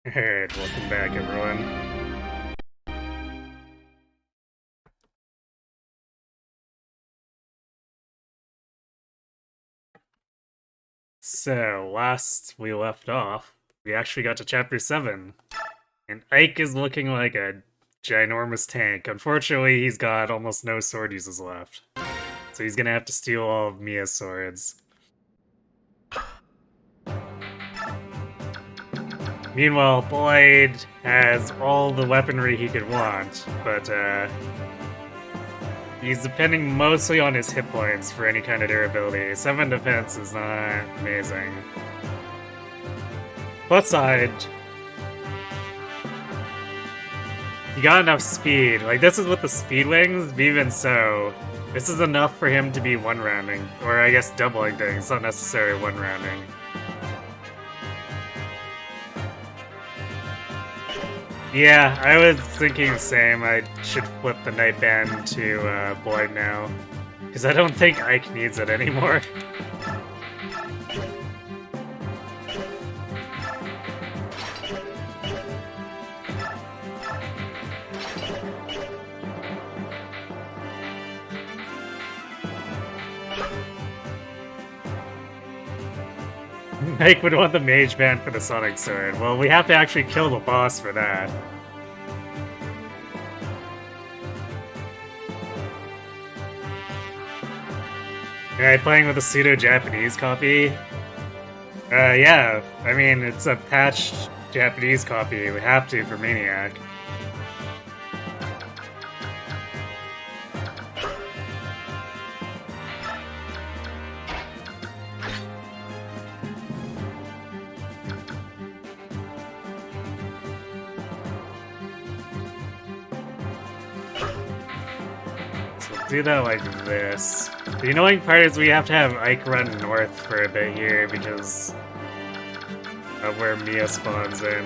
Alright, welcome back everyone. So, last we left off, we actually got to chapter 7. And Ike is looking like a ginormous tank. Unfortunately, he's got almost no sword uses left. So he's gonna have to steal all of Mia's swords. Meanwhile, Boyd has all the weaponry he could want, but he's depending mostly on his hit points for any kind of durability. 7 defense is not amazing. Plus side, he got enough speed. Like, this is with the speed wings, but even so, this is enough for him to be one-rounding. Or I guess doubling things, not necessarily one-rounding. Yeah, I was thinking the same. I should flip the Night Band to Boyd now. Because I don't think Ike needs it anymore. Ike would want the Mage Band for the Sonic Sword. Well, we have to actually kill the boss for that. Alright, playing with a pseudo-Japanese copy? Yeah. I mean, it's a patched Japanese copy. We have to for Maniac. Do that like this. The annoying part is we have to have Ike run north for a bit here because of where Mia spawns in.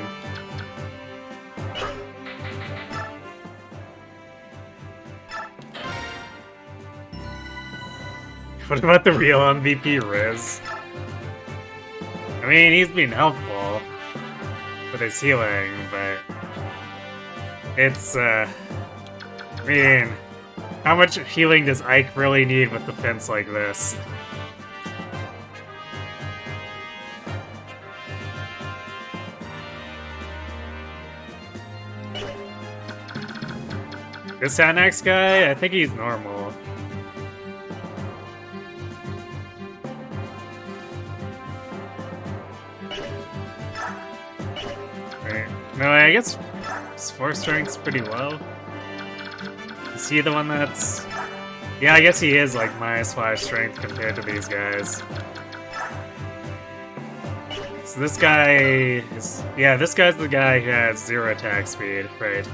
What about the real MVP Riz? I mean, he's been helpful with his healing, but it's, I mean, how much healing does Ike really need with defense like this? This Anax guy, I think he's normal. Right. No, I guess his 4 strength's pretty low. Is he the one that's... Yeah, I guess he is like -5 strength compared to these guys. So this guy is... Yeah, this guy's the guy who has 0 attack speed, right?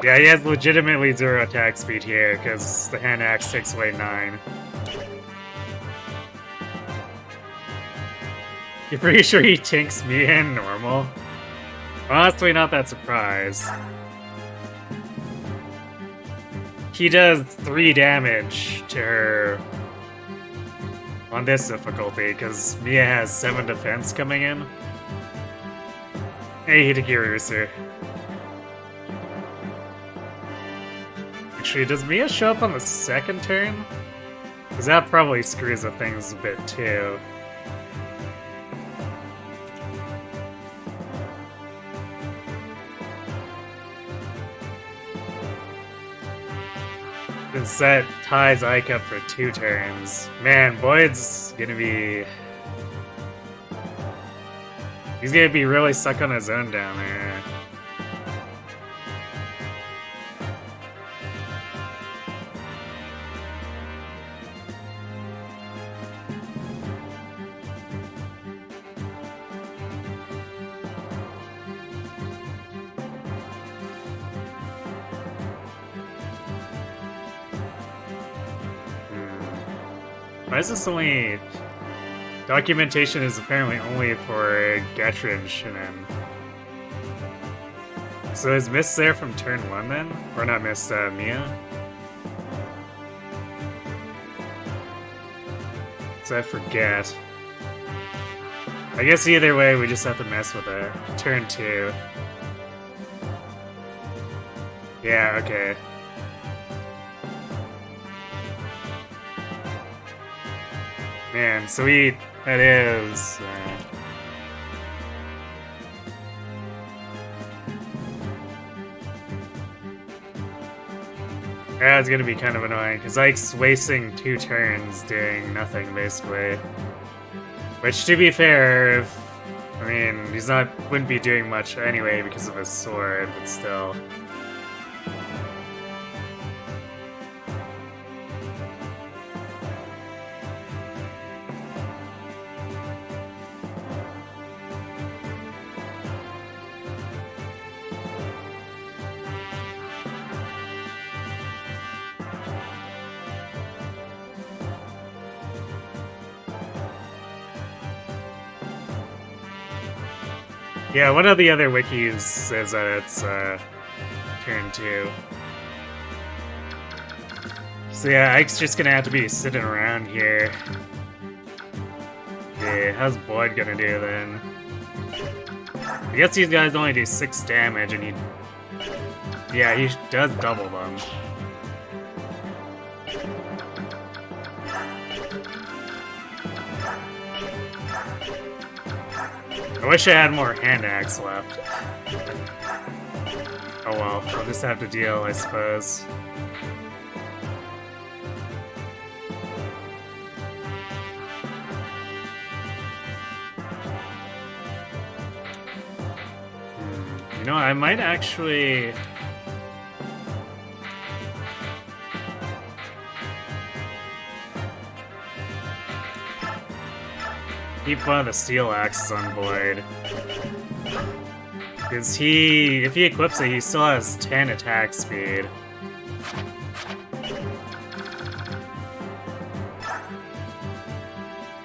Yeah, he has legitimately 0 attack speed here, because the hand axe takes away 9. You're pretty sure he tinks me in normal? Honestly, not that surprised. He does 3 damage to her on this difficulty, because Mia has 7 defense coming in. Hey, Hitakirusu. Actually, does Mia show up on the second turn? Because that probably screws up things a bit too. Since that ties Ike up for 2 turns. Man, Boyd's gonna be... He's gonna be really stuck on his own down there. Why is this only... Documentation is apparently only for Gettridge, and then... So is Mist there from turn 1 then? Or not Mist, Mia? So I forget. I guess either way, we just have to mess with it. Turn 2. Yeah, okay. Man, sweet. That is... That's gonna be kind of annoying, because Ike's wasting 2 turns doing nothing, basically. Which, to be fair, if... I mean, wouldn't be doing much anyway because of his sword, but still. Yeah, one of the other wikis says that it's turn 2. So yeah, Ike's just gonna have to be sitting around here. Yeah, how's Boyd gonna do then? I guess these guys only do 6 damage and he... Yeah, he does double them. I wish I had more hand axe left. Oh well, I'll just have to deal, I suppose. You know, I might actually... keep one of the steel axes on Boyd. Because if he equips it, he still has 10 attack speed.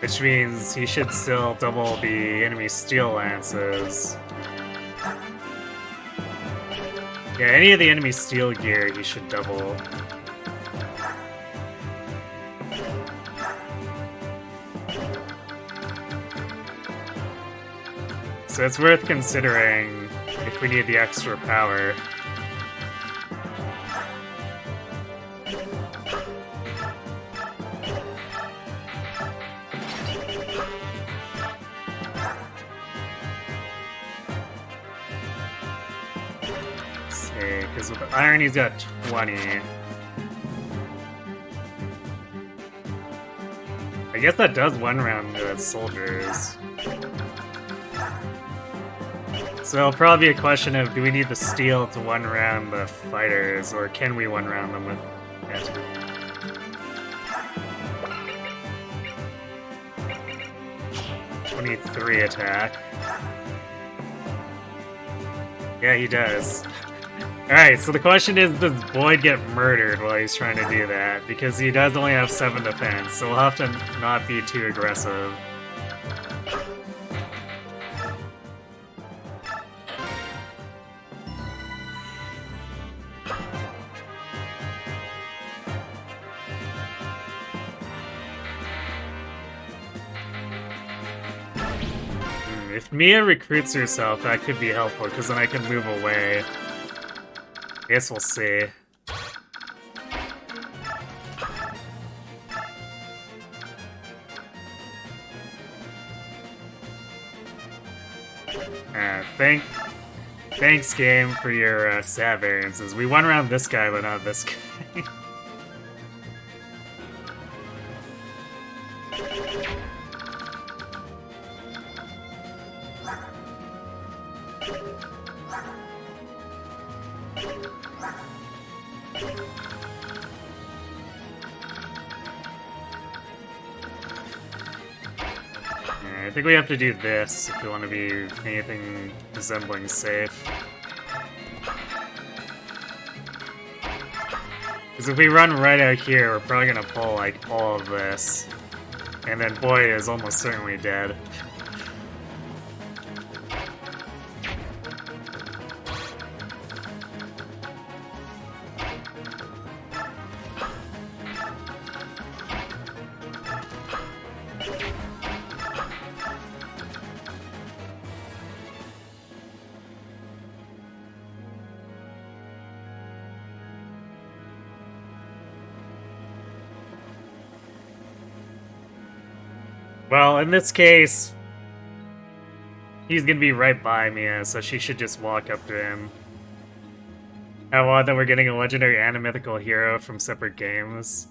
Which means he should still double the enemy steel lances. Yeah, any of the enemy steel gear he should double. So it's worth considering if we need the extra power. Let's see, because with the iron he's got 20. I guess that does one round the soldiers. So it'll probably be a question of, do we need the steel to one round the fighters, or can we one round them with it? .23 attack. Yeah, he does. Alright, so the question is, does Boyd get murdered while he's trying to do that? Because he does only have 7 defense, so we'll have to not be too aggressive. If Mia recruits herself, that could be helpful, because then I can move away. I guess we'll see. Thanks, game, for your stat variances. We won around this guy, but not this guy. I think we have to do this if we want to be anything resembling safe. Because if we run right out here, we're probably gonna pull, like, all of this. And then Boyd is almost certainly dead. Well, in this case, he's gonna be right by Mia, so she should just walk up to him. How odd that we're getting a legendary and a mythical hero from separate games.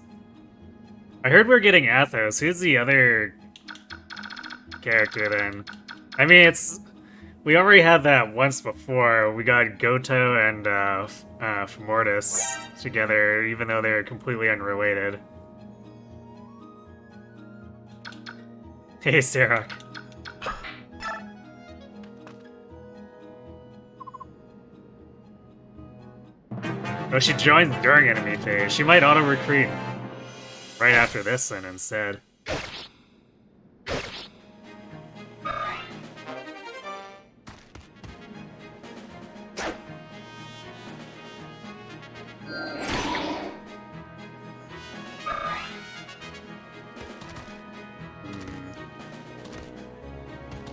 I heard we're getting Athos. Who's the other character then? I mean, we already had that once before. We got Goto and Mortis together, even though they're completely unrelated. Hey, Sarok. Oh, she joins during enemy phase. She might auto-recruit right after this then instead.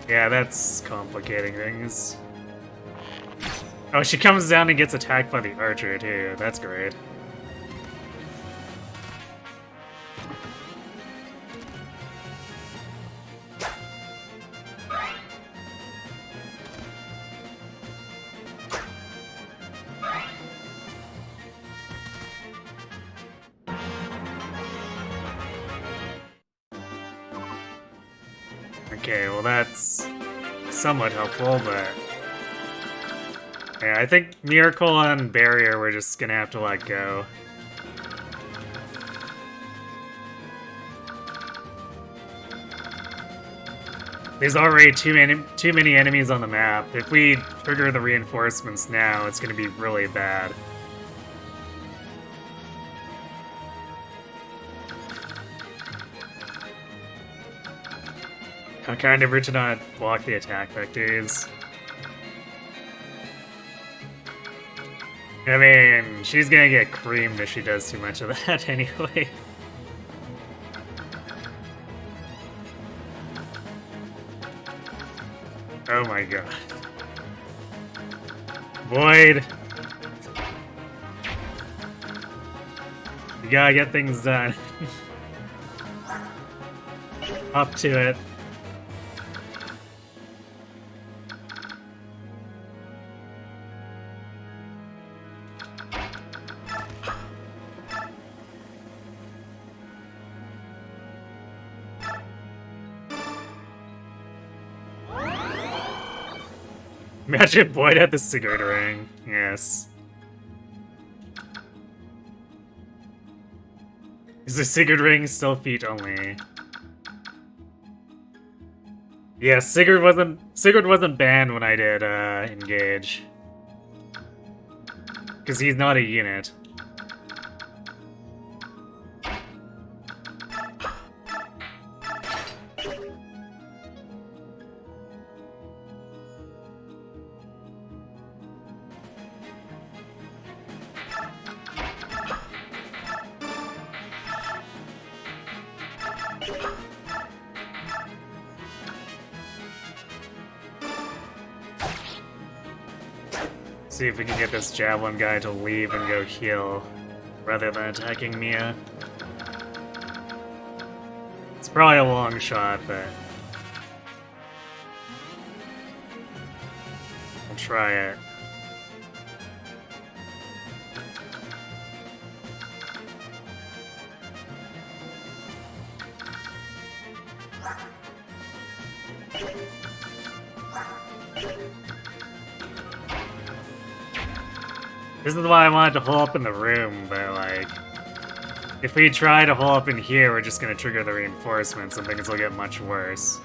Yeah, that's complicating things. Oh, she comes down and gets attacked by the archer too. That's great. Okay, well that's somewhat helpful, but... yeah, I think Miracle and Barrier we're just gonna have to let go. There's already too many enemies on the map. If we trigger the reinforcements now, it's gonna be really bad. I'm kind of rich to not block the attack vectors. I mean, she's gonna get creamed if she does too much of that anyway. Oh my god. Void! You gotta get things done. Up to it. Imagine Boyd at the cigarette ring. Yes. Is the cigarette ring still feet only? Yeah, Sigurd wasn't banned when I did engage. Because he's not a unit. See if we can get this javelin guy to leave and go heal, rather than attacking Mia. It's probably a long shot, but... I'll try it. This is why I wanted to hole up in the room, but like... if we try to hole up in here, we're just gonna trigger the reinforcements and things will get much worse.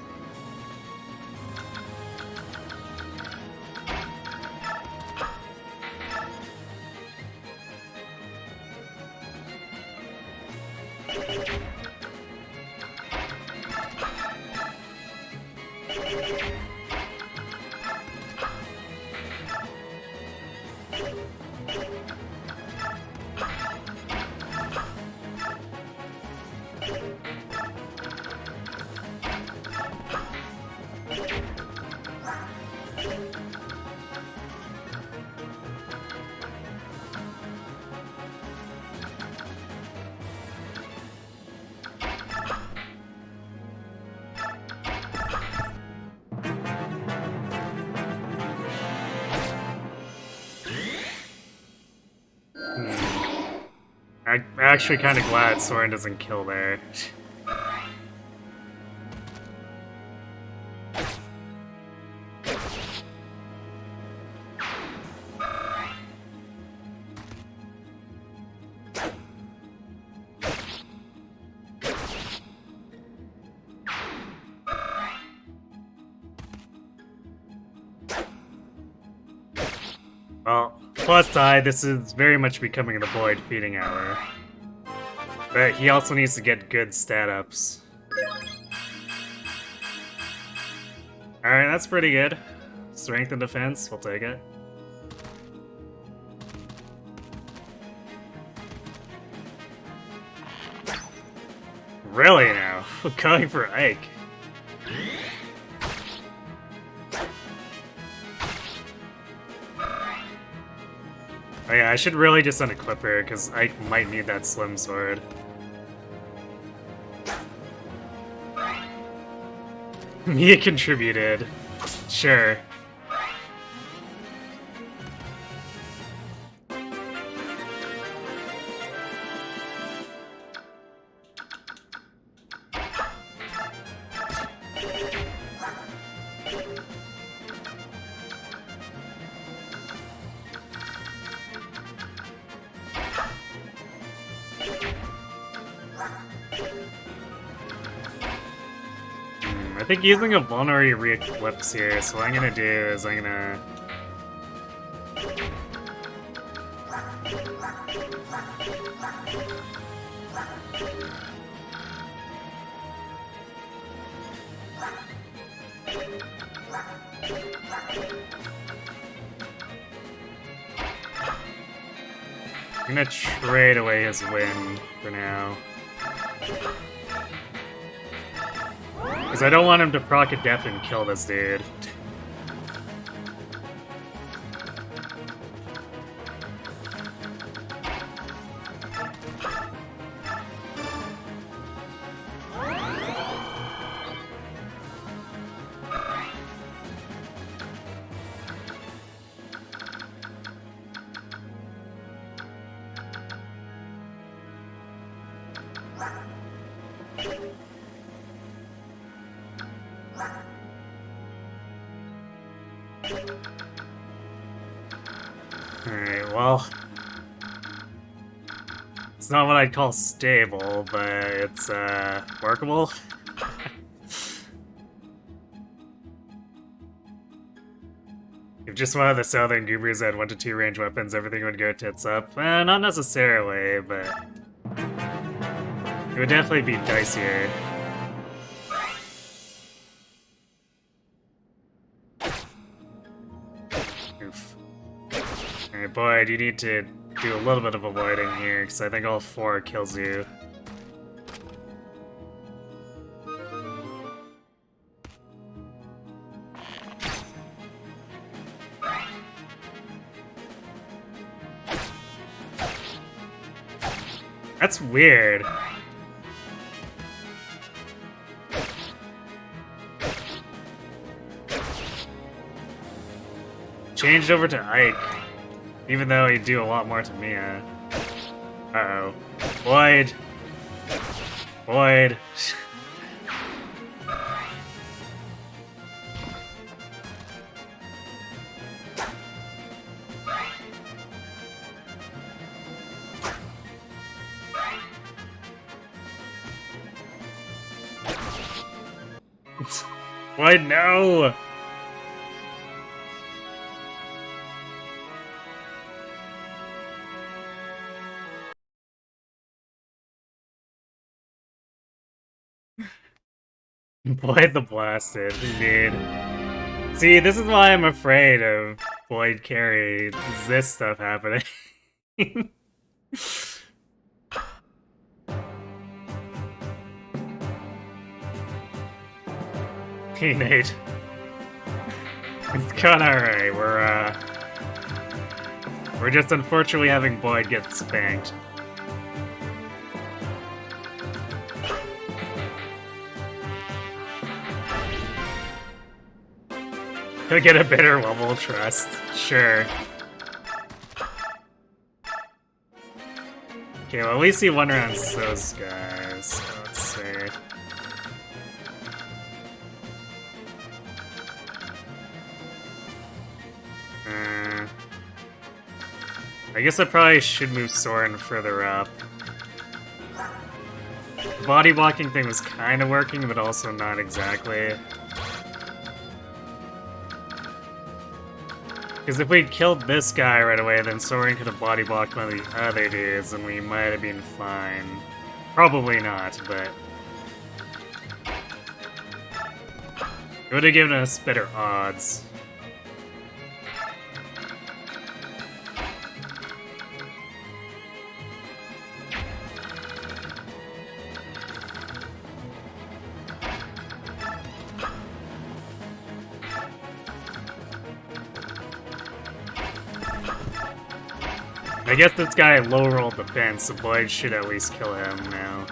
I'm actually kind of glad Soren doesn't kill there. Well, plus side, this is very much becoming the Void feeding hour. But he also needs to get good stat ups. Alright, that's pretty good. Strength and defense, we'll take it. Really now? Going for Ike. Oh yeah, I should really just unequip her, because I might need that slim sword. Mia contributed. Sure. I think using a vulnerary re-eclipse here, so what I'm gonna do is I'm gonna... I'm gonna trade away his wind for now. Because I don't want him to proc a depth and kill this dude. Alright, well... It's not what I'd call stable, but it's, workable. If just one of the Southern Goobers had 1 to 2 range weapons, everything would go tits up. Not necessarily, but... It would definitely be dicier. Oof. Alright, Boyd, you need to do a little bit of avoiding here, because I think all 4 kills you. That's weird. Changed over to Ike, even though he'd do a lot more to Mia. Uh-oh. Boyd! Boyd! Boyd, no! Boyd the Blasted, indeed. See, this is why I'm afraid of Boyd carry. This stuff happening. Hey, Nate. It's going alright. We're just unfortunately having Boyd get spanked. He'll get a better level of trust. Sure. Okay, well, at least he won around those guys. So let's see. I guess I probably should move Soren further up. The body blocking thing was kind of working, but also not exactly. Because if we'd killed this guy right away, then Soren could have body blocked one of the other dudes, and we might have been fine. Probably not, but... it would have given us better odds. I guess this guy low-rolled the fence, so Boyd should at least kill him now.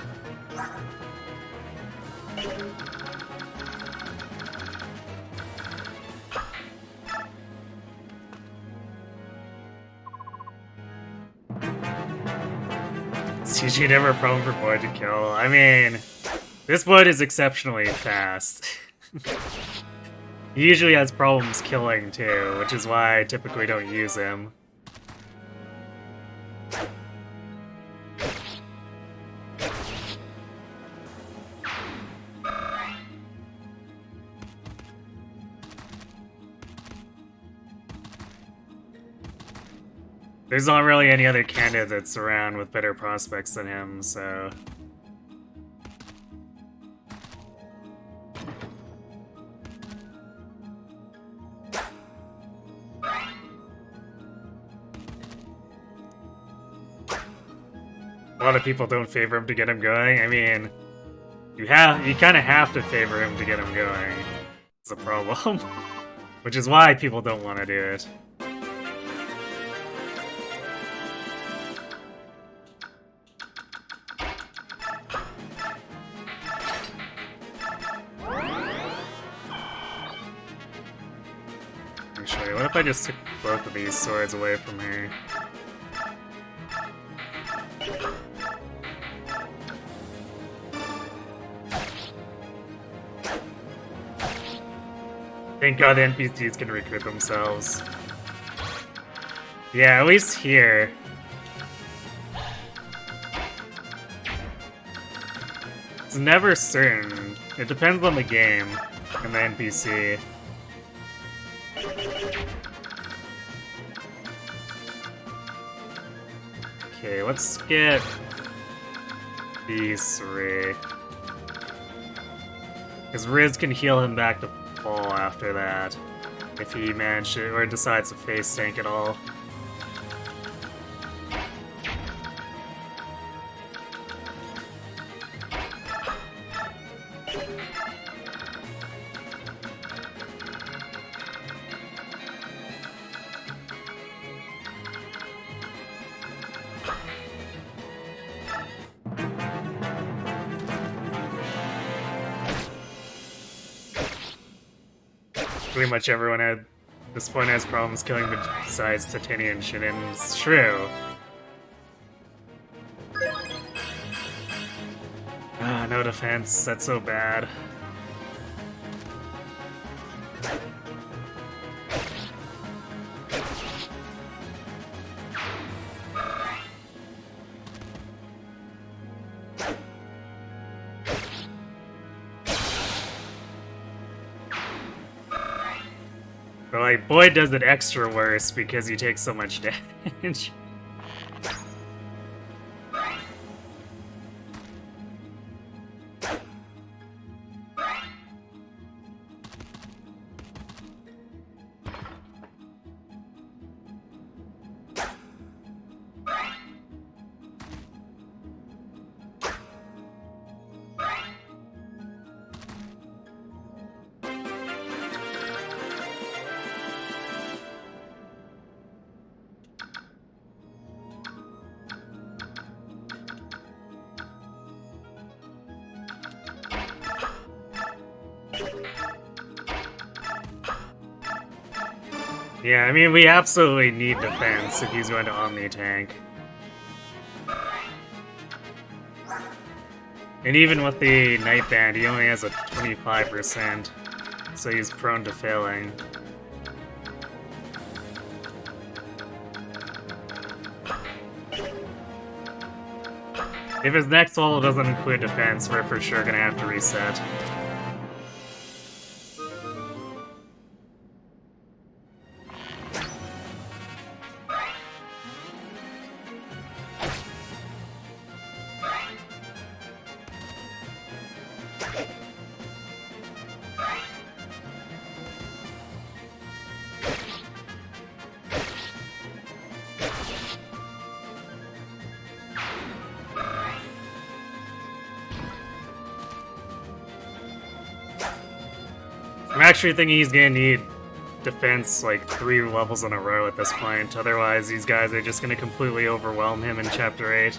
CG never a problem for Boyd to kill. I mean, this Boyd is exceptionally fast. He usually has problems killing too, which is why I typically don't use him. There's not really any other candidates around with better prospects than him, so... a lot of people don't favor him to get him going. I mean, you kind of have to favor him to get him going. It's a problem. Which is why people don't want to do it. Actually, what if I just took both of these swords away from her? Thank God the NPCs can recruit themselves. Yeah, at least here. It's never certain. It depends on the game and the NPC. Okay, let's get these three. Because Riz can heal him back to full after that, if he manages to, or decides to face tank at all. Pretty much everyone at this point has problems killing besides Titanian Shinin. It's true. Ah, no defense. That's so bad. But like, Boyd does it extra worse because he takes so much damage. Yeah, I mean, we absolutely need defense if he's going to Omni-tank. And even with the Night Band, he only has a 25%, so he's prone to failing. If his next level doesn't include defense, we're for sure gonna have to reset. I'm actually thinking he's gonna need defense like 3 levels in a row at this point, otherwise these guys are just gonna completely overwhelm him in Chapter 8.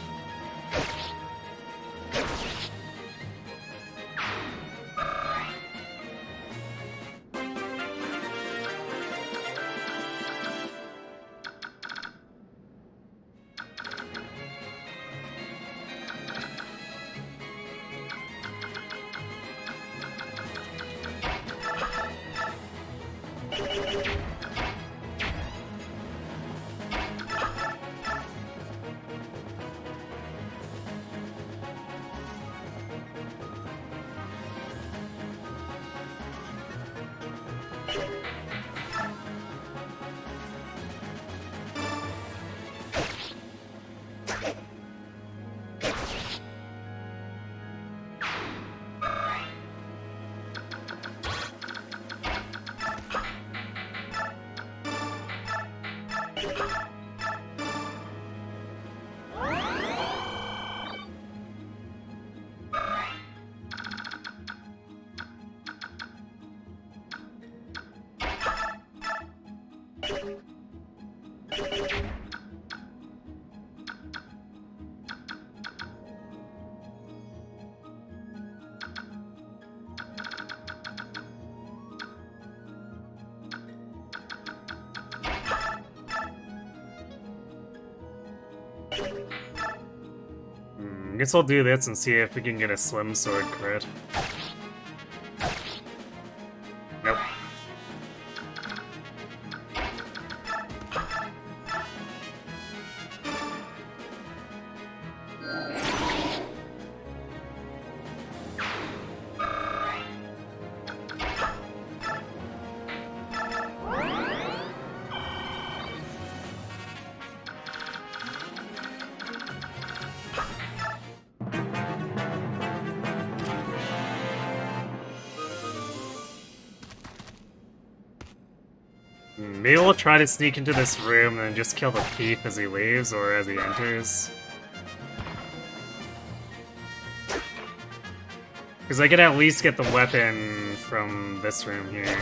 I guess I'll do this and see if we can get a Slim Sword crit. Nope. Maybe we'll try to sneak into this room and just kill the thief as he leaves or as he enters. Because I could at least get the weapon from this room here.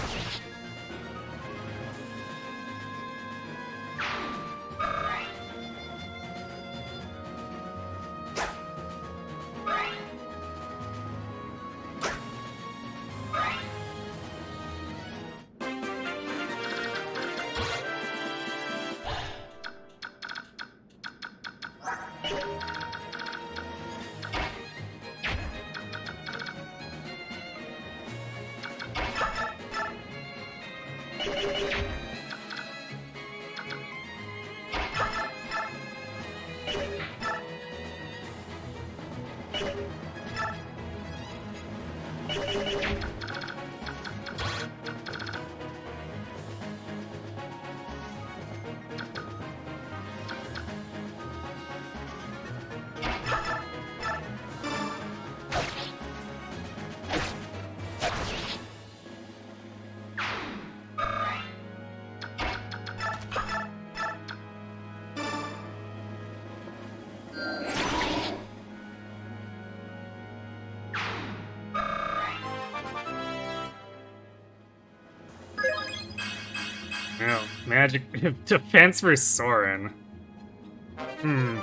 No, magic defense for Soren.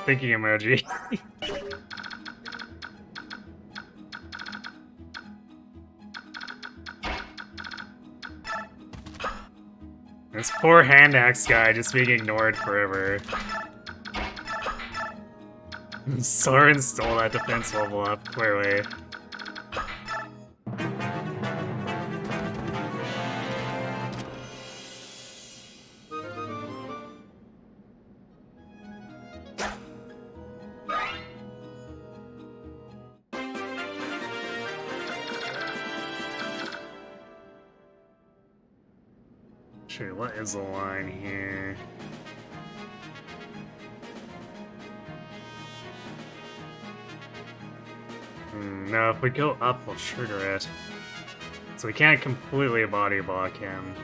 Thinking emoji. This poor hand axe guy just being ignored forever. Soren stole that defense level up, clearly. Sure, what is the line here? No, if we go up, we'll trigger it. So we can't completely body block him.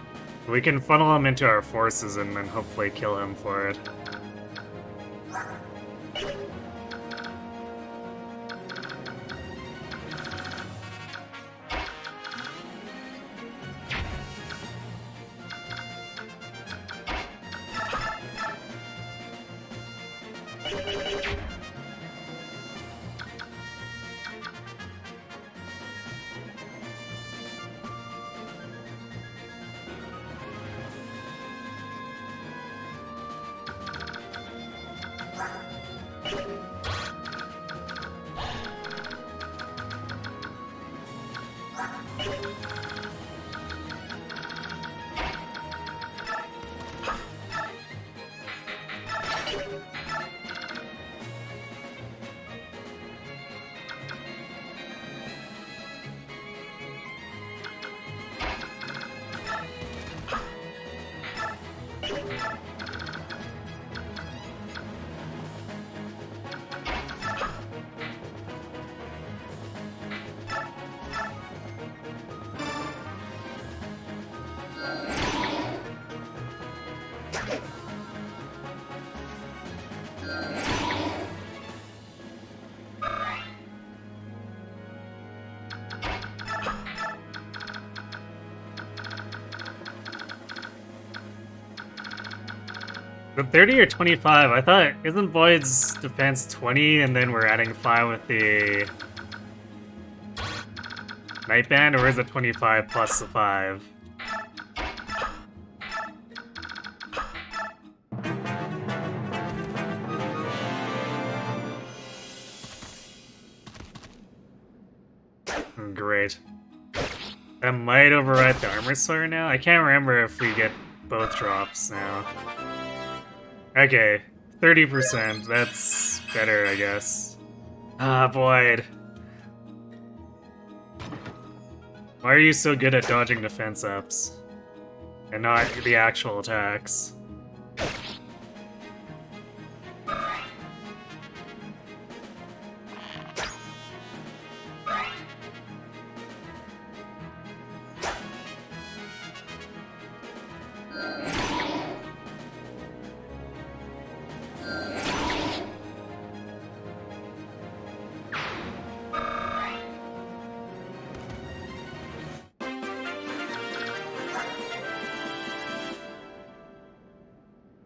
We can funnel him into our forces and then hopefully kill him for it. The 30 or 25? I thought, isn't Void's defense 20 and then we're adding 5 with the Nightband, or is it 25 plus the 5? Great. That might override the Armor Slayer now? I can't remember if we get both drops now. Okay, 30%. That's better, I guess. Ah, Void. Why are you so good at dodging defense ups? And not the actual attacks?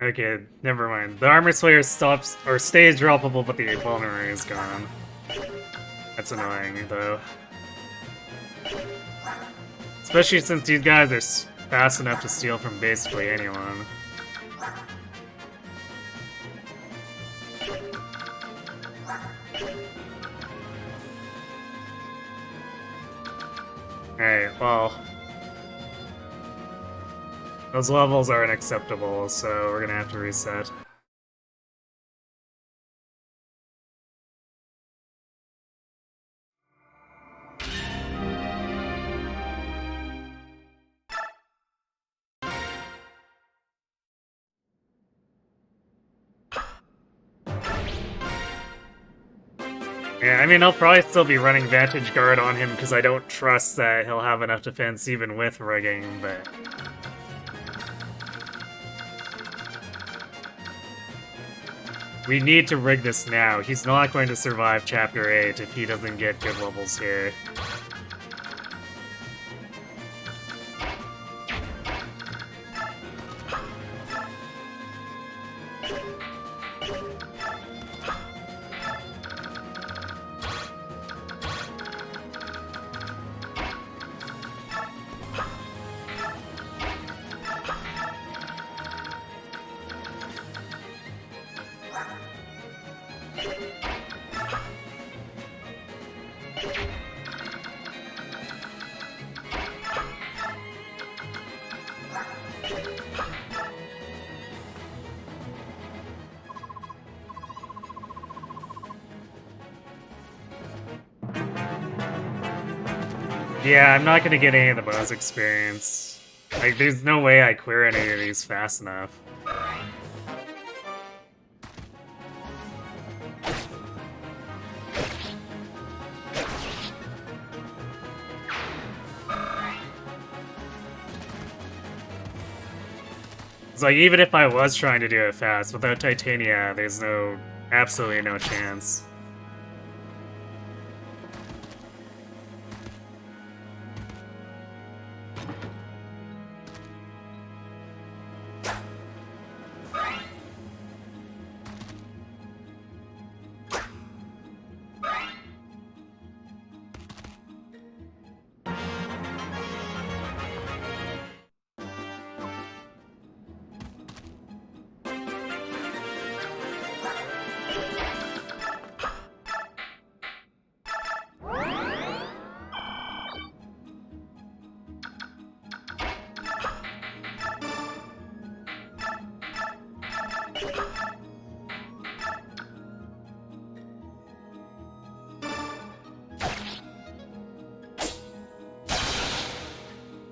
Okay, never mind. The Armor Slayer stops or stays droppable, but the Vulnerary is gone. That's annoying, though. Especially since these guys are fast enough to steal from basically anyone. Alright, well... those levels are unacceptable, so we're gonna have to reset. Yeah, I mean, I'll probably still be running Vantage Guard on him because I don't trust that he'll have enough defense even with rigging, but... we need to rig this now. He's not going to survive Chapter 8 if he doesn't get good levels here. Yeah, I'm not gonna get any of the bonus experience. Like, there's no way I clear any of these fast enough. It's like, even if I was trying to do it fast, without Titania, there's absolutely no chance.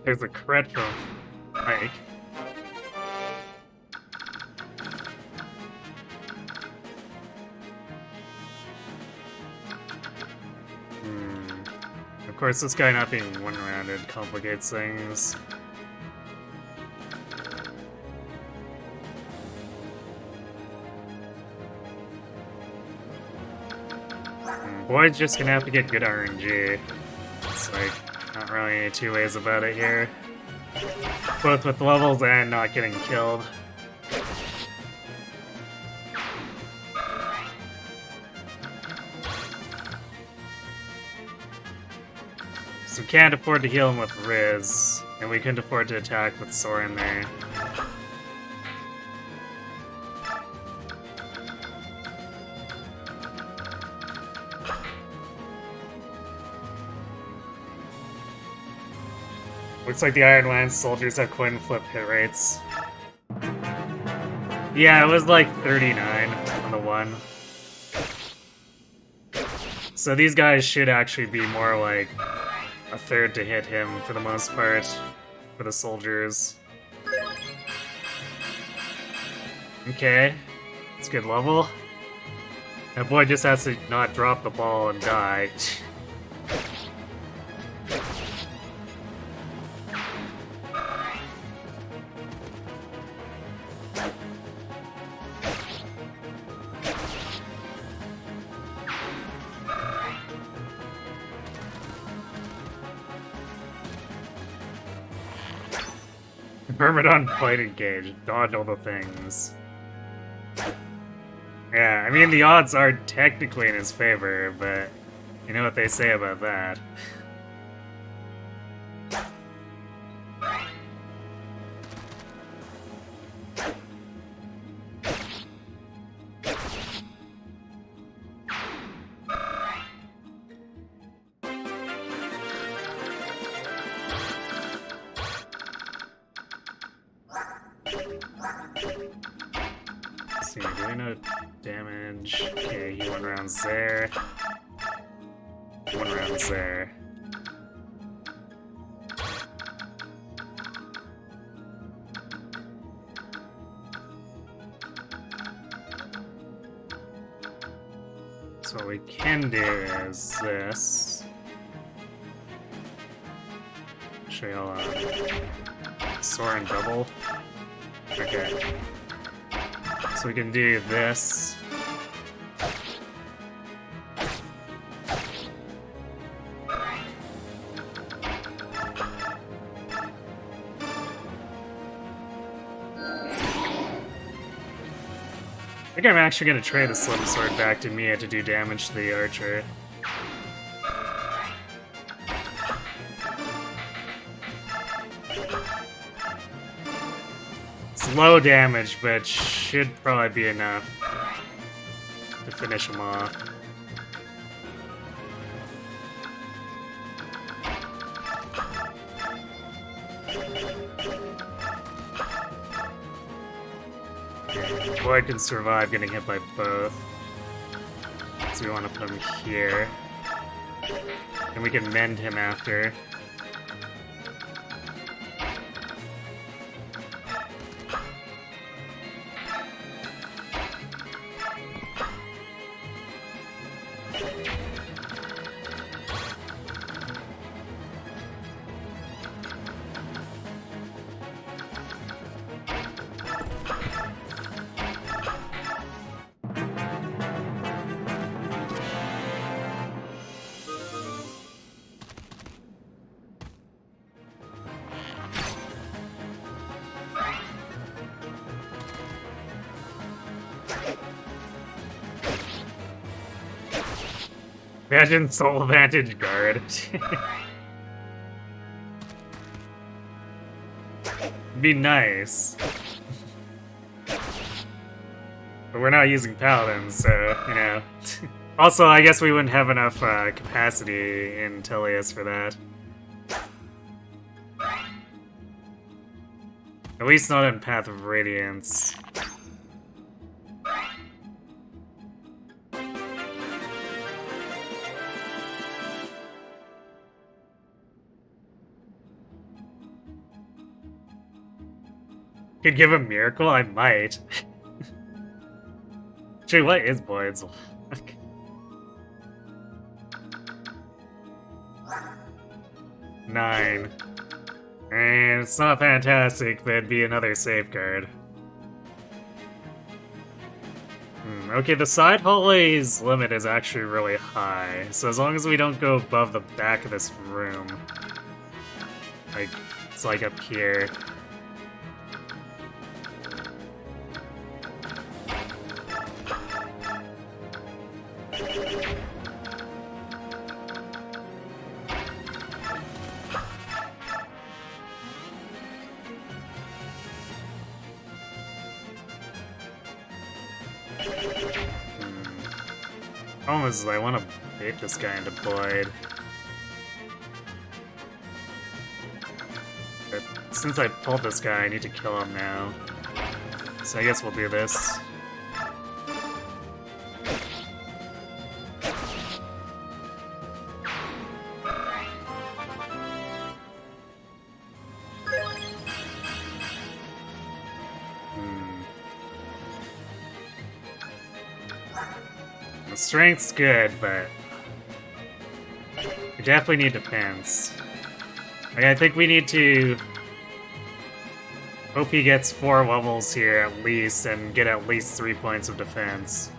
There's a crit from Mike. Of course, this guy not being one-rounded complicates things. Boyd's just gonna have to get good RNG. It's like, not really any two ways about it here. Both with levels and not getting killed. So we can't afford to heal him with Riz, and we couldn't afford to attack with Soren there. Looks like the Iron Lance soldiers have coin flip hit rates. Yeah, it was like 39 on the one. So these guys should actually be more like a third to hit him for the most part, for the soldiers. Okay, it's a good level. That boy just has to not drop the ball and die. Myrmidon quite engaged. Dodge all the things. Yeah, I mean, the odds are technically in his favor, but you know what they say about that. Let's see, doing no damage. Okay, he one rounds there. One rounds there. So what we can do is this. Actually, I'll Soren double. Okay. So we can do this. I think I'm actually going to trade the Slim Sword back to Mia to do damage to the archer. It's low damage, but should probably be enough to finish him off. Boyd can survive getting hit by both. So we want to put him here. And we can mend him after. Imagine Soul Vantage Guard. Be nice. But we're not using Paladins, so, you know. Also, I guess we wouldn't have enough capacity in Teleus for that. At least not in Path of Radiance. Could give a miracle? I might. Actually, what is Boyd's? 9. And it's not fantastic, but it'd be another safeguard. Okay, the side hallway's limit is actually really high, so as long as we don't go above the back of this room, like, it's like up here. Problem is, I want to bait this guy into Boyd. But since I pulled this guy, I need to kill him now. So I guess we'll do this. Strength's good, but we definitely need defense. Like, I think we need to hope he gets 4 levels here at least and get at least 3 points of defense.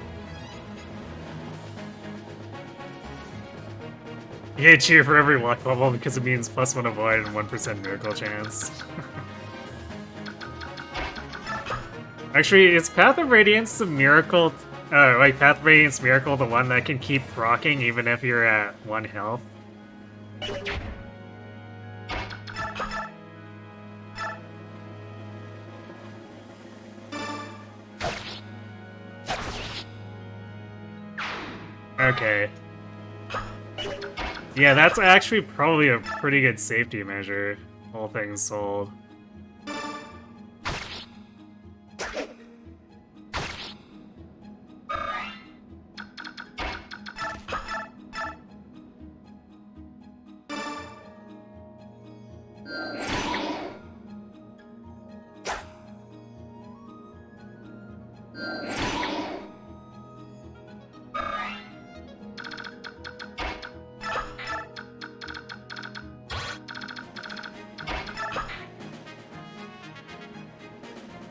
You hate cheer for every luck level because it means +1 avoid and 1% miracle chance. Actually, is Path of Radiance the miracle? Like Path of Radiance Miracle, the one that can keep proccing even if you're at 1 health? Okay. Yeah, that's actually probably a pretty good safety measure, all things sold.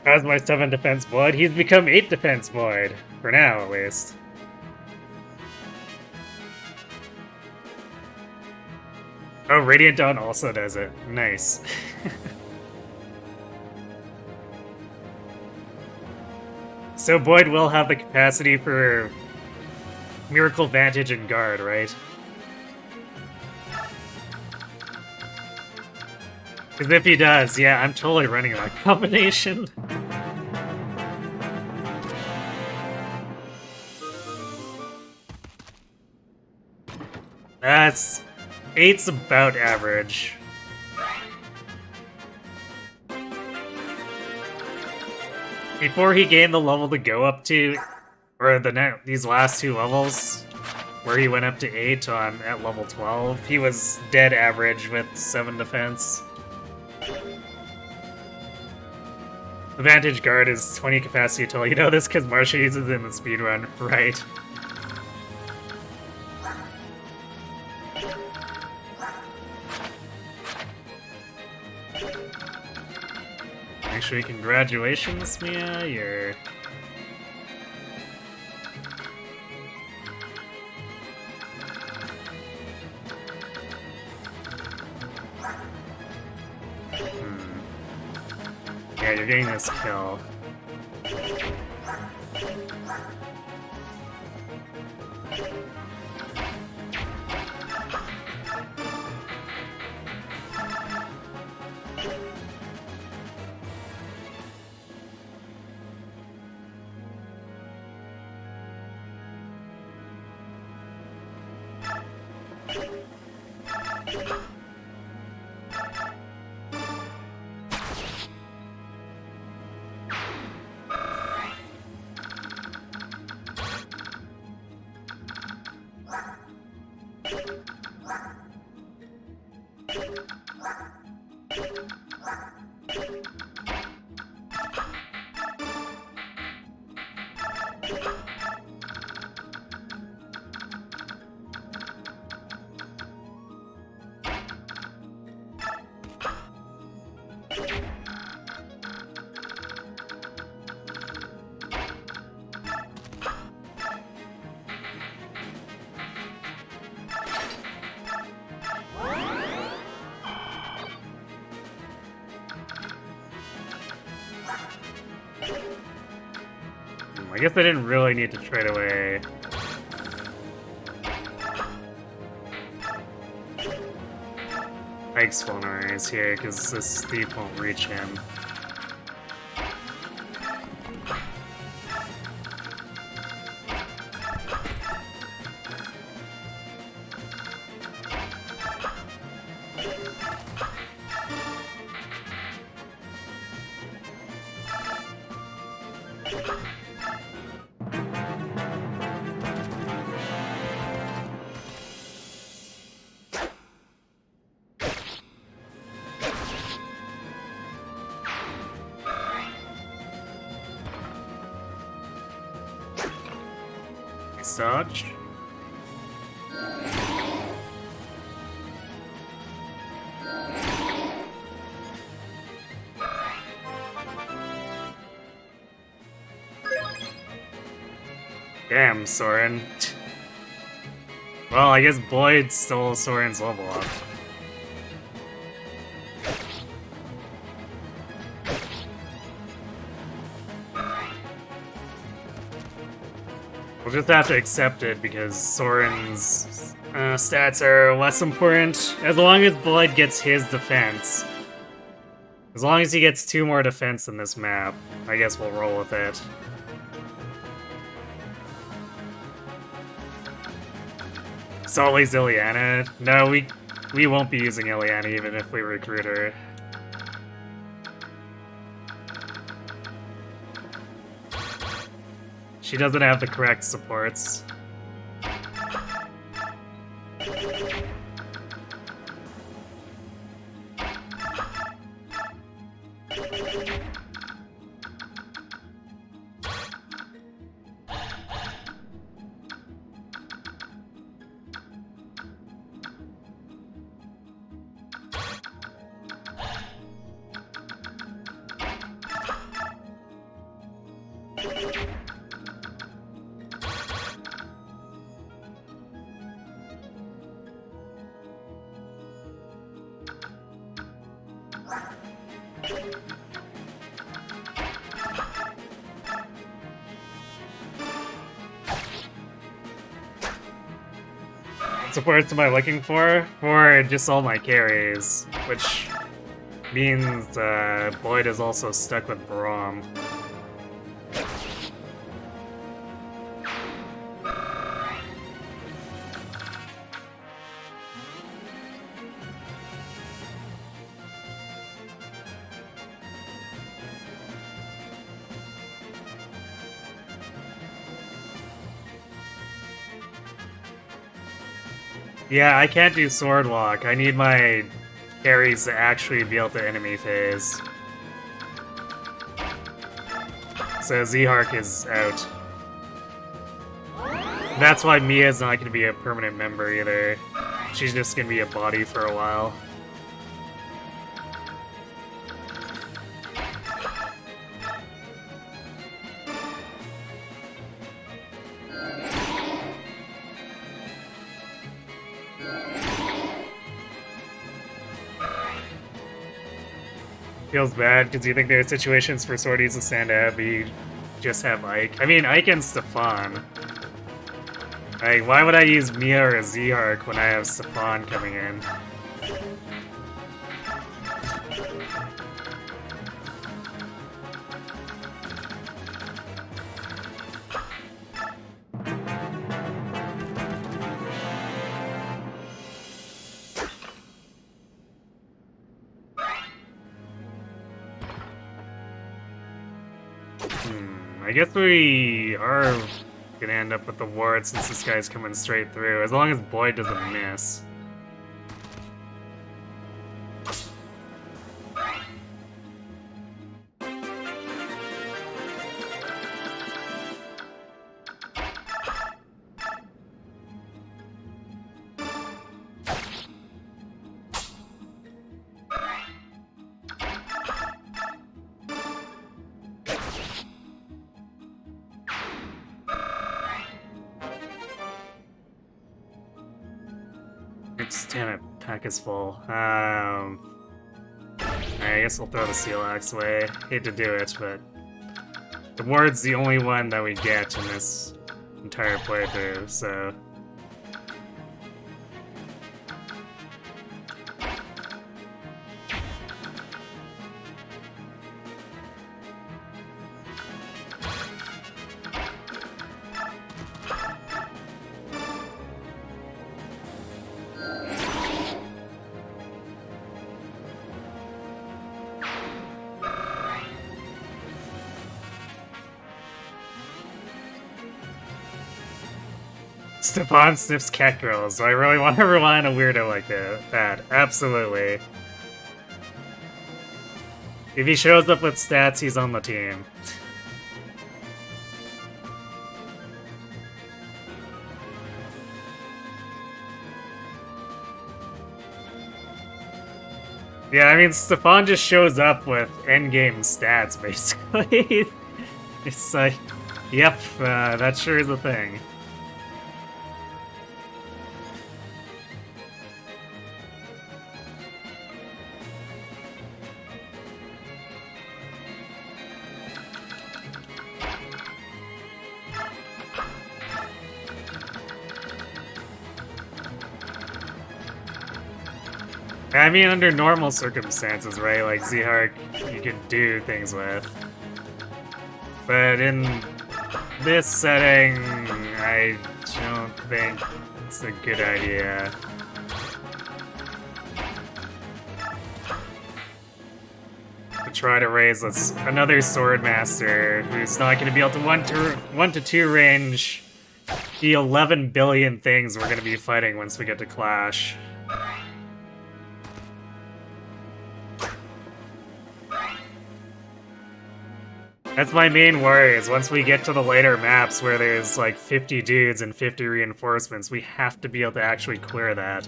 As my 7 defense Boyd, he's become 8 defense Boyd. For now, at least. Oh, Radiant Dawn also does it. Nice. So Boyd will have the capacity for Miracle Vantage and Guard, right? Because if he does, yeah, I'm totally running that combination. That's... 8's about average. Before he gained the level to go up to, or these last 2 levels, where he went up to 8 at level 12, he was dead average with 7 defense. The Vantage Guard is 20 capacity total. You know this because Marsha uses it in the speedrun, right? Make sure you can congratulations, Mia. You're... Yeah, you're getting this kill. I guess I didn't really need to trade away. Ike's vulneraries here, because this thief won't reach him. Such. Damn, Soren. Well, I guess Boyd stole Soren's level up. We'll just have to accept it because Soren's stats are less important. As long as Blood gets his defense. As long as he gets 2 more defense in this map, I guess we'll roll with it. Sully's Ileana? No, we won't be using Ileana even if we recruit her. She doesn't have the correct supports. Supports am I looking for? For just all my carries, which means Boyd is also stuck with Braum. Yeah, I can't do Sword Walk. I need my carries to actually be able to enemy phase. So Z-Hark is out. That's why Mia's not going to be a permanent member either. She's just going to be a body for a while. Feels bad because you think there are situations for sorties to stand out, but you just have Ike. I mean, Ike and Stefan. Like, why would I use Mia or Z-Hark when I have Stefan coming in? I guess we are gonna end up with the ward since this guy's coming straight through, as long as Boyd doesn't miss. Oops, damn it, pack is full. I guess we'll throw the Seal Axe away. Hate to do it, but the ward's the only one that we get in this entire playthrough, so... Stefan sniffs cat girls, so I really want to rely on a weirdo like that. Absolutely. If he shows up with stats, he's on the team. Yeah, I mean, Stefan just shows up with endgame stats, basically. It's like, yep, that sure is a thing. I mean, under normal circumstances, right? Like, Z-Hark, you could do things with. But in this setting, I don't think it's a good idea. To try to raise another Swordmaster who's not going to be able to 1 to 2 range the 11 billion things we're going to be fighting once we get to Clash. That's my main worry, is once we get to the later maps where there's like 50 dudes and 50 reinforcements, we have to be able to actually clear that.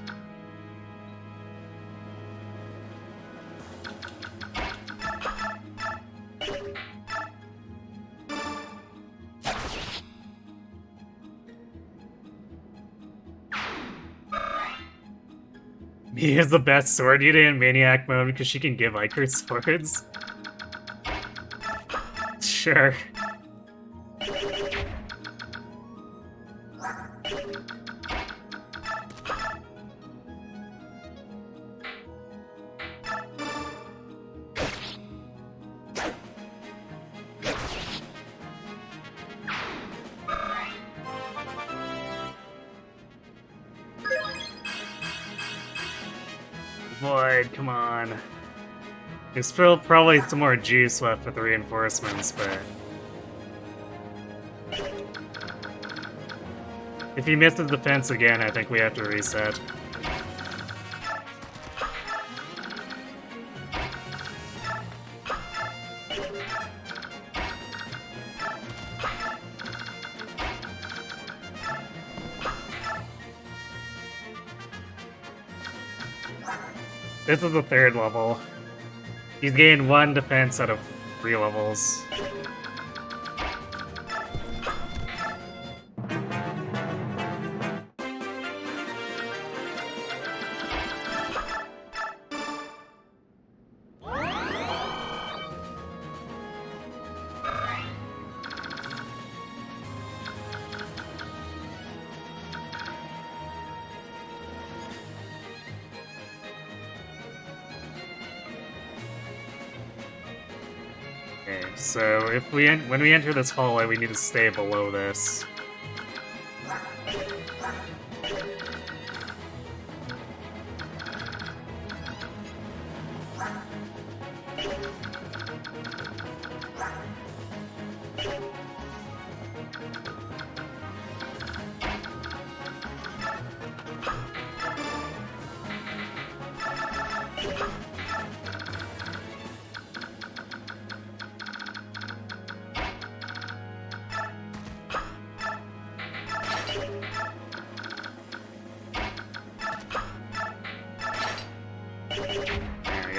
Mia's the best sword unit in Maniac mode because she can give Iker swords. Sure. Void, come on. There's still probably some more juice left with the reinforcements, but... if he misses the fence again, I think we have to reset. This is the 3rd level. He's gained 1 defense out of 3 levels. Okay, so if when we enter this hallway, we need to stay below this.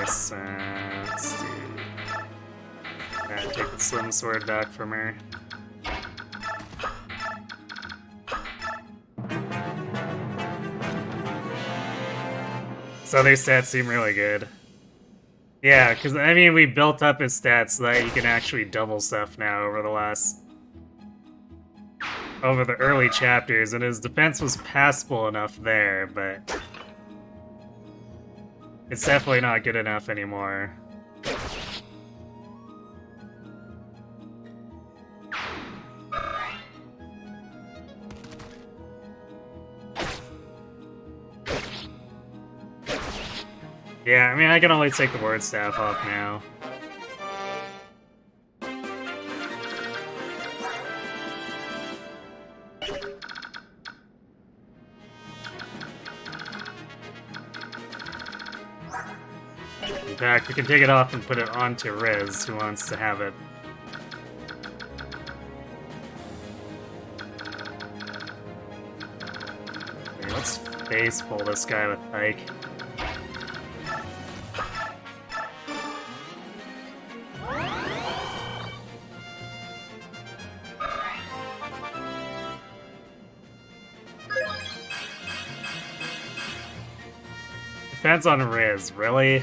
nice. Let's see. Take the slim sword back from her. So their stats seem really good. Yeah, because, I mean, we built up his stats so that he can actually double stuff now over the early chapters, and his defense was passable enough there, but it's definitely not good enough anymore. Yeah, I mean, I can only take the word staff off now. In fact, we can take it off and put it onto Riz, who wants to have it. Okay, let's face pull this guy with Pike. Defense on Riz, really?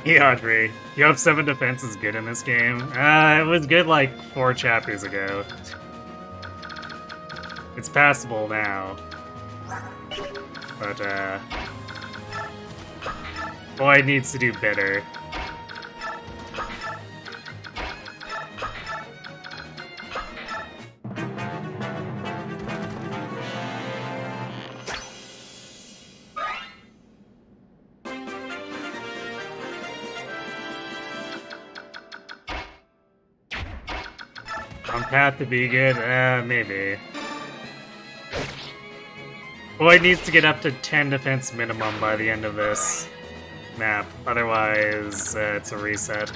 Yeah, Audrey. You have 7 defense is good in this game. It was good like 4 chapters ago. It's passable now. But, Boyd needs to do better. On path to be good? Maybe. Boyd needs to get up to 10 defense minimum by the end of this map. Otherwise, it's a reset.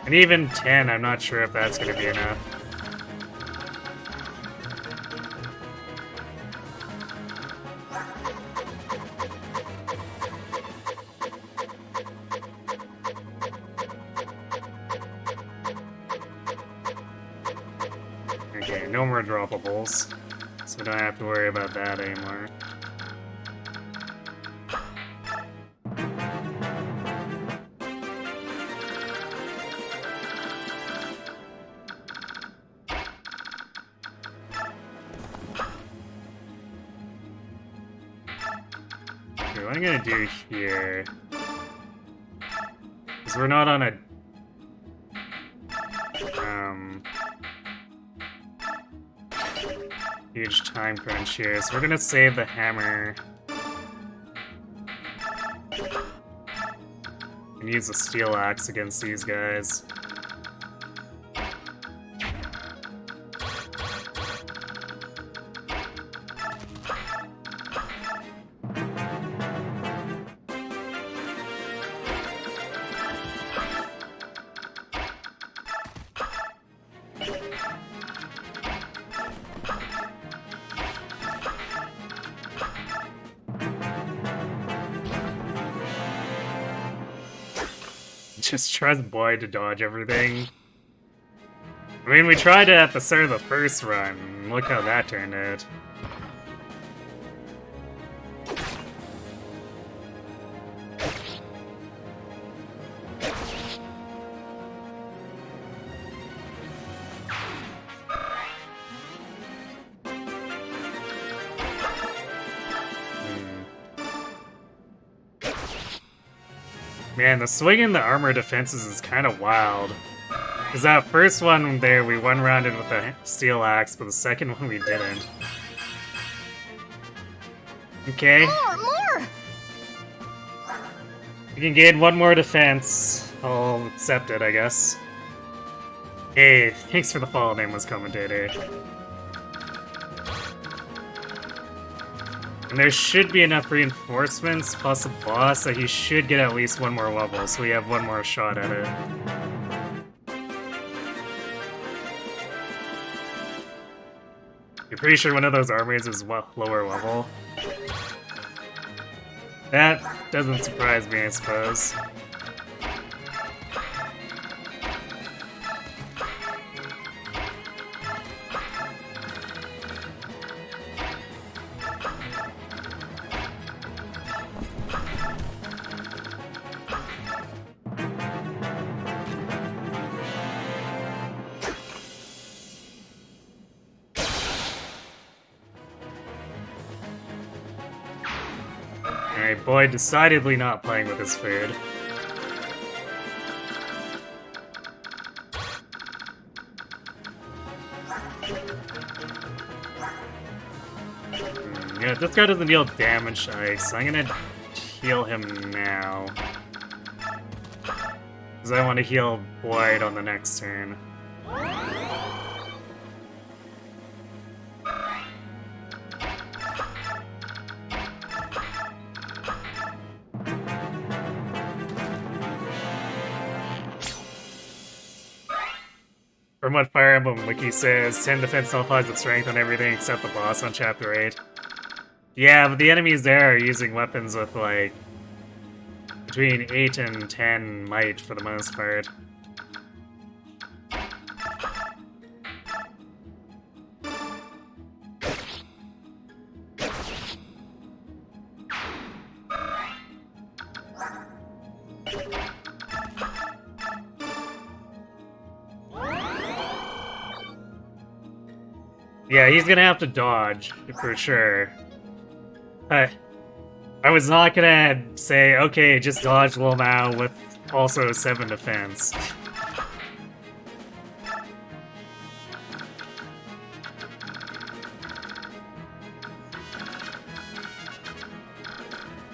And even 10, I'm not sure if that's going to be enough. Okay, no more droppables, so we don't have to worry about that anymore. Okay, what I'm gonna do here, because we're not on a huge time crunch here, so we're gonna save the hammer and use the steel axe against these guys. Just trust Boyd to dodge everything. I mean, we tried it at the start of the first run. Look how that turned out. Man, the swing in the armor defenses is kind of wild. Because that first one there, we one-rounded with the steel axe, but the second one we didn't. Okay. More! You can gain 1 more defense. I'll accept it, I guess. Hey, thanks for the follow, nameless commentator. And there should be enough reinforcements plus a boss that he should get at least 1 more level, so we have 1 more shot at it. You're pretty sure one of those armies is lower level? That doesn't surprise me, I suppose. Alright, boy, decidedly not playing with his food. Yeah, this guy doesn't deal damage to ice, so I'm gonna heal him now. Because I want to heal Boyd on the next turn. From what Fire Emblem Wiki says, 10 defense self hides with strength on everything except the boss on Chapter 8. Yeah, but the enemies there are using weapons with, like, between 8 and 10 might for the most part. Yeah, he's gonna have to dodge, for sure. I was not gonna say, okay, just dodge Lomao with also 7 defense.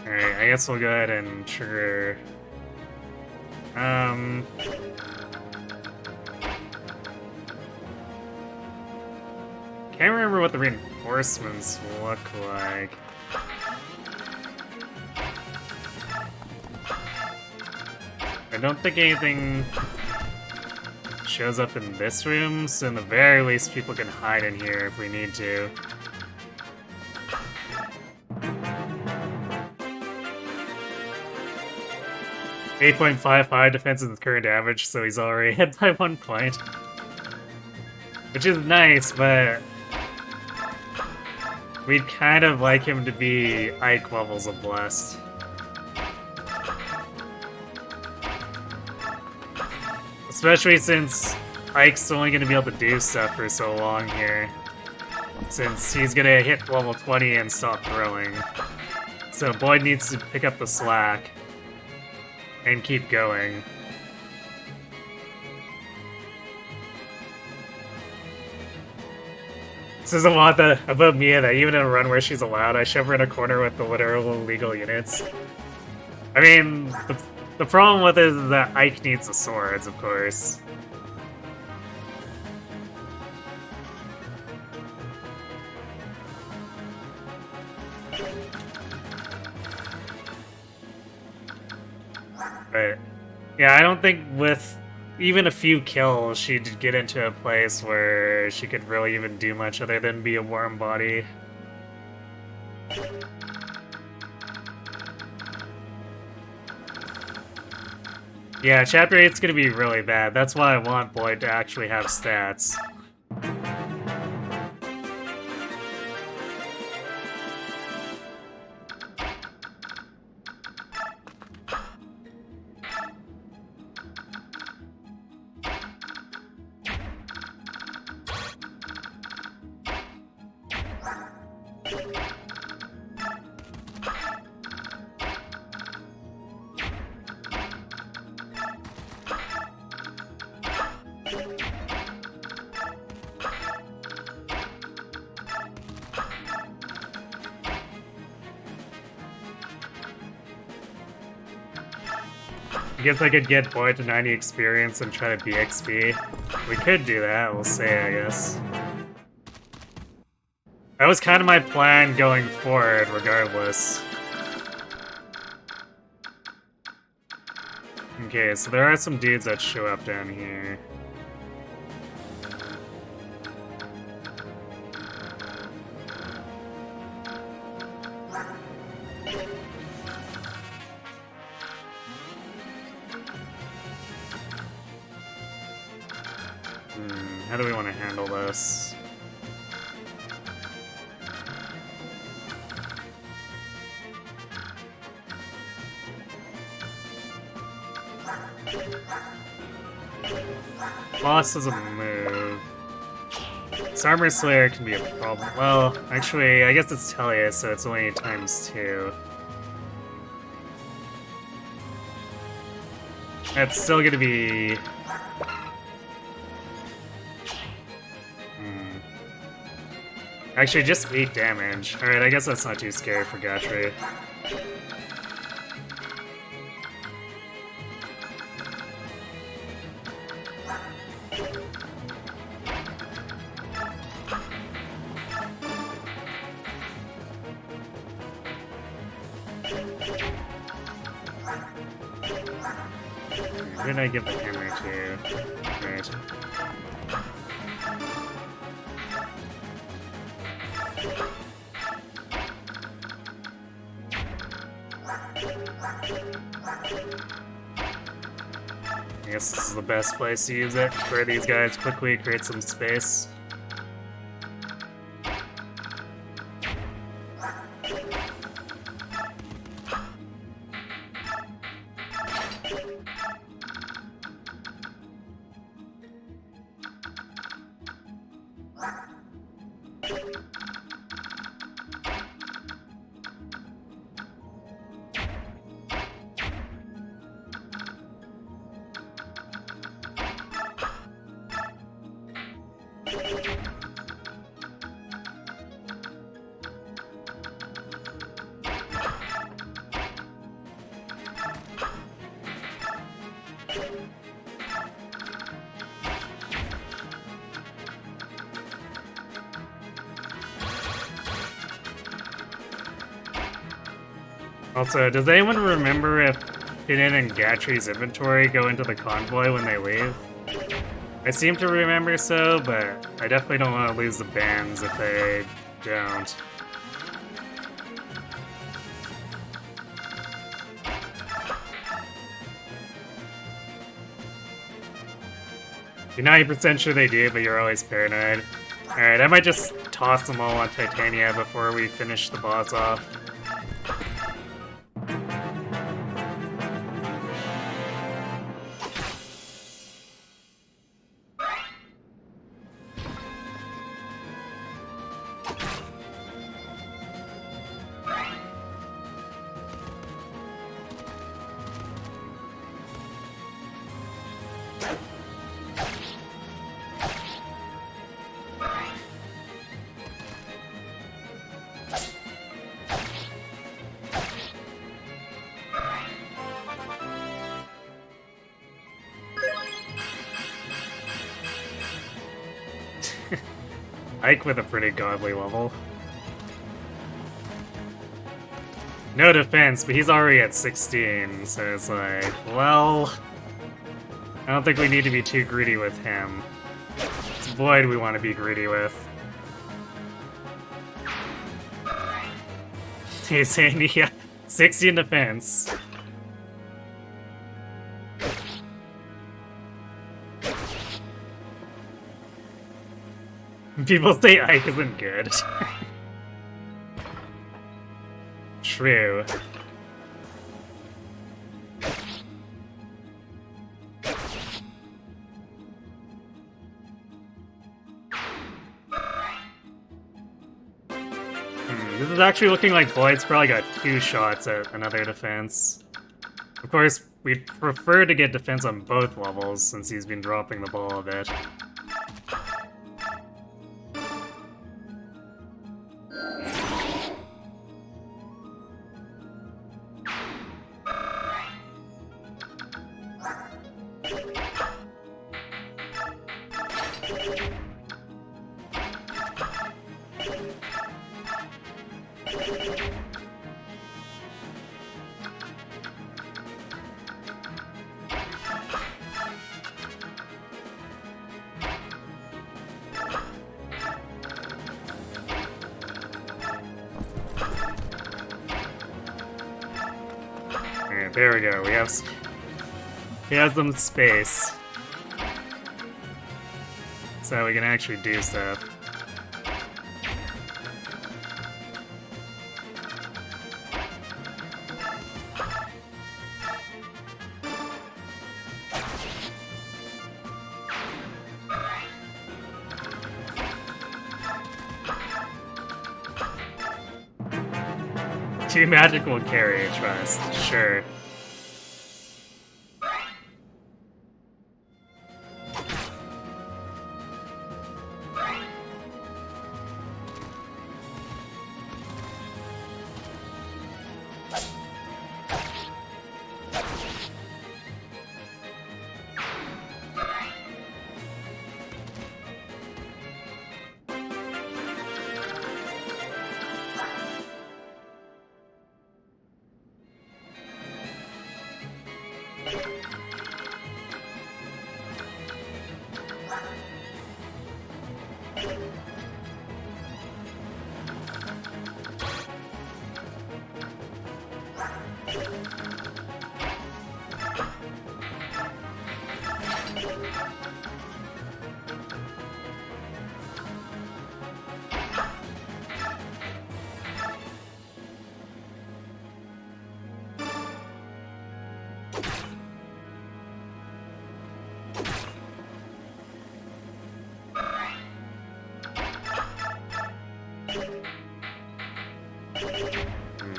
Alright, I guess we'll go ahead and trigger... Can't remember what the reinforcements look like. I don't think anything shows up in this room, so in the very least people can hide in here if we need to. .55 defense is the current average, so he's already hit by 1 point. Which is nice, but we'd kind of like him to be Ike levels of Blessed. Especially since Ike's only going to be able to do stuff for so long here. Since he's going to hit level 20 and stop throwing. So Boyd needs to pick up the slack and keep going. This is a lot about Mia that even in a run where she's allowed, I shove her in a corner with the literal illegal units. I mean, the problem with it is that Ike needs the swords, of course. But, yeah, I don't think with even a few kills, she'd get into a place where she could really even do much other than be a warm body. Yeah, Chapter 8's gonna be really bad. That's why I want Boyd to actually have stats. I guess I could get Boyd to 90 experience and try to BXP. We could do that, we'll see, I guess. That was kind of my plan going forward, regardless. Okay, so there are some dudes that show up down here. handle this. Boss doesn't move. This Armor Slayer can be a problem. Well, actually, I guess it's Telia, so it's only ×2. That's still gonna be... Actually, just 8 damage. Alright, I guess that's not too scary for Gatry. Who did I give the hammer to? Right. I guess this is the best place to use it, for these guys quickly create some space. Also, does anyone remember if Hidden and Gatry's inventory go into the convoy when they leave? I seem to remember so, but I definitely don't want to lose the bands if they don't. You're 90% sure they do, but you're always paranoid. Alright, I might just toss them all on Titania before we finish the boss off. Ike with a pretty godly level. No defense, but he's already at 16, so it's like, well... I don't think we need to be too greedy with him. It's Void we want to be greedy with. He's saying, yeah, 60 in defense. People say Ike isn't good. True. This is actually looking like Void's probably got 2 shots at another defense. Of course, we'd prefer to get defense on both levels since he's been dropping the ball a bit. There we go, he has some space. so we can actually do stuff. Two magic will carry, trust. Sure.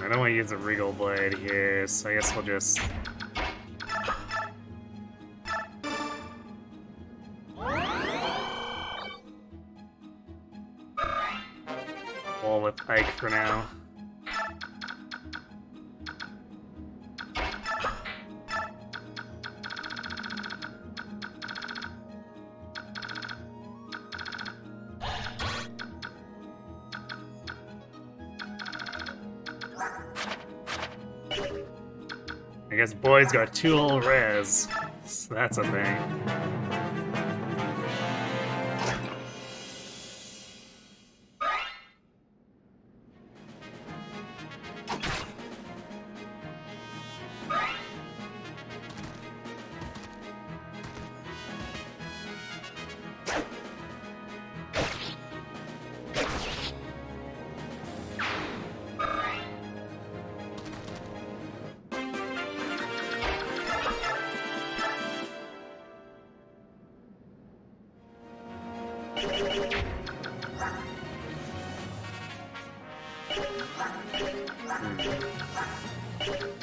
I don't want to use a Regal Blade here, so I guess we'll just... Wall with Pike for now. I guess Boyd's got 2 whole res, so that's a thing.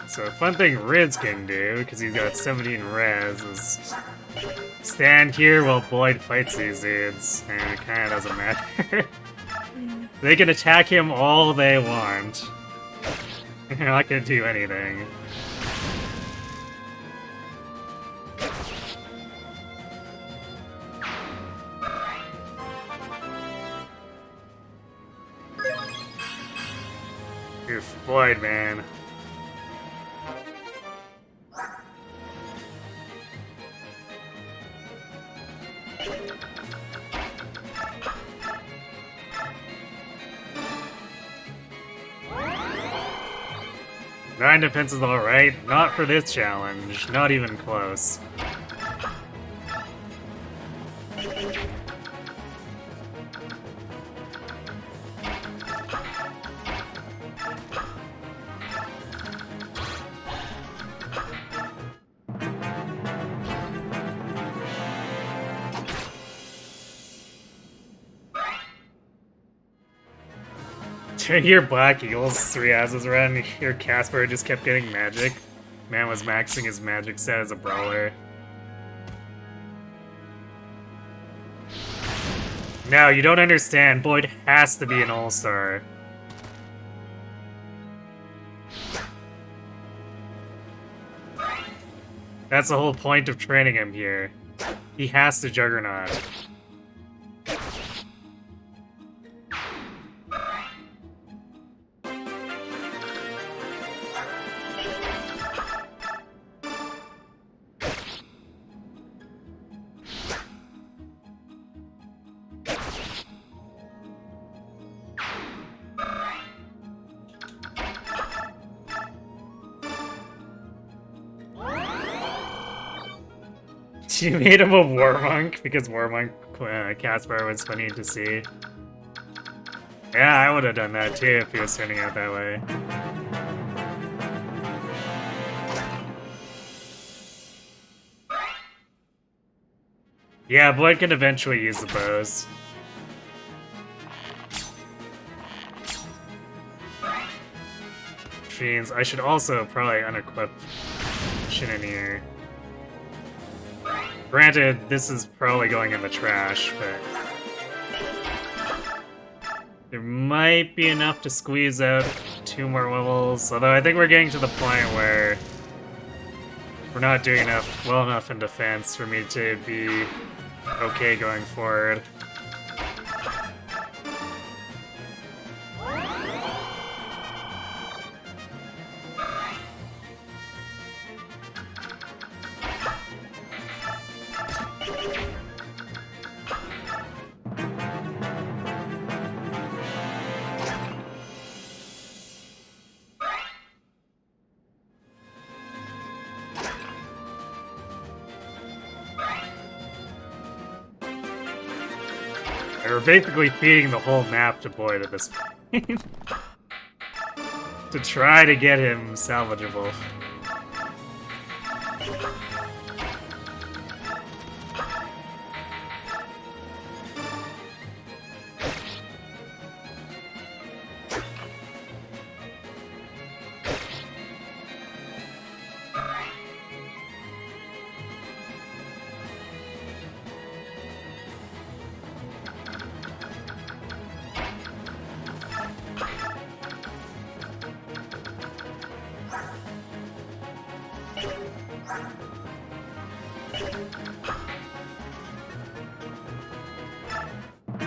So the fun thing Riz can do, because he's got 17 res, is stand here while Boyd fights these dudes, and it kinda doesn't matter. They can attack him all they want. They're not gonna do anything. Oof, Boyd, man. Nine defense is alright, not for this challenge, not even close. To hear Black Eagles 3 asses around, and hear Casper just kept getting magic. Man was maxing his magic set as a brawler. No, you don't understand. Boyd has to be an all-star. That's the whole point of training him here. He has to Juggernaut. She made him a war monk because war monk Caspar was funny to see. Yeah, I would have done that too if he was turning out that way. Yeah, Boyd can eventually use the bows. Which means I should also probably unequip Shinanir. Granted, this is probably going in the trash, but there might be enough to squeeze out 2 more levels, although I think we're getting to the point where we're not doing well enough in defense for me to be okay going forward. We're basically feeding the whole map to Boyd at this point. To try to get him salvageable.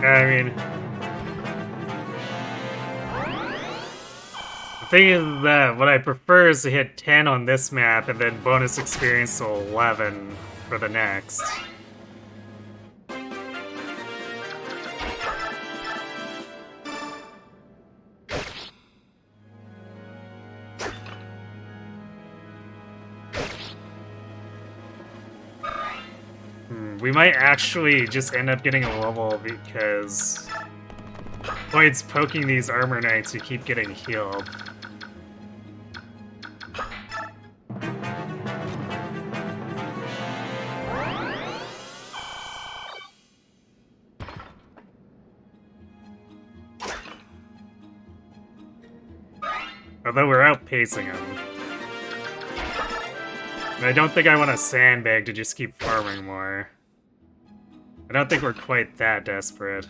I mean, the thing is that what I prefer is to hit 10 on this map and then bonus experience to 11 for the next. We might actually just end up getting a level because Boyd's poking these armor knights who keep getting healed. Although we're outpacing him. And I don't think I want to sandbag to just keep farming more. I don't think we're quite that desperate.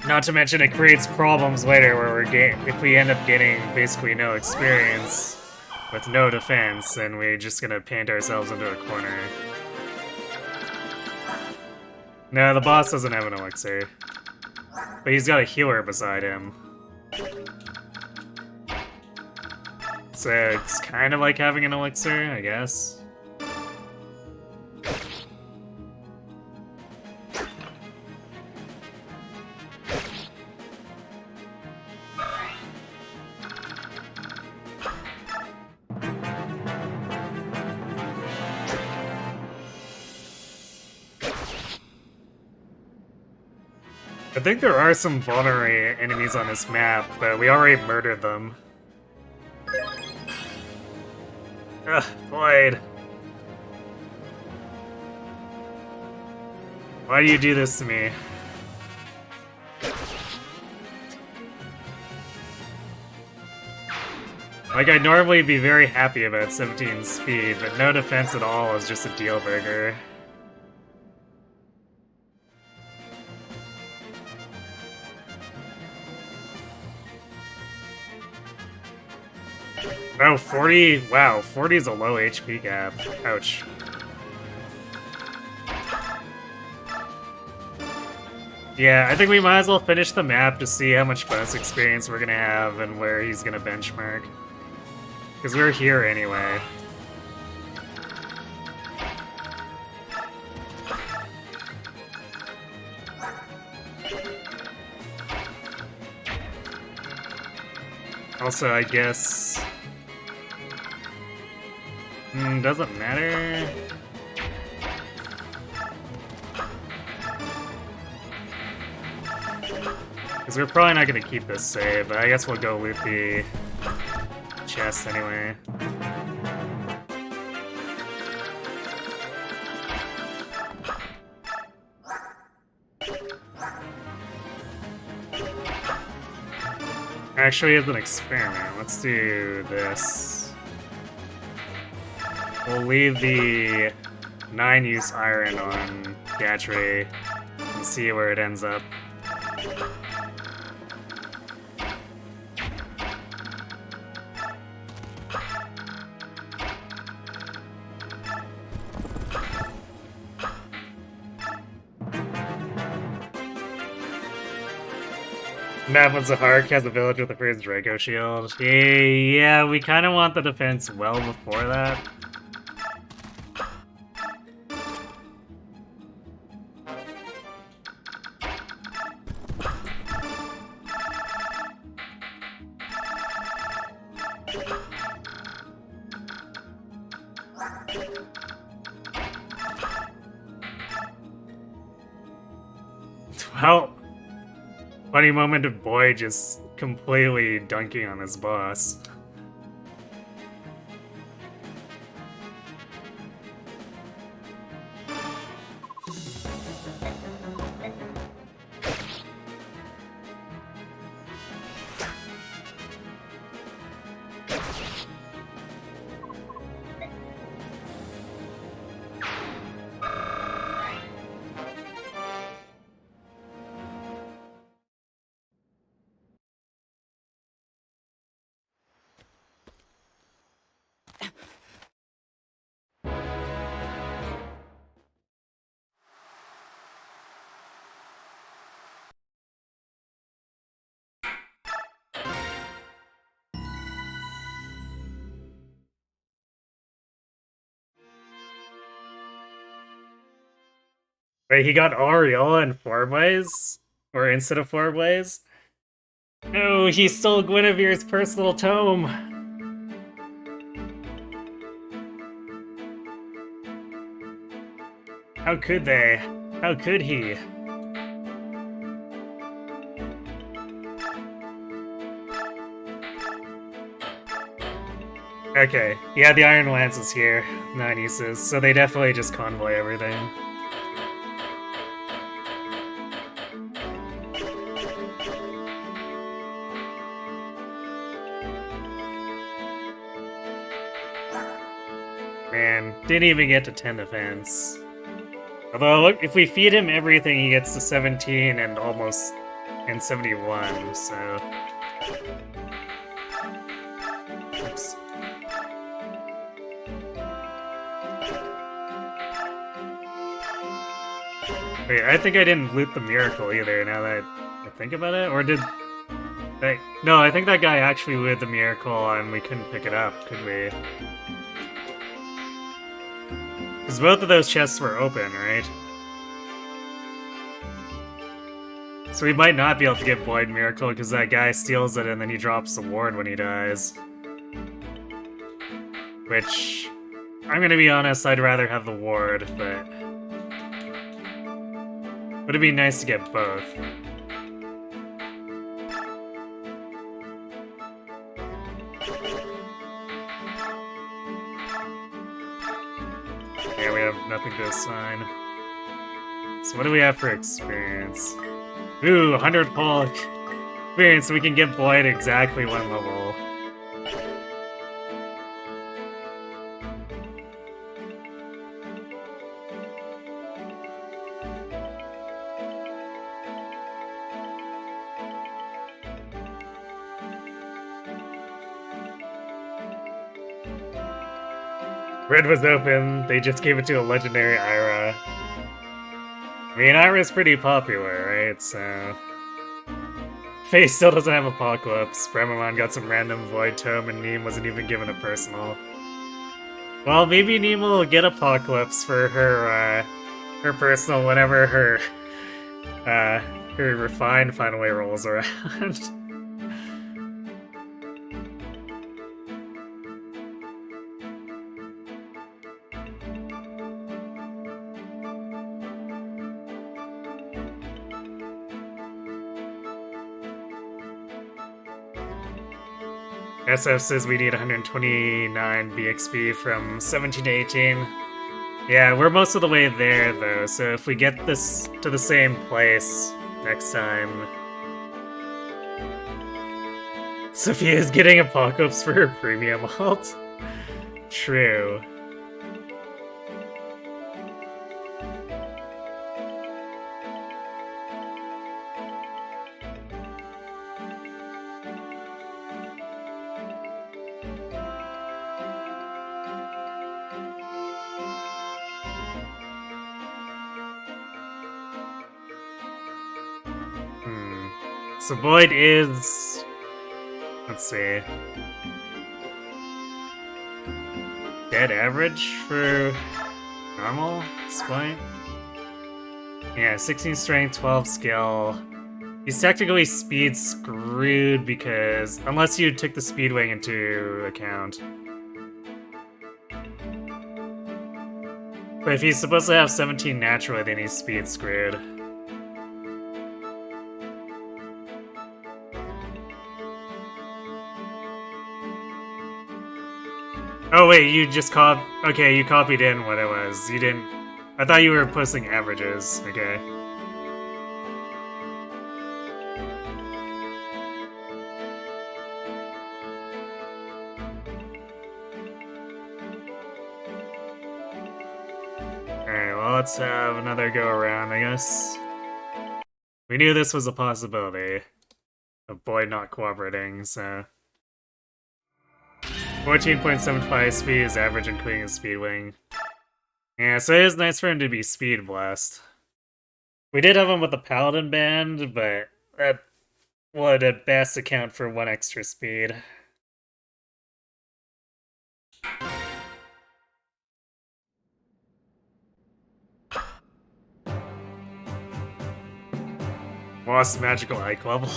Not to mention it creates problems later where if we end up getting basically no experience with no defense, then we're just gonna paint ourselves into a corner. No, the boss doesn't have an elixir. But he's got a healer beside him. So it's kind of like having an elixir, I guess. I think there are some vulnerary enemies on this map, but we already murdered them. Ugh, Boyd. Why do you do this to me? Like, I'd normally be very happy about 17 speed, but no defense at all is just a deal breaker. Oh, 40? Wow, 40 is a low HP gap. Ouch. Yeah, I think we might as well finish the map to see how much bonus experience we're gonna have and where he's gonna benchmark. Because we're here anyway. Also, I guess... doesn't matter. Because we're probably not going to keep this save, but I guess we'll go loot the chest anyway. Actually, as an experiment, let's do this. We'll leave the 9-use iron on Gatry and see where it ends up. Map Zahark has a village with the first Draco shield. Yeah, we kind of want the defense well before that. Well, funny moment of Boy just completely dunking on his boss. Wait, he got Aureola in 4-Blaze? Or instead of 4-Blaze? No, he stole Guinevere's personal tome! How could they? How could he? Okay, yeah, the Iron Lance is here. 9 uses, so they definitely just convoy everything. Man, didn't even get to 10 defense. Although, look, if we feed him everything, he gets to 17 and almost... and 71, so... Oops. Wait, I think I didn't loot the miracle either, now that I think about it, or did... No, I think that guy actually looted the miracle and we couldn't pick it up, could we? Because both of those chests were open, right? So we might not be able to get Void Miracle because that guy steals it and then he drops the ward when he dies. Which, I'm gonna be honest, I'd rather have the ward, but... Would it be nice to get both? Yeah, we have nothing to assign. So what do we have for experience? Ooh, 100 Polk experience, so we can get Void exactly 1 level. Red was open, they just gave it to a legendary Ira. I mean, Ira's pretty popular, right? So... Face still doesn't have Apocalypse. Bremamon got some random Void Tome, and Neem wasn't even given a personal. Well, maybe Neem will get Apocalypse for her, her personal whenever her, her refined finally rolls around. SF says we need 129 BXP from 17 to 18. Yeah, we're most of the way there, though, so if we get this to the same place next time... Sophia's getting Apocalypse for her premium alt. True. So Void is... Let's see. Dead average for normal spite? Yeah, 16 strength, 12 skill. He's technically speed screwed because... Unless you took the speed wing into account. But if he's supposed to have 17 naturally, then he's speed screwed. Oh wait, you just okay, you copied in what it was. You didn't... I thought you were posting averages. Okay. Alright, well let's have another go around, I guess. We knew this was a possibility of Boyd not cooperating, so... 14.75 speed is average including his speed wing. Yeah, so it is nice for him to be speed blessed. We did have him with the Paladin band, but that would at best account for 1 extra speed. Lost magical Ike level.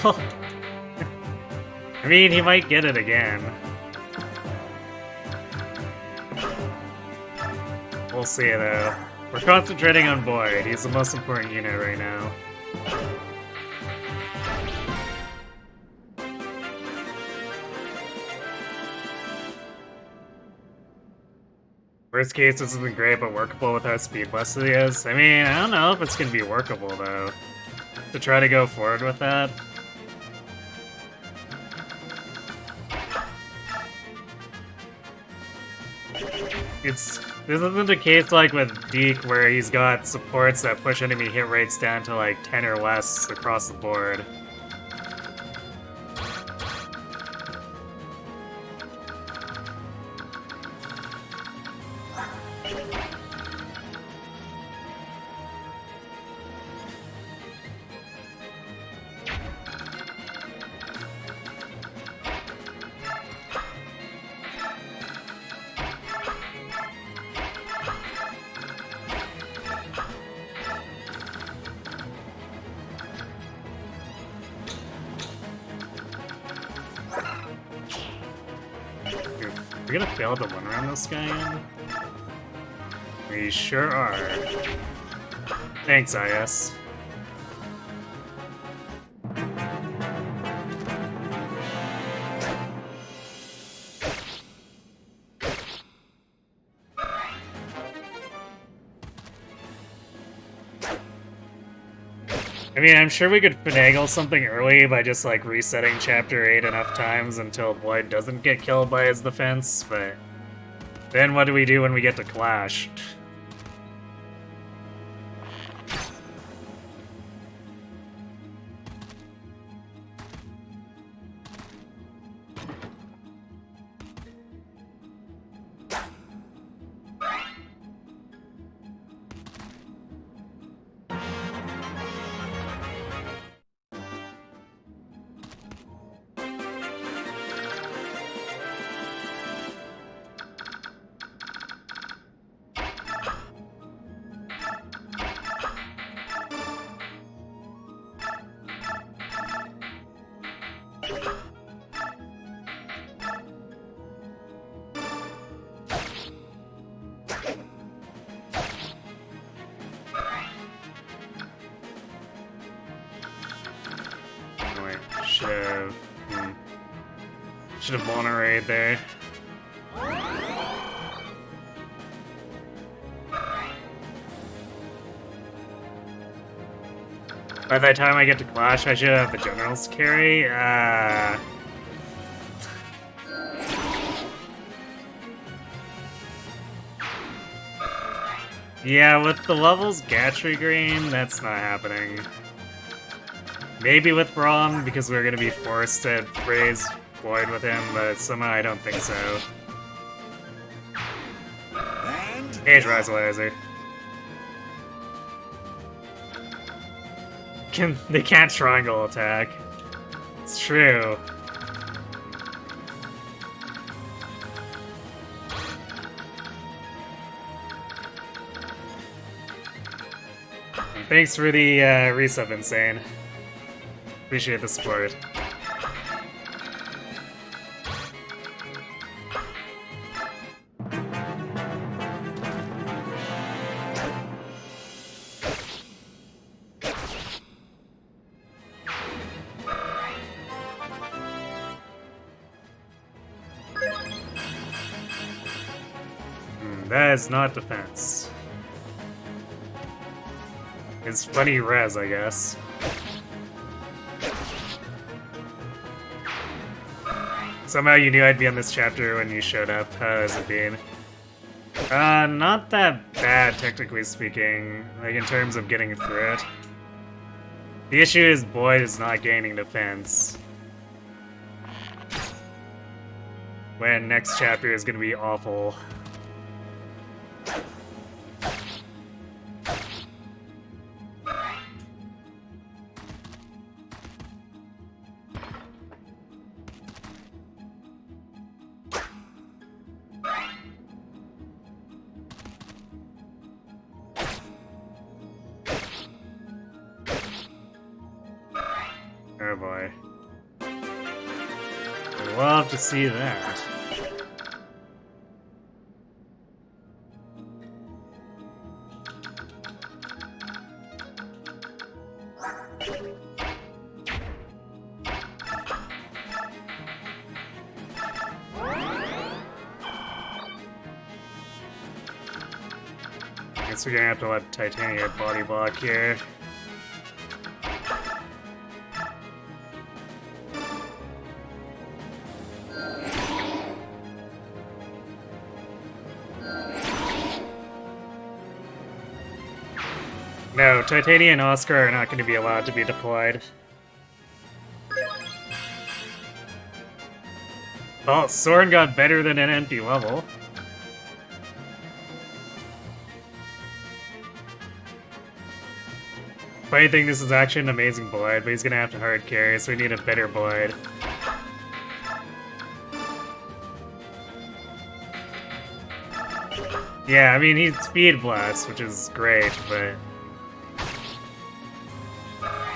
I mean, he might get it again. We'll see, though. We're concentrating on Boyd. He's the most important unit right now. Worst case, this isn't great, but workable with how speed blessed he is. I mean, I don't know if it's gonna be workable, though. To try to go forward with that. This isn't a case like with Deke where he's got supports that push enemy hit rates down to like 10 or less across the board. We're gonna fail to one-round this guy in? We sure are. Thanks, IS. I mean, I'm sure we could finagle something early by just, like, resetting Chapter 8 enough times until Boyd doesn't get killed by his defense, but... Then what do we do when we get to Clash? Should have blown a raid there. By the time I get to Clash, I should have the Generals carry. Yeah, with the levels Gatry Green, that's not happening. Maybe with Braum, because we're gonna be forced to raise Void with him, but somehow I don't think so. Age Risalizer. They can't triangle attack. It's true. Thanks for the resub, Insane. Appreciate the support. That is not defense. It's funny res, I guess. Somehow you knew I'd be on this chapter when you showed up. How has it been? Not that bad, technically speaking, like in terms of getting through it. The issue is Boyd is not gaining defense. When next chapter is gonna be awful. Oh boy. I'd love to see that. Guess we're gonna have to let Titania body block here. No, Titania and Oscar are not going to be allowed to be deployed. Well, Soren got better than an empty level. Funny thing, this is actually an amazing Boyd, but he's going to have to hard carry, so we need a better Boyd. Yeah, I mean, he's Speed Blast, which is great, but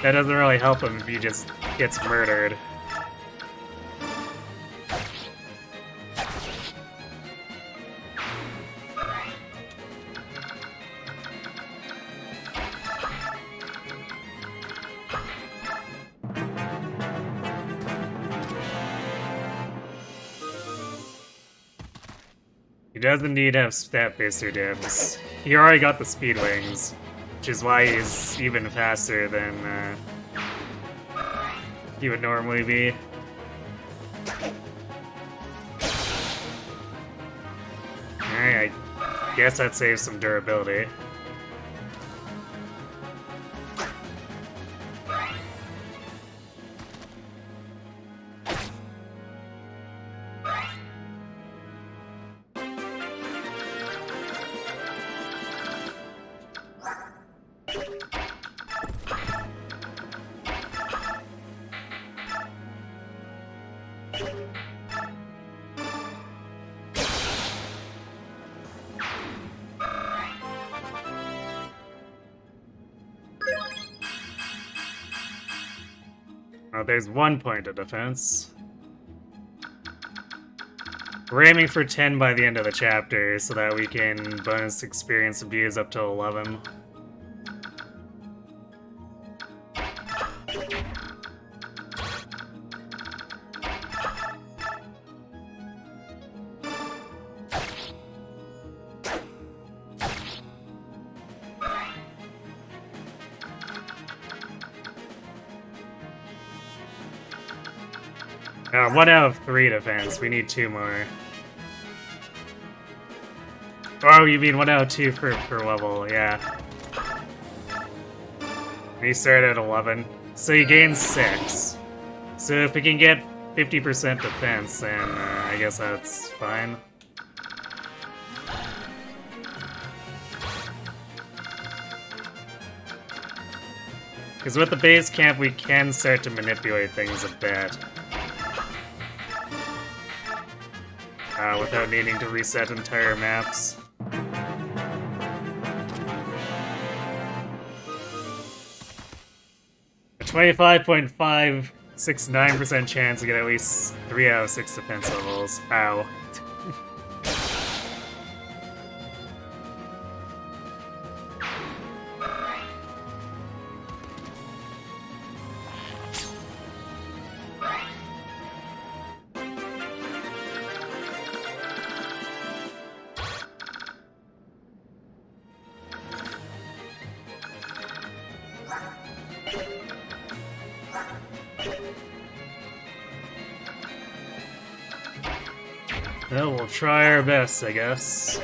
that doesn't really help him if he just gets murdered. He doesn't need to have stat booster dims. He already got the speed wings, which is why he's even faster than he would normally be. Alright, I guess that saves some durability. Oh, there's 1 point of defense. We're aiming for 10 by the end of the chapter so that we can bonus experience abuse up to 11. 1 out of 3 defense. We need 2 more. Oh, you mean 1 out of 2 per level, yeah. We start at 11. So you gain 6. So if we can get 50% defense, then I guess that's fine. Because with the base camp, we can start to manipulate things a bit. Without needing to reset entire maps. A 25.569% chance to get at least 3 out of 6 defense levels. Ow. Well, we'll try our best, I guess.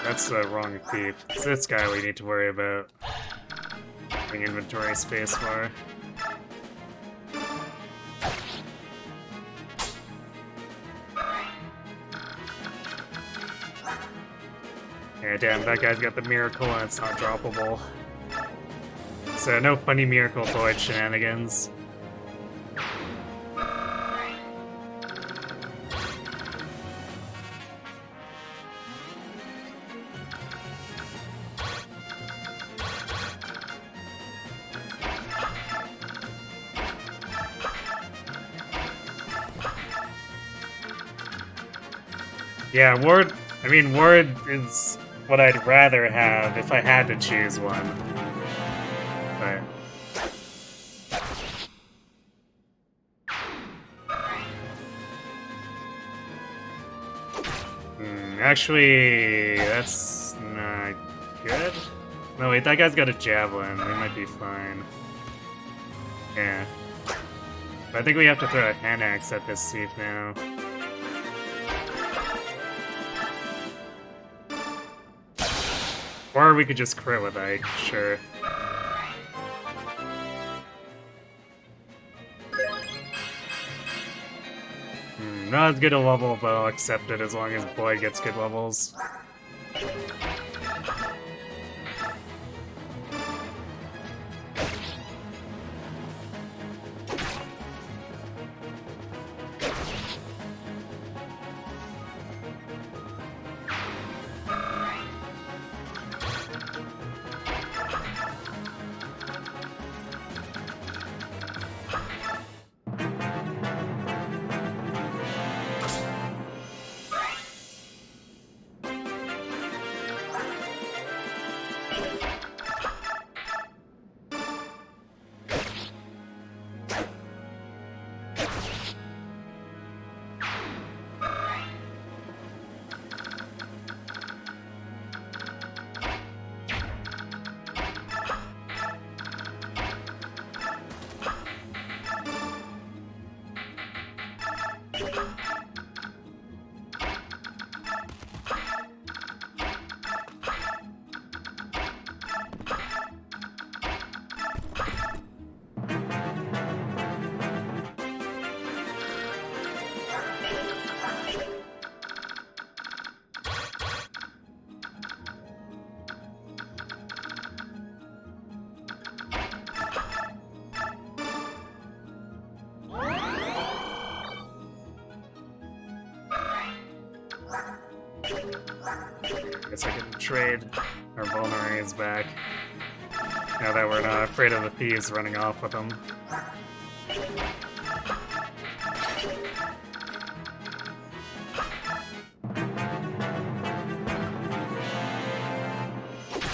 That's the wrong thief. It's this guy we need to worry about having inventory space for. Yeah, damn, that guy's got the miracle and it's not droppable. So no funny miracle void shenanigans. Yeah, Ward is what I'd rather have if I had to choose one. But... actually, that's not good. No, wait, that guy's got a javelin. We might be fine. Yeah. But I think we have to throw a hand axe at this thief now. Or we could just crit with Ike, sure. Not as good a level, but I'll accept it as long as Boyd gets good levels. Guess I can trade our vulneraries back. Now that we're not afraid of the thieves running off with them.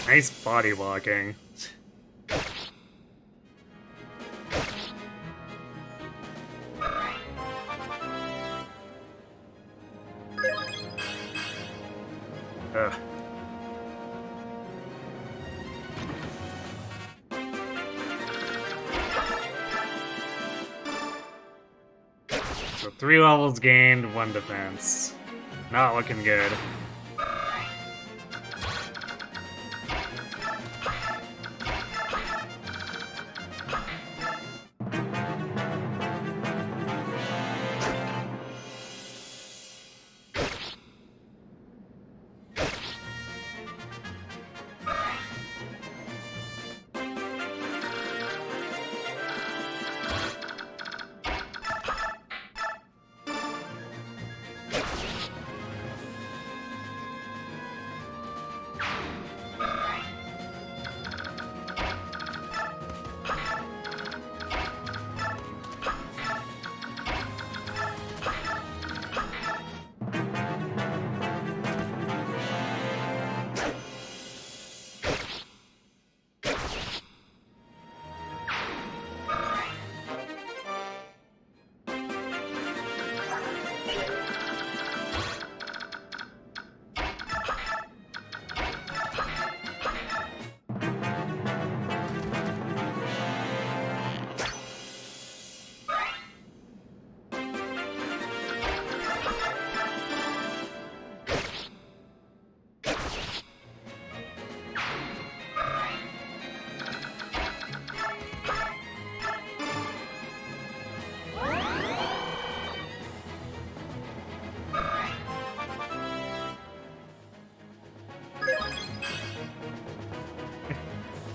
Nice body blocking. Ugh. So 3 levels gained, 1 defense. Not looking good.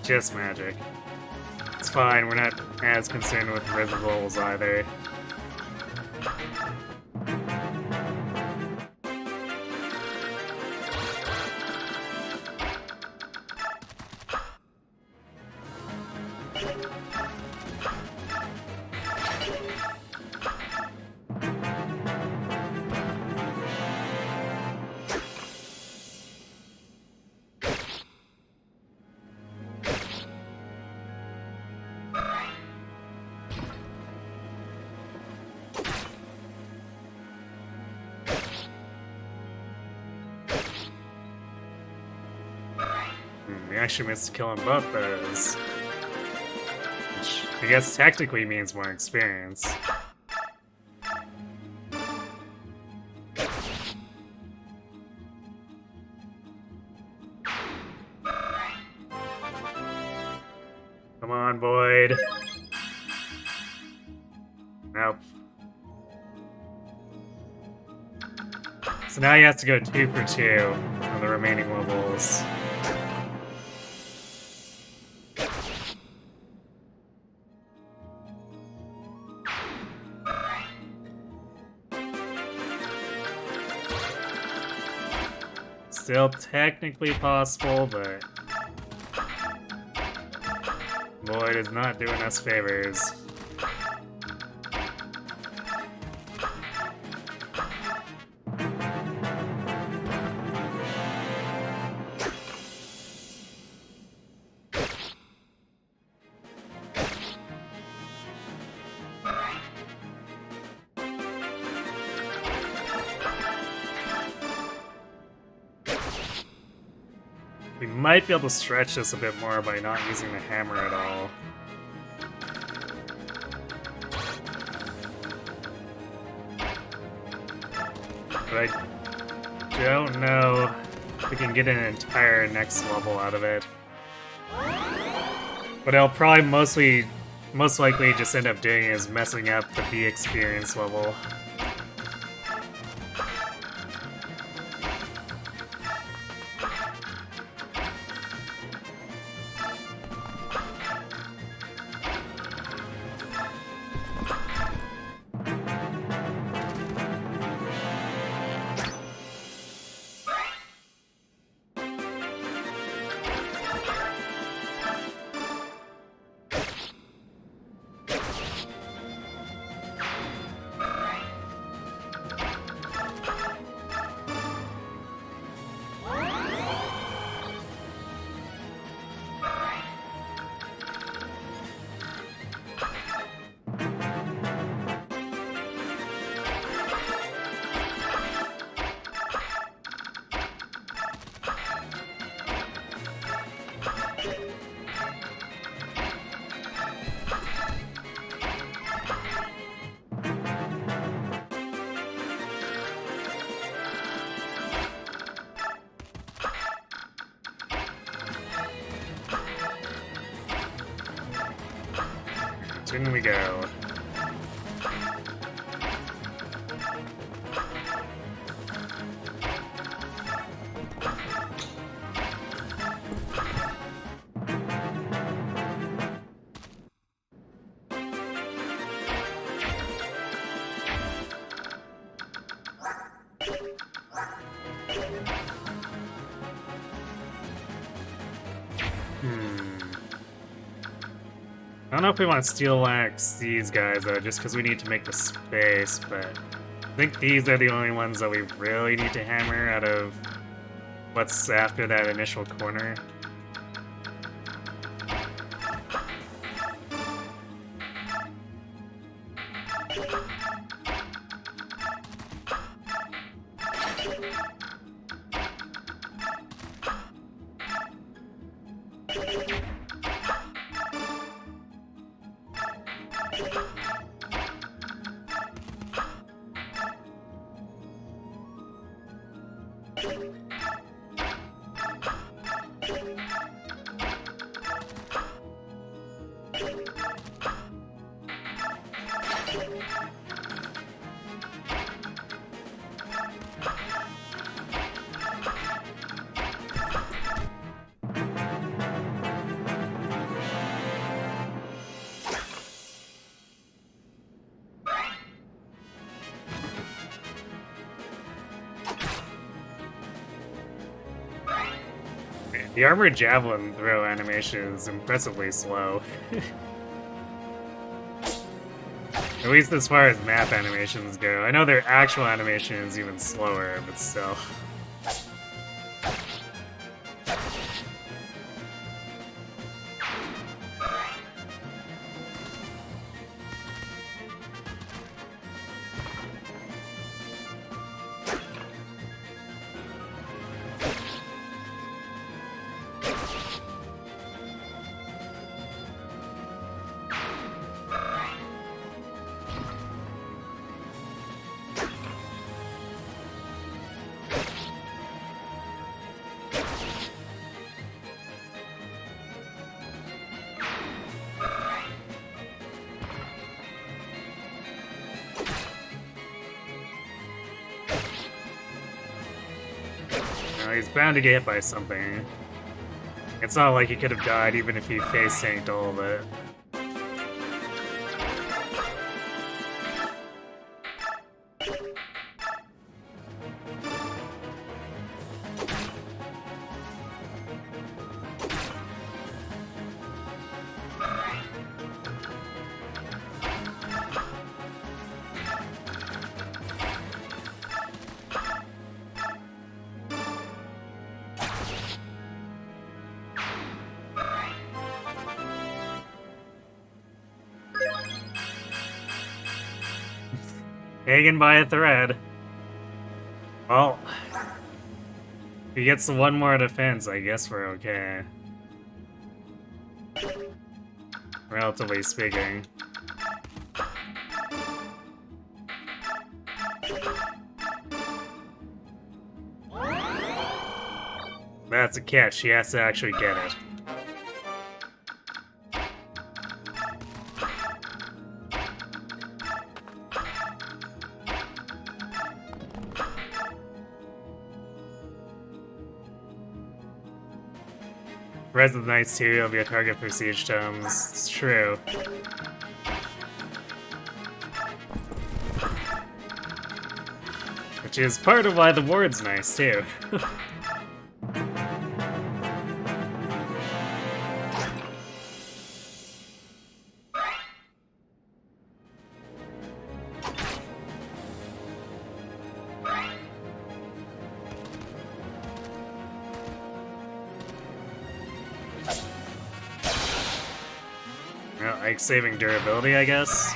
Just magic. It's fine, we're not as concerned with residuals either. We actually missed killing both those. Which I guess technically means more experience. Come on, Boyd. Nope. So now he has to go 2 for 2 on the remaining levels. Still technically possible, but Lloyd is not doing us favors. We might be able to stretch this a bit more by not using the hammer at all. But I don't know if we can get an entire next level out of it. What I'll probably most likely just end up doing is messing up the B experience level. Alright, in we go. I don't know if we want to Steel Axe these guys, though, just because we need to make the space, but I think these are the only ones that we really need to hammer out of what's after that initial corner. The armored javelin throw animation is impressively slow. At least as far as map animations go. I know their actual animation is even slower, but still. He's bound to get hit by something. It's not like he could have died even if he face tanked all of it. Hanging by a thread. Well, if he gets one more defense, I guess we're okay. Relatively speaking. That's a catch, he has to actually get it. Res of the Knights 2 will be a target for siege tomes. It's true. Which is part of why the ward's nice, too. Like saving durability, I guess.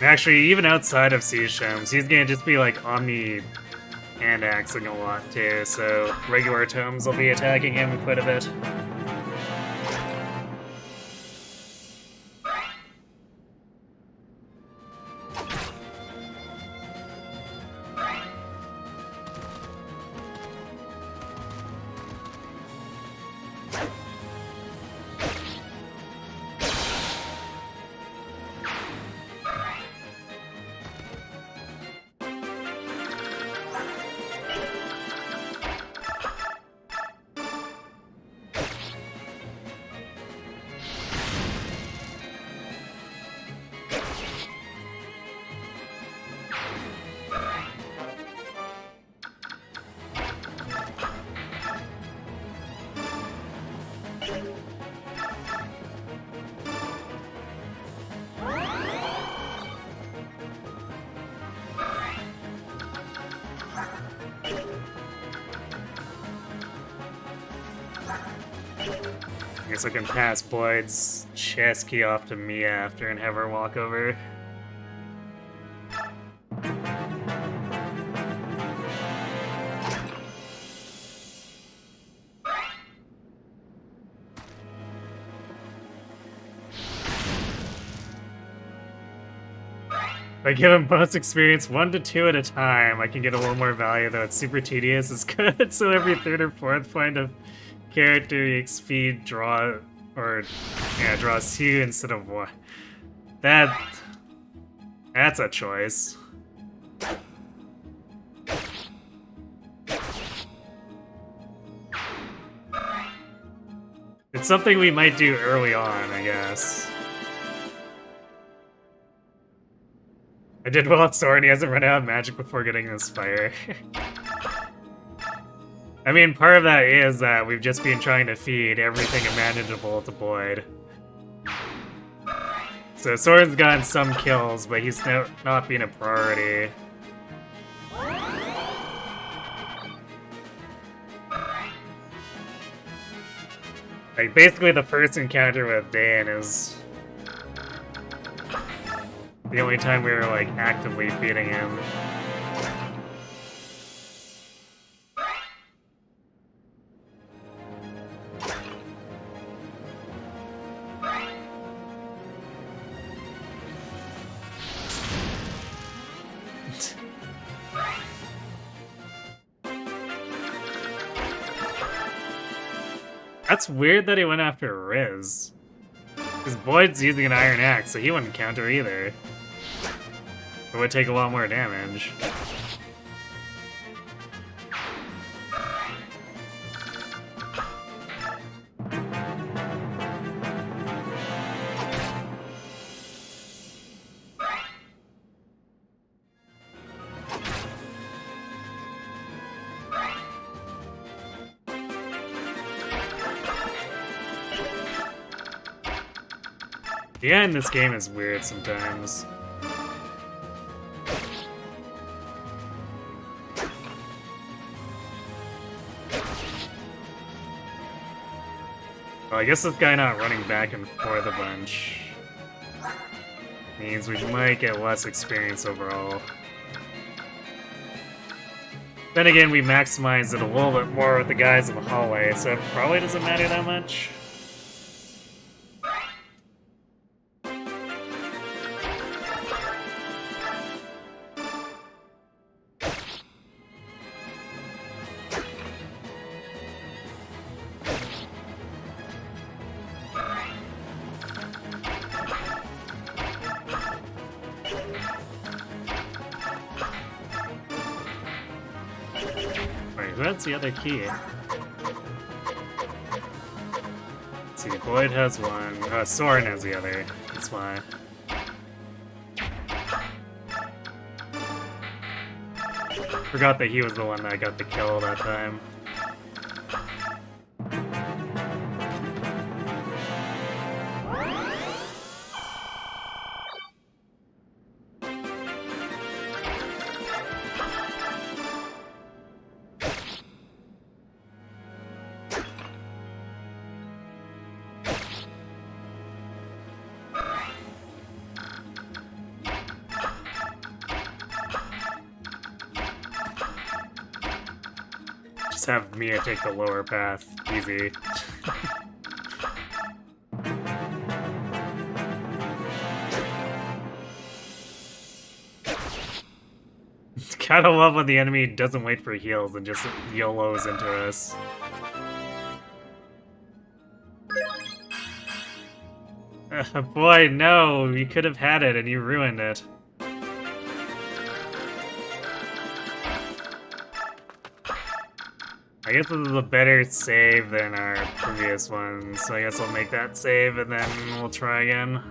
Actually, even outside of siege tomes, he's gonna just be like omni hand axing a lot too, so regular tomes will be attacking him quite a bit. I guess I can pass Boyd's chess key off to Mia after and have her walk over. If I give him bonus experience 1 to 2 at a time, I can get a little more value, though it's super tedious. It's good, so every 3rd or 4th point of character XP draw, or, yeah, draws 2 instead of 1. That's a choice. It's something we might do early on, I guess. I did well at Sword, and he hasn't run out of magic before getting this fire. I mean, part of that is that we've just been trying to feed everything imaginable to Boyd. So Soren's gotten some kills, but he's not being a priority. Like, basically the first encounter with Dan is the only time we were, like, actively feeding him. That's weird that he went after Riz. Because Boyd's using an Iron Axe, so he wouldn't counter either. It would take a lot more damage. Yeah, in this game is weird sometimes. Well, I guess this guy not running back and forth a bunch means we might get less experience overall. Then again, we maximize it a little bit more with the guys in the hallway, so it probably doesn't matter that much. What's the other key? Let's see, Boyd has one. Soren has the other. That's why. Forgot that he was the one that got the kill that time. Just have Mia take the lower path. Easy. Kinda love when the enemy doesn't wait for heals and just YOLOs into us. Boy, no! You could have had it and you ruined it. I guess this is a better save than our previous one, so I guess I'll make that save and then we'll try again.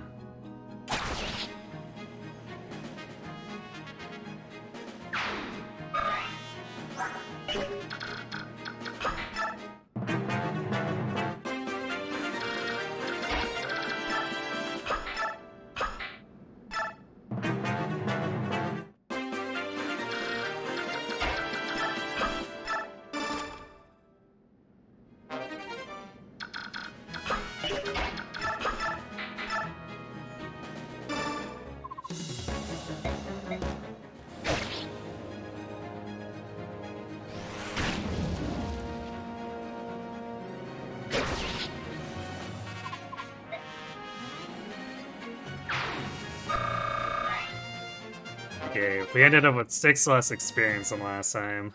Okay, we ended up with 6 less experience than last time.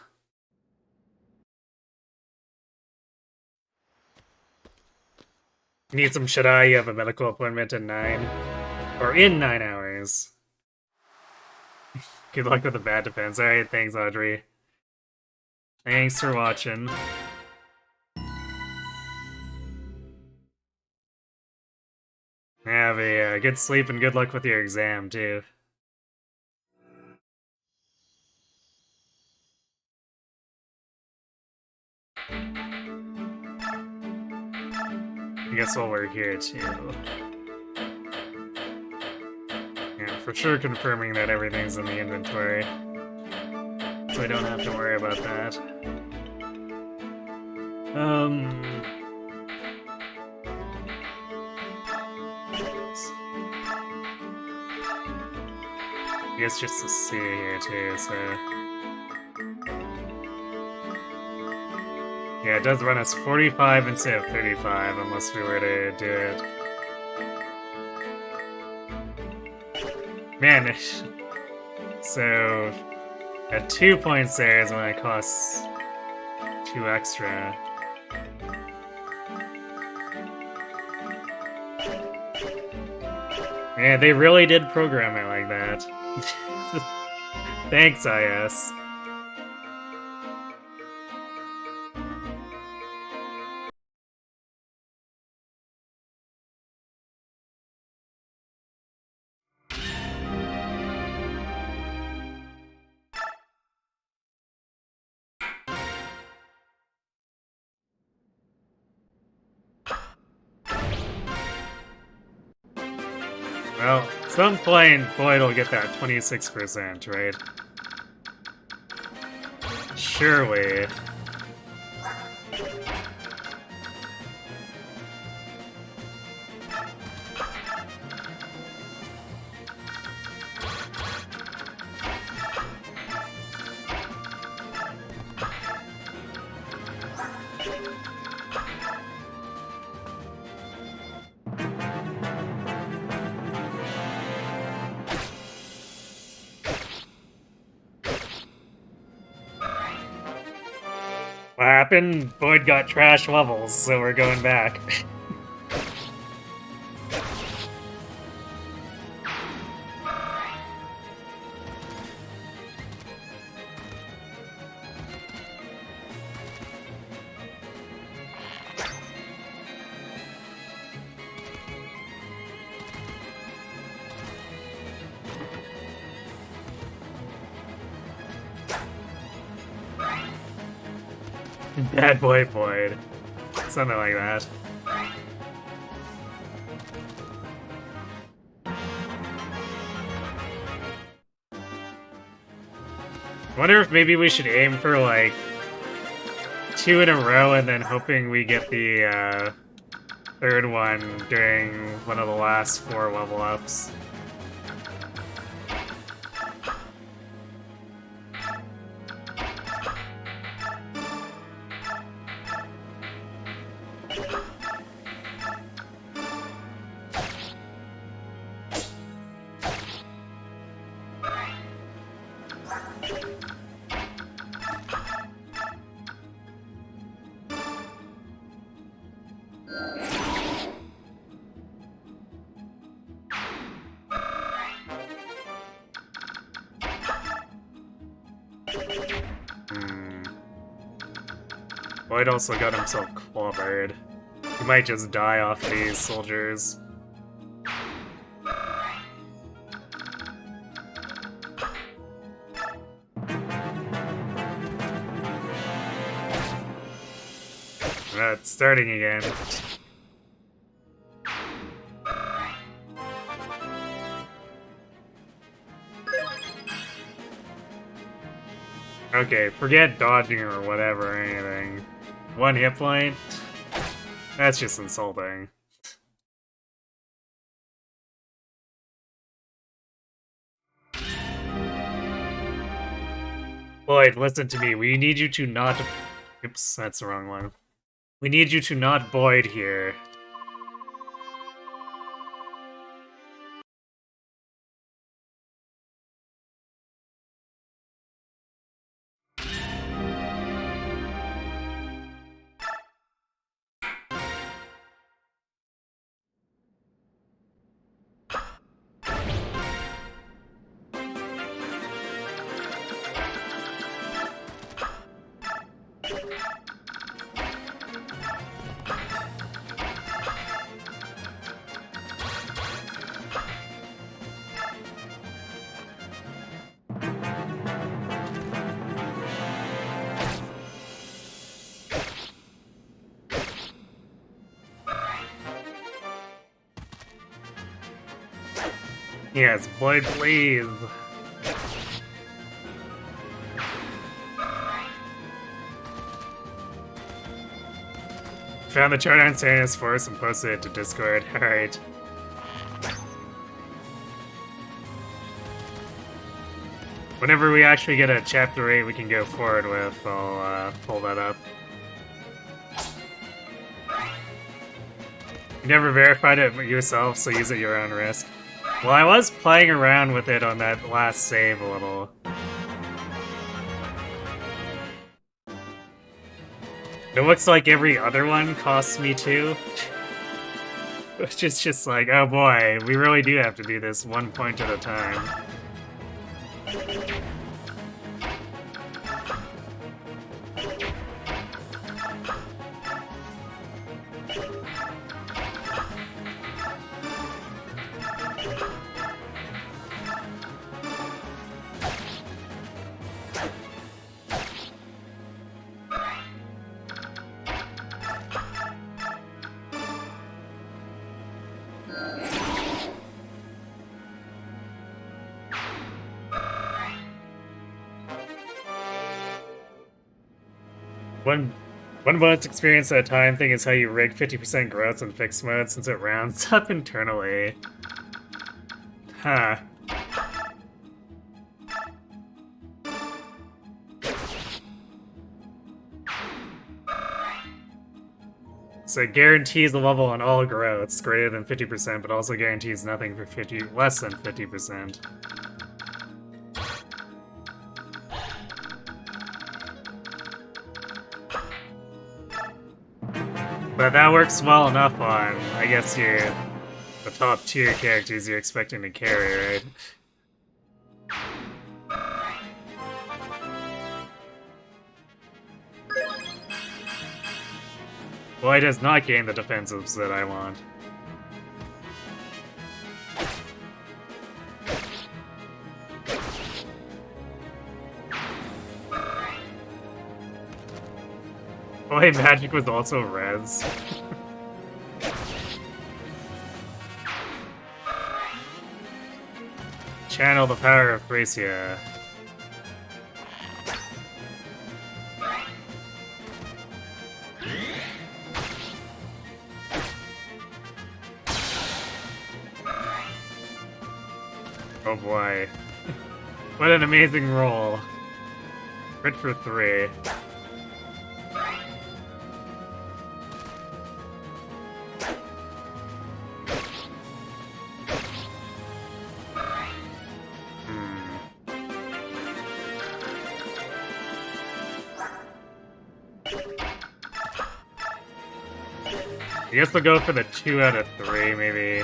Need some Shadai, you have a medical appointment in 9. Or in 9 hours. Good luck with the bad defense. Alright, thanks, Audrey. Thanks for watching. Have a good sleep and good luck with your exam, too. I guess while we're here, too. Yeah, for sure confirming that everything's in the inventory. So I don't have to worry about that. I guess just to see here too, so... Yeah, it does run us 45 instead of 35, unless we were to do it. Man, so... At 2 points there is when it costs 2 extra. Man, they really did program it like that. Thanks, IS. Well, at some point, Boyd will get that 26%, right? Surely. What happened? Boyd got trash levels, so we're going back. Bad boy Boyd. Something like that. I wonder if maybe we should aim for, like, 2 in a row and then hoping we get the, third one during one of the last 4 level ups. Boyd also got himself clobbered. He might just die off these soldiers. It's starting again. Okay, forget dodging or whatever or anything. 1 hit point? That's just insulting. Boyd, listen to me. We need you to not... Oops, that's the wrong one. We need you to not Boyd here. Yes, boy, please. Found the chart on Santa's Force and posted it to Discord. Alright. Whenever we actually get a chapter 8 we can go forward with, I'll pull that up. You never verified it yourself, so use it at your own risk. Well, I was playing around with it on that last save a little. It looks like every other one costs me 2. Which is just like, oh boy, we really do have to do this 1 point at a time. One bonus experience at a time thing is how you rig 50% growth in fixed mode since it rounds up internally. Huh. So it guarantees a level on all growths greater than 50%, but also guarantees nothing for less than 50%. But that works well enough on, I guess, the top tier characters you're expecting to carry, right? Boy does not gain the defensives that I want. Boy, magic was also res. Channel the power of Thracia. Oh boy. What an amazing roll. Crit for 3. I guess we'll go for the 2 out of 3, maybe.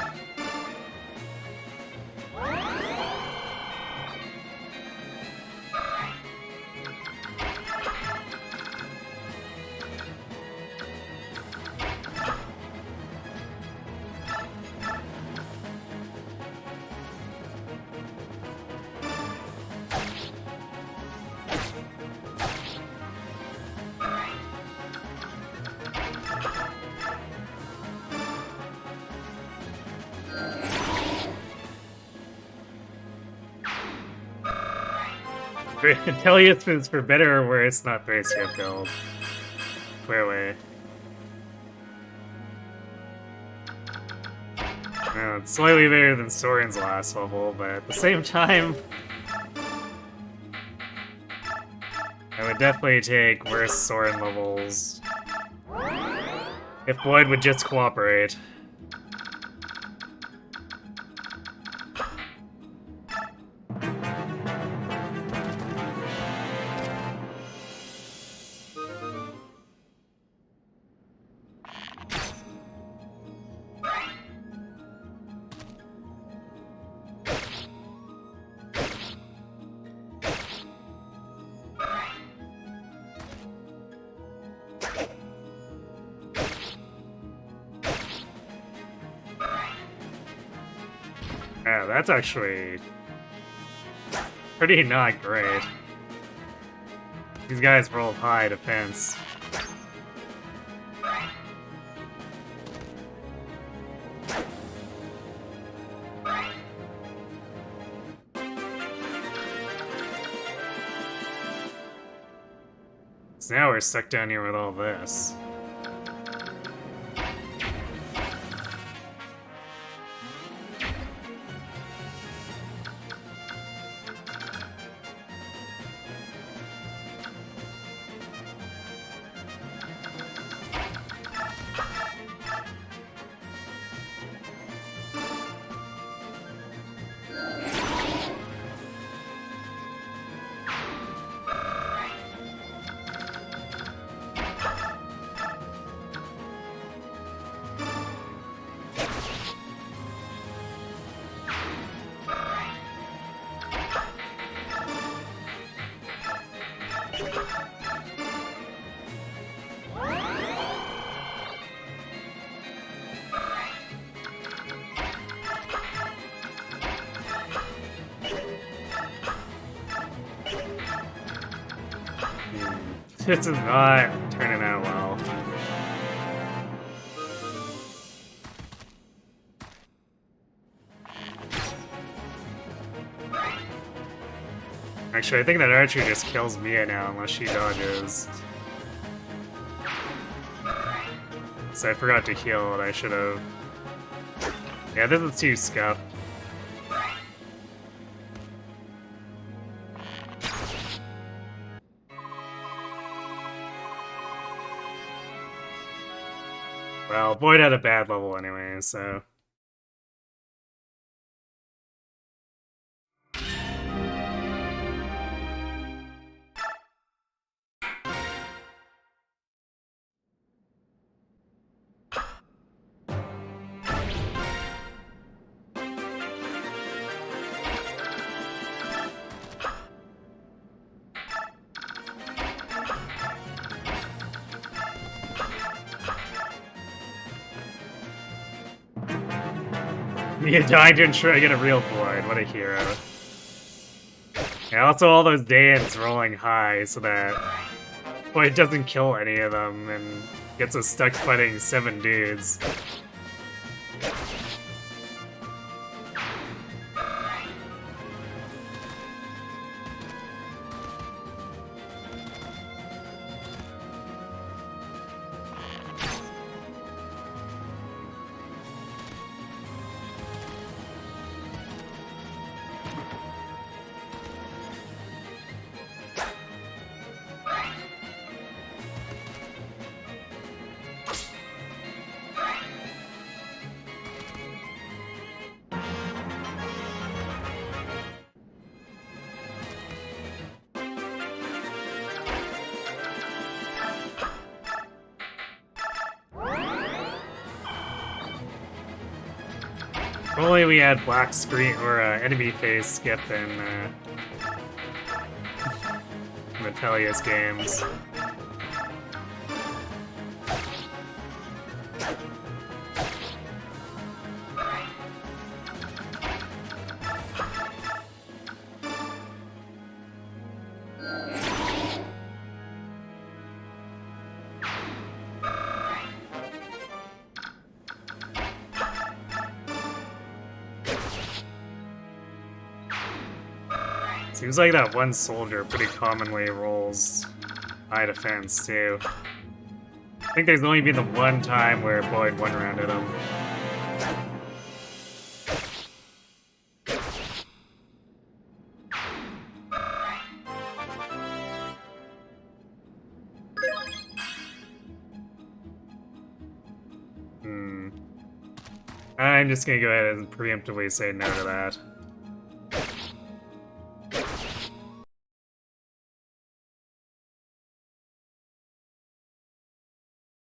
Telius is for better or worse, not Thracia build. Clearly. It's slightly better than Soren's last level, but at the same time, I would definitely take worse Soren levels if Void would just cooperate. Yeah, that's actually pretty not great. These guys roll high defense. So now we're stuck down here with all this. This is not turning out well. Actually, I think that archer just kills Mia now unless she dodges. So I forgot to heal and I should have. Yeah, this is too scuffed. Well, Boyd had a bad level anyway, so... Mia dying to ensure I get a real Boyd. What a hero. Yeah, also all those Daeans rolling high so that Boyd doesn't kill any of them and gets us stuck fighting 7 dudes. If only we had black screen or enemy face skip in Metalius games. Seems like that one soldier pretty commonly rolls high defense, too. I think there's only been the one time where Boyd one-rounded him. I'm just gonna go ahead and preemptively say no to that.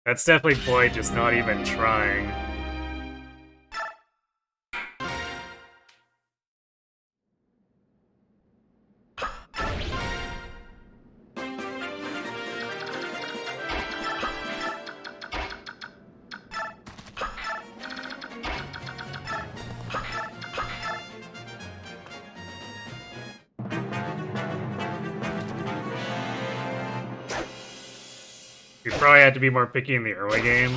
That's definitely Boyd just not even trying. We probably had to be more picky in the early game.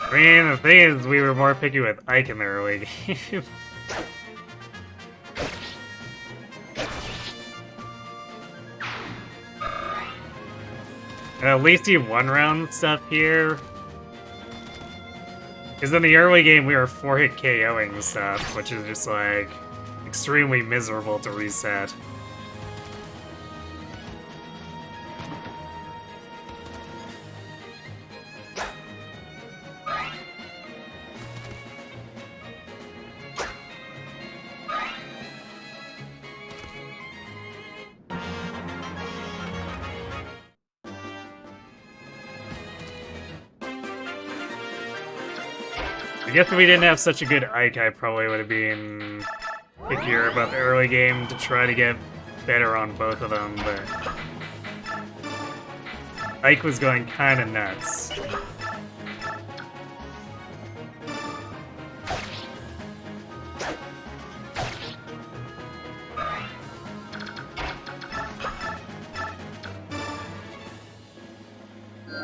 I mean, the thing is, we were more picky with Ike in the early game. At least you one-round stuff here. Because in the early game, we were 4-hit KOing stuff, which is just, like, extremely miserable to reset. I guess if we didn't have such a good Ike, I probably would have been pickier about the early game to try to get better on both of them, but Ike was going kind of nuts.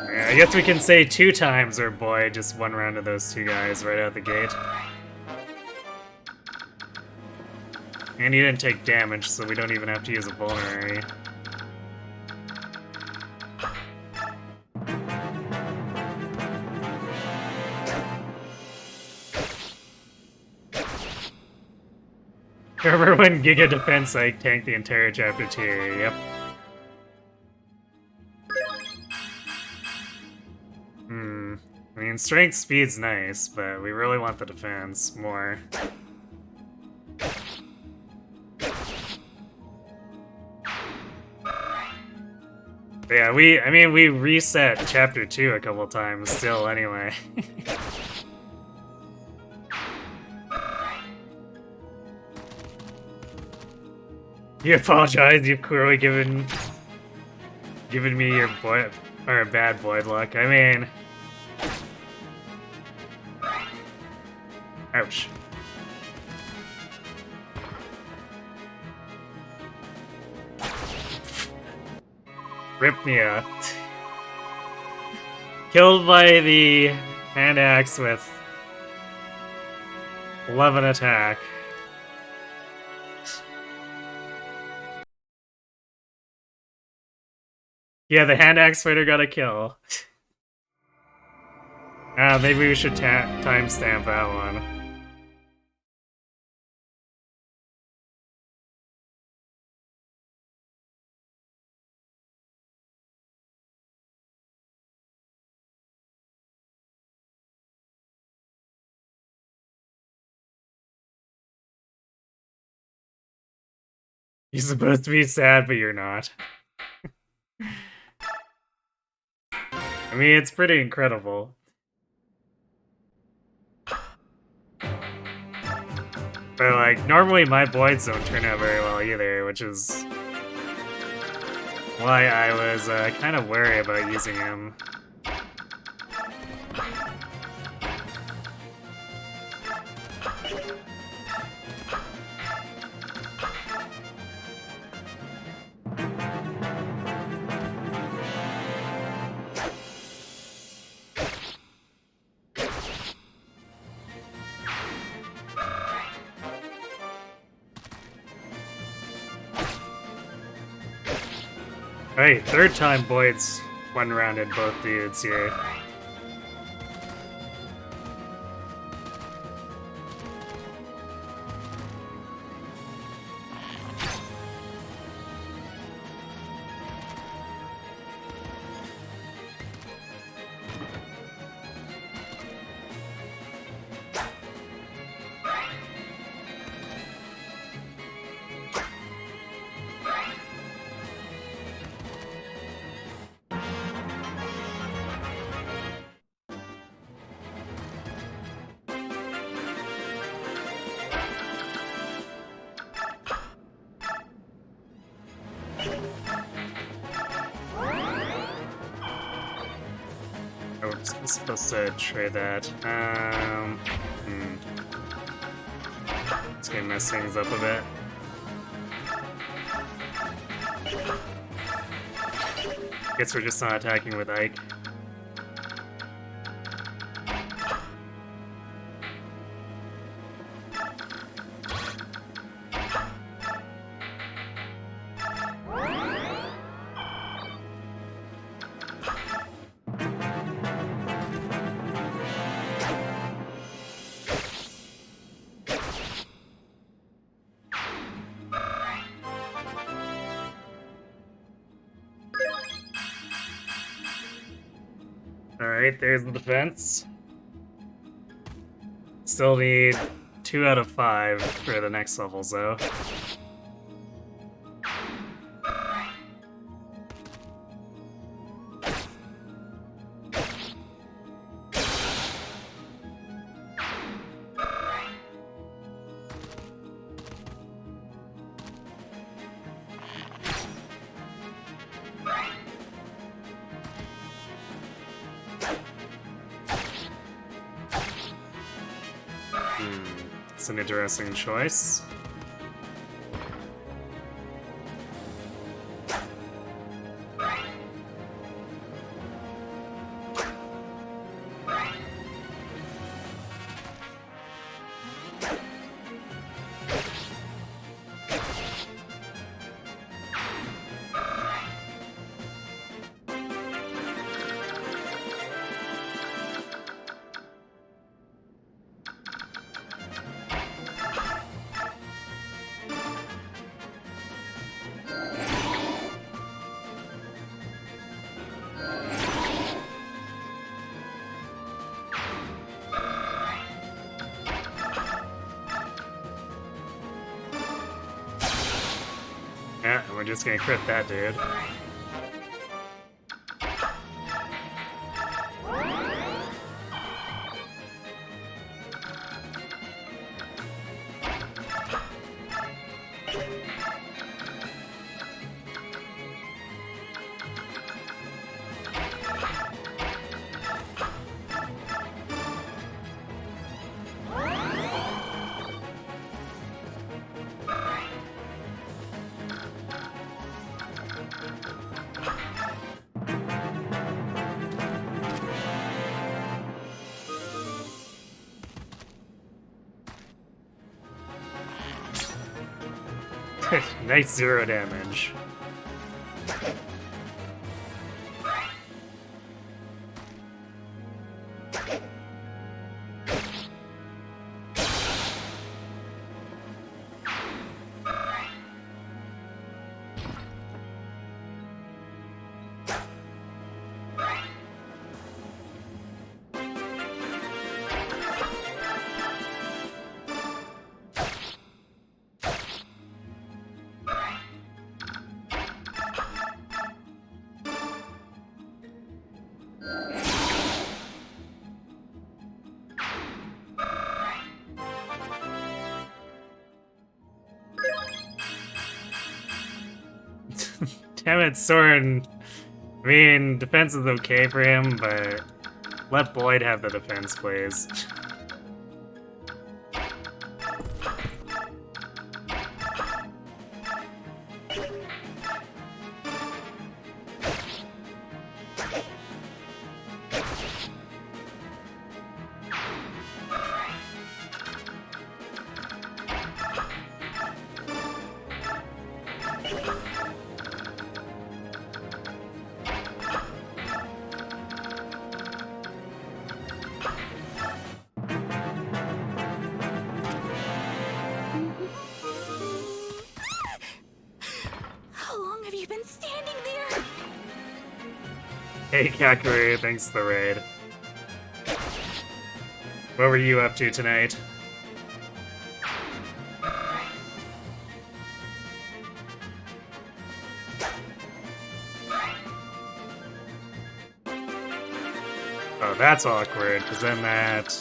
I guess we can say 2 times our boy just one round of those 2 guys right out the gate. And he didn't take damage, so we don't even have to use a vulnerary. Remember when Giga Defense Ike tanked the entire chapter 2? Yep. I mean, strength speed's nice, but we really want the defense more. But yeah, we reset chapter 2 a couple times still anyway. You apologize, you've clearly given me your boy or bad boy luck. I mean, ouch. Rip me out. Killed by the hand axe with 11 attack. Yeah, the hand axe fighter got a kill. Maybe we should timestamp that one. You're supposed to be sad, but you're not. I mean, it's pretty incredible. But, like, normally my boys don't turn out very well either, which is why I was kind of wary about using him. Alright, 3rd time Boyd's one-rounded both dudes here. Oops, I'm supposed to trade that. It's gonna mess things up a bit. Guess we're just not attacking with Ike. Alright, there's the defense. Still need 2 out of 5 for the next levels, though. It's an interesting choice. Yeah, and we're just gonna crit that dude. Nice 0 damage. Damn it, Soren. I mean, defense is okay for him, but let Boyd have the defense, please. Hey Kakuri, thanks for the raid. What were you up to tonight? Oh, that's awkward, because then that...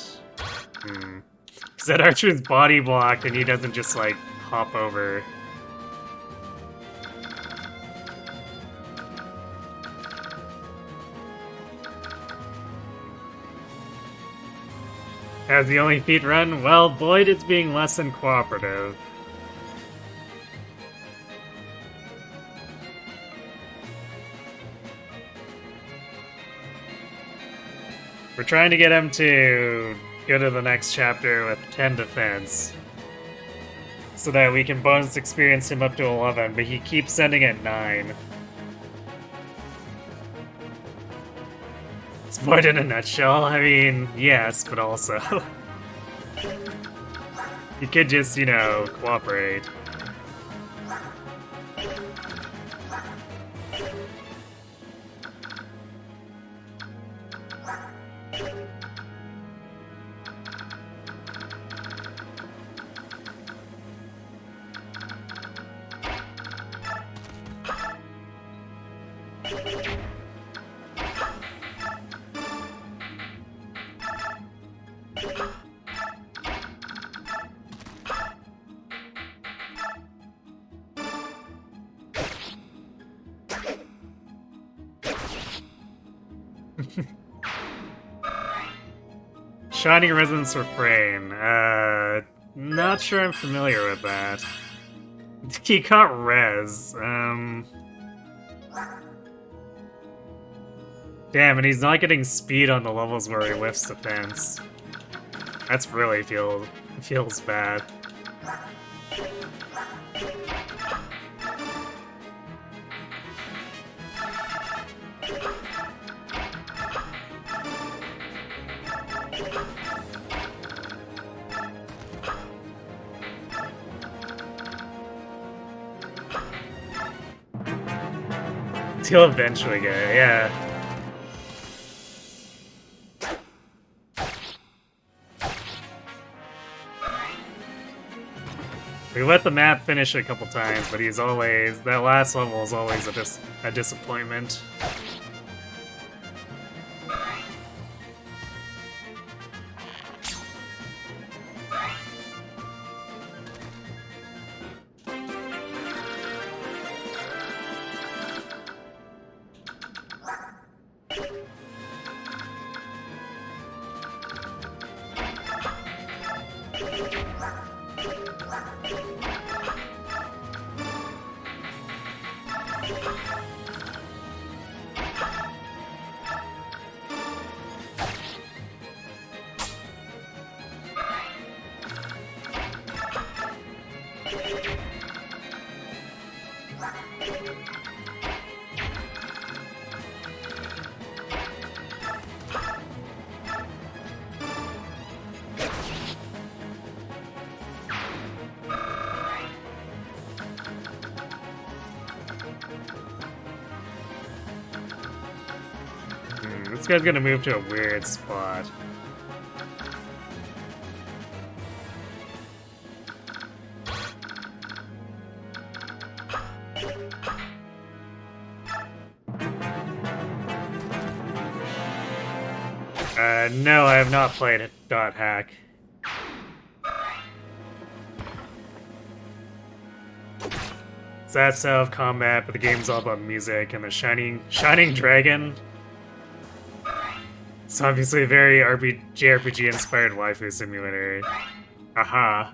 Because that Archer's body blocked and he doesn't just, like, hop over. As the only feat run? Well, Boyd is being less than cooperative. We're trying to get him to go to the next chapter with 10 defense. So that we can bonus experience him up to 11, but he keeps sending at 9. It's Boyd in a nutshell. I mean, yes, but also... you could just, you know, cooperate. Shining Resonance Refrain. Not sure I'm familiar with that. He can't res. Damn, and he's not getting speed on the levels where he lifts defense. That's really feels bad. He'll eventually get it, yeah. We let the map finish a couple times, but he's always... that last level is always a disappointment. This guy's gonna move to a weird spot. No, I have not played it. .hack. It's that style of combat, but the game's all about music and the shining dragon. It's obviously a very JRPG-inspired waifu simulator. Aha.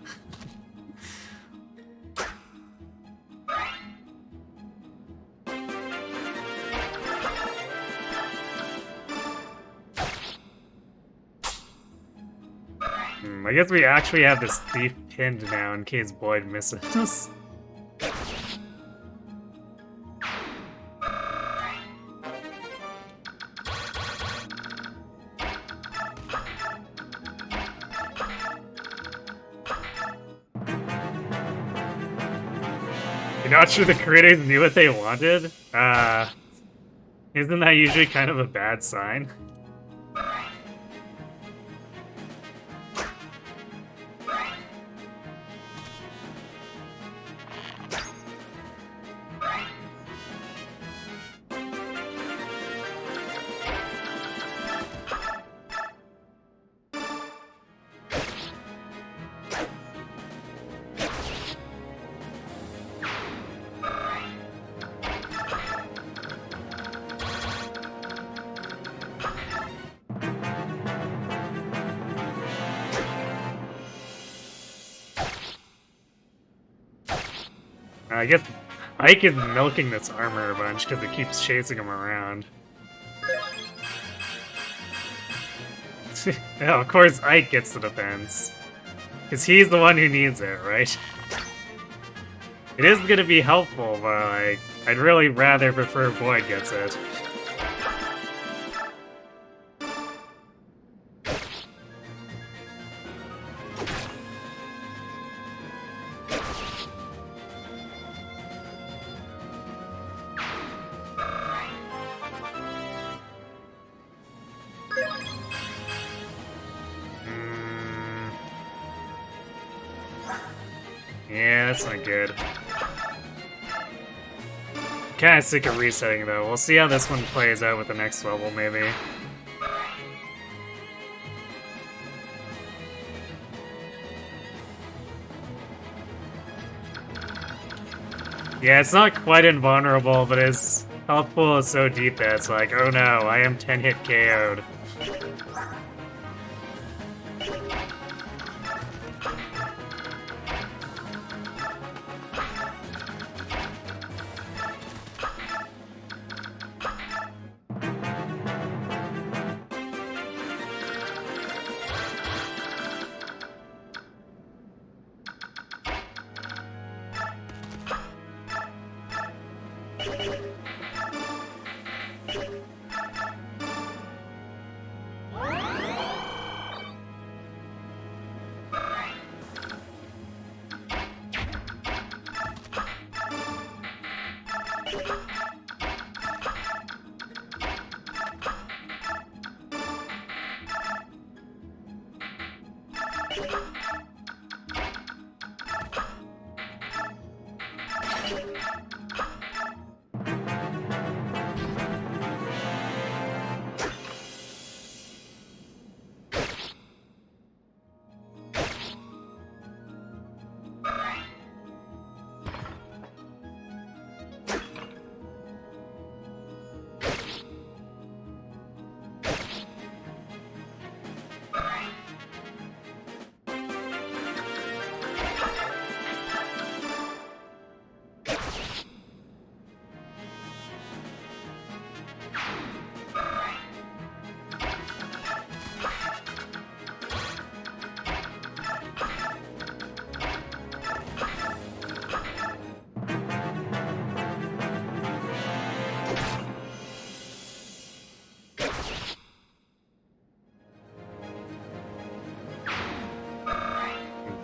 I guess we actually have this thief pinned now in case Boyd misses. You're not sure the creators knew what they wanted? Isn't that usually kind of a bad sign? I guess Ike is milking this armor a bunch because it keeps chasing him around. Yeah, of course Ike gets the defense. Because he's the one who needs it, right? It is going to be helpful, but like, I'd really rather prefer Boyd gets it. Yeah, that's not good. Kinda sick of resetting though. We'll see how this one plays out with the next level, maybe. Yeah, it's not quite invulnerable, but his health pool is so deep that it's like, oh no, I am 10-hit KO'd.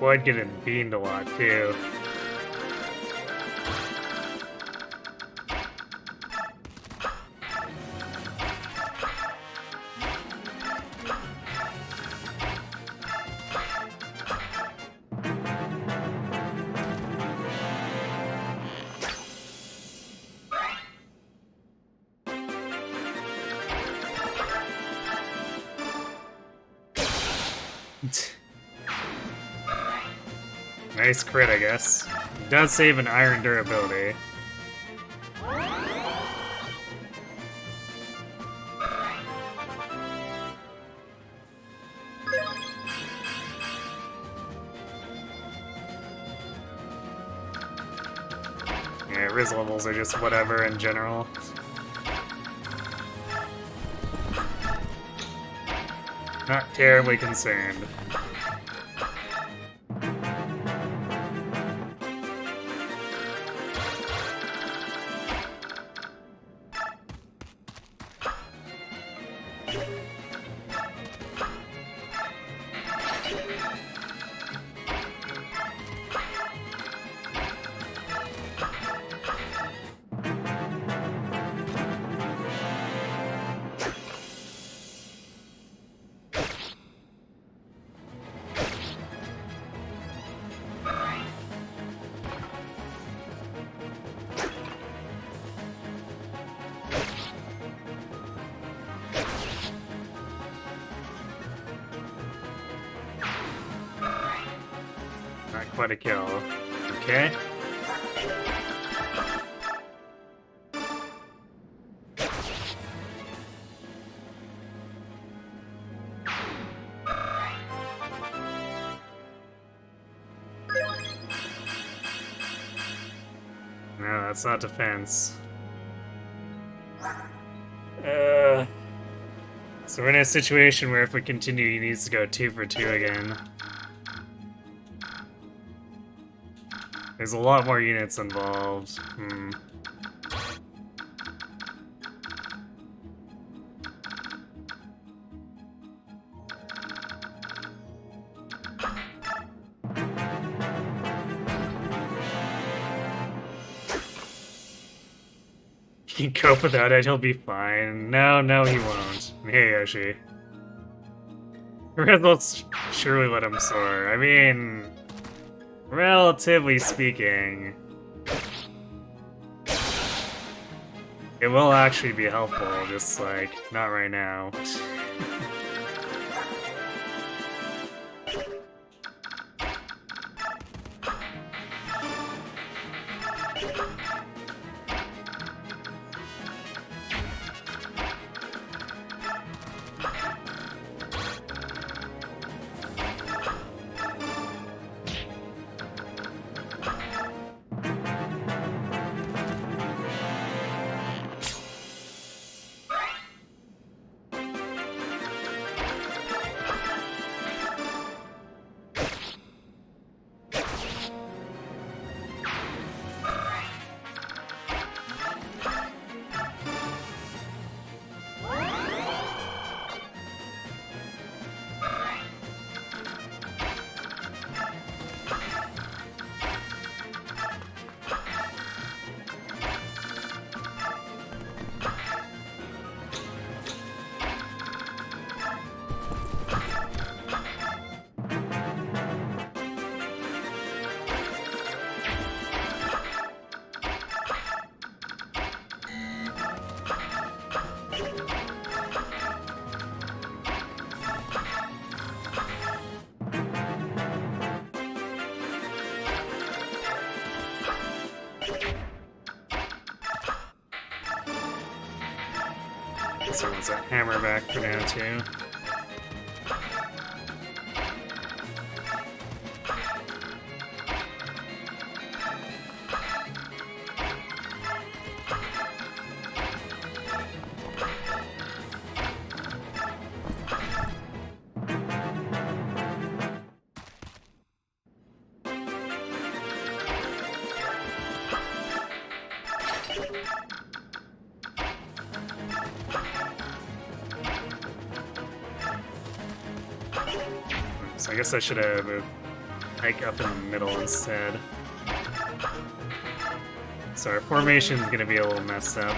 Boyd getting beamed a lot, too. Nice crit, I guess. It does save an iron durability. Yeah, Riz levels are just whatever in general. Not terribly concerned. Not quite a kill. Okay. No, that's not defense. So we're in a situation where if we continue, he needs to go 2 for 2 again. There's a lot more units involved. He can cope without it, he'll be fine. No, he won't. Hey, Yoshi. Let's surely let him soar. I mean, relatively speaking. It will actually be helpful, just like, not right now. So it's a hammer back for now, too. So I guess I should have moved Ike up in the middle instead. So our formation's gonna be a little messed up.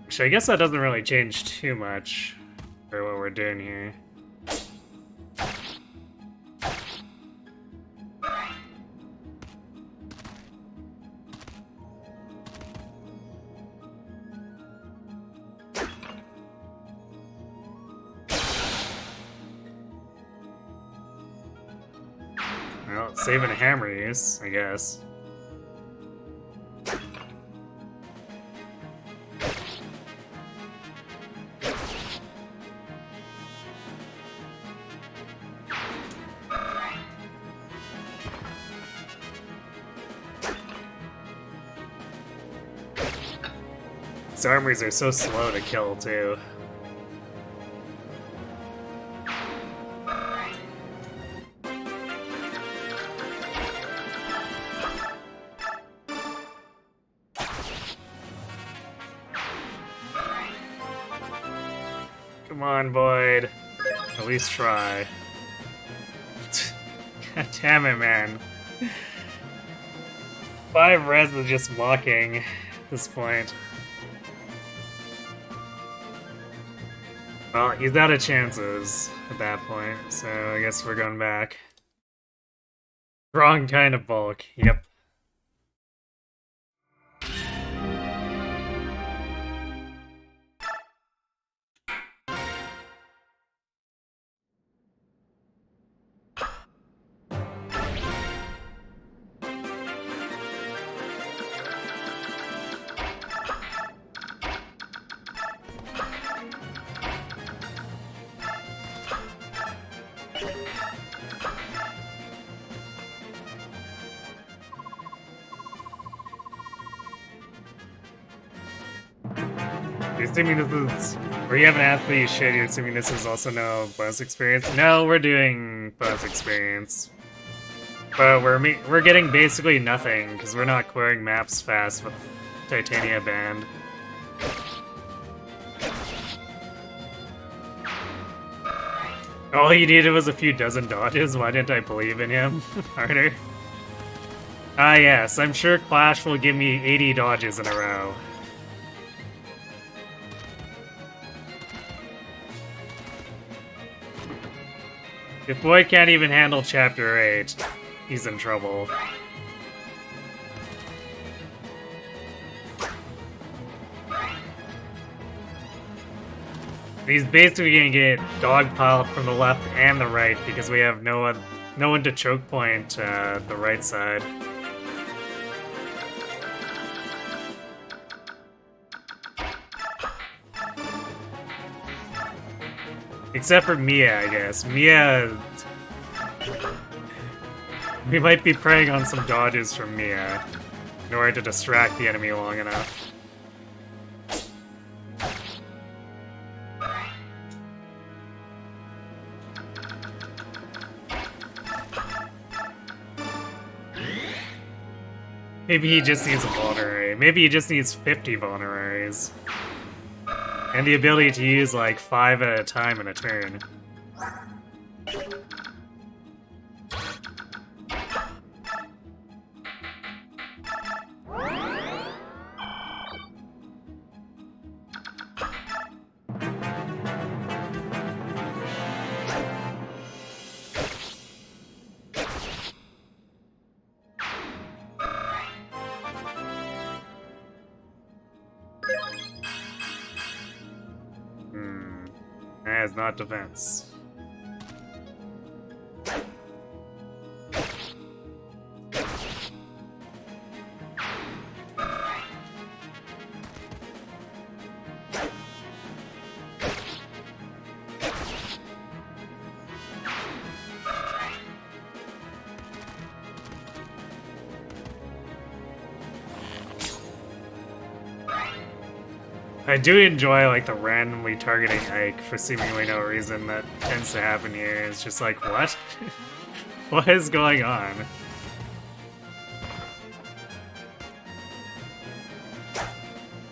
Actually, I guess that doesn't really change too much for what we're doing here. Well, saving a hammer use, I guess. These armories are so slow to kill, too. Come on, Void. At least try. God damn it, man. 5 res is just mocking at this point. Well, he's out of chances at that point, so I guess we're going back. Wrong kind of bulk, yep. You're assuming this is, or you haven't asked me shit, you're assuming this is also no bonus experience? No, we're doing bonus experience. But we're getting basically nothing, because we're not clearing maps fast with Titania Band. All he needed was a few dozen dodges. Why didn't I believe in him harder? Ah yes, I'm sure Clash will give me 80 dodges in a row. If Boyd can't even handle Chapter 8, he's in trouble. He's basically gonna get dogpiled from the left and the right because we have no one to choke point the right side. Except for Mia, I guess. Mia... We might be preying on some dodges from Mia in order to distract the enemy long enough. Maybe he just needs a vulnerary. Maybe he just needs 50 vulneraries. And the ability to use like 5 at a time in a turn. That is not defense. I do enjoy like the randomly targeting Ike for seemingly no reason that tends to happen here. It's just like, what? What is going on?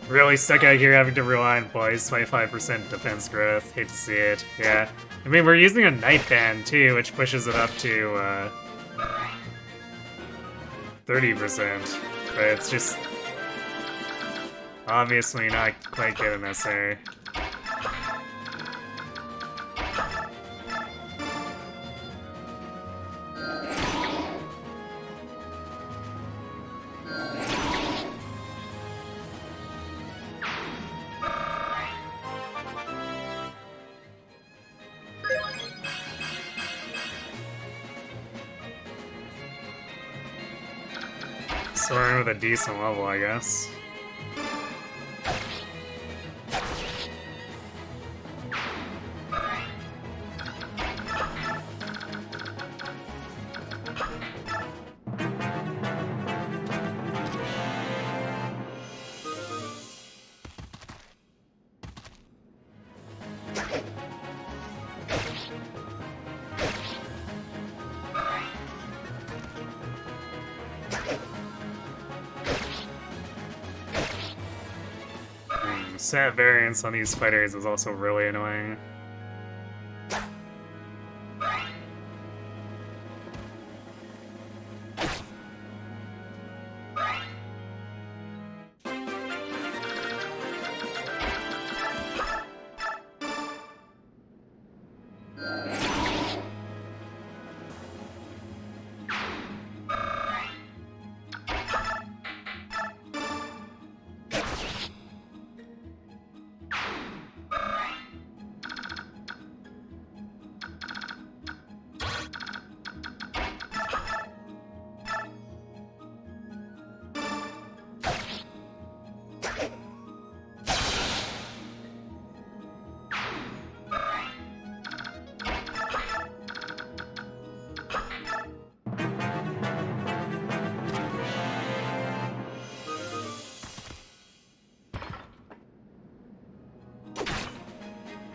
Really stuck out here having to rely on boys, 25% defense growth. Hate to see it. Yeah. I mean, we're using a Night Band too, which pushes it up to 30%. But it's just obviously not quite getting us there. Soaring with a decent level, I guess. Stat variance on these fighters is also really annoying.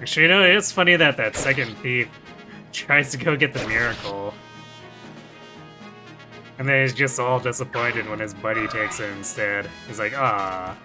Actually, you know, it's funny that that second thief tries to go get the miracle. And then he's just all disappointed when his buddy takes it instead. He's like, ah.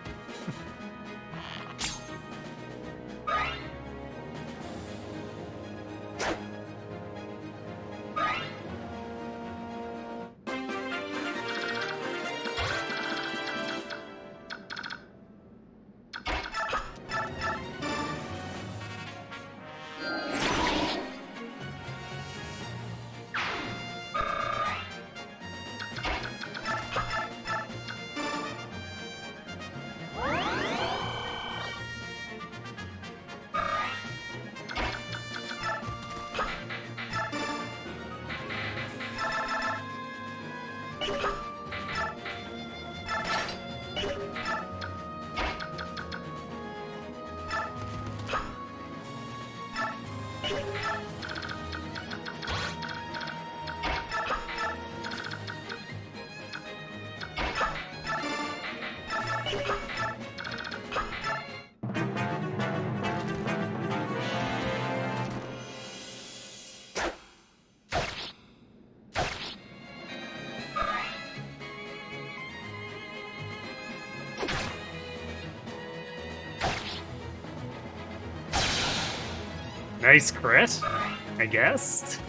Nice crit, I guess.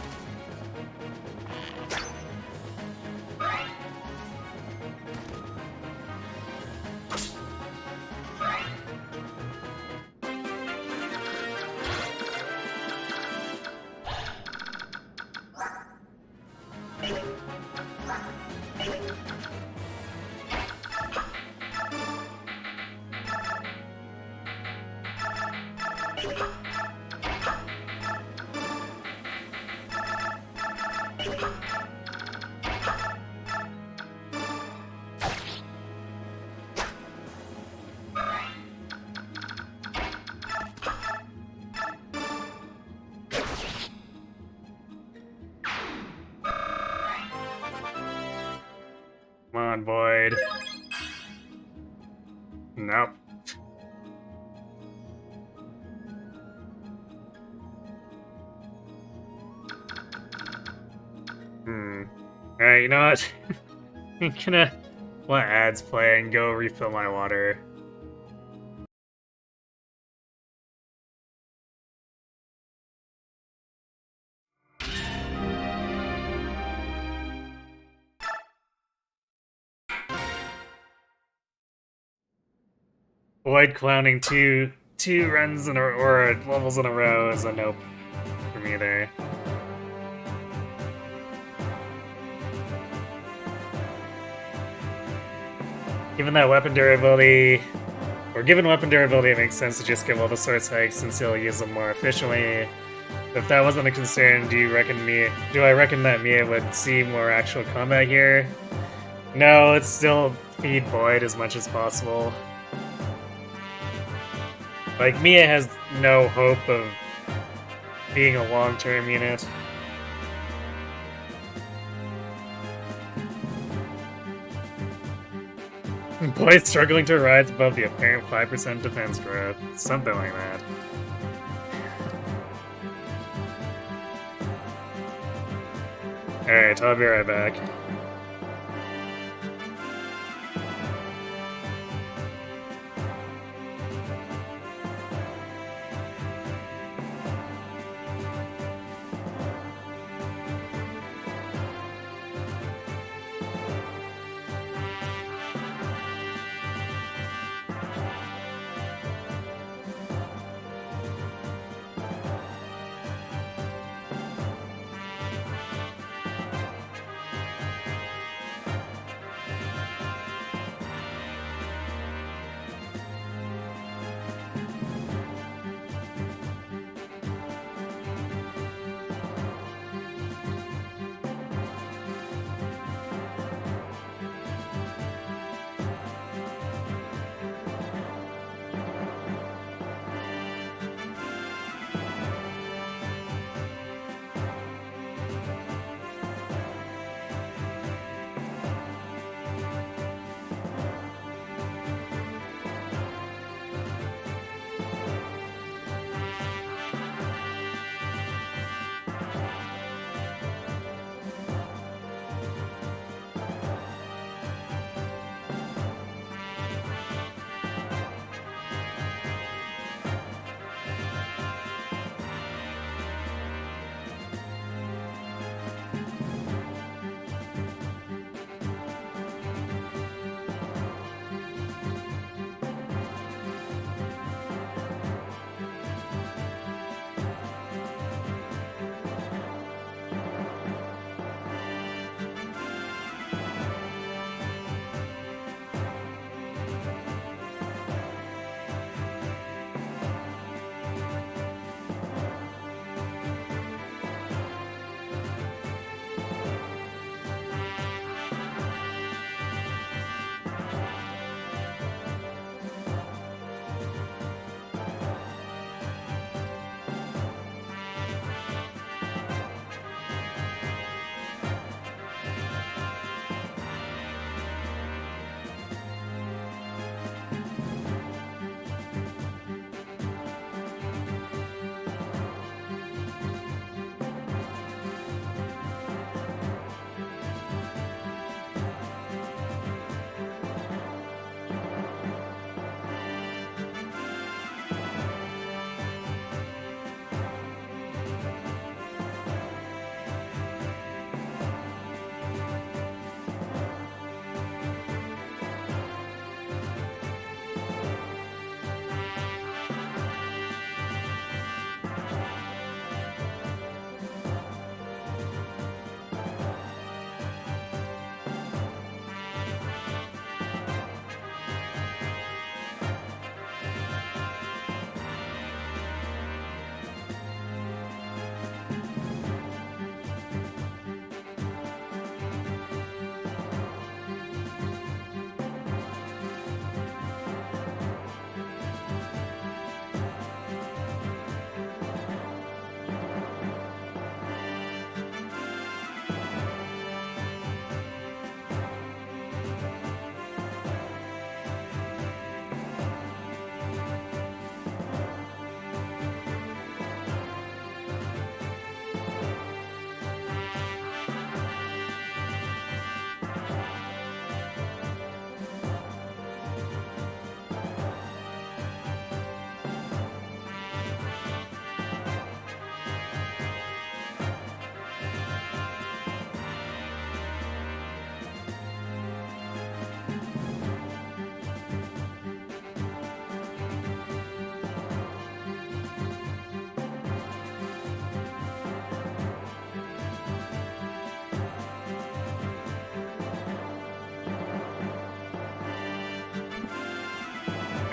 Come on, Void. Nope. Alright, you know what? I'm gonna let ads play and go refill my water. Void clowning two runs in a or levels in a row is a nope for me there. Given that weapon durability, or given weapon durability, it makes sense to just give all the source hikes since you'll use them more efficiently. If that wasn't a concern, do I reckon that Mia would see more actual combat here? No, it's still feed Void as much as possible. Like, Mia has no hope of being a long-term unit. Boy struggling to rise above the apparent 5% defense growth. Something like that. Alright, I'll be right back.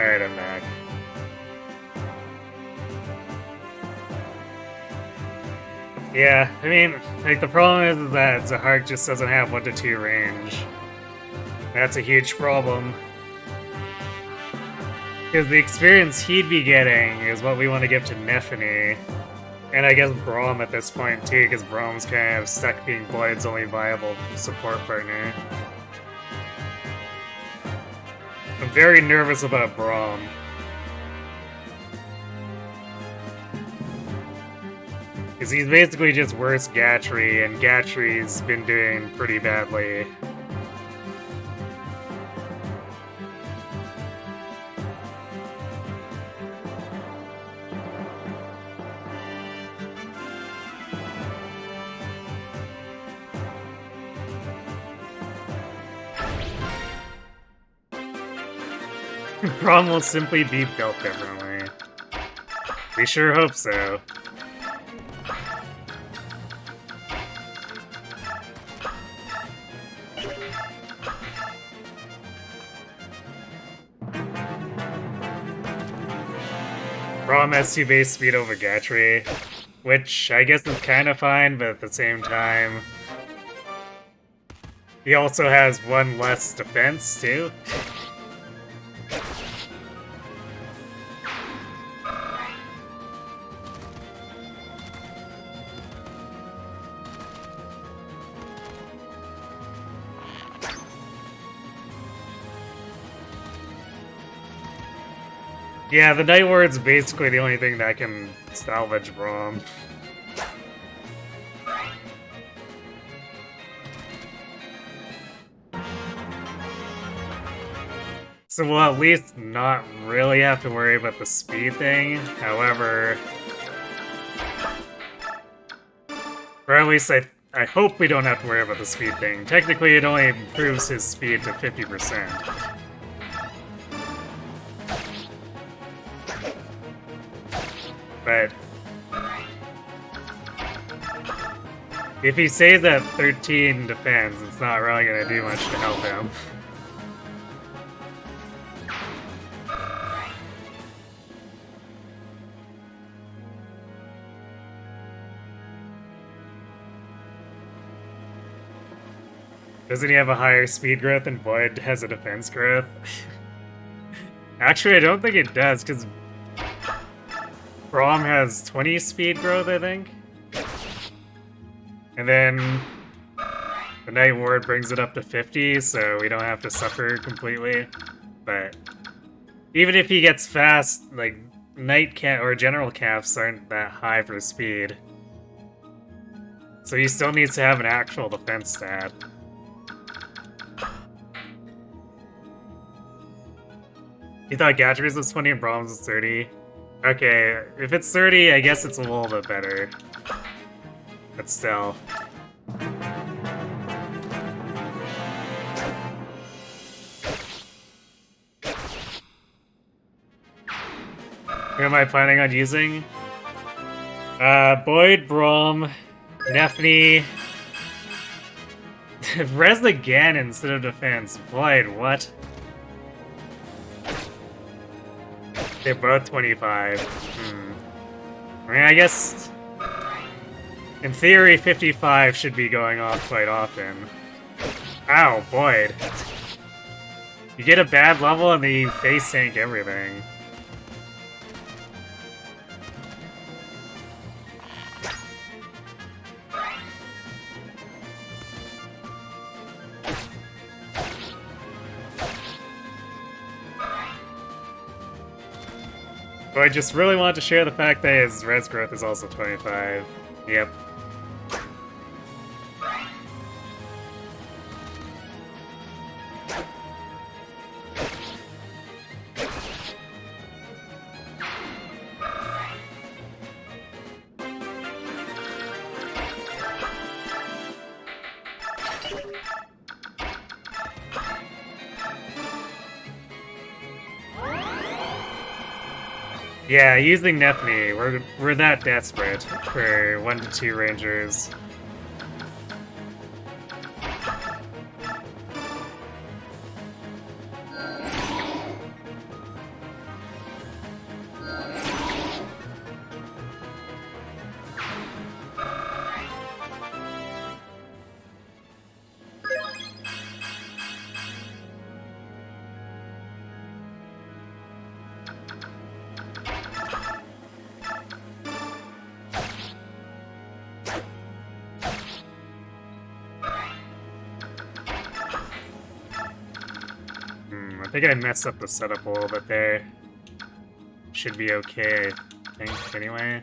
Alright, I'm back. Yeah, I mean, like, the problem is that Zahark just doesn't have 1 to 2 range. That's a huge problem. Because the experience he'd be getting is what we want to give to Nephany. And I guess Braum at this point too, because Braum's kind of stuck being Void's only viable support partner. I'm very nervous about Braum. Because he's basically just worse Gatry, and Gatry's been doing pretty badly. Braum will simply be built differently. We sure hope so. Braum has 2 base speed over Gatry, which I guess is kind of fine, but at the same time, he also has 1 less defense too. Yeah, the Night Ward's basically the only thing that can salvage Braum. So we'll at least not really have to worry about the speed thing, however... Or at least I hope we don't have to worry about the speed thing. Technically, it only improves his speed to 50%. But if he stays at 13 defense, it's not really going to do much to help him. Doesn't he have a higher speed growth and Void has a defense growth? Actually, I don't think it does, because Braum has 20 speed growth, I think. And then the Night Ward brings it up to 50, so we don't have to suffer completely. But even if he gets fast, like, Night Cap or General Caps aren't that high for speed. So he still needs to have an actual defense stat. You thought Gatry's was 20 and Braum's was 30? Okay, if it's 30, I guess it's a little bit better. But still. Who am I planning on using? Boyd, Braum, Nephany... Res again instead of defense. Boyd, what? They're both 25. I mean, I guess... In theory, 55 should be going off quite often. Ow, Boyd. You get a bad level and then you face tank everything. But I just really want to share the fact that his res growth is also 25. Yep. Yeah, using Nephany, we're that desperate for 1 to 2 rangers. think I messed up the setup a little bit there. Should be okay, I think, anyway.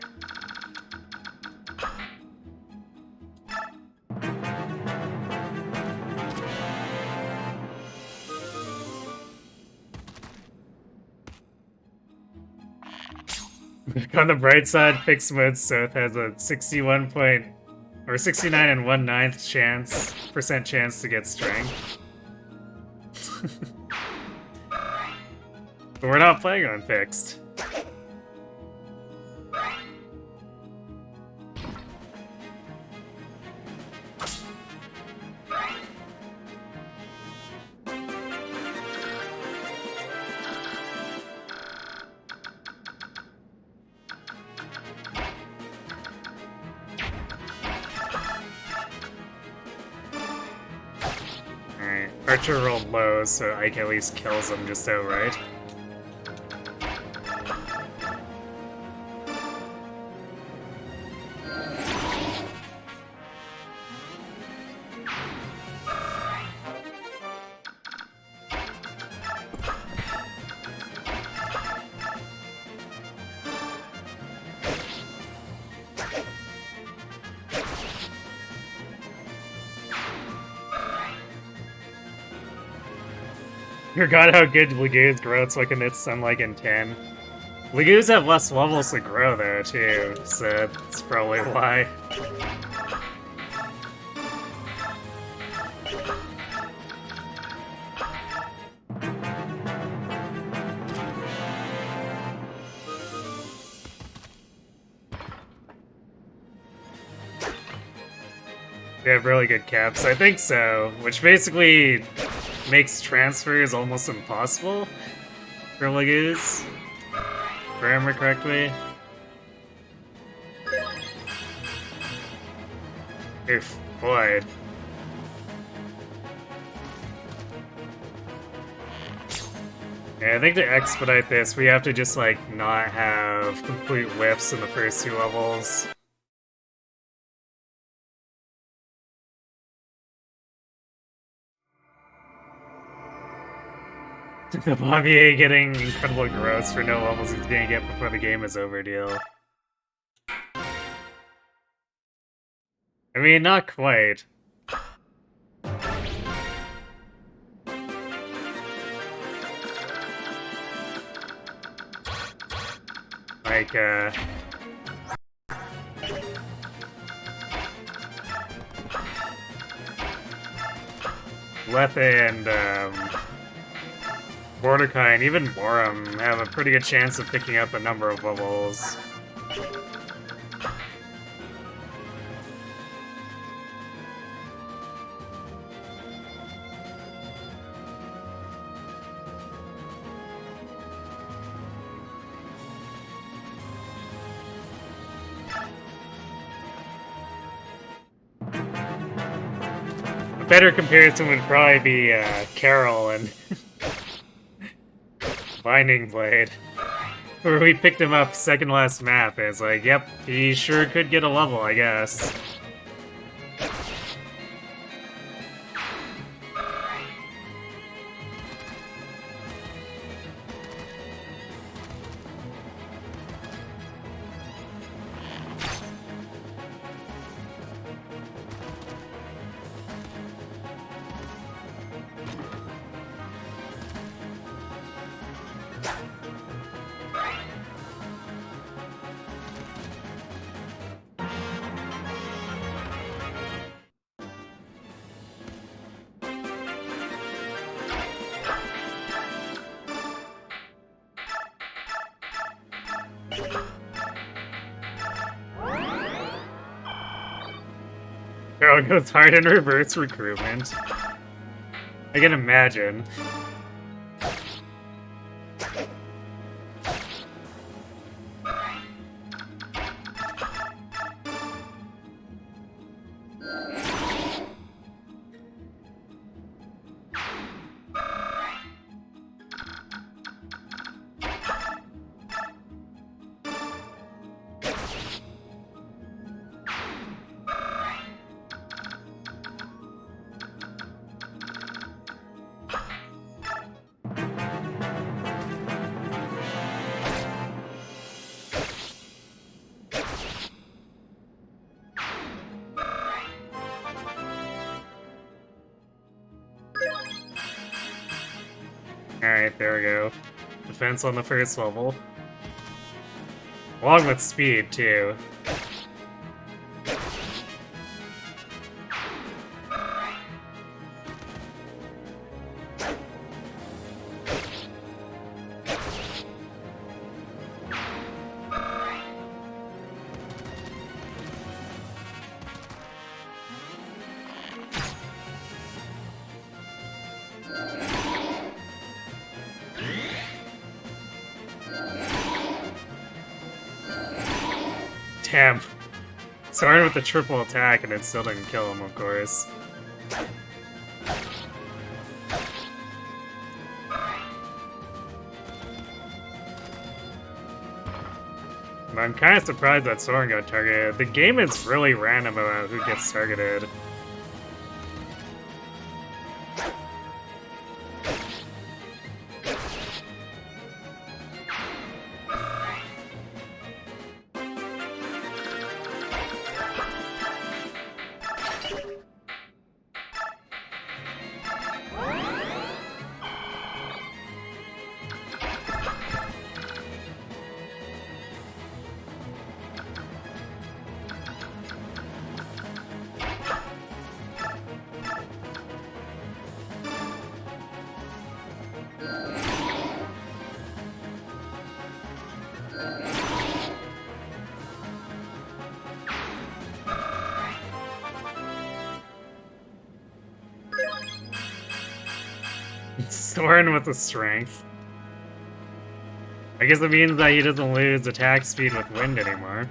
On the bright side, fixed mode Soth has a 69 and 1/9 percent chance to get strength. But we're not playing on fixed. Alright, Archer rolled low, so Ike at least kills him just outright. Forgot how good Lagoos growth's looking at Sunlight in 10. Lagoos have less levels to grow though, too, so that's probably why. They have really good caps, I think so, which basically makes transfers almost impossible for Lagoos, if I remember correctly. If boy. Yeah, I think to expedite this, we have to just like not have complete whiffs in the first 2 levels. The Bobbier getting incredible growths for no levels he's gonna get before the game is over deal. I mean, not quite. Like, Lethe and, Mordecai and even Borum have a pretty good chance of picking up a number of levels. A better comparison would probably be Carol and Binding Blade, where we picked him up second last map, and it's like, yep, he sure could get a level, I guess. Carol goes hard in reverse recruitment. I can imagine. There we go. Defense on the first level. Along with speed, too. Damn. Started with the triple attack and it still didn't kill him, of course. But I'm kind of surprised that Soren got targeted. The game is really random about who gets targeted. Soren with the strength. I guess it means that he doesn't lose attack speed with wind anymore.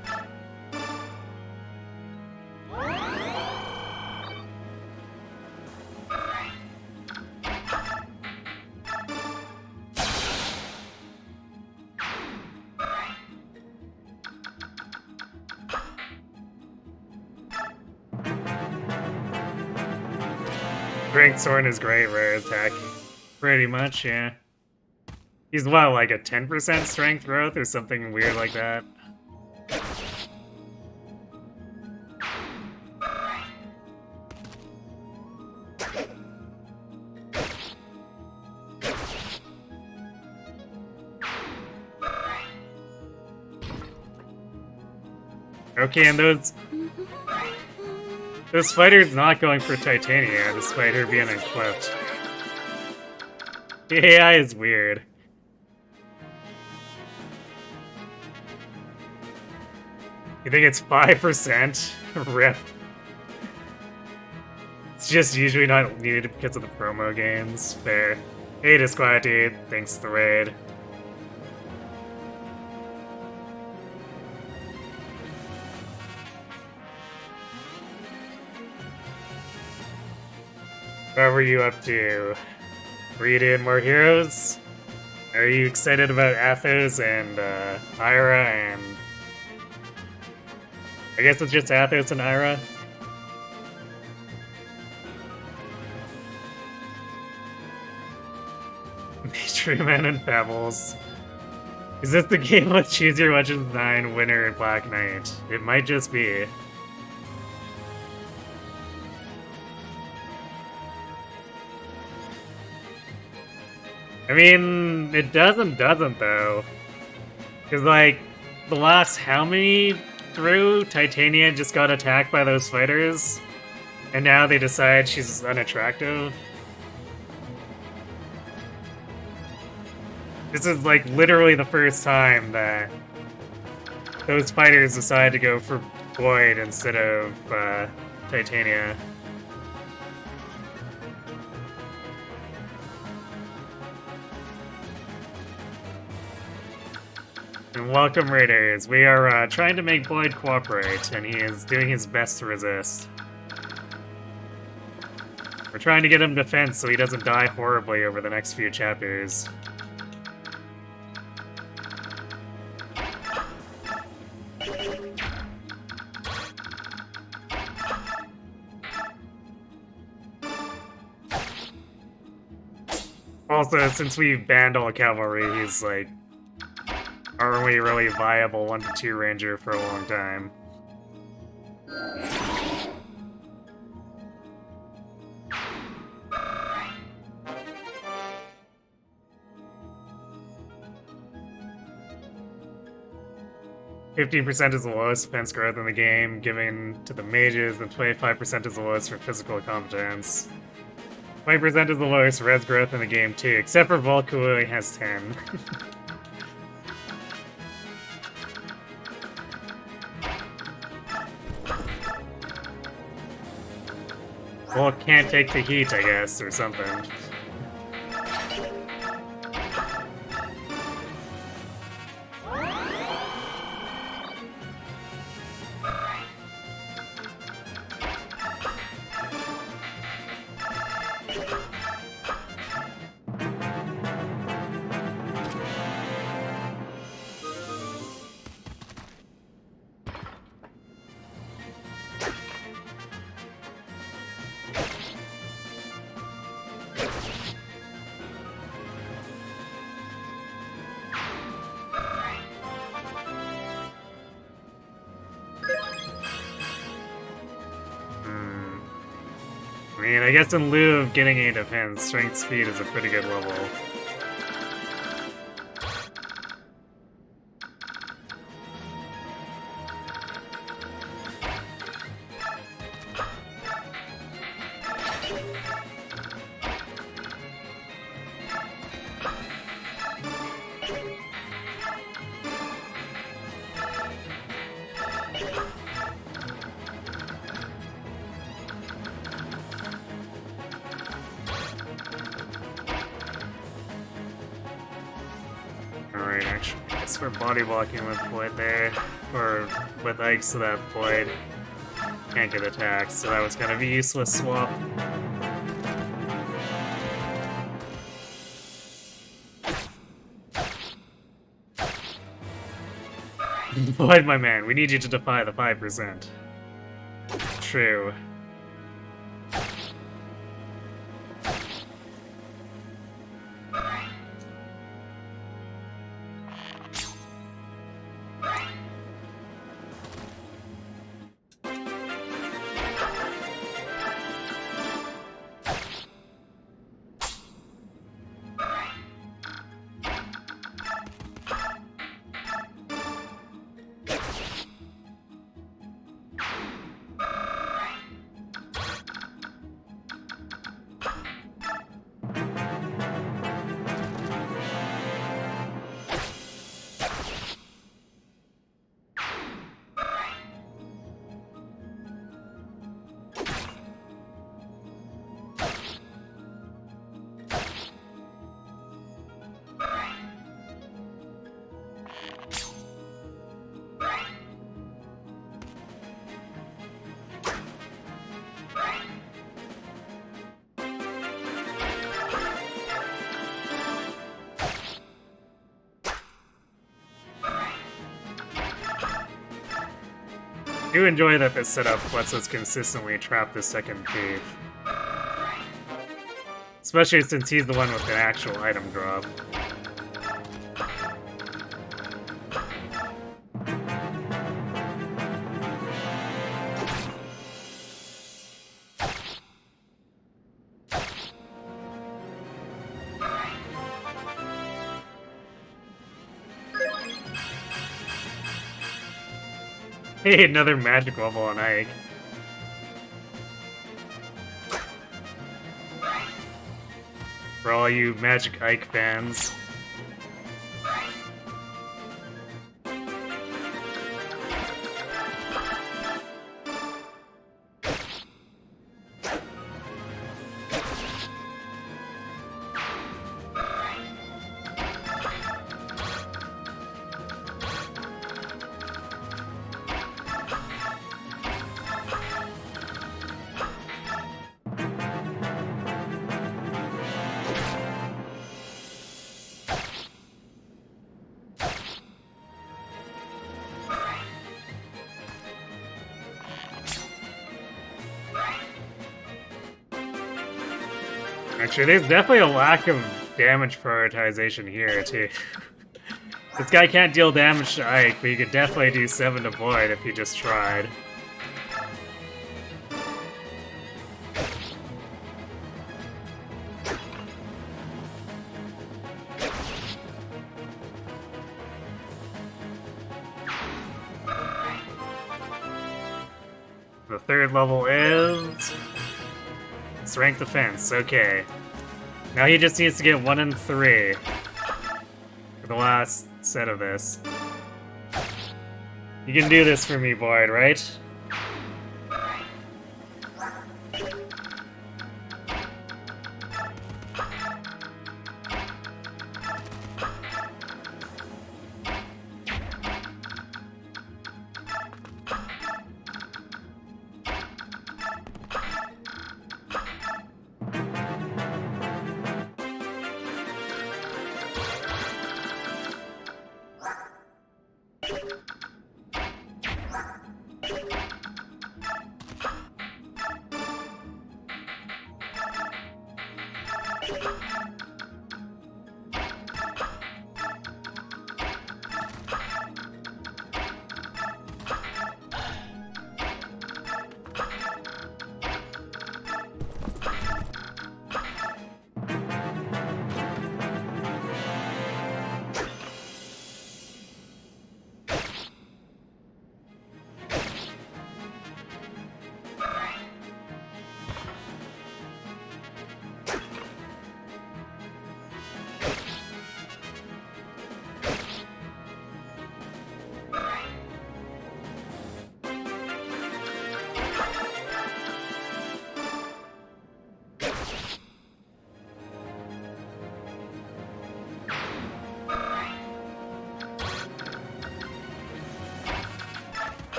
Strength Soren is great rare attack. Pretty much, yeah. He's what, like a 10% strength growth or something weird like that? Okay, and those fighters not going for Titania despite her being equipped. The AI is weird. You think it's 5%? Rip. It's just usually not needed because of the promo games. Fair. Hey, Disquiet Dude. Thanks for the raid. What were you up to? Were you doing more heroes? Are you excited about Athos and Ira and... I guess it's just Athos and Ira? Truman and Pebbles. Is this the game with Choose Your Weapons 9 Winner and Black Knight? It might just be. I mean, it doesn't though. Because, like, the last how many through, Titania just got attacked by those fighters, and now they decide she's unattractive. This is, like, literally the first time that those fighters decide to go for Boyd instead of Titania. And welcome, Raiders. We are trying to make Boyd cooperate, and he is doing his best to resist. We're trying to get him defense so he doesn't die horribly over the next few chapters. Also, since we've banned all cavalry, he's like our only really viable 1-2 ranger for a long time. 15% is the lowest defense growth in the game, given to the mages, and 25% is the lowest for physical competence. 20% is the lowest res growth in the game too, except for Volk, who only has 10. Volk can't take the heat, I guess, or something. I mean, I guess in lieu of getting a defense, strength speed is a pretty good level. Alright, actually, I guess we're body blocking with Void there, or with Ike, so that Void can't get attacked, so that was kind of a useless swap. Void, my man, we need you to defy the 5%. True. I do enjoy that this setup lets us consistently trap the second thief. Especially since he's the one with an actual item drop. Hey, another magic level on Ike. For all you Magic Ike fans. Actually, there's definitely a lack of damage prioritization here, too. This guy can't deal damage to Ike, but he could definitely do 7 to Void if he just tried. The third level is... Strength Defense, okay. Now he just needs to get 1 and 3 for the last set of this. You can do this for me, Boyd, right?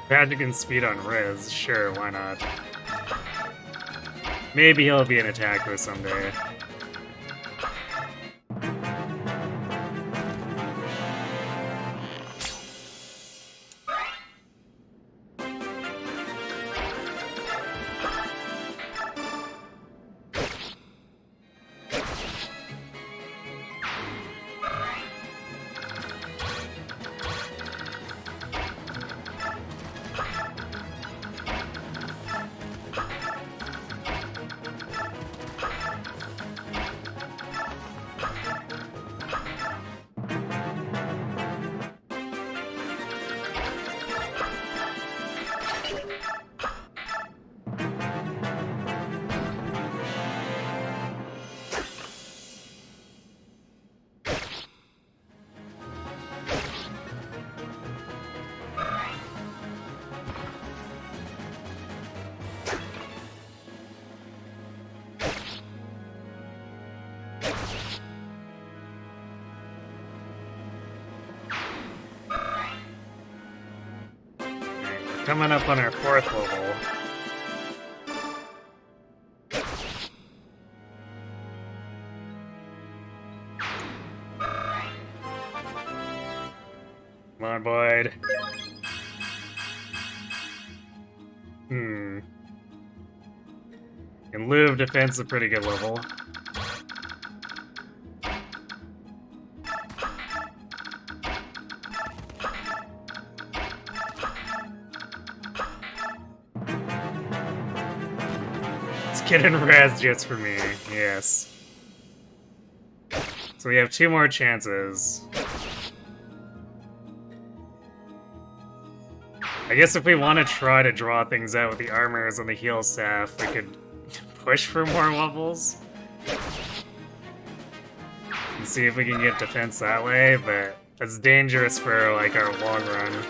Magic and speed on Riz, sure, why not? Maybe he'll be an attacker someday. Coming up on our 4th level. Come on, Boyd. In lieu of defense, a pretty good level. Get in res just for me, yes. So we have 2 more chances. I guess if we want to try to draw things out with the armors and the heal staff, we could push for more levels. And see if we can get defense that way, but that's dangerous for like our long run.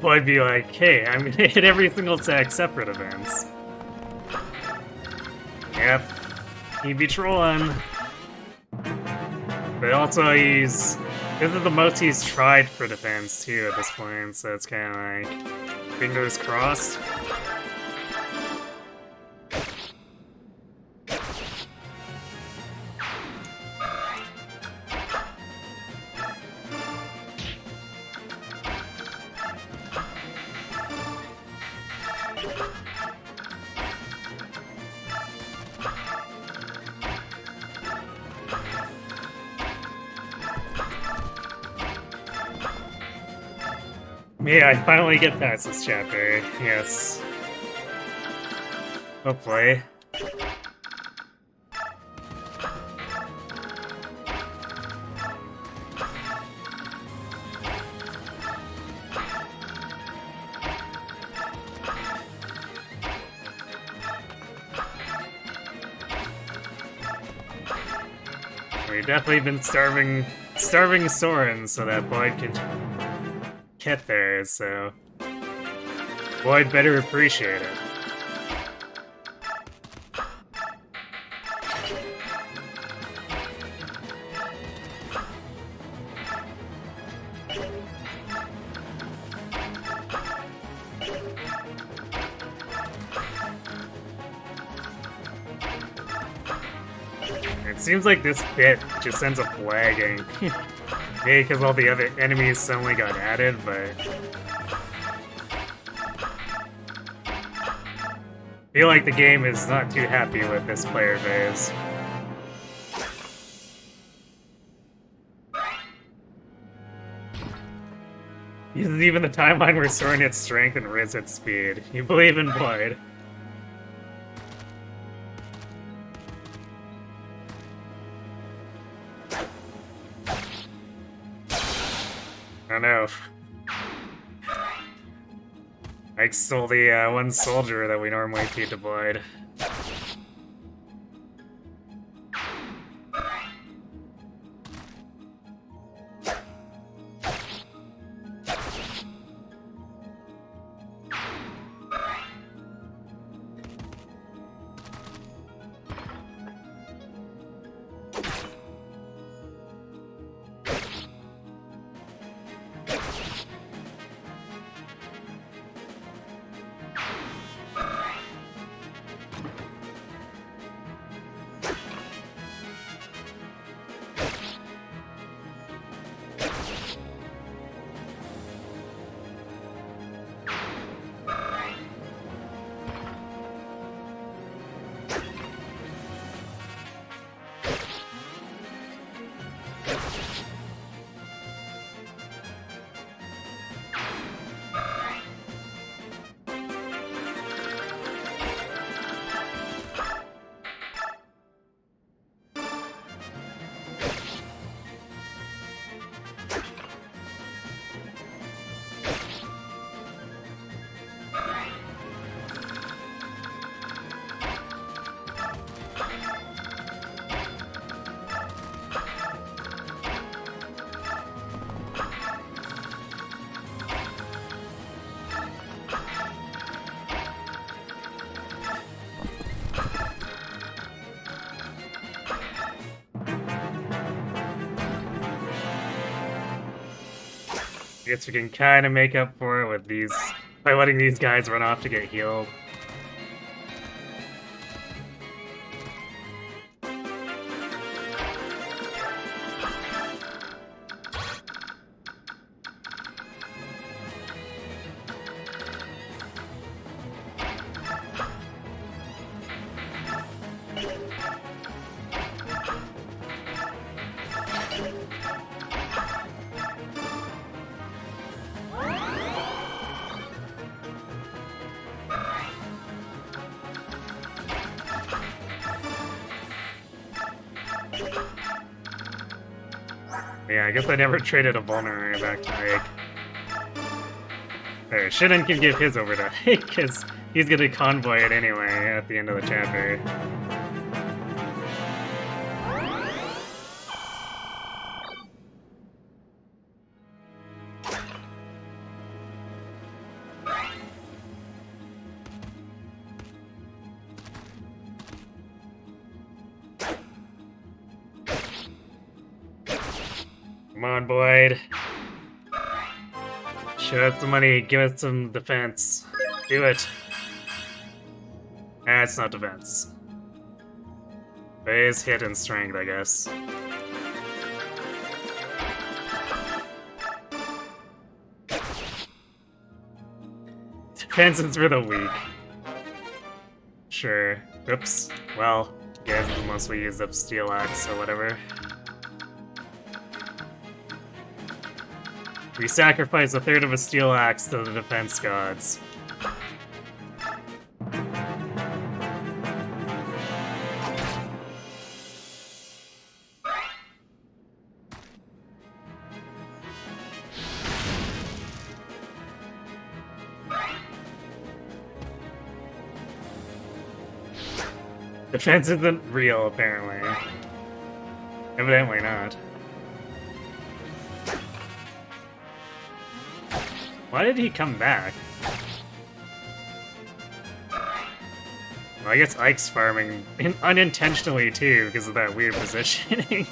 Boyd be like, hey, I'm gonna hit every single attack except for defense. Yep, he'd be trolling. But also this is the most he's tried for defense too at this point, so it's kind of like, fingers crossed. Yeah, I finally get past this chapter. Yes. Hopefully. We've definitely been starving Soren so that Boyd could get there, so Boyd better appreciate it. It seems like this bit just ends up lagging. Maybe because all the other enemies suddenly got added, but I feel like the game is not too happy with this player base. This is even the timeline where Soren hits strength and Riz hits speed. You believe in Boyd. I don't know. Ike stole the one soldier that we normally feed to Boyd. I guess we can kind of make up for it with these by letting these guys run off to get healed. Yeah, I guess I never traded a vulnerary back to Ike. There, Shinnen can give his over to Ike, because he's gonna convoy it anyway at the end of the chapter. Come on, Boyd. Show us some money, give us some defense. Do it. Nah, it's not defense. But it is hit and strength, I guess. Defense is for the weak. Sure. Oops. Well, guys mostly used up Steel Axe or whatever. We sacrifice a third of a Steel Axe to the defense gods. Defense isn't real, apparently. Evidently not. Why did he come back? Well, I guess Ike's farming unintentionally too, because of that weird positioning.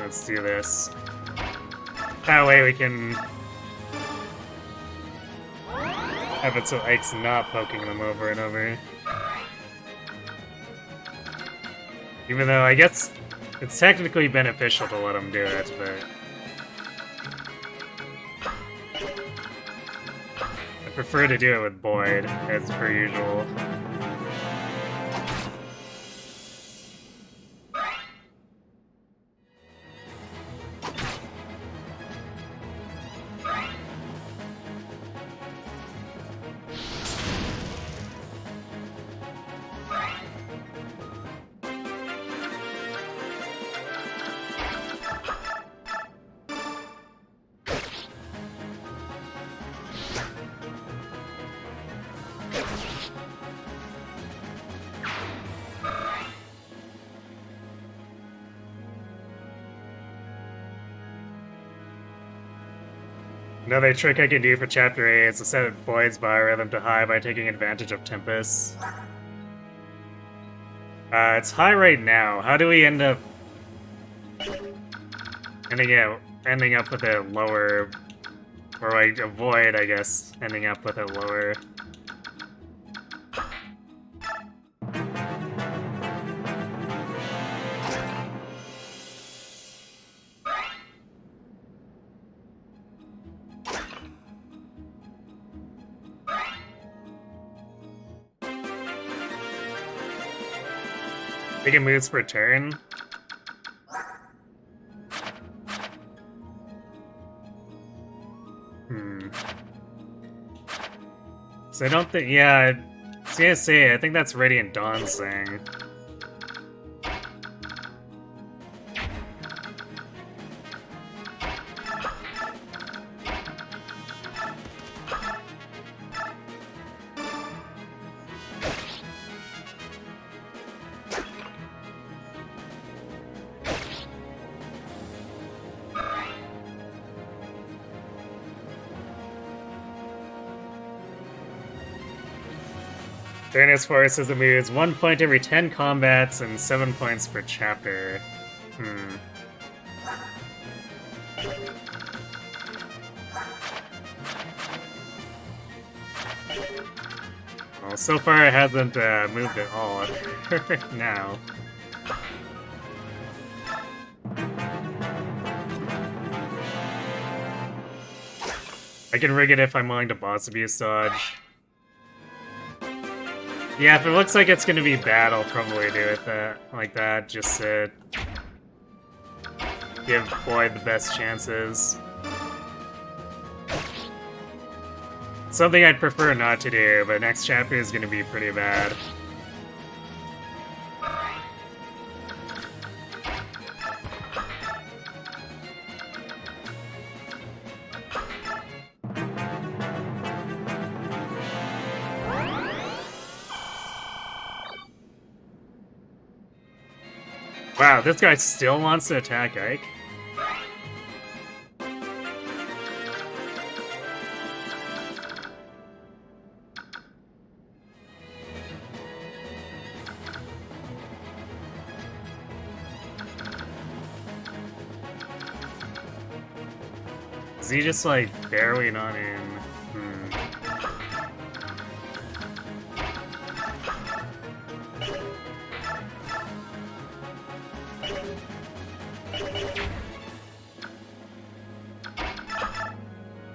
Let's do this. That way we can have it so Ike's not poking them over and over. Even though I guess it's technically beneficial to let him do it, but I prefer to do it with Boyd, as per usual. Another trick I can do for Chapter 8 is to set Boyd's biorhythm to high by taking advantage of Tempest. It's high right now. How do we end up ending up with a lower, or like avoid, I guess, ending up with a lower? Taking moves per turn. So I don't think, yeah, I was gonna say, I think that's Radiant Dawn's thing. Fairness Force is moves 1 point every 10 combats and 7 points per chapter. Well, so far it hasn't moved at all. Perfect now. I can rig it if I'm willing to boss abuse dodge. Yeah, if it looks like it's gonna be bad, I'll probably do it like that, just to give Boyd the best chances. Something I'd prefer not to do, but next chapter is gonna be pretty bad. Wow, this guy still wants to attack Ike? Is he just like barely not in?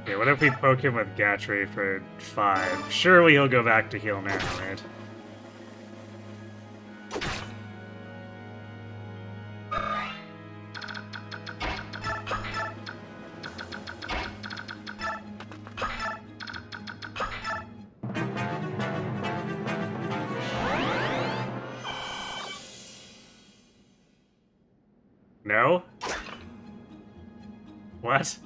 Okay, what if we poke him with Gatry for 5? Surely he'll go back to heal now, right? No? What?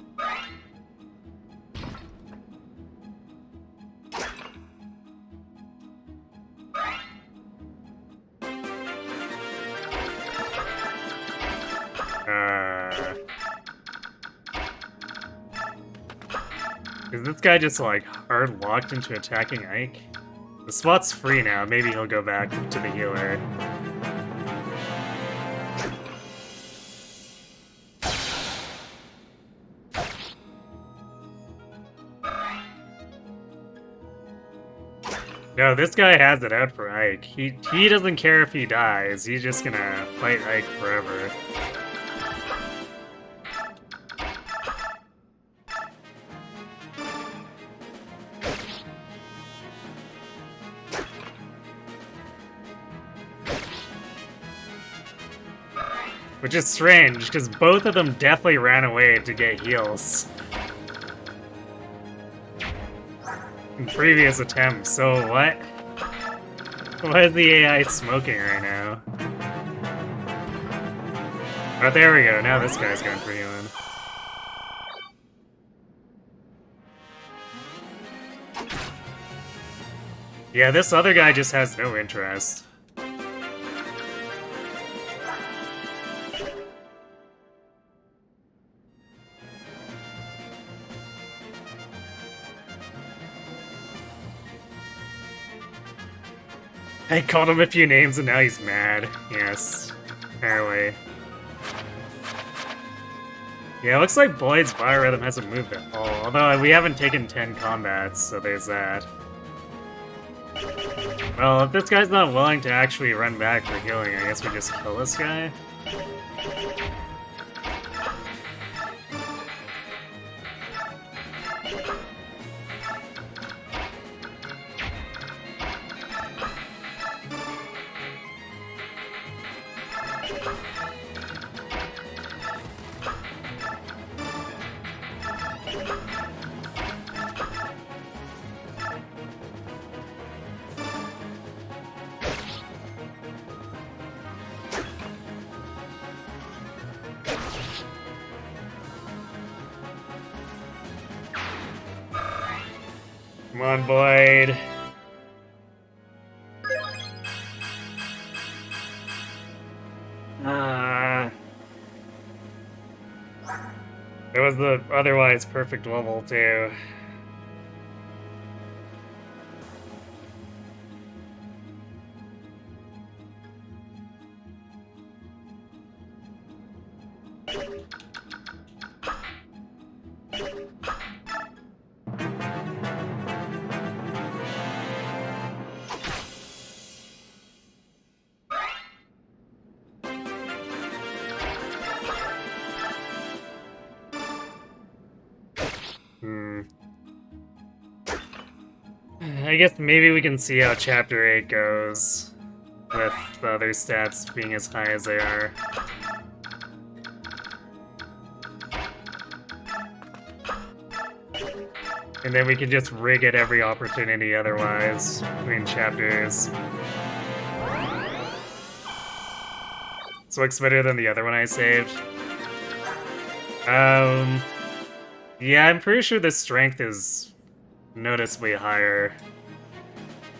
Is this guy just like hard locked into attacking Ike? The spot's free now, maybe he'll go back to the healer. No, this guy has it out for Ike. He doesn't care if he dies, he's just gonna fight Ike forever. Which is strange, because both of them definitely ran away to get heals in previous attempts, so what? Why is the AI smoking right now? Oh, there we go, now this guy's going for healing. Yeah, this other guy just has no interest. I called him a few names and now he's mad. Yes, apparently. Yeah, it looks like Boyd's biorhythm hasn't moved at all, although we haven't taken 10 combats, so there's that. Well, if this guy's not willing to actually run back for healing, I guess we just kill this guy. Come on, Boyd. It was the otherwise perfect level, too. I guess maybe we can see how Chapter 8 goes, with the other stats being as high as they are. And then we can just rig at every opportunity otherwise, between chapters. So looks better than the other one I saved. Yeah, I'm pretty sure the strength is noticeably higher.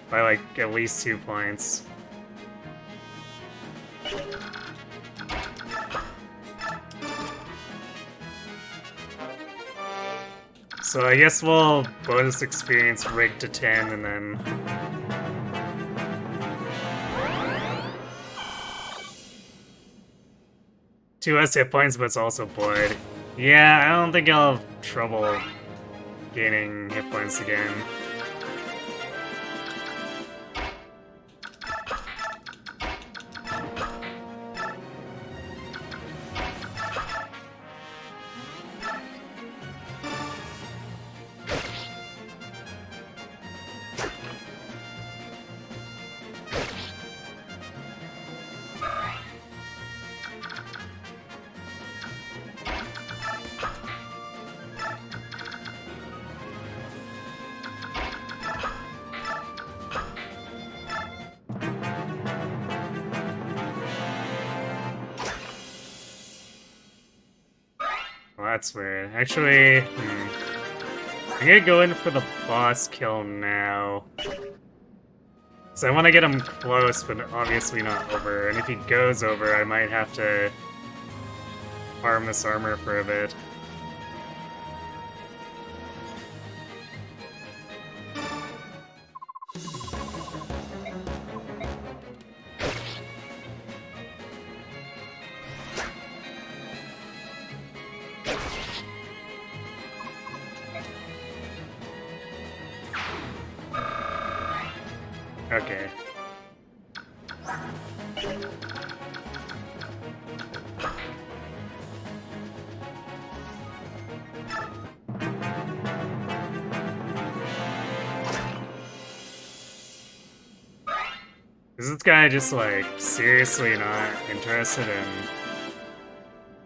By like at least 2 points. So I guess we'll bonus experience rig to 10 and then... Two less hit points, but it's also Blood. Yeah, I don't think I'll have trouble gaining hit points again. Well, that's weird. Actually, I'm gonna go in for the boss kill now. So I want to get him close, but obviously not over. And if he goes over, I might have to farm this armor for a bit. Okay. Is this guy just, like, seriously not interested in...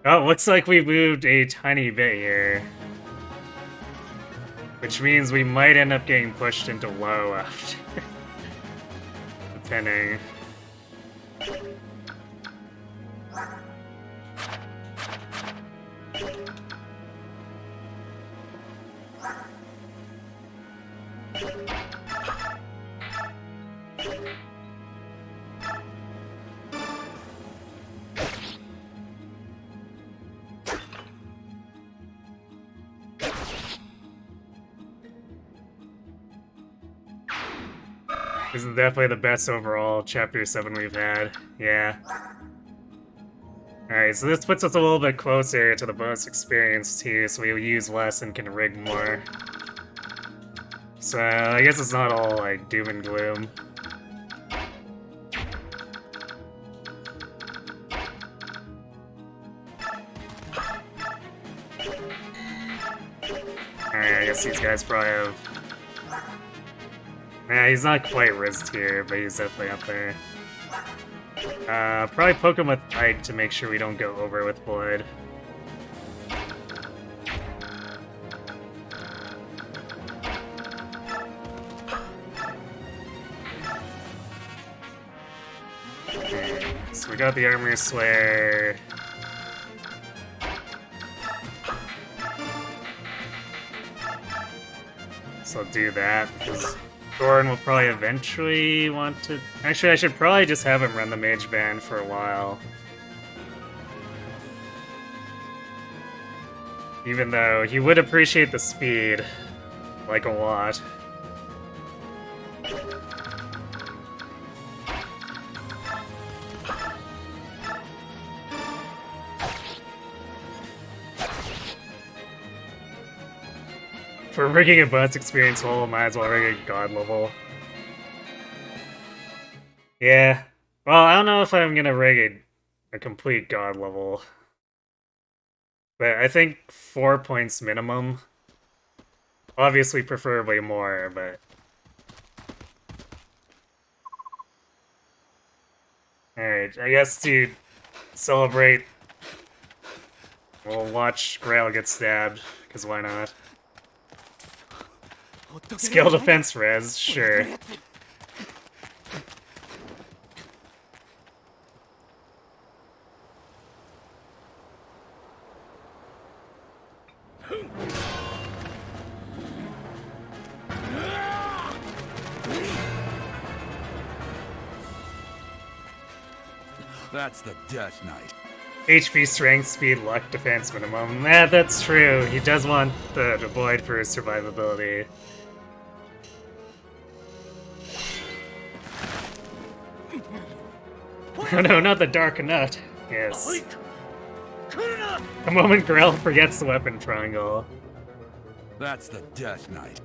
Oh, looks like we moved a tiny bit here. Which means we might end up getting pushed into low after. Depending. This is definitely the best overall Chapter 7 we've had. Yeah. Alright, so this puts us a little bit closer to the bonus experience too, so we use less and can rig more. So I guess it's not all like doom and gloom. Alright, I guess these guys probably have... Yeah, he's not quite rizzed here, but he's definitely up there. Probably poke him with Ike to make sure we don't go over with Blood. Okay, so we got the Armor Slayer. So I'll do that, because Thorin will probably eventually want to... Actually, I should probably just have him run the Mage Band for a while. Even though he would appreciate the speed, like, a lot. For rigging a bonus experience level, might as well rig a god level. Yeah. Well, I don't know if I'm gonna rig a complete god level. But I think 4 points minimum. Obviously, preferably more, but... Alright, I guess to celebrate, we'll watch Grail get stabbed, because why not? Skill defense res, sure. That's the Death Knight. HP, strength, speed, luck, defense minimum. Yeah, that's true. He does want the void for his survivability. Oh no, not the Dark Nut. Yes. The moment Grell forgets the weapon triangle. That's the Death Knight.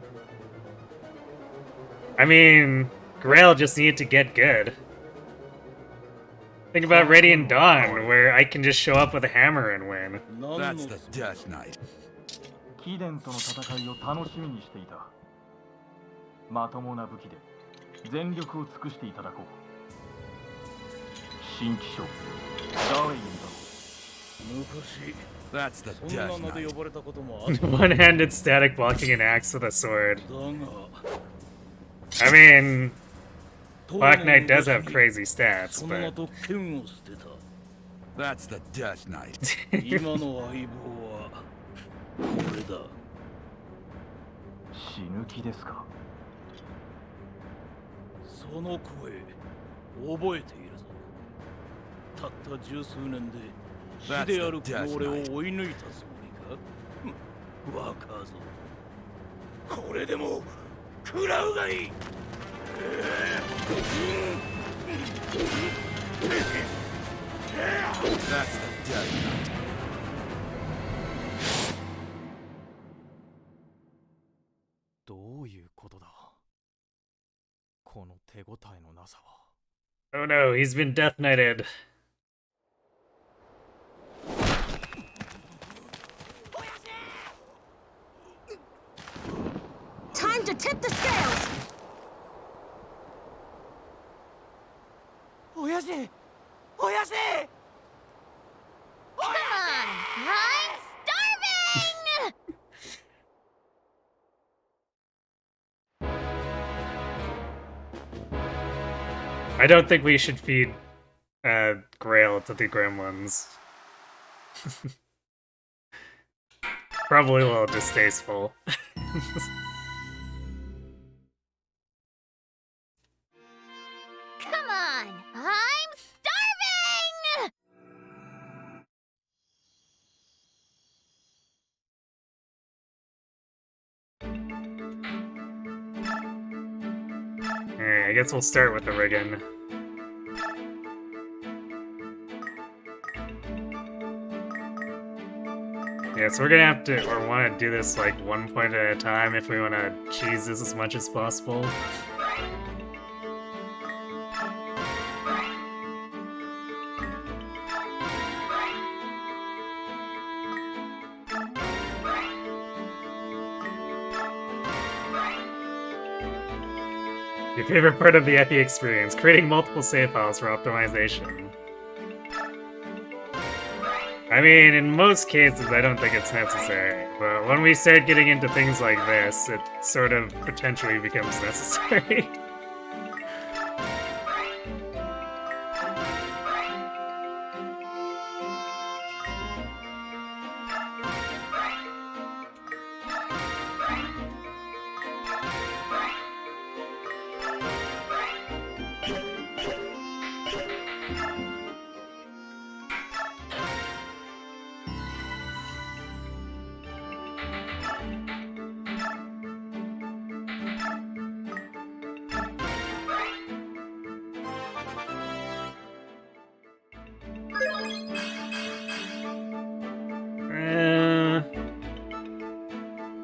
I mean, Grail just needed to get good. Think about Radiant Dawn, where I can just show up with a hammer and win. That's the Death Knight. 貴殿との戦いを楽しみにしていた。まともな武器で全力を尽くしていただこう。新機種ダーウェインだ。 That's the Death Knight. One-handed static blocking an axe with a sword. I mean, Black Knight does have crazy stats, but... That's the Death Knight. 死ぬ気ですか。その声覚えているぞ。たった十数年で死であるこの俺を追い抜いたつもりか。若造。これでも食らうがいい。That's the Death Knight. どういうことだ。この手応えのなさは。 Oh no, he's been Death Knighted. Time to tip the scales! Oyashi! Come on! I'm starving! I don't think we should feed Grail to the gremlins. Probably a little distasteful. Come on! I'm starving! Alright, I guess we'll start with the rigging. Yeah, so we're gonna have to, or want to do this like one point at a time if we want to cheese this as much as possible. Your favorite part of the Epi experience, creating multiple save files for optimization. I mean, in most cases, I don't think it's necessary, but when we start getting into things like this, it sort of potentially becomes necessary.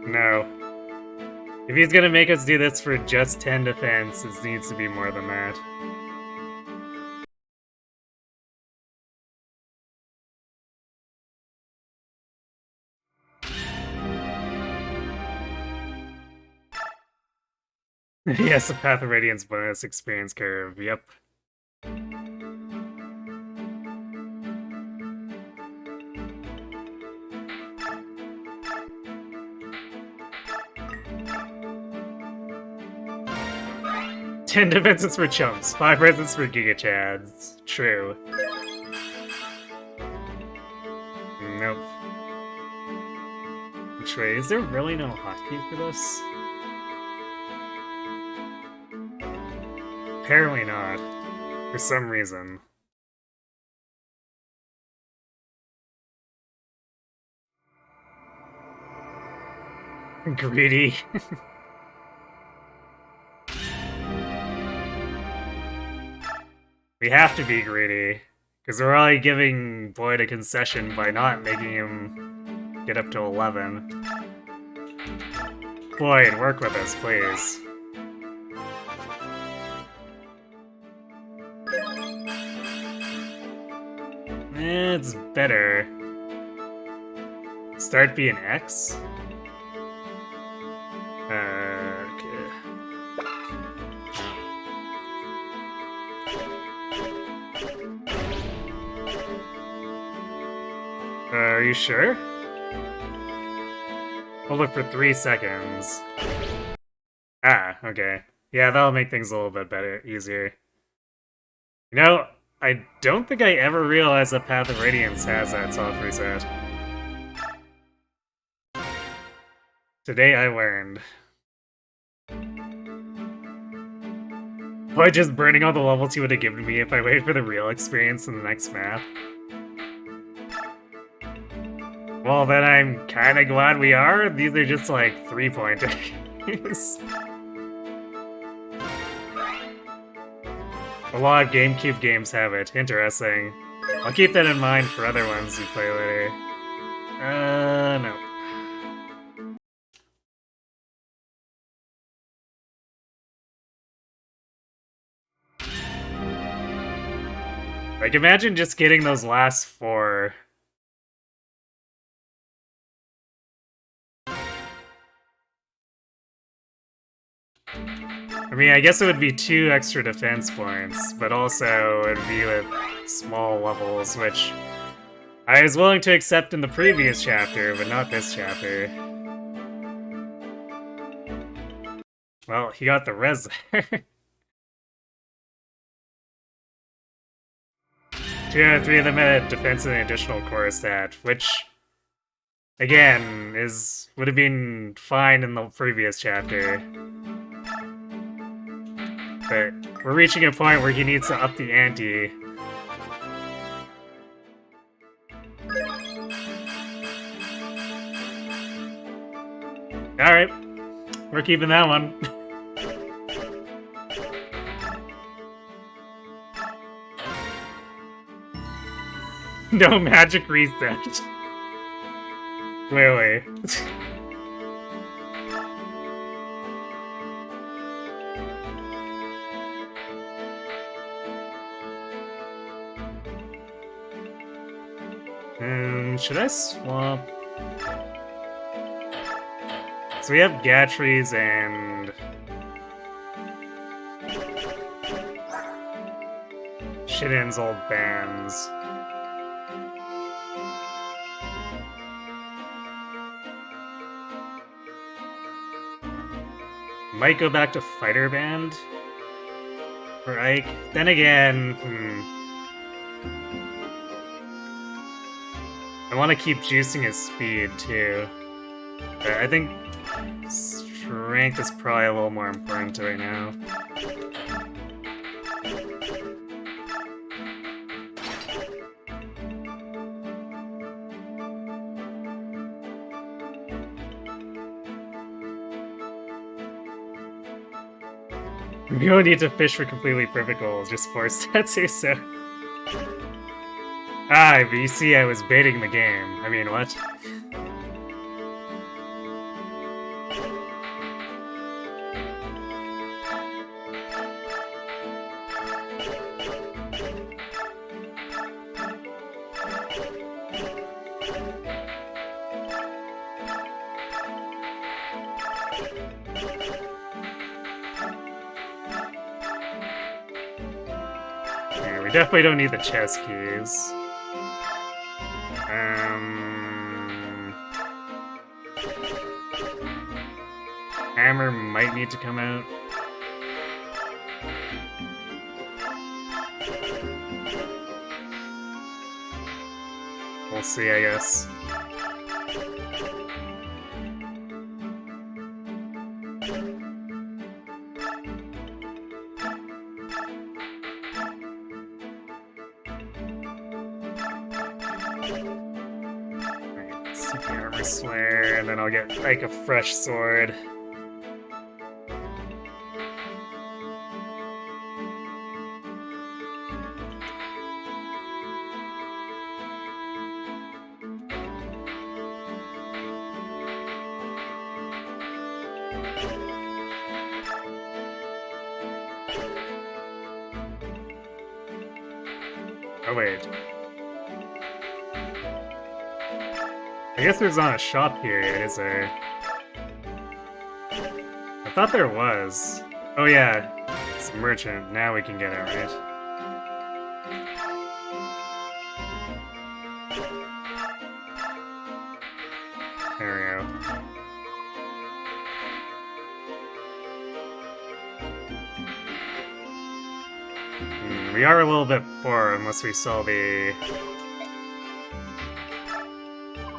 No. If he's gonna make us do this for just 10 defense, it needs to be more than that. Yes, the Path of Radiance bonus experience curve, yep. Ten defenses for chumps, 5 presents for gigachads. True. Nope. Which way? Is there really no hotkey for this? Apparently not. For some reason. Greedy. We have to be greedy, because we're already giving Boyd a concession by not making him get up to 11. Boyd, work with us, please. It's better. Start being X? Okay. Are you sure? Hold it for 3 seconds. Ah, okay. Yeah, that'll make things a little bit better, easier. You know, I don't think I ever realized that Path of Radiance has that soft reset. Today I learned. By just burning all the levels he would have given me if I waited for the real experience in the next map. Well, then I'm kinda glad we are. These are just like 3-pointers. A lot of GameCube games have it. Interesting. I'll keep that in mind for other ones we play later. No. Like, imagine just getting those last 4. I mean, I guess it would be 2 extra defense points, but also it'd be with small levels, which I was willing to accept in the previous chapter, but not this chapter. Well, he got the res there. 2 out of 3 of them had defense and an additional core stat, which, again, would have been fine in the previous chapter. But we're reaching a point where he needs to up the ante. Alright, we're keeping that one. No magic reset. Clearly. Should I swap? So we have Gatries and Shinnen's old bands. Might go back to Fighter Band for Ike. Then again, I want to keep juicing his speed too. But I think strength is probably a little more important right now. We don't need to fish for completely perfect goals, just force Setsu, so... Ah, but you see I was baiting the game. I mean, what? Yeah, we definitely don't need the chess keys. Hammer might need to come out. We'll see, I guess. Take the armor slayer, and then I'll get like a fresh sword. Oh wait. I guess there's not a shop period, is there? I thought there was. Oh yeah, it's a merchant. Now we can get it, right? There we go. We are a little bit poor unless we sell the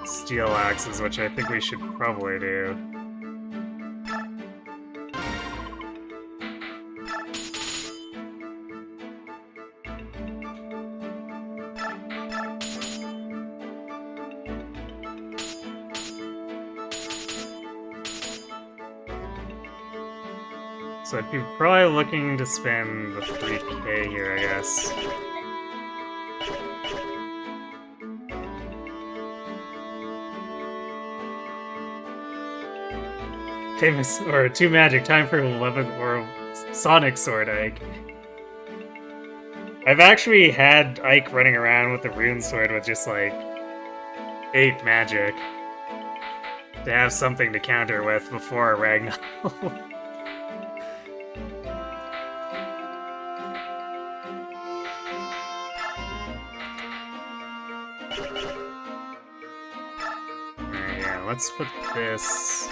steel axes, which I think we should probably do. So I'd be probably looking to spend the 3K here, I guess. Famous, or 2 magic, time for 11, or Sonic Sword Ike. I've actually had Ike running around with the rune sword with just like 8 magic to have something to counter with before Ragnar. Yeah, let's put this.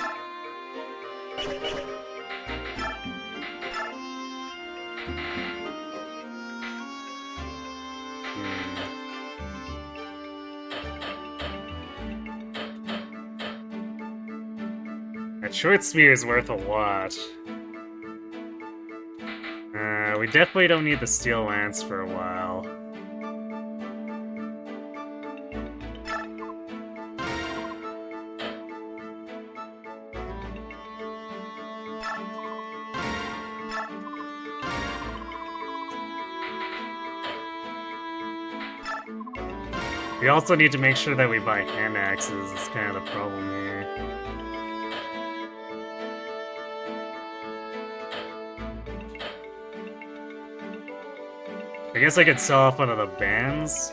That short spear is worth a lot. We definitely don't need the steel lance for a while. We also need to make sure that we buy hand axes. It's kind of the problem here. I guess I could sell off one of the bands.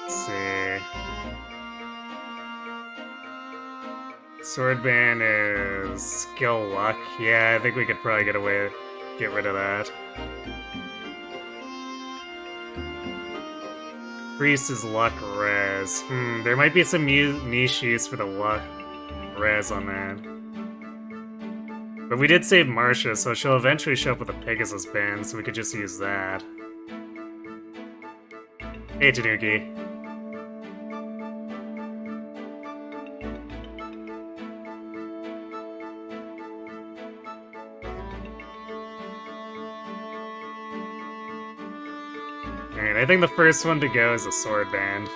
Let's see. Swordband is skill luck. Yeah, I think we could probably get rid of that. Priest is luck res. There might be some niche use for the luck res on that. But we did save Marcia, so she'll eventually show up with a Pegasus band, so we could just use that. Hey, Tanuki. Alright, I think the first one to go is a sword band.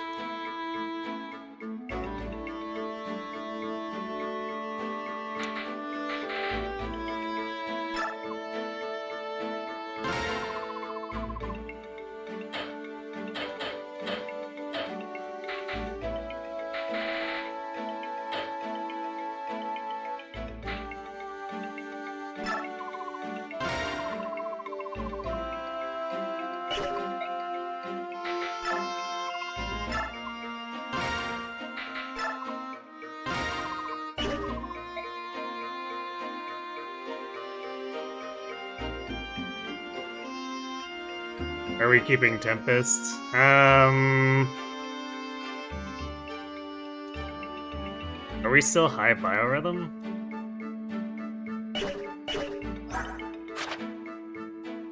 Are we keeping Tempest? Are we still high biorhythm?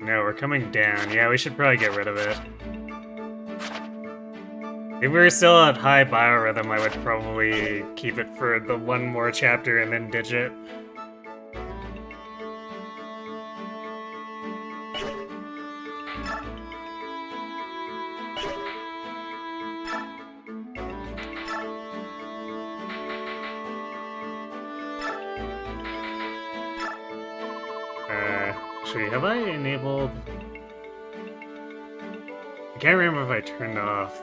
No, we're coming down. Yeah, we should probably get rid of it. If we were still at high biorhythm, I would probably keep it for the one more chapter and then ditch it. Actually, have I enabled... I can't remember if I turned off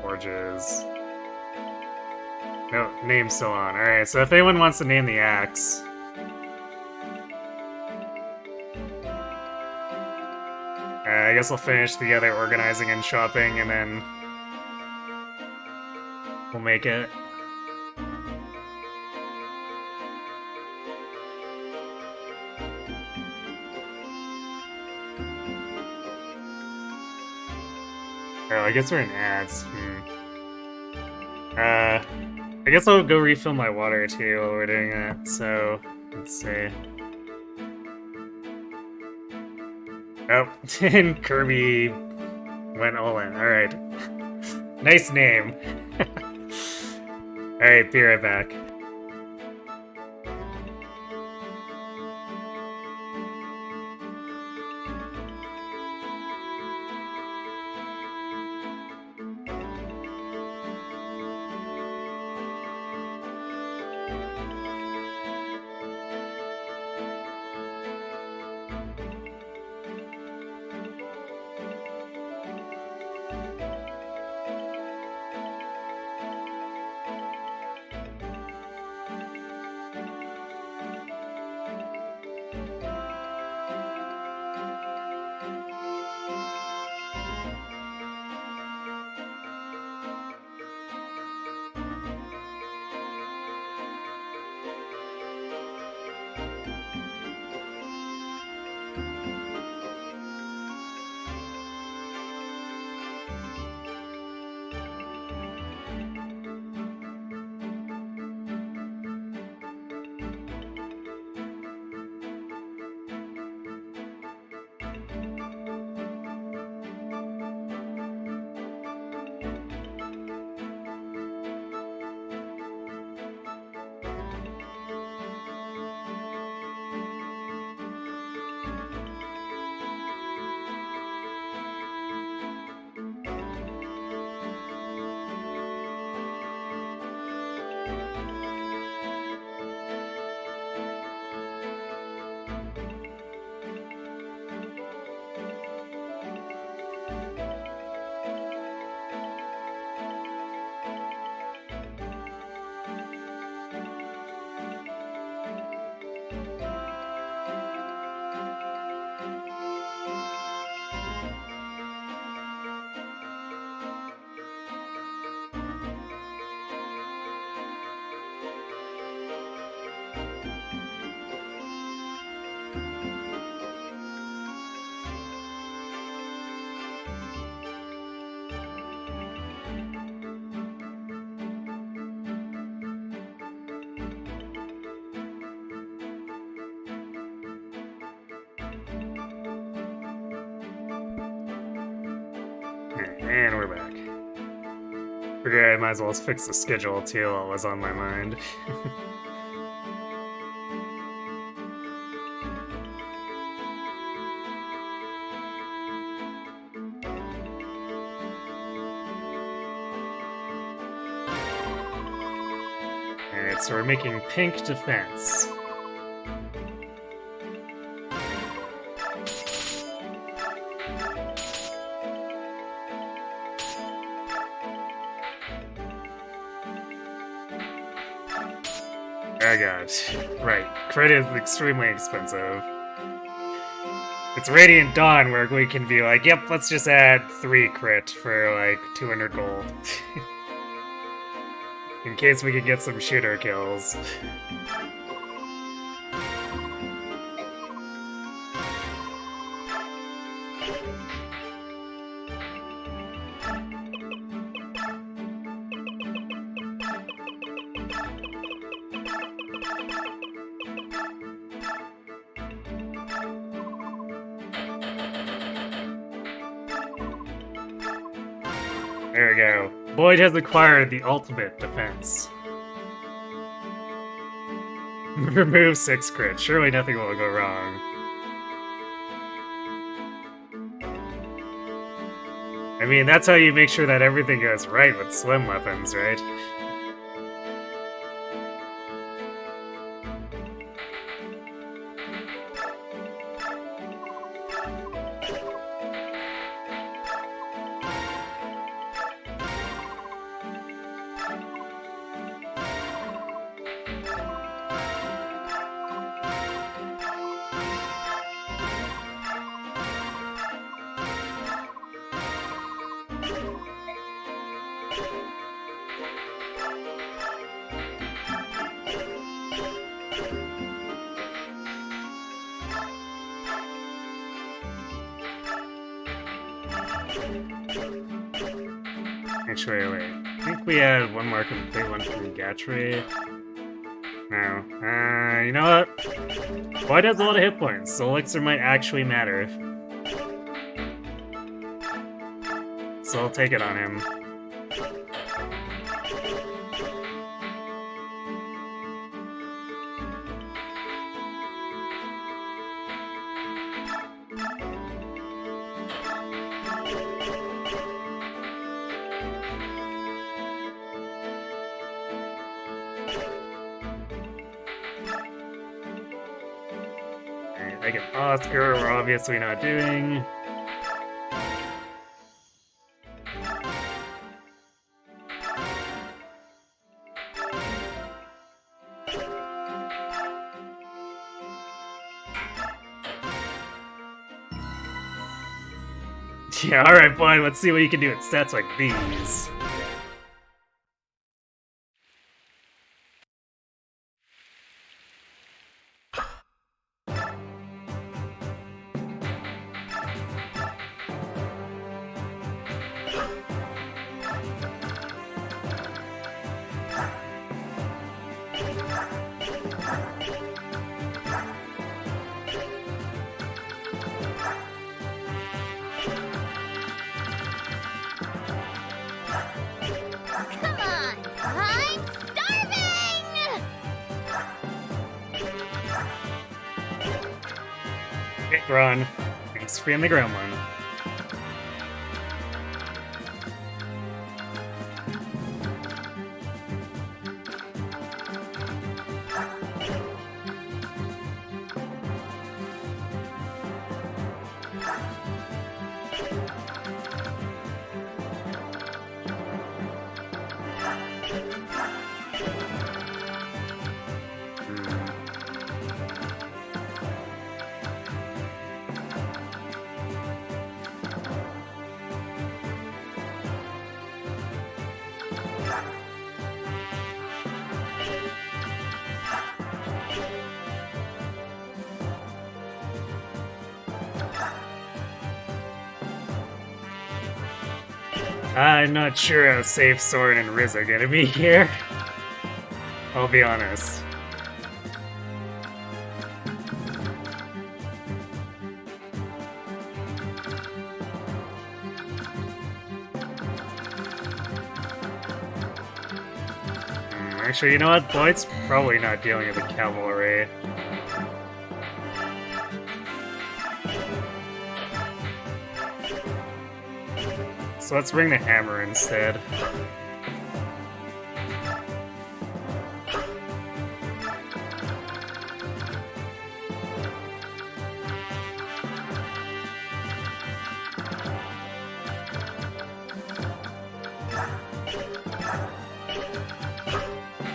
forges. No, name's still on. Alright, so if anyone wants to name the axe... I guess I'll finish the other organizing and shopping, and then... we'll make it. Oh, I guess we're in ads. I guess I'll go refill my water too while we're doing that, so... let's see. Oh, and Kirby went all in. Alright. Nice name. Alright, be right back. And we're back. Figured I might as well fix the schedule too while it was on my mind. Alright, so we're making pink defense. Oh god. Right. Crit is extremely expensive. It's Radiant Dawn where we can be like, yep, let's just add 3 crit for like 200 gold. In case we can get some shooter kills. There we go. Boyd has acquired the ultimate defense. Remove 6 crit. Surely nothing will go wrong. I mean, that's how you make sure that everything goes right with slim weapons, right? Actually, wait. I think we had one more complete one from Gatry. No. You know what? Boyd has a lot of hit points, so Elixir might actually matter. So I'll take it on him. I get Oscar, we're obviously not doing. Yeah, alright, fine, let's see what you can do with stats like these. Come on! I'm starving! Okay, run. Thanks for being the ground one. I'm not sure how safe Soren and Riz are gonna be here. I'll be honest. Actually, you know what? Boyd's probably not dealing with the cavalry. So let's bring the hammer instead.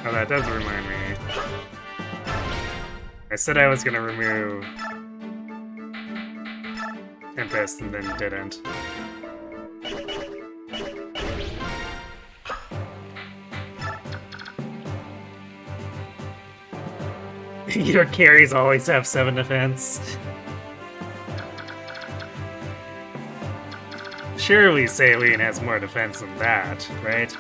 Oh, that does remind me. I said I was gonna remove Tempest and then didn't. Your carries always have 7 defense. Surely Saline has more defense than that, right?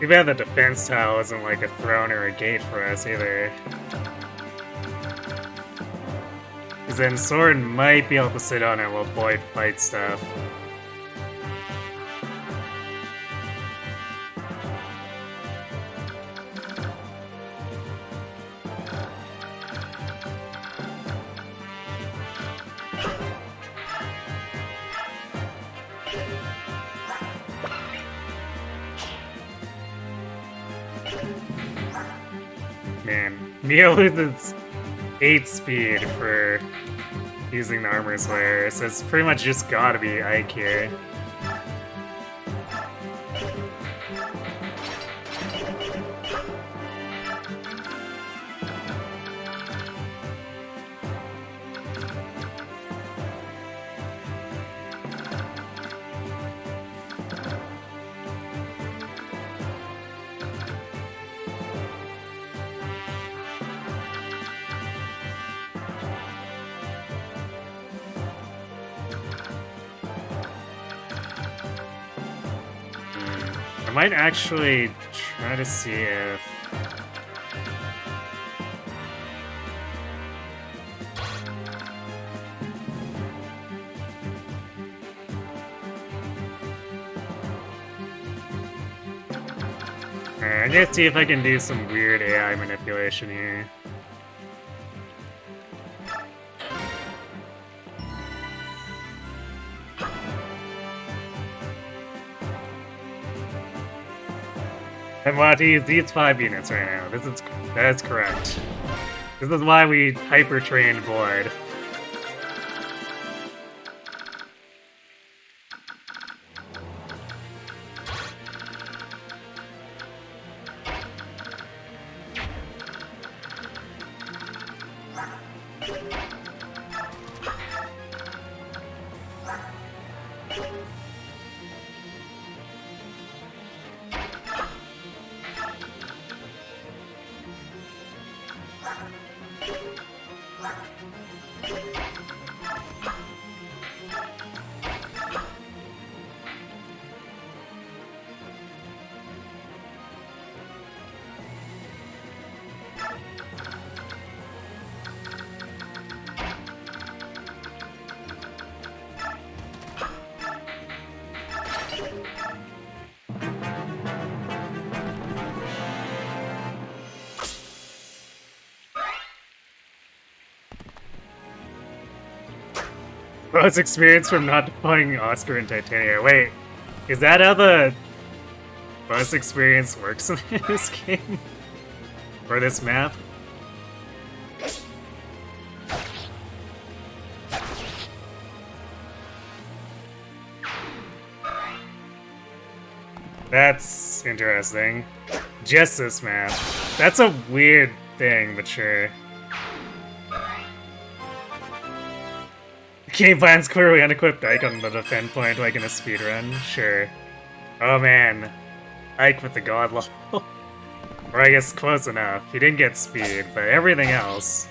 Too bad the defense tile isn't like a throne or a gate for us either. Because then Soren might be able to sit on it while Boyd fights stuff. Man, Mia loses 8 speed for using the armor slayer, so it's pretty much just gotta be Ike here. I might actually try to see if... Alright, I'm gonna see if I can do some weird AI manipulation here. And what he's 5 units right now. That's correct. This is why we hyper trained Void. Most experience from not deploying Oscar and Titania. Wait, is that how the most experience works in this game? Or this map? That's interesting. Just this map. That's a weird thing, but sure. Game plan's clearly unequipped Ike on the defend point like in a speedrun. Sure. Oh man. Ike with the god level. Or I guess close enough. He didn't get speed, but everything else.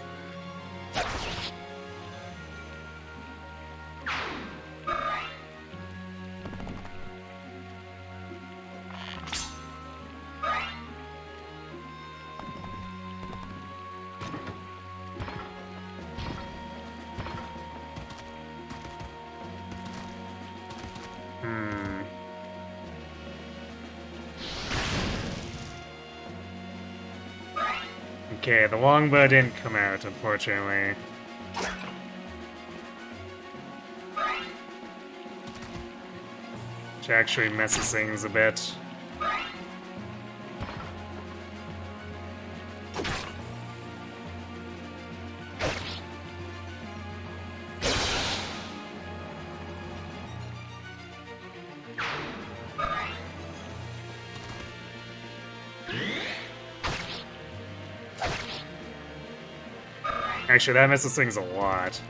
Okay, the longbow didn't come out, unfortunately. Which actually messes things a bit. Actually, that messes things a lot.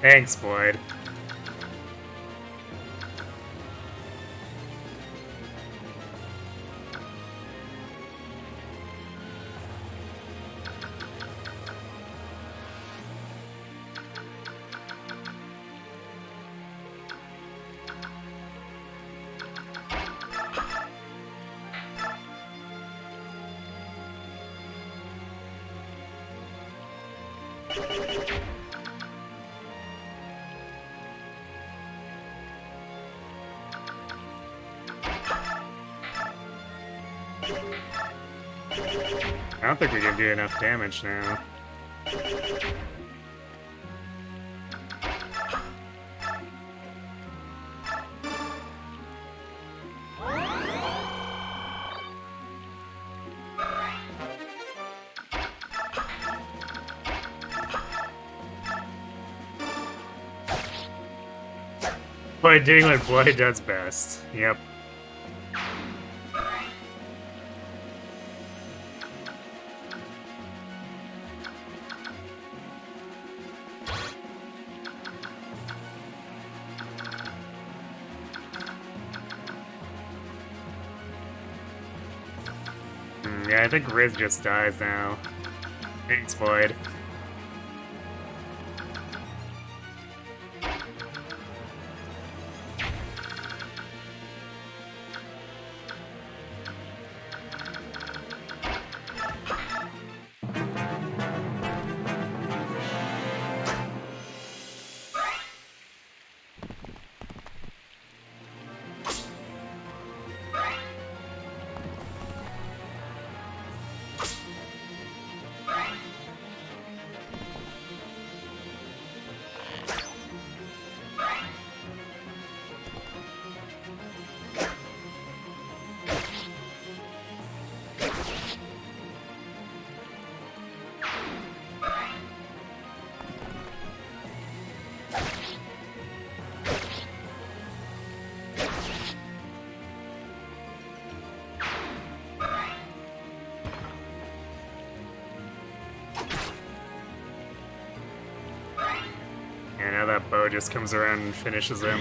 Thanks, Boyd. I don't think we can do enough damage now. By doing what Blood does best. Yep. Yeah, I think Riz just dies now. Thanks, Boyd. And now that bow just comes around and finishes him.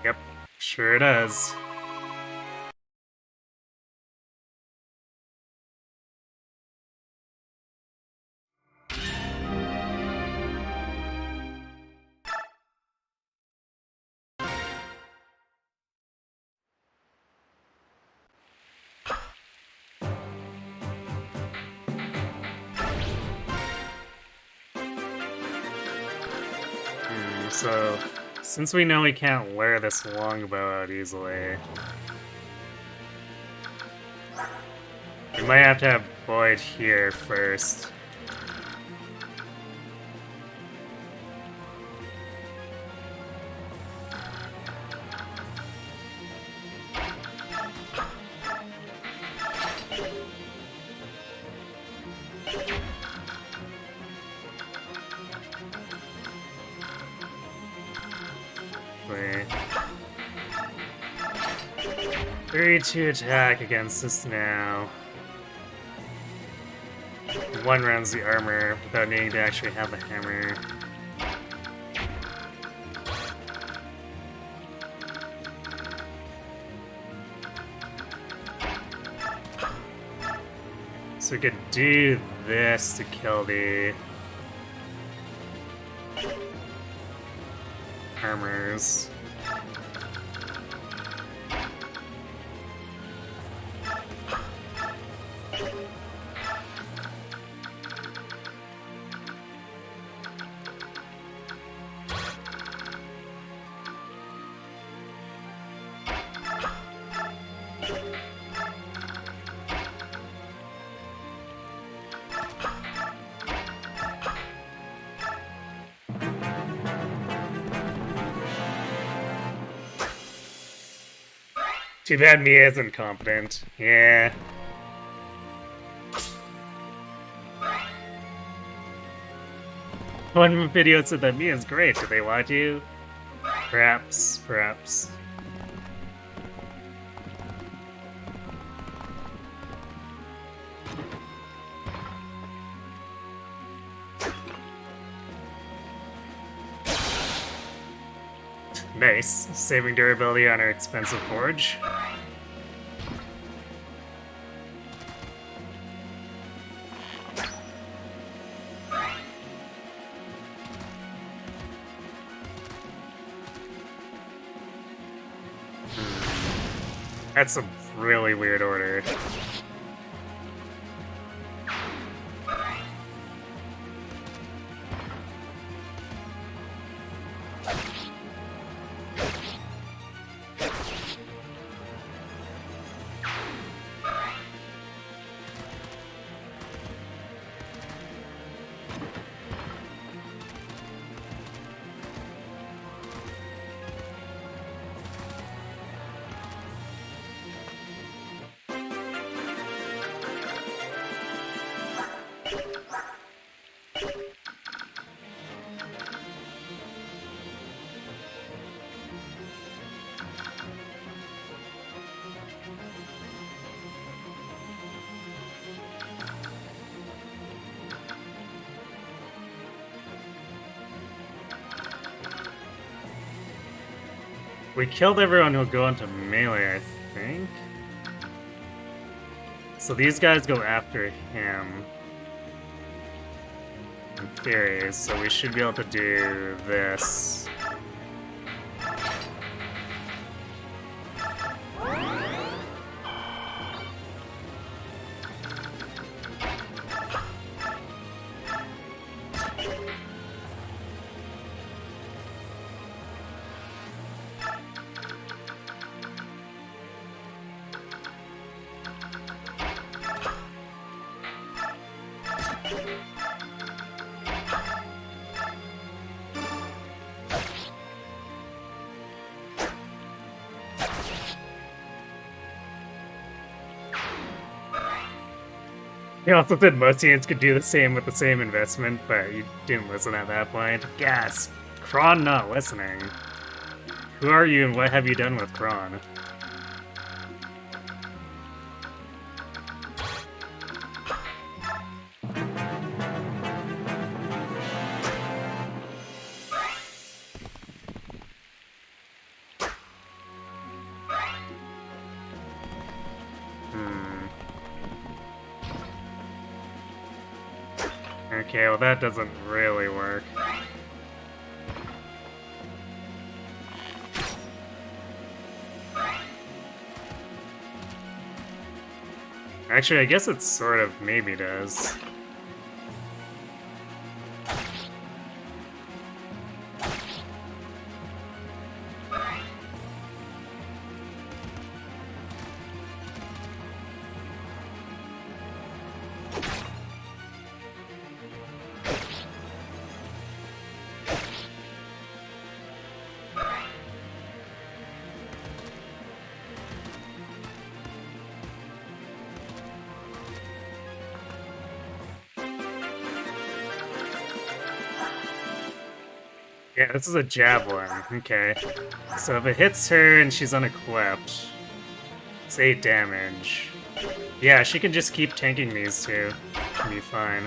Yep, sure does. So, since we know we can't wear this longbow out easily, we might have to have Boyd here first. Wait. 32 attack against this now. One rounds the armor without needing to actually have the hammer. So we could do this to kill the armors. Too bad Mia isn't competent. Yeah. One video said that Mia's great. Did they lie to you? Perhaps, perhaps. Nice. Saving durability on our expensive forge. That's a really weird order. We killed everyone who'll go into melee, I think. So these guys go after him. In theory, so we should be able to do this. He also said most units could do the same with the same investment, but you didn't listen at that point. Gasp! Kron not listening. Who are you and what have you done with Kron? Okay, well that doesn't really work. Actually, I guess it sort of maybe does. Yeah, this is a javelin. Okay. So if it hits her and she's unequipped, it's 8 damage. Yeah, she can just keep tanking these two. She'll be fine.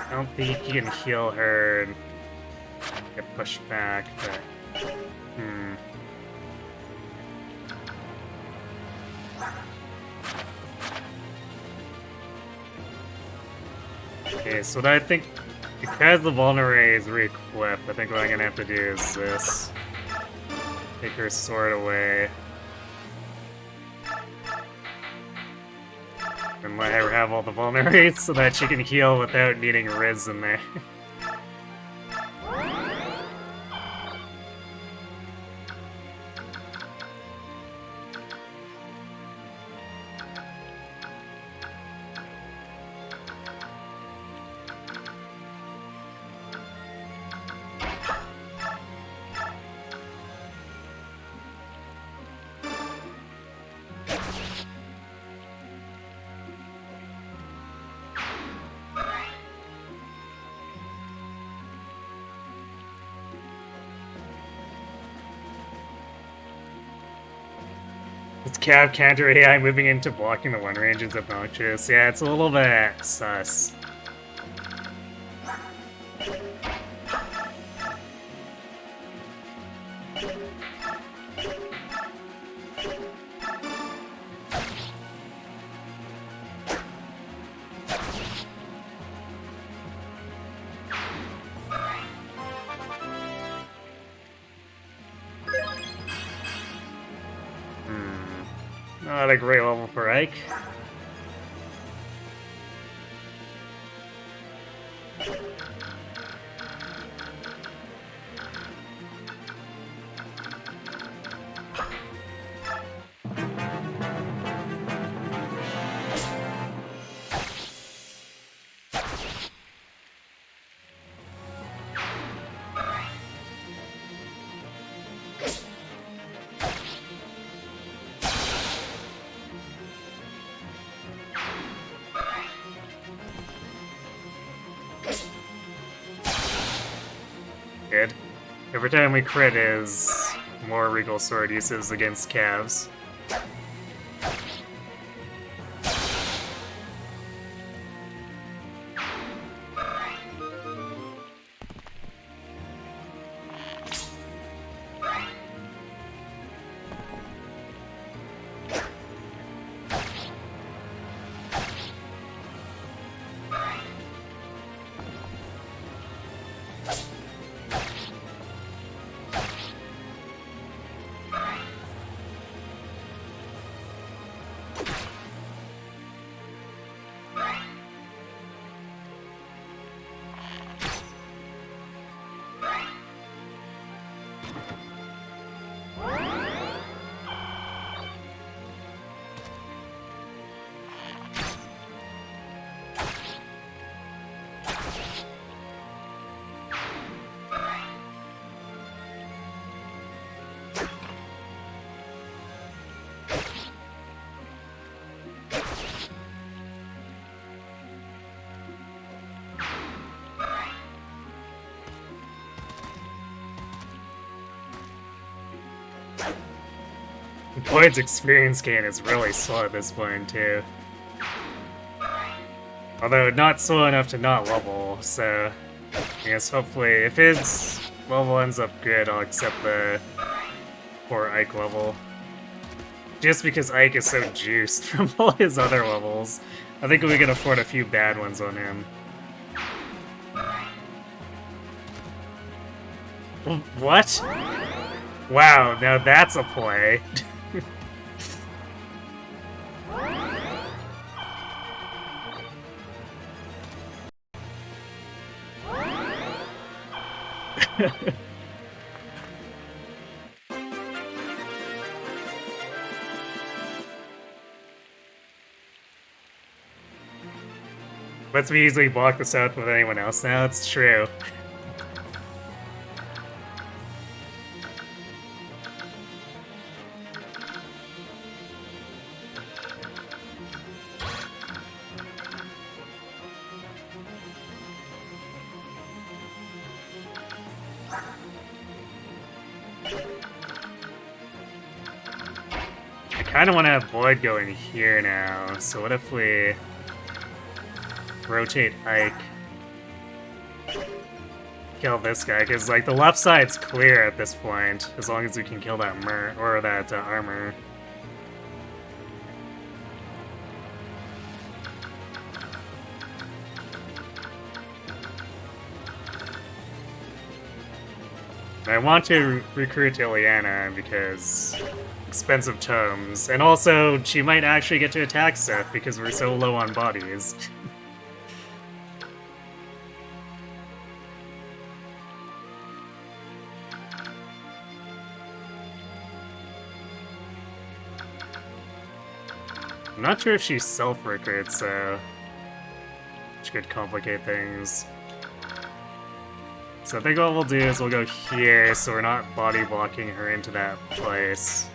I don't think you can heal her and get pushed back, but... Okay, so what I think, because the Vulnerary is re-equipped, I think what I'm gonna have to do is this. Take her sword away. And let her have all the vulneraries so that she can heal without needing Riz in there. This cab counter AI moving into blocking the one range is obnoxious. Yeah, it's a little bit sus. Not a great level for Ike. Good. Every time we crit is more Regal Sword uses against calves. Boyd's experience gain is really slow at this point, too. Although not slow enough to not level, so I guess hopefully if his level ends up good, I'll accept the poor Ike level. Just because Ike is so juiced from all his other levels, I think we can afford a few bad ones on him. What? Wow, now that's a play. Lets me easily block the south with anyone else now, it's true. I kind of want to have Boyd going here now, so what if we rotate Ike, kill this guy, because like the left side's clear at this point, as long as we can kill that armor. And I want to recruit Ileana because expensive tomes, and also she might actually get to attack Seth because we're so low on bodies. I'm not sure if she self-recruits, so which could complicate things. So I think what we'll do is we'll go here so we're not body blocking her into that place.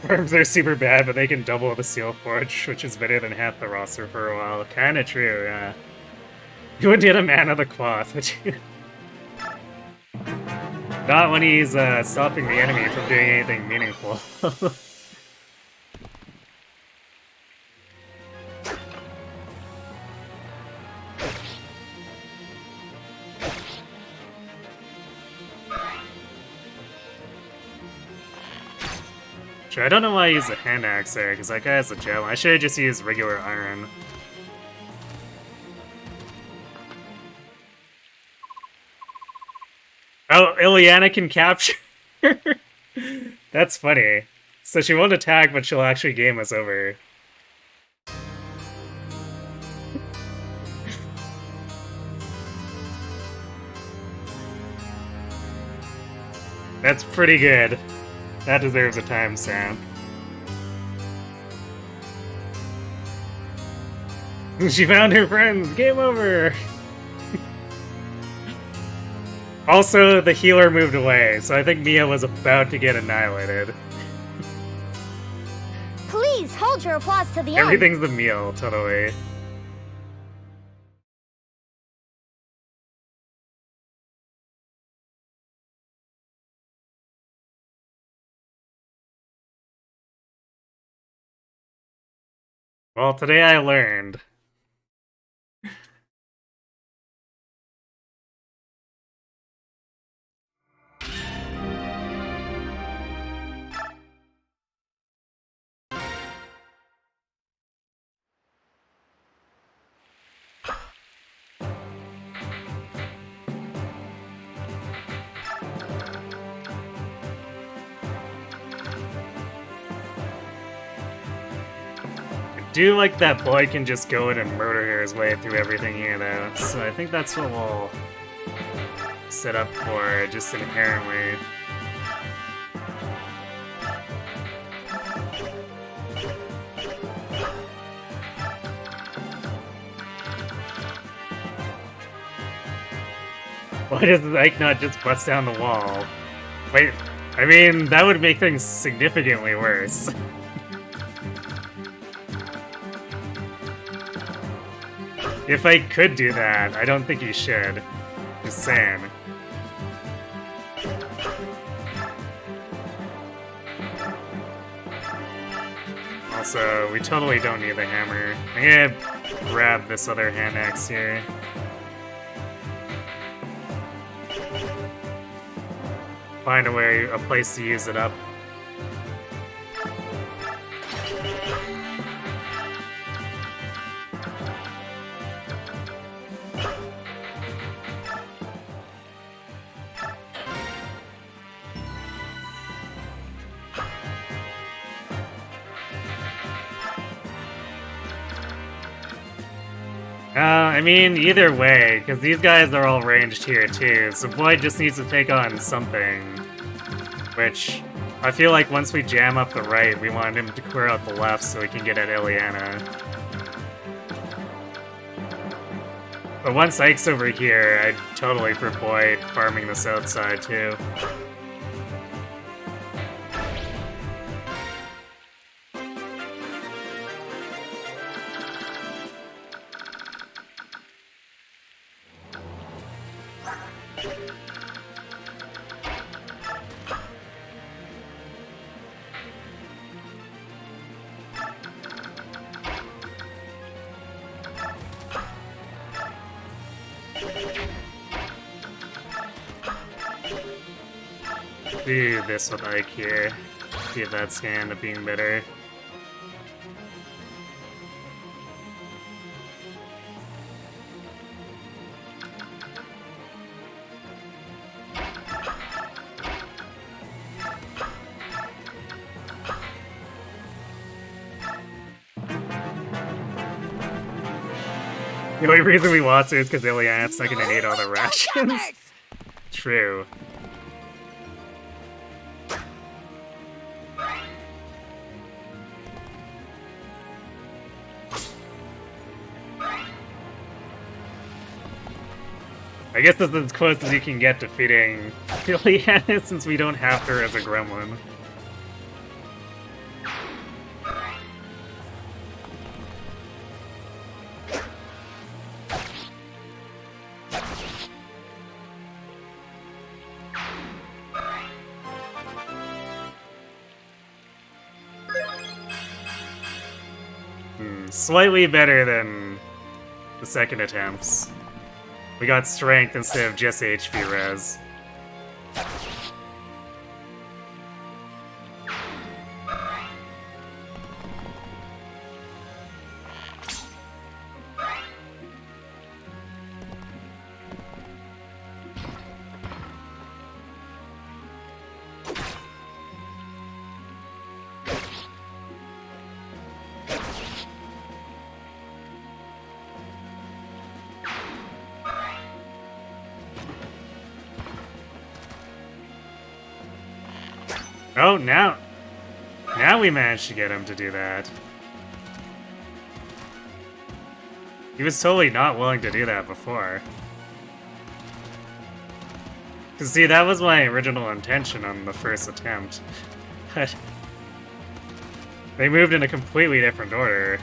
Worms are super bad, but they can double the Seal Forge, which is better than half the roster for a while. Kinda true, yeah. You wouldn't hit a man of the cloth, would you? Not when he's stopping the enemy from doing anything meaningful. Sure, I don't know why I used a hand axe there, because that guy has a gem. I should have just used regular iron. Oh, Ileana can capture. That's funny. So she won't attack, but she'll actually game us over. That's pretty good. That deserves a timestamp. She found her friends! Game over! Also, the healer moved away, so I think Mia was about to get annihilated. Please hold your applause to the end. Everything's the meal, totally. Well, today I learned. I do like that boy can just go in and murder his way through everything here, though. So I think that's what we'll set up for, just inherently. Why does Ike not just bust down the wall? Wait, I mean, that would make things significantly worse. If I could do that, I don't think he should. Just saying. Also, we totally don't need the hammer. I'm gonna grab this other hand axe here. Find a place to use it up. I mean, either way, because these guys are all ranged here too, so Boyd just needs to take on something. Which, I feel like once we jam up the right, we want him to clear out the left so we can get at Ileana. But once Ike's over here, I'd totally for Boyd farming the south side too. Do this with Ike here. See if that's gonna end up being better. The only reason we lost it is because Ileana's not gonna need all the rations. True. I guess this is as close as you can get defeating Ileana since we don't have her as a gremlin. slightly better than the second attempts. We got strength instead of just HP res. Oh, now we managed to get him to do that. He was totally not willing to do that before. Cause see, that was my original intention on the first attempt. But they moved in a completely different order.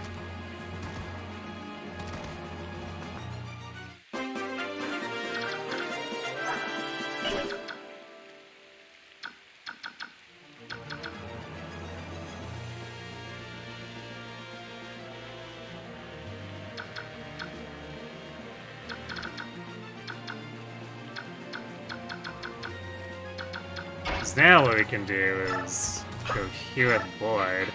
Now what we can do is go here at the board.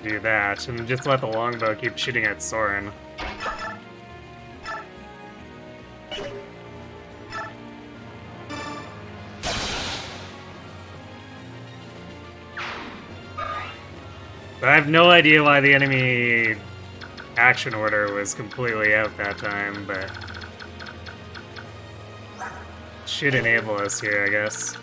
Do that, and just let the longbow keep shooting at Soren. But I have no idea why the enemy action order was completely out that time, but should enable us here, I guess.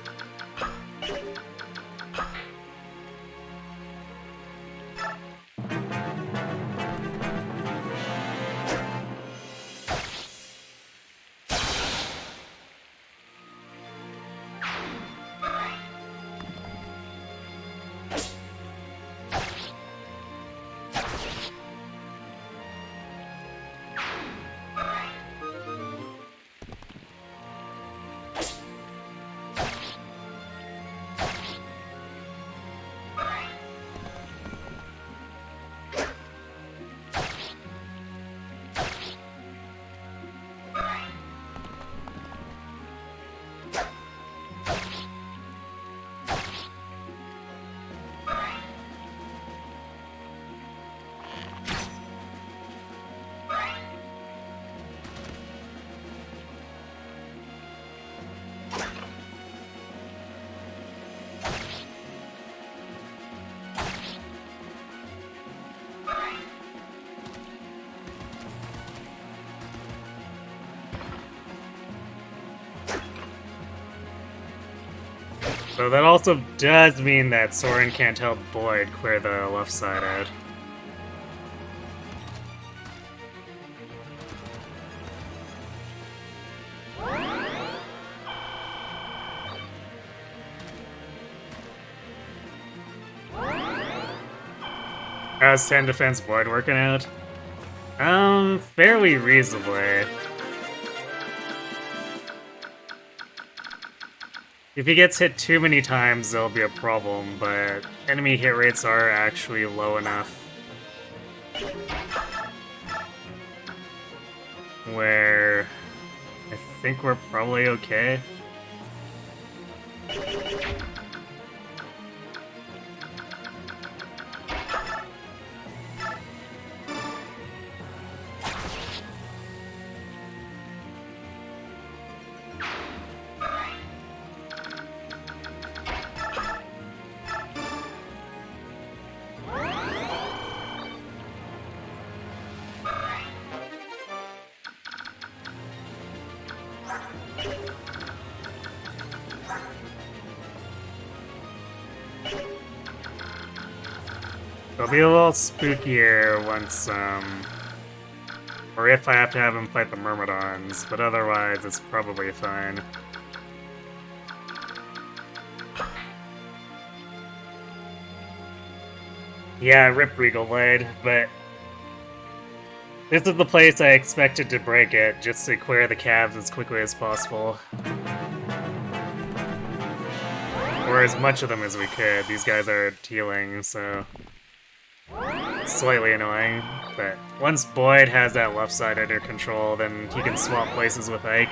So that also does mean that Soren can't help Boyd clear the left side out. How's 10 defense Boyd working out? Fairly reasonably. If he gets hit too many times, there'll be a problem, but enemy hit rates are actually low enough where I think we're probably okay. It'll be a little spookier once, Or if I have to have him fight the Myrmidons, but otherwise it's probably fine. Yeah, rip Regal Blade, but this is the place I expected to break it, just to clear the calves as quickly as possible. Or as much of them as we could. These guys are healing, so it's slightly annoying. But once Boyd has that left side under control, then he can swap places with Ike.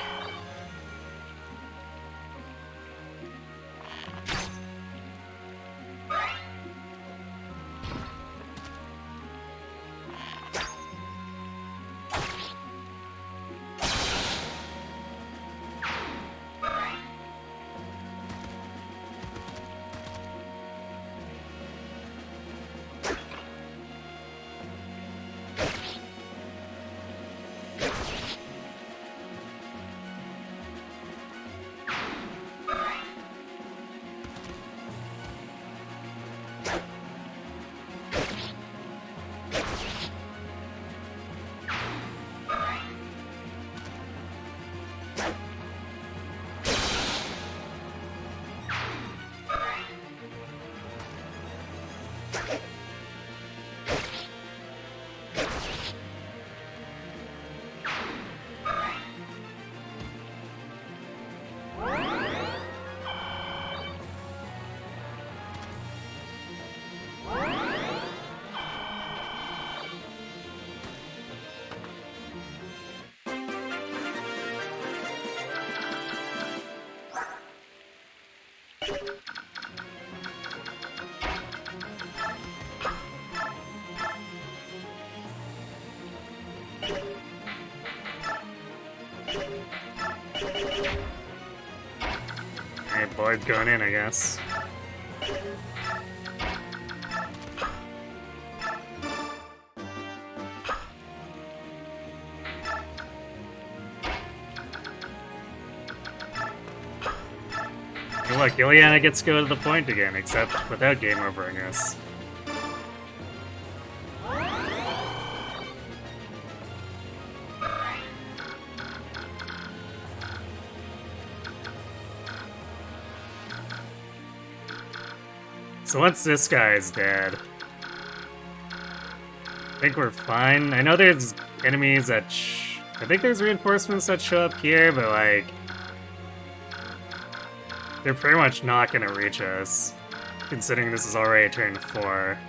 Alright, Boyd's going in, I guess. And look, Ileana gets to go to the point again, except without game overing us. So once this guy is dead, I think we're fine. I know there's enemies that I think there's reinforcements that show up here, but like, they're pretty much not gonna reach us, considering this is already turn 4.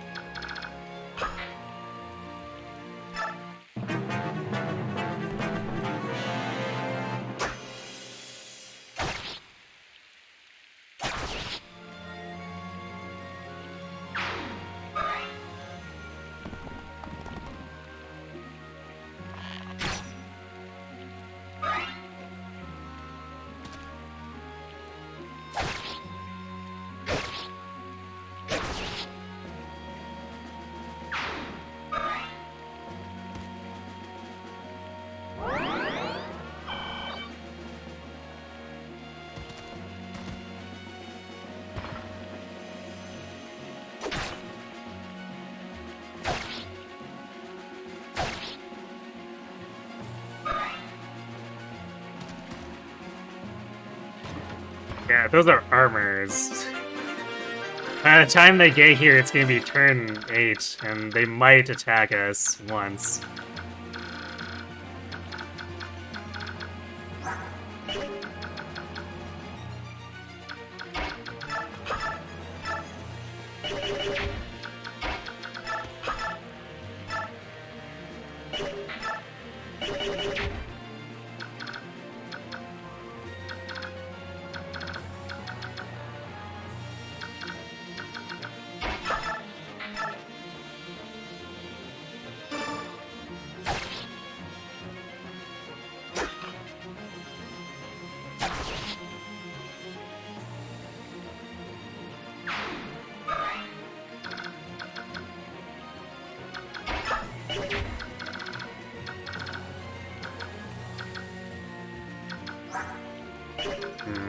Yeah, those are armors. By the time they get here, it's gonna be turn 8, and they might attack us once.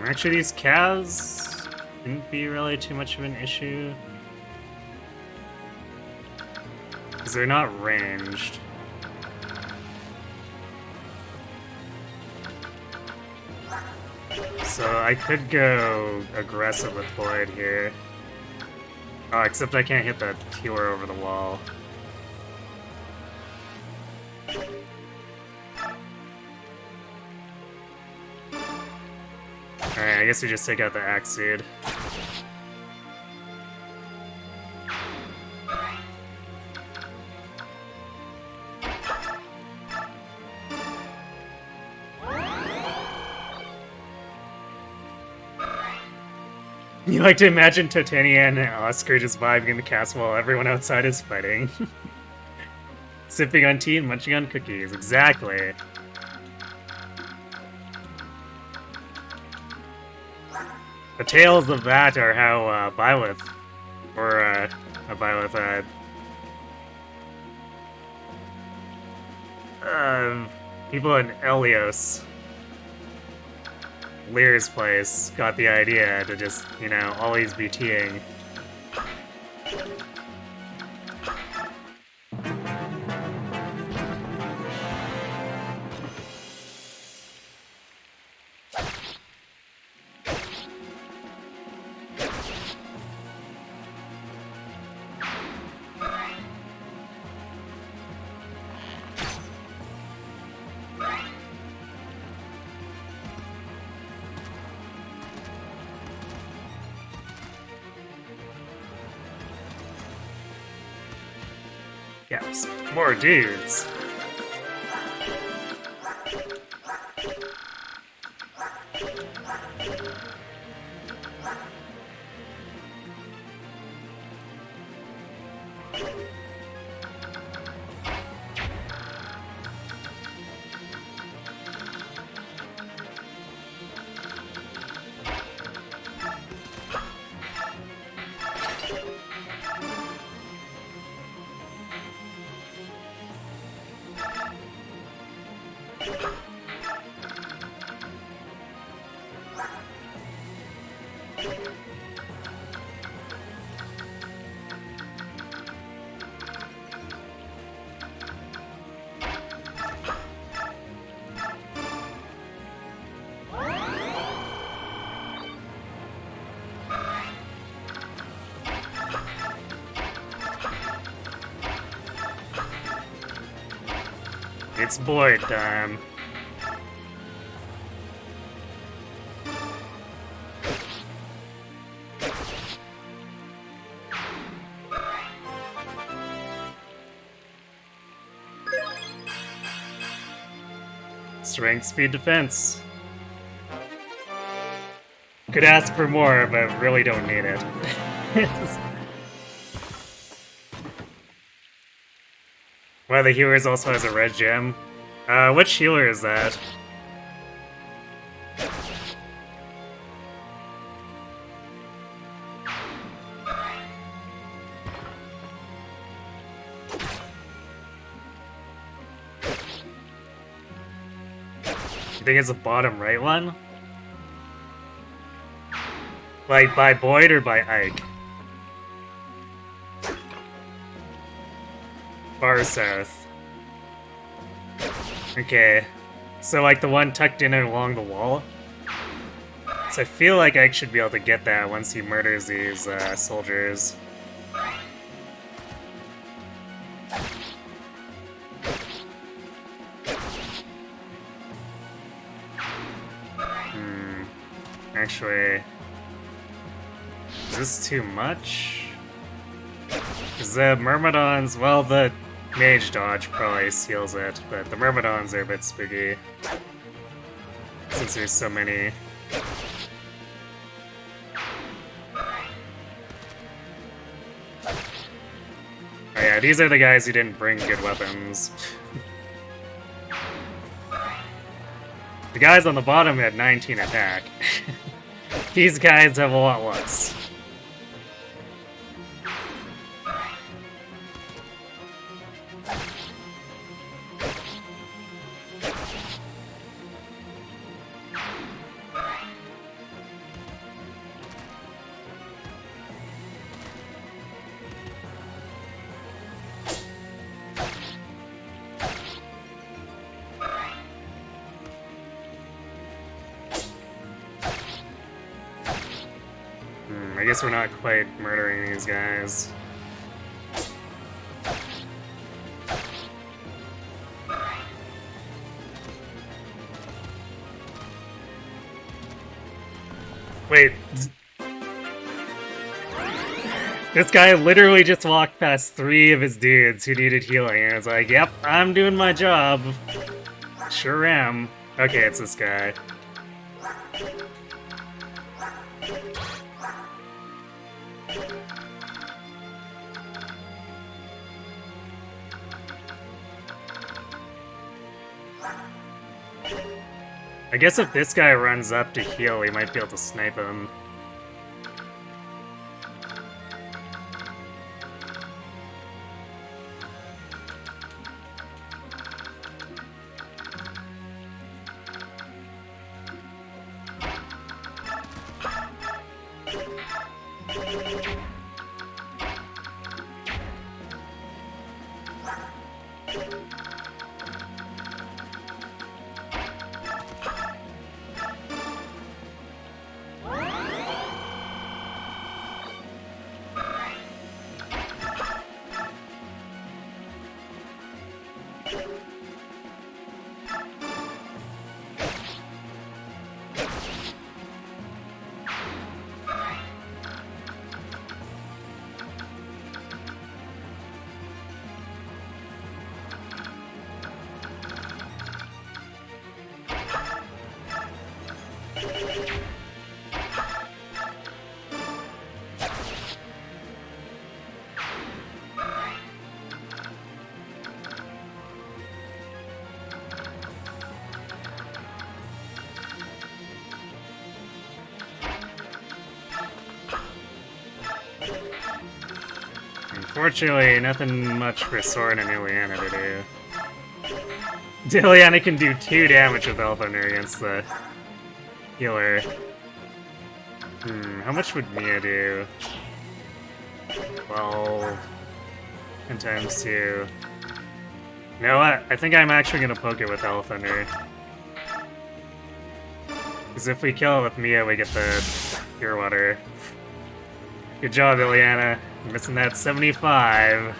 Actually, these calves shouldn't be really too much of an issue, because they're not ranged. So I could go aggressive with Void here. Oh, except I can't hit that healer over the wall. Alright, I guess we just take out the Axe Seed. You like to imagine Titania and Oscar just vibing in the castle while everyone outside is fighting. Sipping on tea and munching on cookies. Exactly. The tales of that are how Byleth, or Byleth, people in Elios, Lear's place, got the idea to just, you know, always be teeing. Yes, more dudes. It's Boyd time. Strength, speed, defense. Could ask for more, but really don't need it. One of the healers also has a red gem. Which healer is that? You think it's the bottom right one? Like by Boyd or by Ike? Far south. Okay. So like the one tucked in along the wall? So I feel like Ike should be able to get that once he murders these soldiers. Actually, is this too much? Because the Myrmidons, well, the Mage Dodge probably seals it, but the Myrmidons are a bit spooky. Since there's so many. Oh yeah, these are the guys who didn't bring good weapons. The guys on the bottom had 19 attack. These guys have a lot less. guess we're not quite murdering these guys. Wait. This guy literally just walked past 3 of his dudes who needed healing, and it's like, yep, I'm doing my job. Sure am. Okay, it's this guy. I guess if this guy runs up to heal, we might be able to snipe him. Unfortunately, nothing much for Soren and Ileana to do. Ileana can do 2 damage with Elthunder against the healer. How much would Mia do? 12 and times 2. You know what? I think I'm actually gonna poke it with Elthunder. Because if we kill it with Mia, we get the Pure Water. Good job, Ileana. Missing that 75.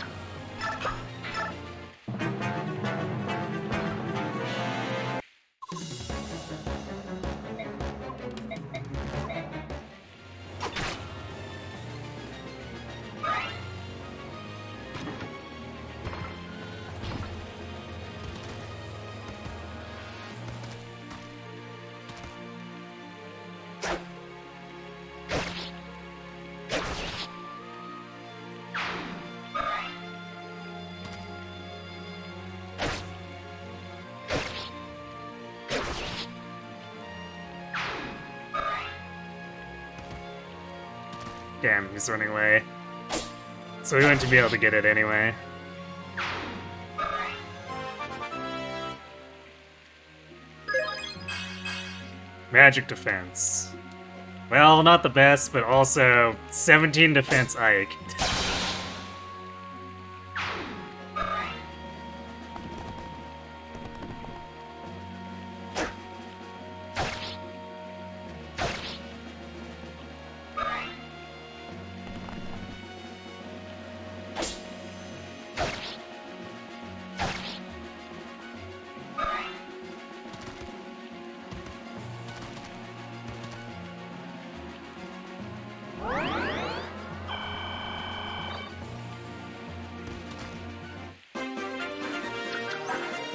Damn, he's running away. So we went to be able to get it anyway. Magic defense. Well, not the best, but also 17 defense Ike.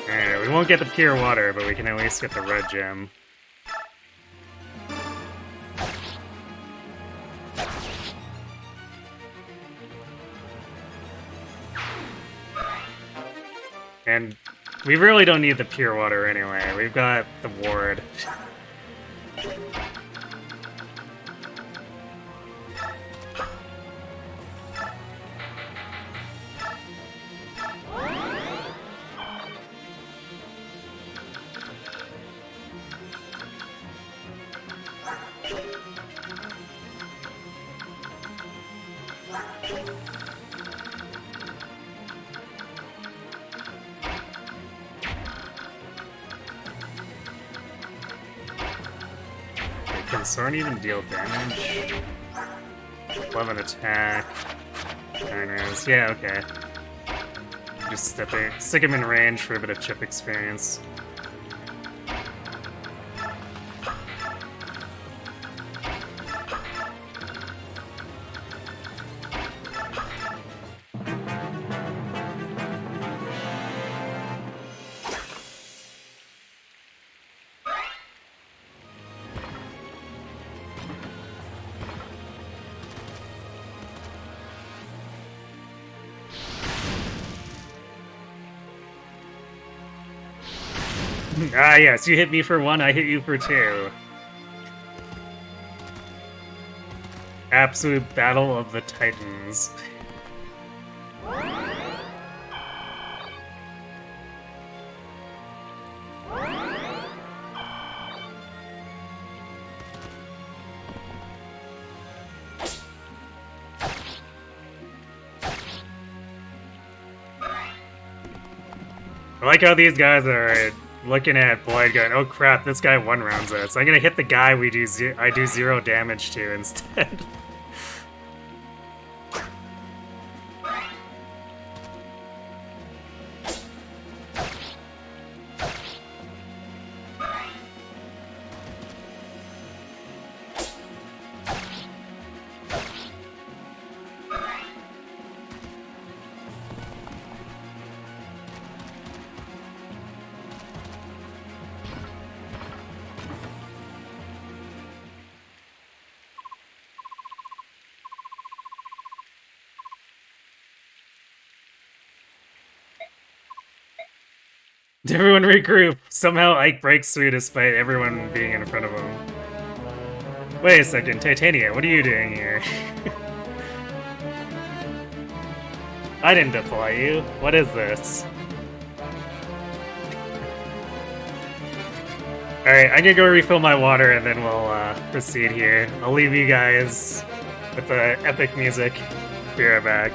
Alright, we won't get the pure water, but we can at least get the red gem. And we really don't need the pure water anyway. We've got the ward. Can Soren even deal damage? 11 attack. There it is. Yeah, okay. Just stick him in range for a bit of chip experience. Ah, yes, you hit me for 1, I hit you for 2. Absolute battle of the titans. I like how these guys are looking at Boyd going, oh crap, this guy one-rounds us. I'm gonna hit the guy I do 0 damage to instead. Everyone regroup. Somehow Ike breaks through despite everyone being in front of him. Wait a second, Titania, what are you doing here? I didn't deploy you. What is this? Alright, I'm gonna go refill my water and then we'll proceed here. I'll leave you guys with the epic music. Be right back.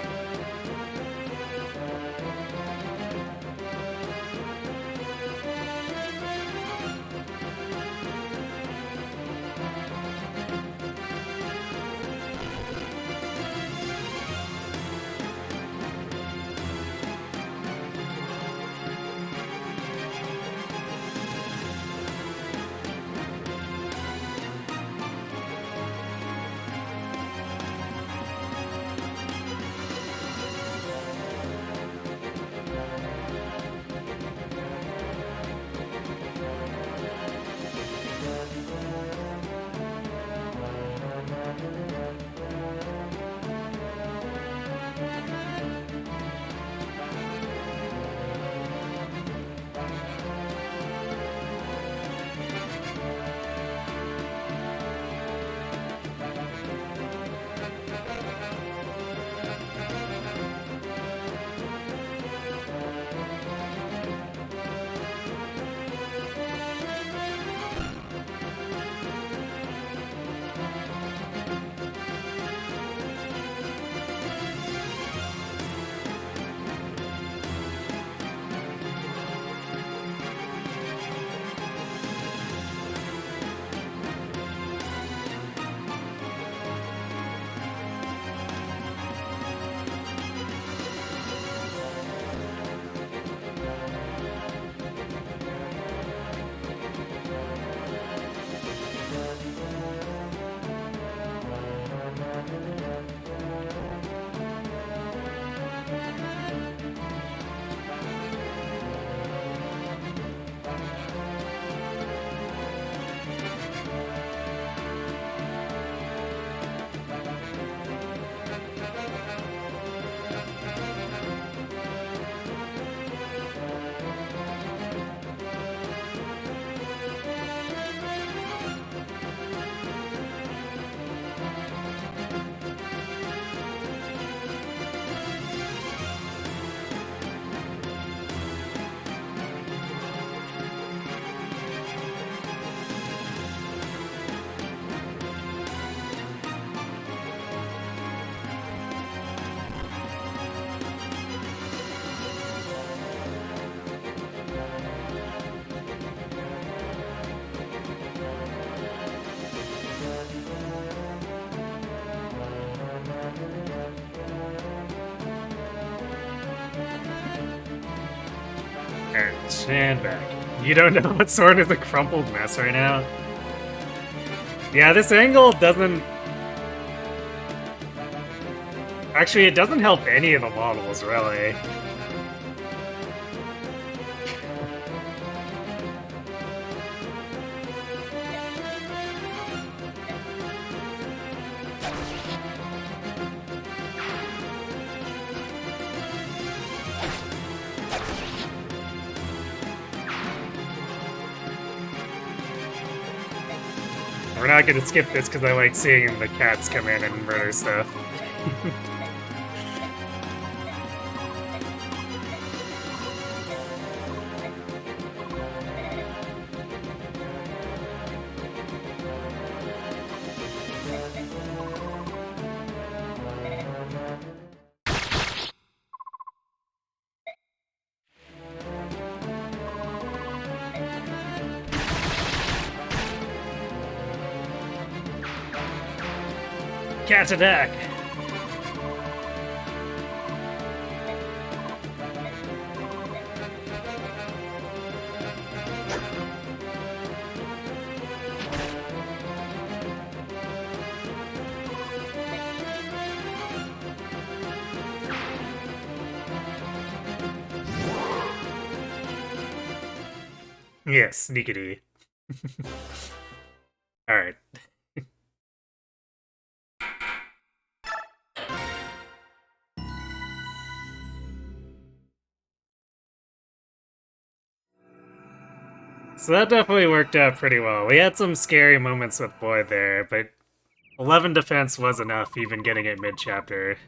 Alright, stand back. You don't know what sword is a crumpled mess right now? Yeah, this angle doesn't... Actually, it doesn't help any of the models, really. We're not gonna skip this because I like seeing the cats come in and murder stuff. Cat attack! Yes, sneakity. Alright. So that definitely worked out pretty well. We had some scary moments with Boyd there, but 11 defense was enough, even getting it mid-chapter.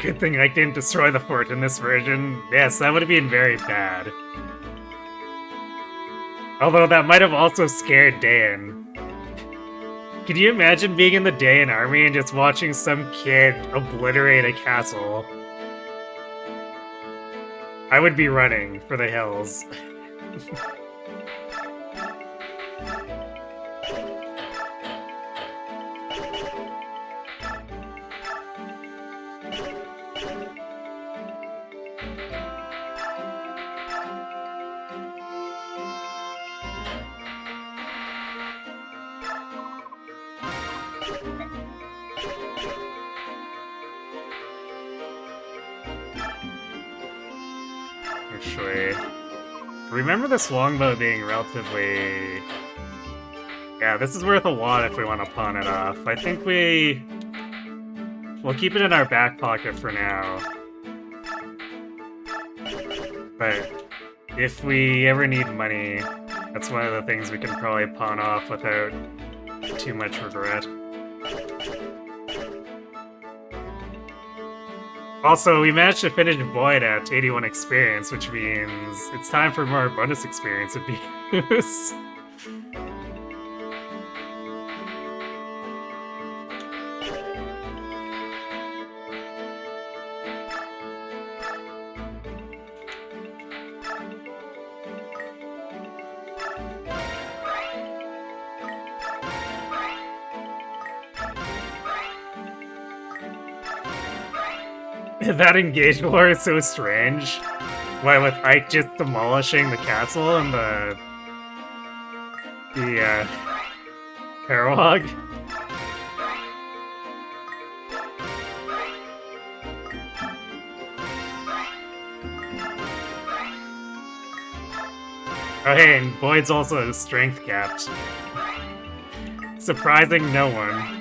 Good thing I didn't destroy the fort in this version. Yes, that would have been very bad. Although that might have also scared Dayan. Can you imagine being in the Dayan army and just watching some kid obliterate a castle? I would be running for the hills. Actually, remember this longbow being relatively... Yeah, this is worth a lot if we want to pawn it off. I think we'll keep it in our back pocket for now. But if we ever need money, that's one of the things we can probably pawn off without too much regret. Also, we managed to finish Void at 81 experience, which means it's time for more bonus experience abuse. That engage war is so strange. Why, with Ike just demolishing the castle and the Paralog? Oh hey, and Boyd's also strength capped. Surprising no one.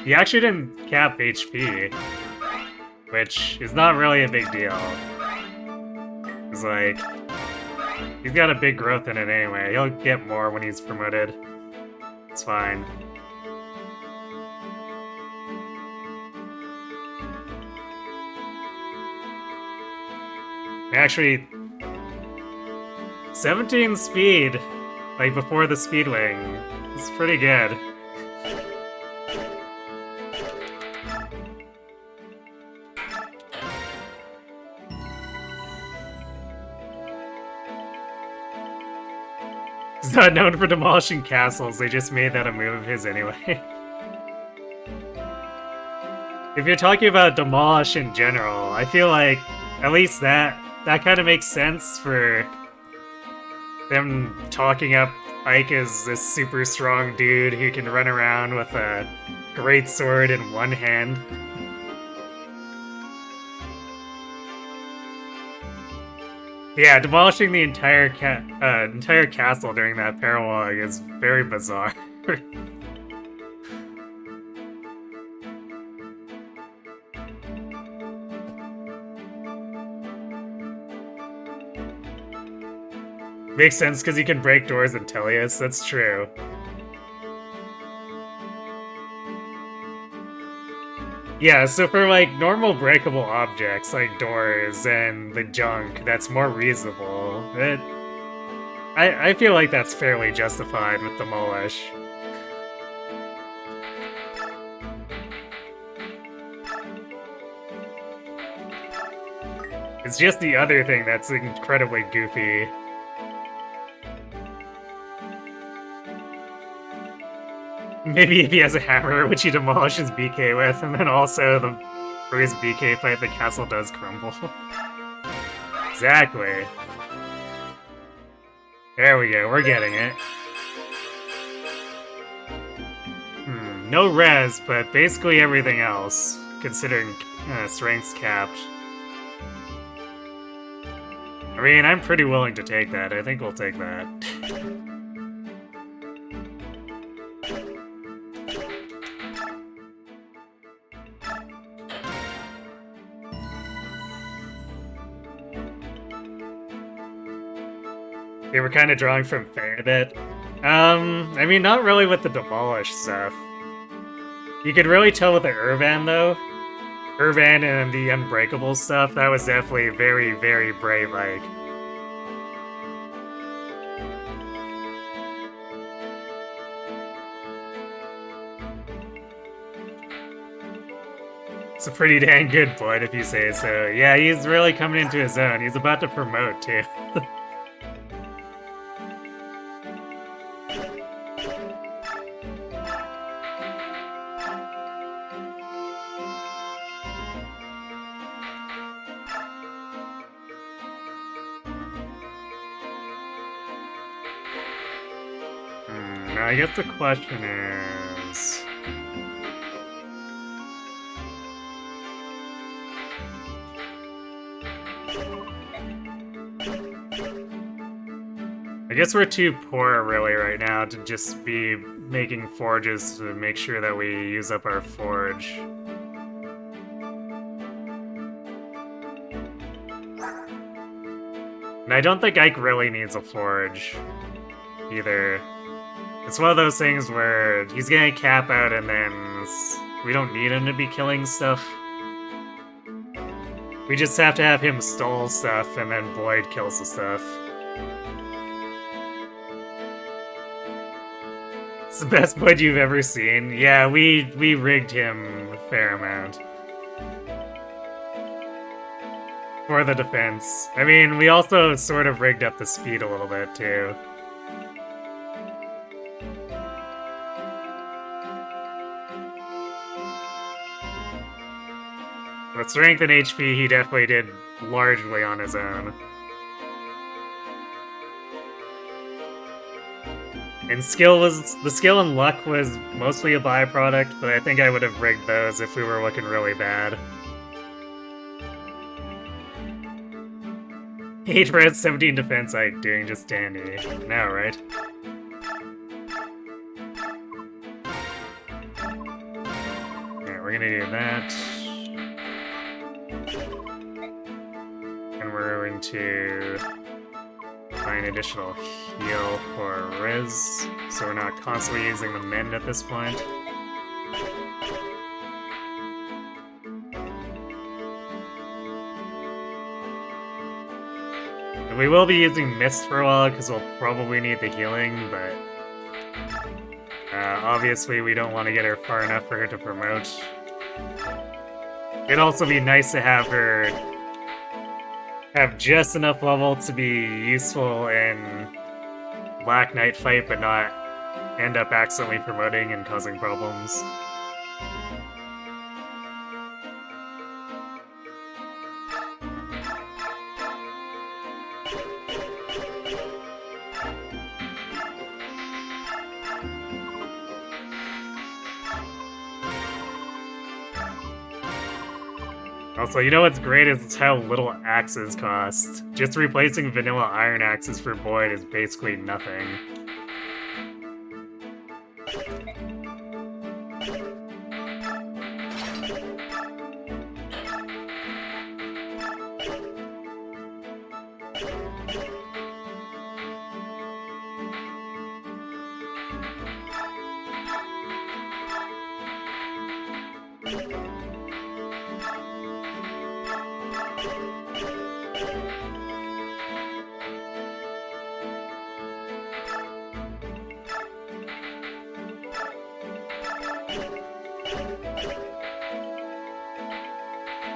He actually didn't cap HP, which is not really a big deal. It's like, he's got a big growth in it anyway. He'll get more when he's promoted. It's fine. Actually, 17 speed, like before the speed wing. It's pretty good. He's not known for demolishing castles, they just made that a move of his anyway. If you're talking about demolish in general, I feel like at least that kind of makes sense for them talking up Ike as this super strong dude who can run around with a great sword in one hand. Yeah, demolishing the entire castle during that paralogue is very bizarre. Makes sense because you can break doors in Tellius, that's true. Yeah, so for like normal breakable objects like doors and the junk, that's more reasonable. I feel like that's fairly justified with demolish. It's just the other thing that's incredibly goofy. Maybe if he has a hammer, which he demolishes BK with, and then also for his BK fight, the castle does crumble. Exactly. There we go, we're getting it. No res, but basically everything else, considering strength's capped. I mean, I'm pretty willing to take that. I think we'll take that. They were kind of drawing from Faye a bit. I mean, not really with the demolish stuff. You could really tell with the Irvan, though. Irvan and the Unbreakable stuff, that was definitely very, very brave-like. It's a pretty dang good point if you say so. Yeah, he's really coming into his own. He's about to promote, too. I guess the question is... I guess we're too poor, really, right now to just be making forges to make sure that we use up our forge. And I don't think Ike really needs a forge, either. It's one of those things where he's gonna cap out and then we don't need him to be killing stuff. We just have to have him stall stuff and then Boyd kills the stuff. It's the best Boyd you've ever seen. Yeah, we rigged him a fair amount. For the defense. I mean, we also sort of rigged up the speed a little bit, too. With strength and HP, he definitely did largely on his own. And the skill and luck was mostly a byproduct, but I think I would have rigged those if we were looking really bad. 8 res, 17 defense, Ike doing just dandy. Now, right? Alright, we're gonna do that. And we're going to find additional heal for Riz, so we're not constantly using the mend at this point. We will be using Mist for a while because we'll probably need the healing, but obviously we don't want to get her far enough for her to promote. It'd also be nice to have her have just enough level to be useful in Black Knight fight, but not end up accidentally promoting and causing problems. Also, you know what's great is how little axes cost. Just replacing vanilla iron axes for Boyd is basically nothing.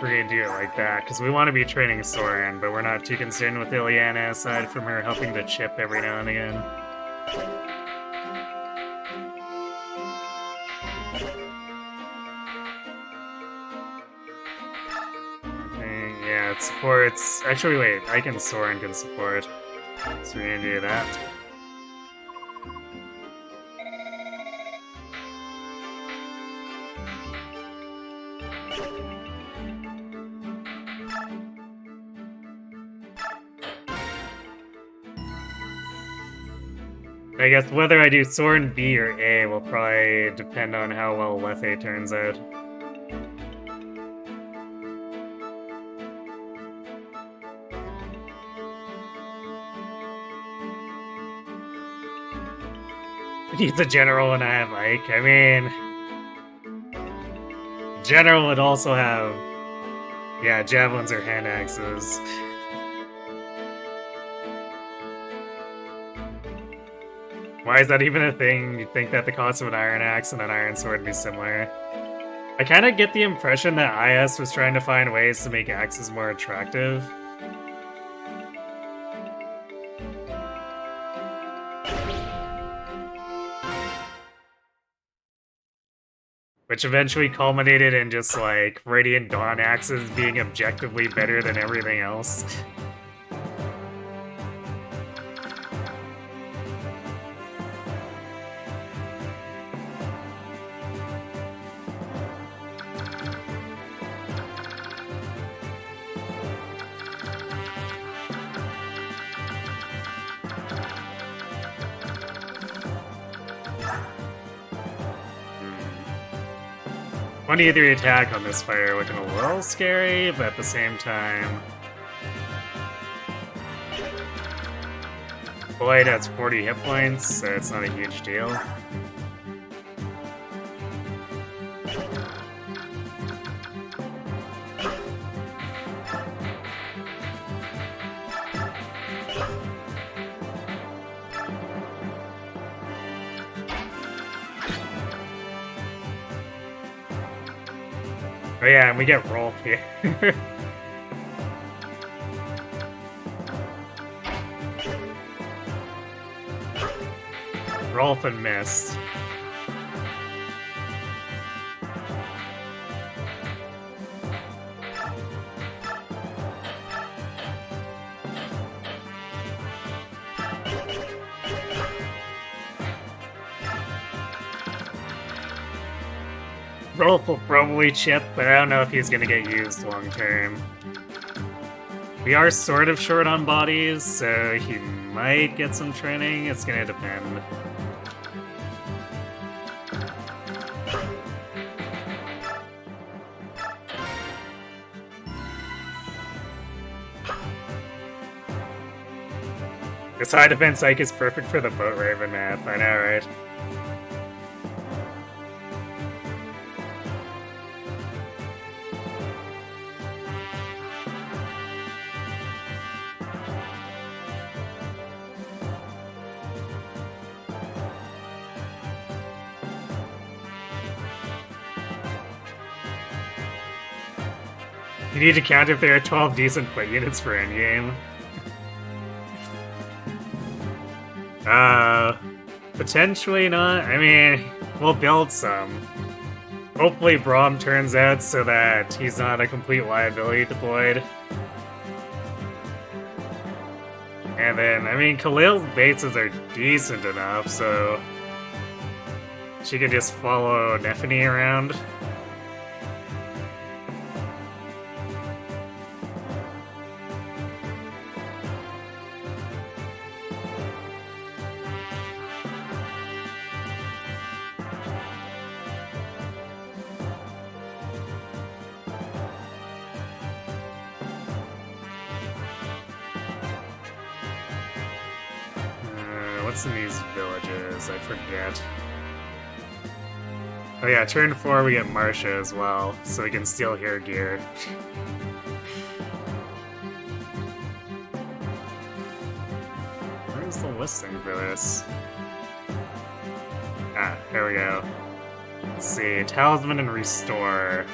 We're gonna do it like that, because we want to be training Soren, but we're not too concerned with Ileana aside from her helping to chip every now and again. Yeah, it supports... Actually, wait, Ike and Soren can support, so we're gonna do that. I guess whether I do Soren B or A will probably depend on how well Lethe turns out. He's a general and I have Ike. I mean... General would also have... Yeah, javelins or hand axes. Why is that even a thing? You'd think that the cost of an iron axe and an iron sword would be similar. I kind of get the impression that IS was trying to find ways to make axes more attractive. Which eventually culminated in just like Radiant Dawn axes being objectively better than everything else. One either attack on this fire looking a little scary, but at the same time... Blade has 40 hit points, so it's not a huge deal. Oh yeah, and we get Rolf here. Rolf and Mist. Rolf will probably chip, but I don't know if he's gonna get used long term. We are sort of short on bodies, so he might get some training. It's gonna depend. This high defense Ike is perfect for the Boat Raven map, I know, right? You need to count if there are 12 decent foot units for endgame. Potentially not. I mean, we'll build some. Hopefully Braum turns out so that he's not a complete liability deployed. And then, I mean, Khalil's bases are decent enough, so she could just follow Nephany around. What's in these villages? I forget. Oh yeah, turn 4 we get Marcia as well, so we can steal her gear. Where's the listing for this? Ah, here we go. Let's see, Talisman and Restore.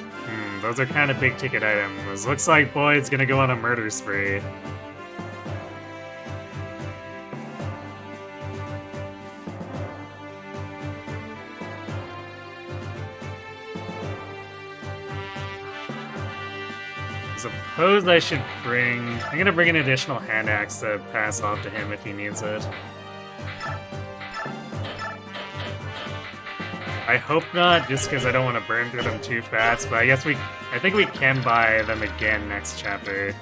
Those are kind of big ticket items. Looks like Boyd's gonna go on a murder spree. Suppose I should bring... I'm gonna bring an additional hand axe to pass off to him if he needs it. I hope not, just because I don't want to burn through them too fast, but I guess I think we can buy them again next chapter.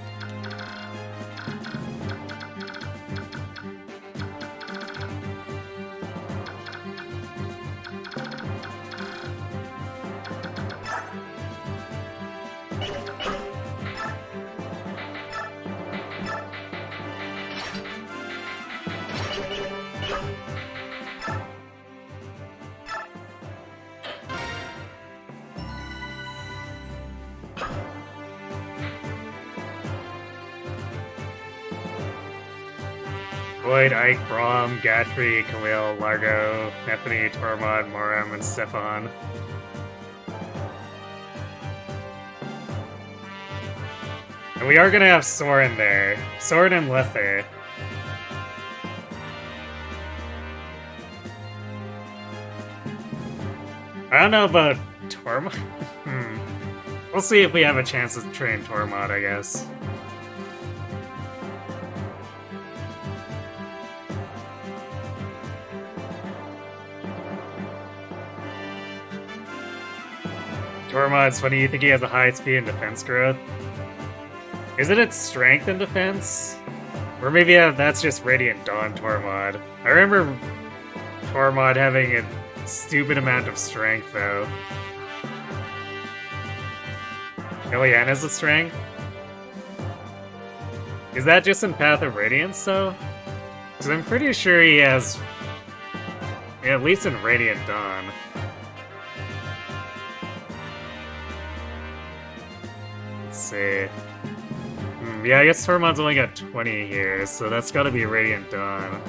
Boyd, Ike, Braum, Gatry, Khalil, Largo, Nephany, Tormod, Moram, and Stefan. And we are gonna have Soren there. Soren and Lether. I don't know about Tormod. We'll see if we have a chance to train Tormod, I guess. Tormod's funny, you think he has a high speed and defense growth? Isn't it strength and defense? Or maybe that's just Radiant Dawn Tormod. I remember Tormod having a stupid amount of strength, though. Ileana's a strength? Is that just in Path of Radiance, though? Because I'm pretty sure he has... at least in Radiant Dawn. Let's see. Yeah, I guess Tormod's only got 20 here, so that's gotta be Radiant Dawn.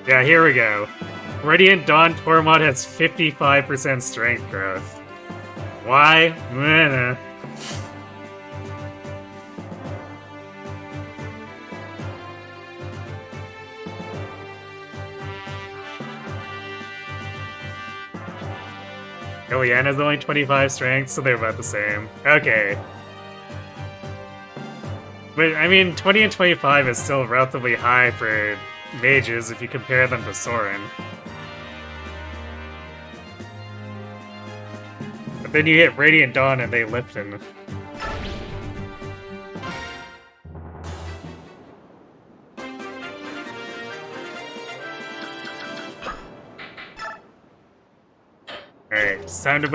Yeah, here we go. Radiant Dawn Tormod has 55% strength growth. Why? Ileana's only 25 strength, so they're about the same. Okay. But, I mean, 20 and 25 is still relatively high for mages if you compare them to Soren. But then you hit Radiant Dawn and they Lipton. Alright, it's time to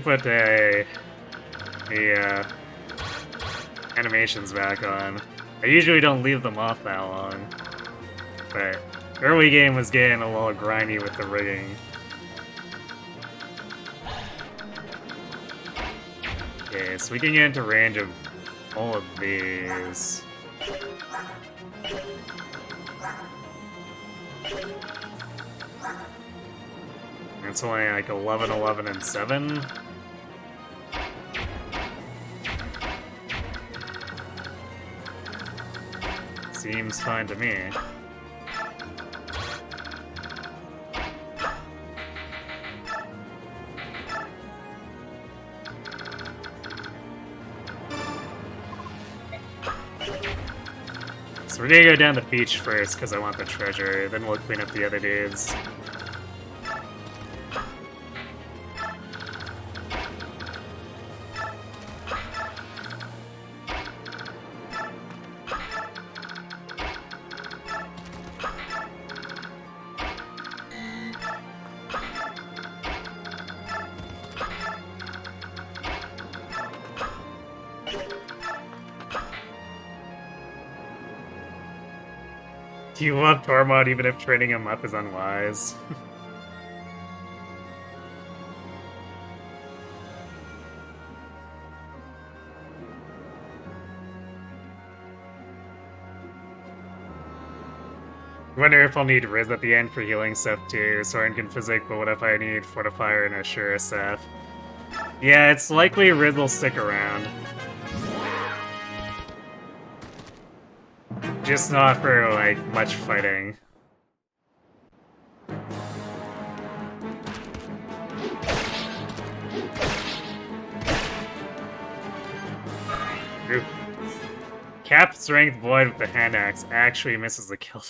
put the animations back on. I usually don't leave them off that long, but early game was getting a little grindy with the rigging. Okay, so we can get into range of all of these. It's only like 11, 11, and 7. Seems fine to me. So we're gonna go down the beach first because I want the treasure, then we'll clean up the other dudes. Do you want Tormod even if training him up is unwise? I wonder if I'll need Riz at the end for healing stuff too. Soren can physic, but what if I need Fortifier and Assura stuff? Yeah, it's likely Riz will stick around. Just not for, like, much fighting. Ooh. Cap Strength Void with the hand axe actually misses the kill.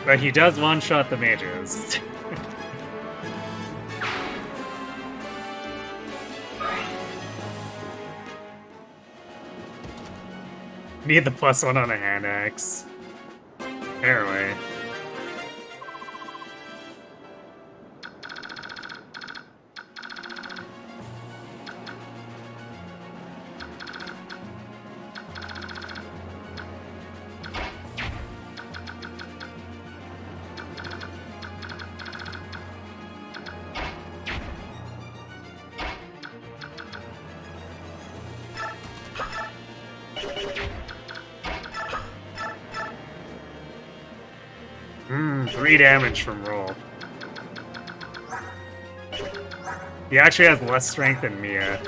But he does one-shot the mages. Need the +1 on the hand axe. Apparently. Hmm, 3 damage from roll. He actually has less strength than Mia.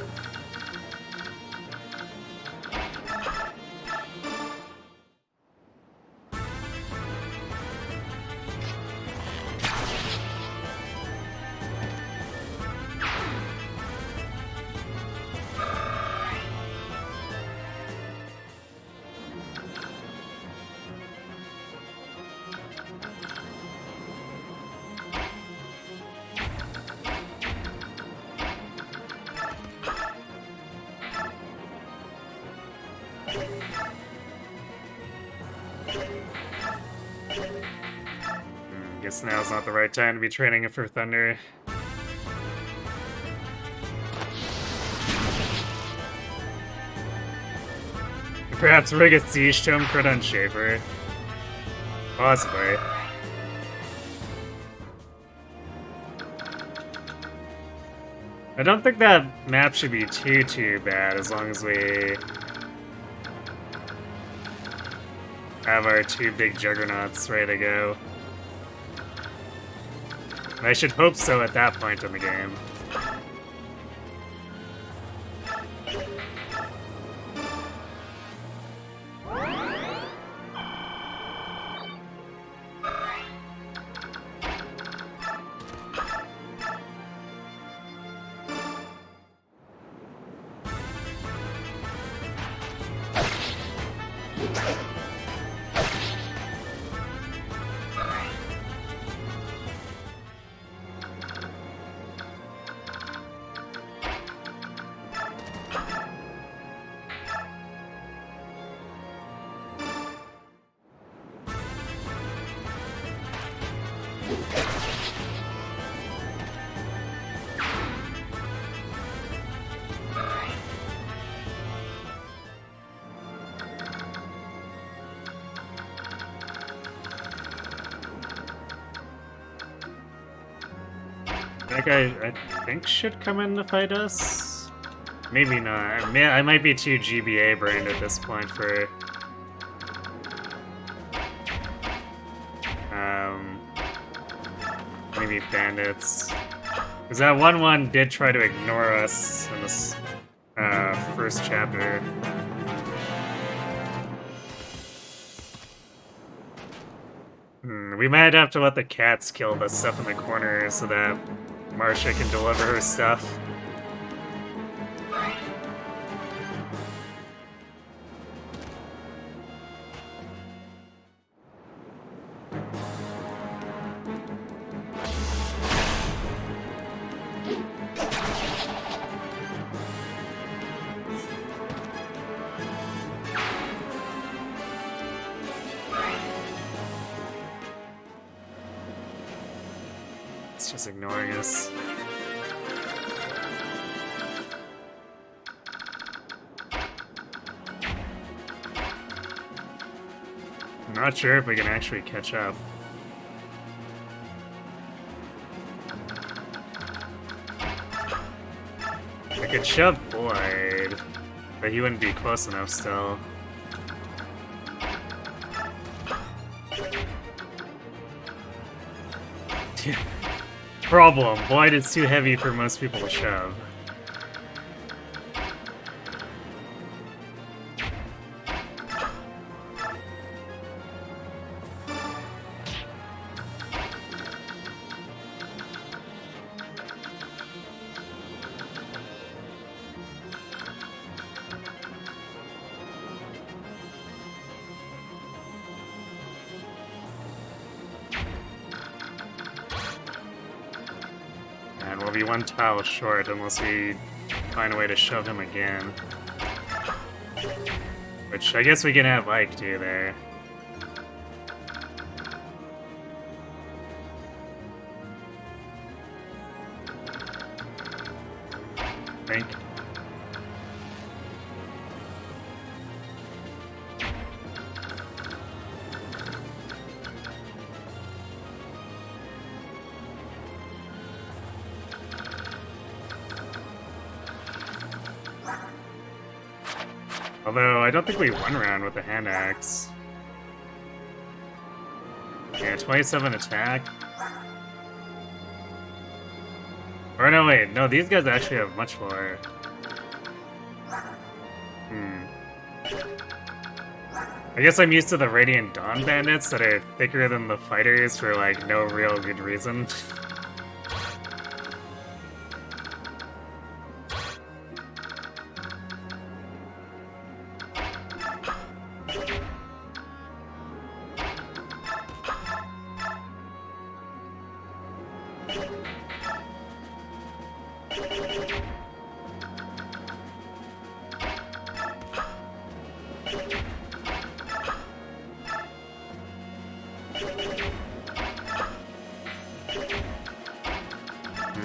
Guess now's not the right time to be training for Thunder. Perhaps rig a siege to him, crit on Schaefer. Possibly. I don't think that map should be too bad as long as we have our 2 big juggernauts ready to go. I should hope so at that point in the game. That guy, I think, should come in to fight us. Maybe not. I might be too GBA brained at this point for... maybe bandits. Because that 1-1 did try to ignore us in this first chapter. We might have to let the cats kill the stuff in the corner so that Marcia can deliver her stuff. It's just ignoring us. I'm not sure if we can actually catch up. I could shove Boyd, but he wouldn't be close enough still. Problem, Boyd is too heavy for most people to shove. And we'll be one tile short unless we find a way to shove him again. Which I guess we can have Ike do there. I think. Although, I don't think we won round with the hand axe. Yeah, 27 attack. Or no, wait, no, these guys actually have much more. I guess I'm used to the Radiant Dawn bandits that are thicker than the fighters for, like, no real good reason.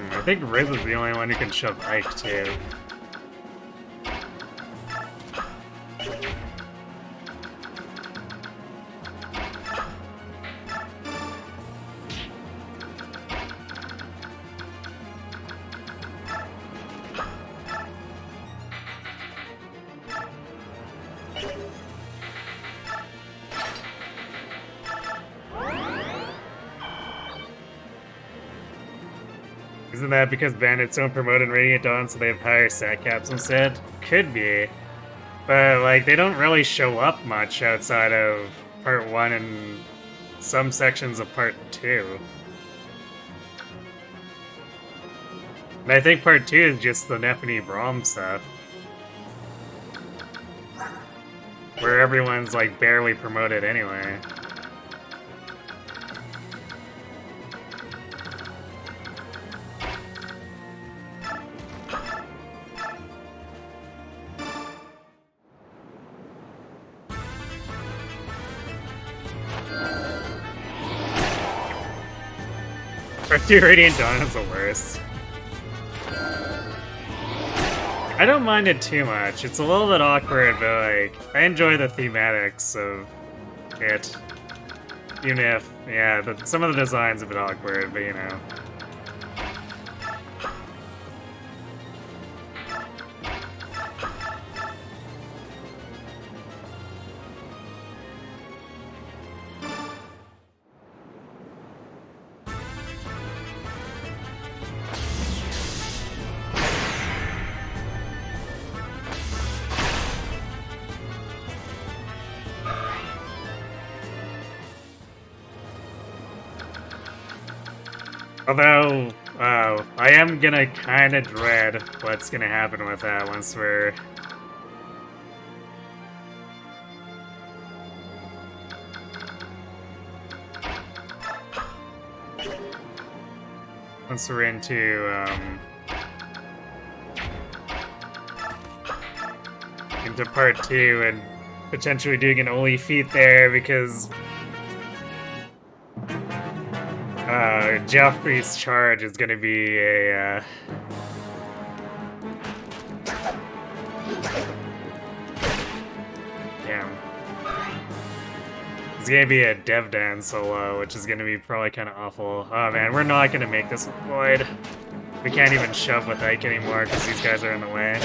I think Riz is the only one who can shove Ike, too. Isn't that because bandits don't promote in Radiant Dawn, so they have higher stat caps instead? Could be. But, like, they don't really show up much outside of Part 1 and some sections of Part 2. And I think Part 2 is just the Nephany Braum stuff. Where everyone's, like, barely promoted anyway. Part 2 Radiant Dawn is the worst. I don't mind it too much. It's a little bit awkward, but like, I enjoy the thematics of it. Even if, yeah, some of the design's a bit awkward, but you know. Although, I am gonna kind of dread what's gonna happen with that once we're... Once we're into part 2 and potentially doing an only feat there, because Joffrey's charge is gonna be a damn. It's gonna be a Devdan solo, which is gonna be probably kind of awful. Oh man, we're not gonna make this with Void. We can't even shove with Ike anymore because these guys are in the way.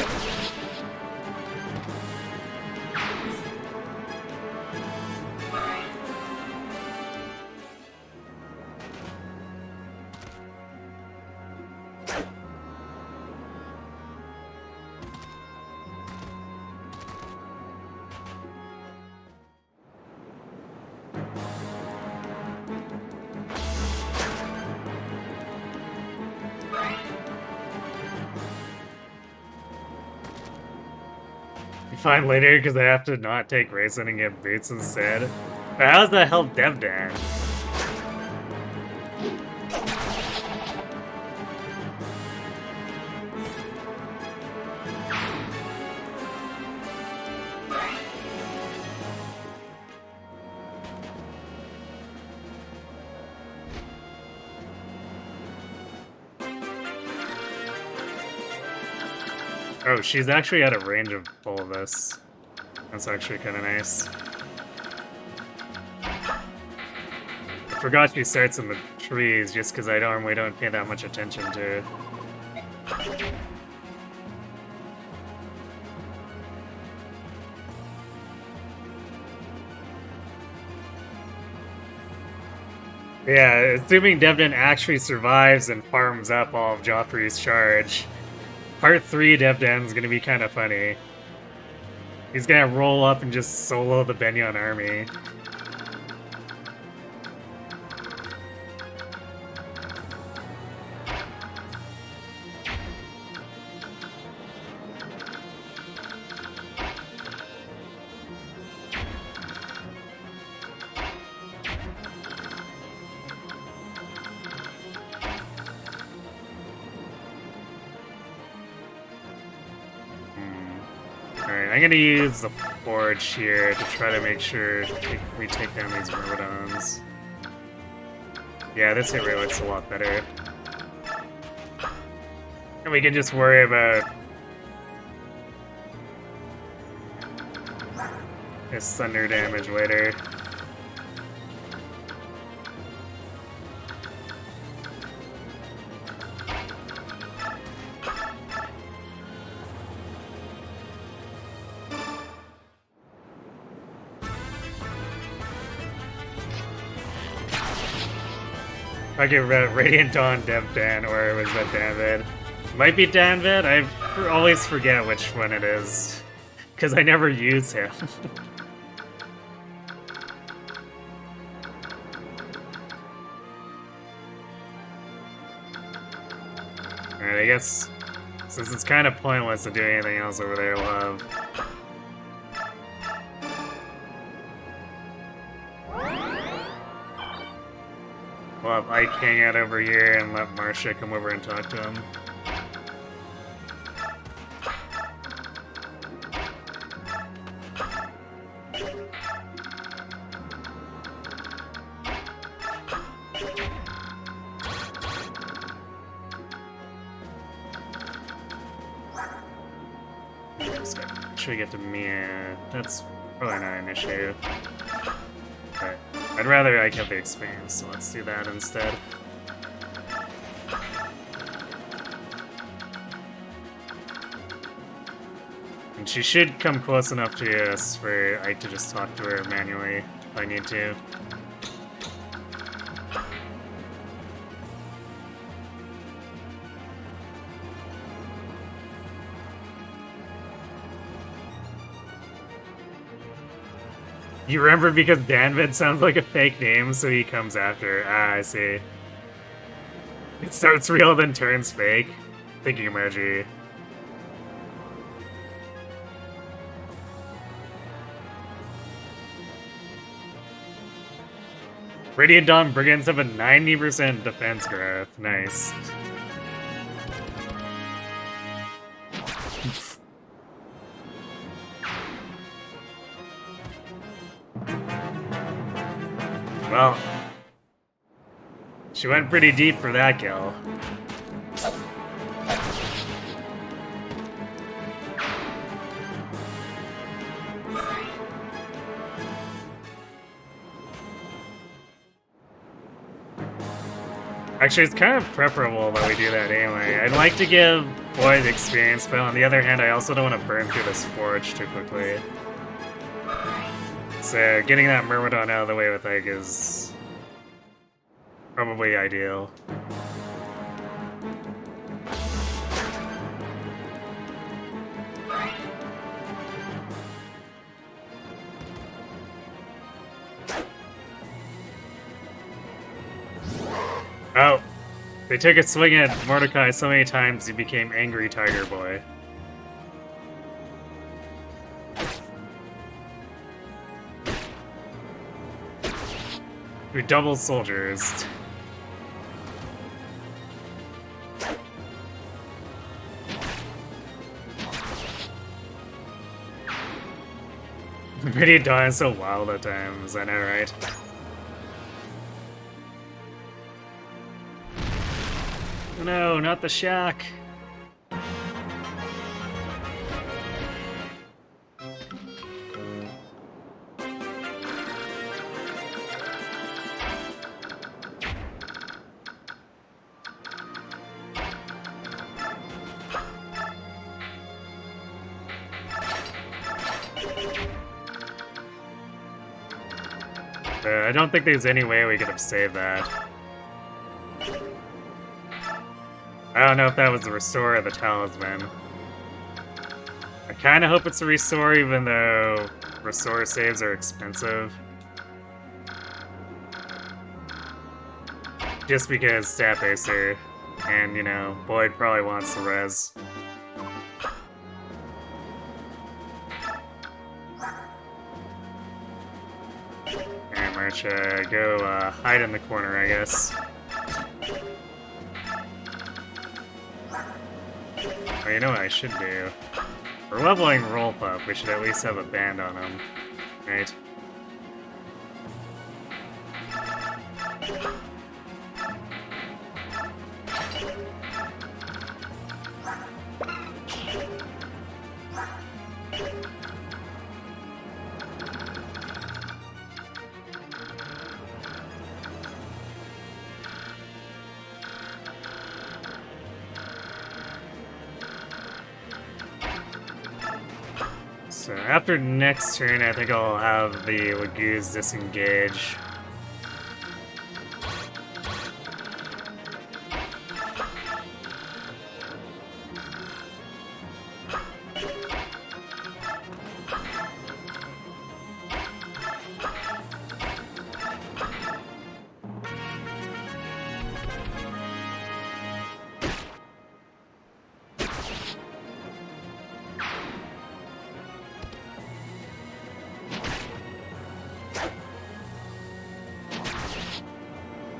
Fine later because I have to not take Raisin and get boots instead. But how does that help Devdan? Oh, she's actually out of range of all of us. That's actually kind of nice. I forgot she starts in the trees just because I normally don't pay that much attention to it. Yeah, assuming Devdan actually survives and farms up all of Joffrey's charge, Part 3 Devdan's gonna be kind of funny. He's gonna roll up and just solo the Benyon army. I'm gonna use the forge here to try to make sure we take down these Myrmidons. Yeah, this hit rate looks a lot better. And we can just worry about this thunder damage later. I get Radiant Dawn Devdan, or was that Danvid? Might be Danvid? I always forget which one it is. Because I never use him. Alright, I guess since it's kind of pointless to do anything else over there, we'll have... We'll have Ike hang out over here and let Marcia come over and talk to him. Should we get to Mia? That's probably not an issue. But I'd rather Ike have the experience, so let's do that instead. And she should come close enough to us for Ike to just talk to her manually if I need to. You remember because Danvid sounds like a fake name, so he comes after. Ah, I see. Starts real, then turns fake. Thinking emoji. Radiant Dawn Brigands have a 90% defense growth. Nice. Well, she went pretty deep for that kill. Actually, it's kind of preferable that we do that anyway. I'd like to give Boyd experience, but on the other hand, I also don't want to burn through this forge too quickly. So, getting that Myrmidon out of the way with Egg is probably ideal. Oh, they took a swing at Mordecai so many times he became Angry Tiger Boy. We double soldiers. Radiant Dawn is so wild at times, I know, right? No, not the shack. I don't think there's any way we could have saved that. I don't know if that was the restore or the talisman. I kinda hope it's a restore, even though restore saves are expensive. Just because stat baser, and you know, Boyd probably wants the res. Alright, March, go hide in the corner, I guess. Oh, you know what I should do? We're leveling Rolf up, we should at least have a band on him. Right? So after next turn, I think I'll have the Lagoos disengage.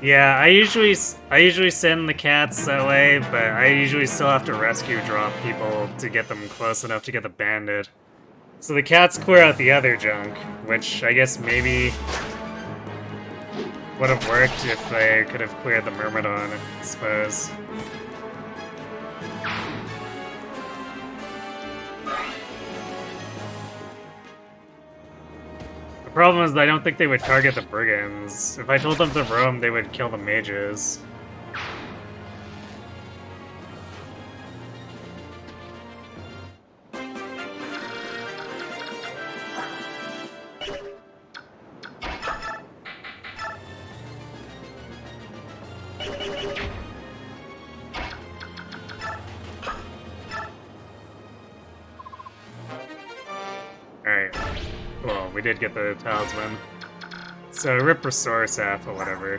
Yeah, I usually send the cats that way, but I usually still have to rescue drop people to get them close enough to get the bandit. So the cats clear out the other junk, which I guess maybe would have worked if they could have cleared the Myrmidon, I suppose. The problem is I don't think they would target the brigands. If I told them to roam, they would kill the mages. Alright. Well, we did get the talisman. So, rip restore staff or whatever.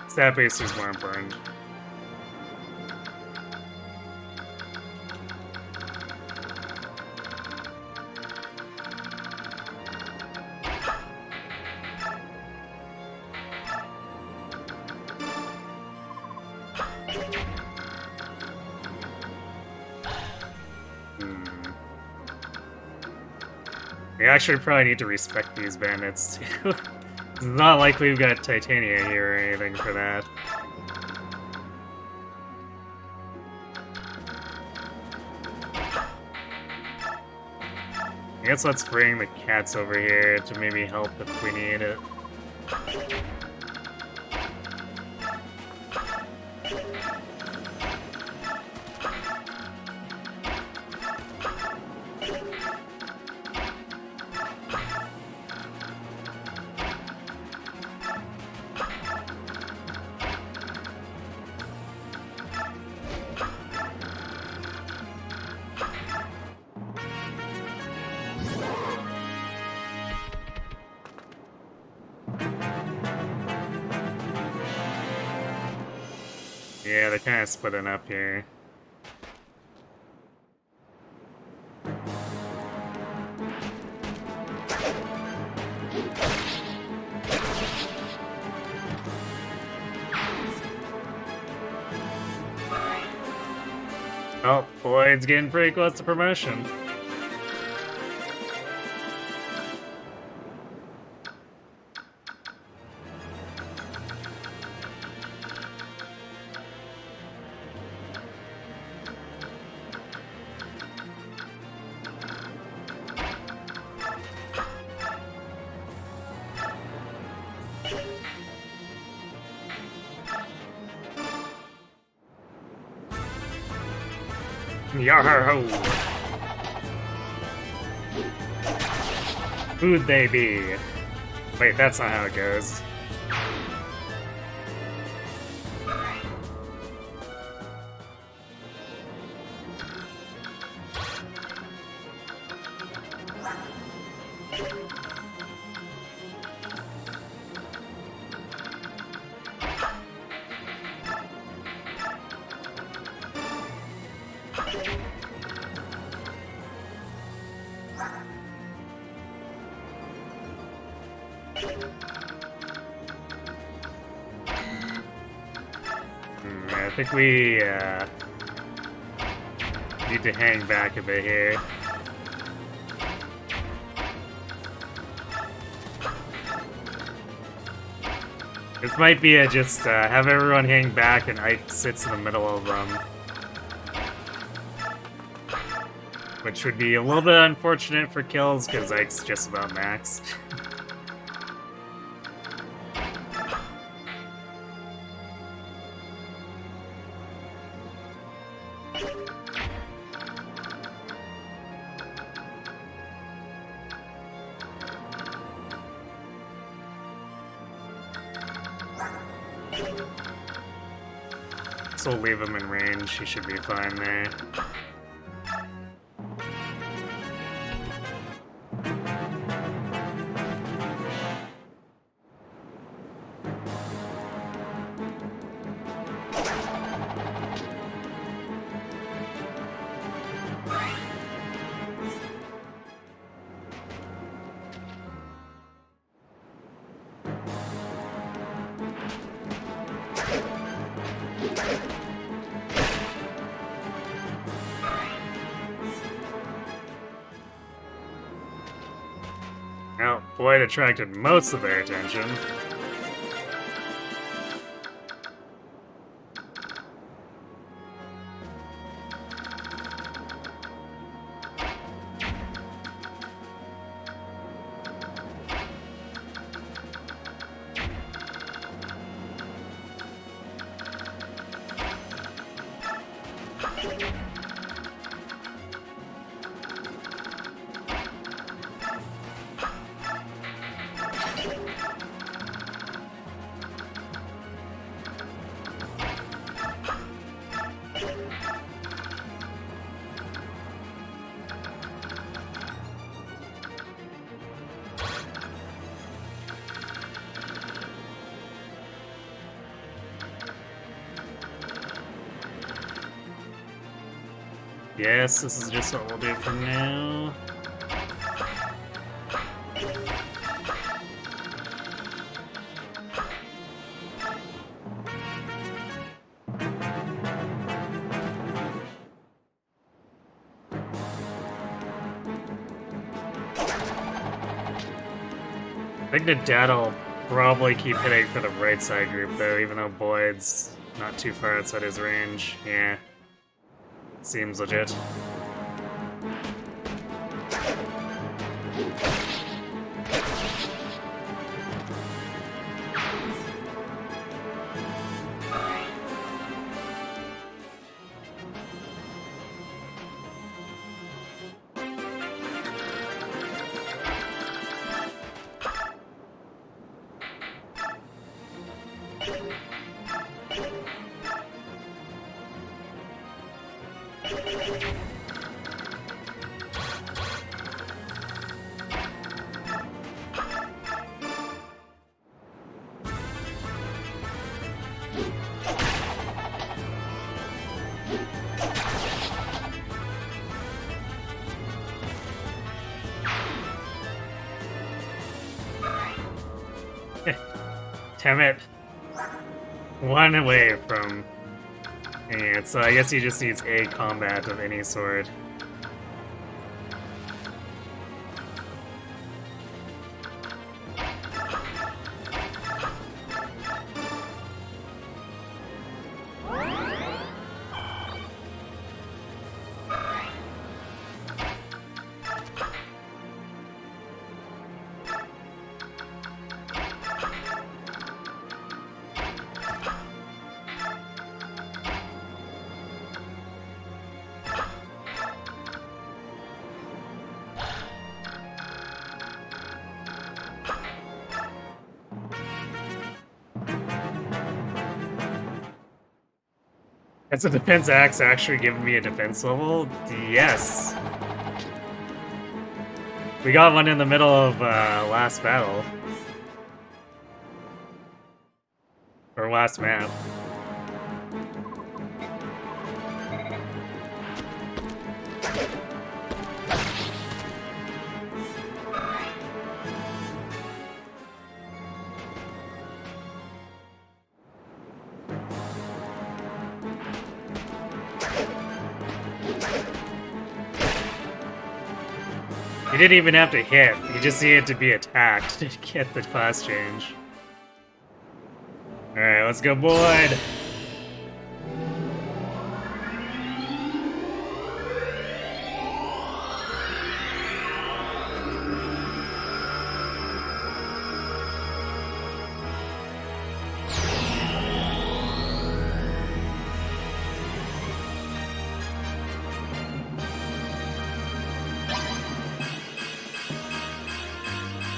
Stat base is more important. We actually probably need to respect these bandits too. It's not like we've got Titania here or anything for that. I guess let's bring the cats over here to maybe help if we need it. Yeah, they're kind of splitting up here. Oh, Boyd's getting pretty close to promotion. Yarho! Who'd they be? Wait, that's not how it goes. I think we need to hang back a bit here. This might be a just have everyone hang back and Ike sits in the middle of them. Which would be a little bit unfortunate for kills because Ike's just about max. So we'll leave him in range, he should be fine there. Now, Boyd attracted most of their attention. Yes, this is just what we'll do for now. think the dad'll probably keep hitting for the right side group though, even though Boyd's not too far outside his range. Yeah. Seems legit. Damn it. One away from it, so I guess he just needs a combat of any sort. Has the defense axe actually given me a defense level? Yes. We got one in the middle of last battle. Or last map. You didn't even have to hit, you just needed to be attacked to get the class change. Alright, let's go, Boyd!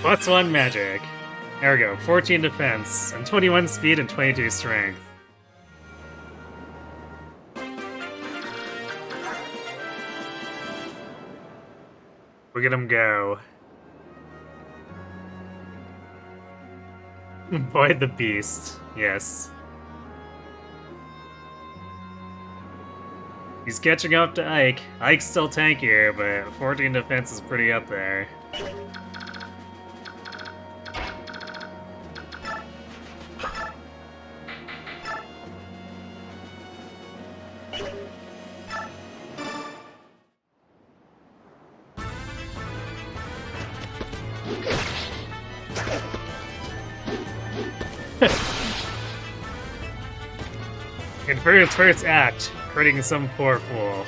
+1 magic. There we go, 14 defense, and 21 speed and 22 strength. Look at him go. Boyd the Beast, yes. He's catching up to Ike. Ike's still tankier, but 14 defense is pretty up there. And for its first act, hurting some poor fool.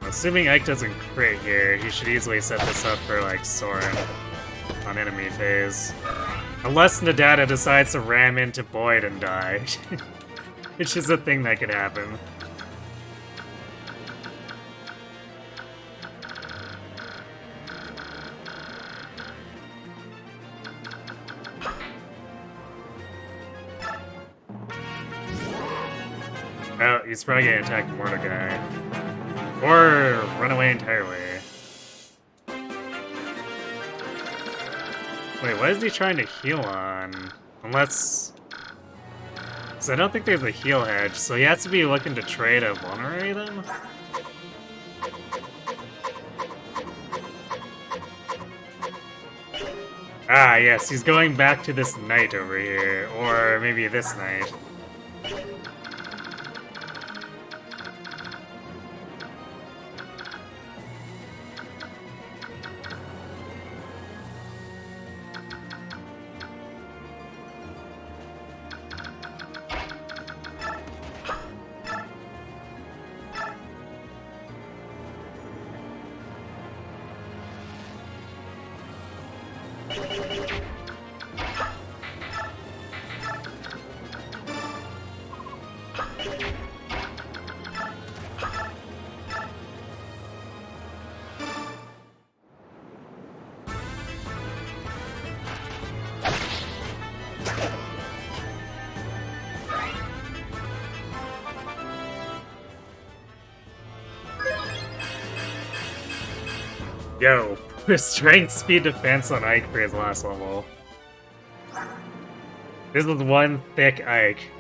Assuming Ike doesn't crit here, he should easily set this up for, like, Soren on enemy phase. Unless Nadata decides to ram into Boyd and die. Which is a thing that could happen. Oh, he's probably gonna attack Mordecai. Or run away entirely. Wait, what is he trying to heal on? Unless... Because I don't think there's a heal hedge, so he has to be looking to trade a vulnerary then? Ah, yes, he's going back to this knight over here. Or maybe this knight. Yo, strength, speed, defense on Ike for his last level. This is one thick Ike.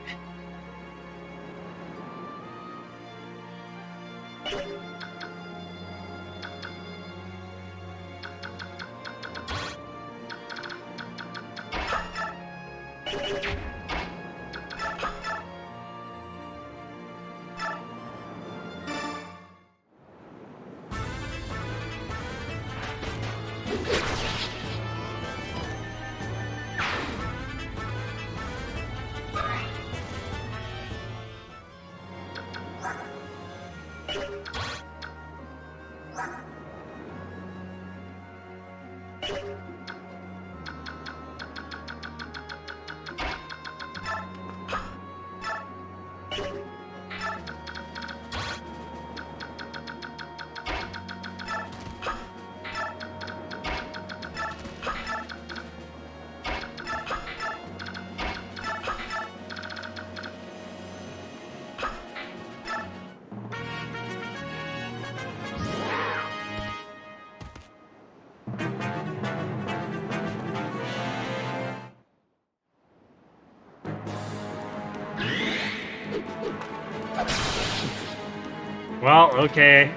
Well, okay.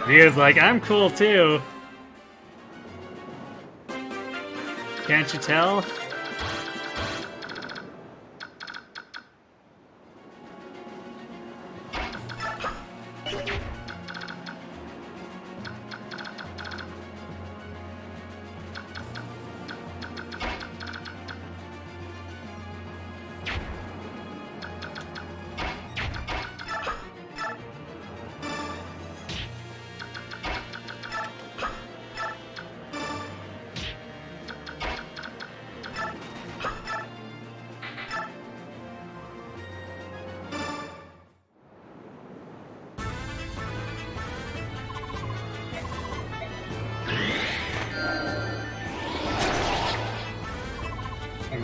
Via's like, I'm cool too. Can't you tell?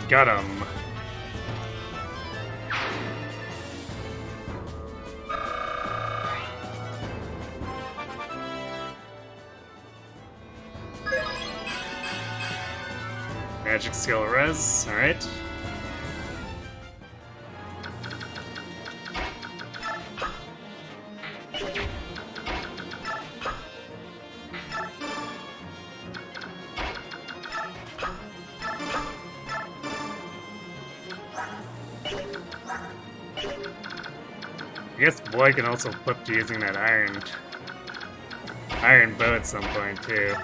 Got him. Magic skill res, alright. I guess Boy can also flip to using that iron bow at some point too.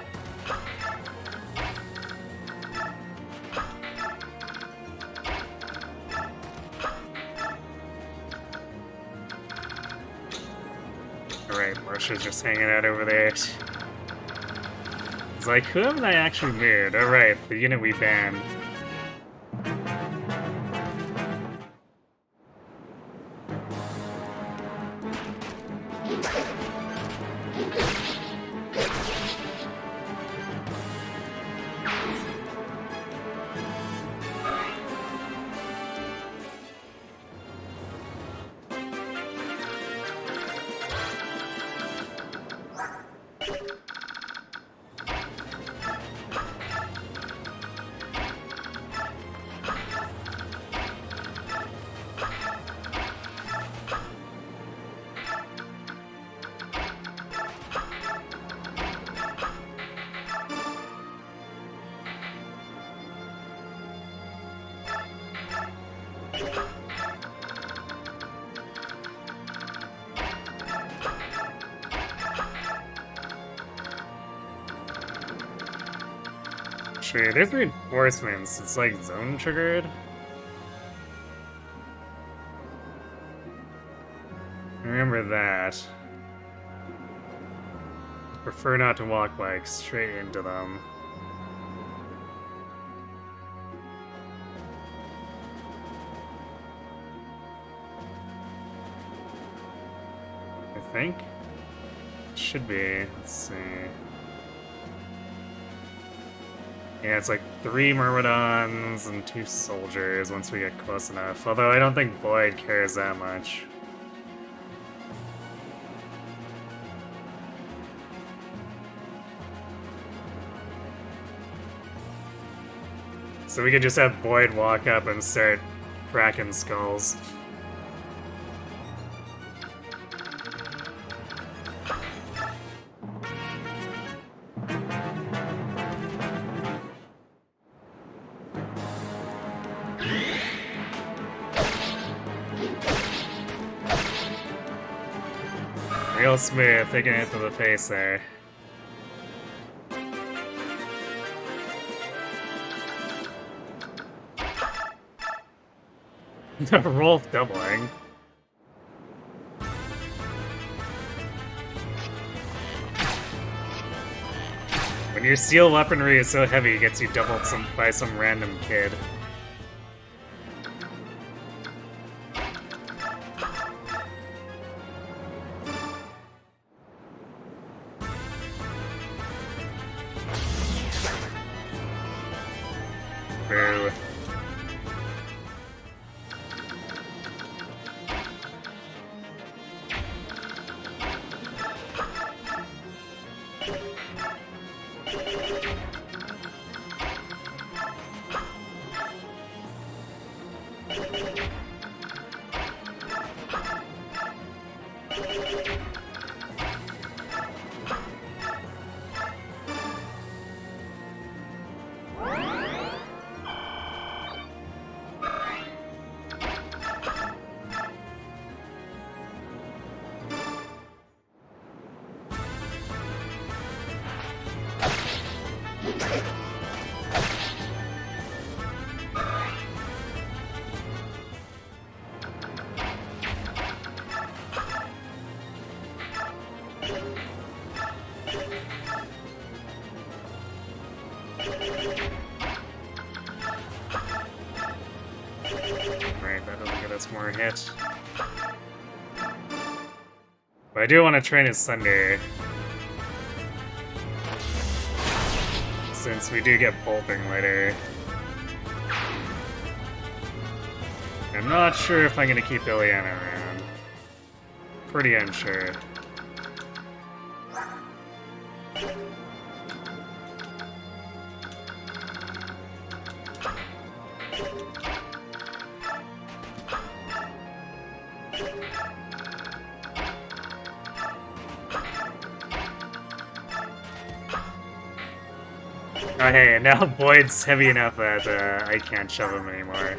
Alright, Marsha's just hanging out over there. It's like, who haven't I actually mirrored? Alright, the unit we banned. Actually, there's reinforcements. It's like zone triggered. Remember that. Prefer not to walk like straight into them. I think. Should be. Let's see. Yeah, it's like 3 Myrmidons and 2 soldiers once we get close enough. Although I don't think Boyd cares that much. So we could just have Boyd walk up and start cracking skulls. Real smooth, taking it to the face there. Rolf doubling. When your steel weaponry is so heavy, it gets you doubled by some random kid. Boo. Right, that'll get us more hits. But I do want to train his Thunder. Since we do get bolting later. I'm not sure if I'm going to keep Ileana around. Pretty unsure. Oh hey, and now Boyd's heavy enough that I can't shove him anymore.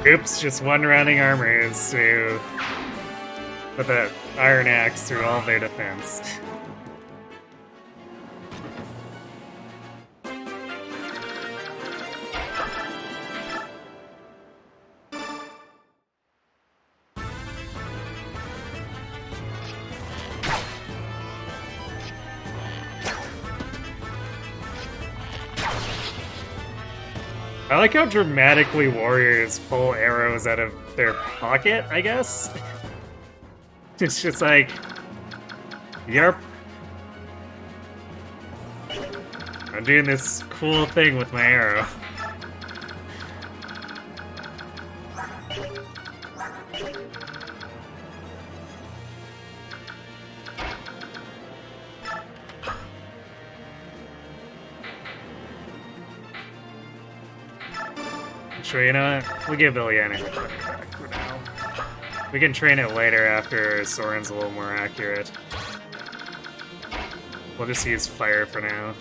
Oops, just one rounding armors to put that iron axe through all their defense. I like how dramatically warriors pull arrows out of their pocket, I guess? It's just like, yarp. I'm doing this cool thing with my arrow. Sure, you know what? We'll give Ilyana her thunder back for now. We can train it later after Soren's a little more accurate. We'll just use fire for now.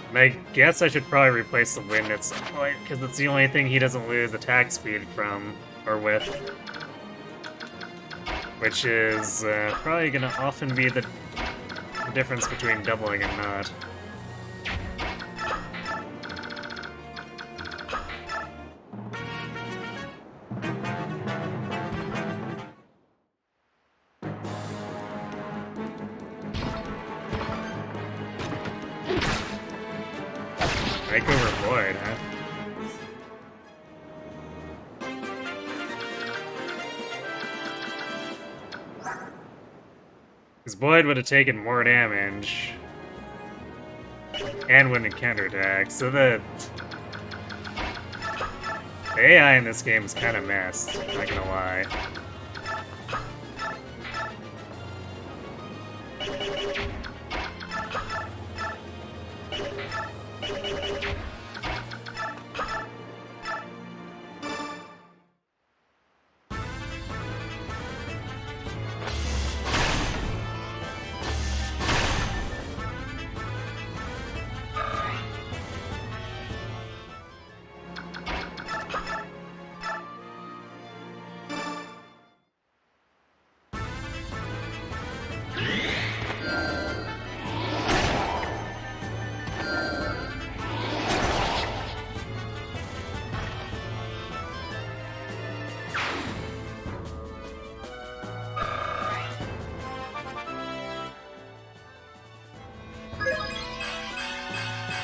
And I guess I should probably replace the wind at some point, because it's the only thing he doesn't lose attack speed from, or with. Which is probably going to often be the difference between doubling and not. Break over Boyd, huh? Because Boyd would have taken more damage and wouldn't counterattack, so the AI in this game is kind of messed, not gonna lie.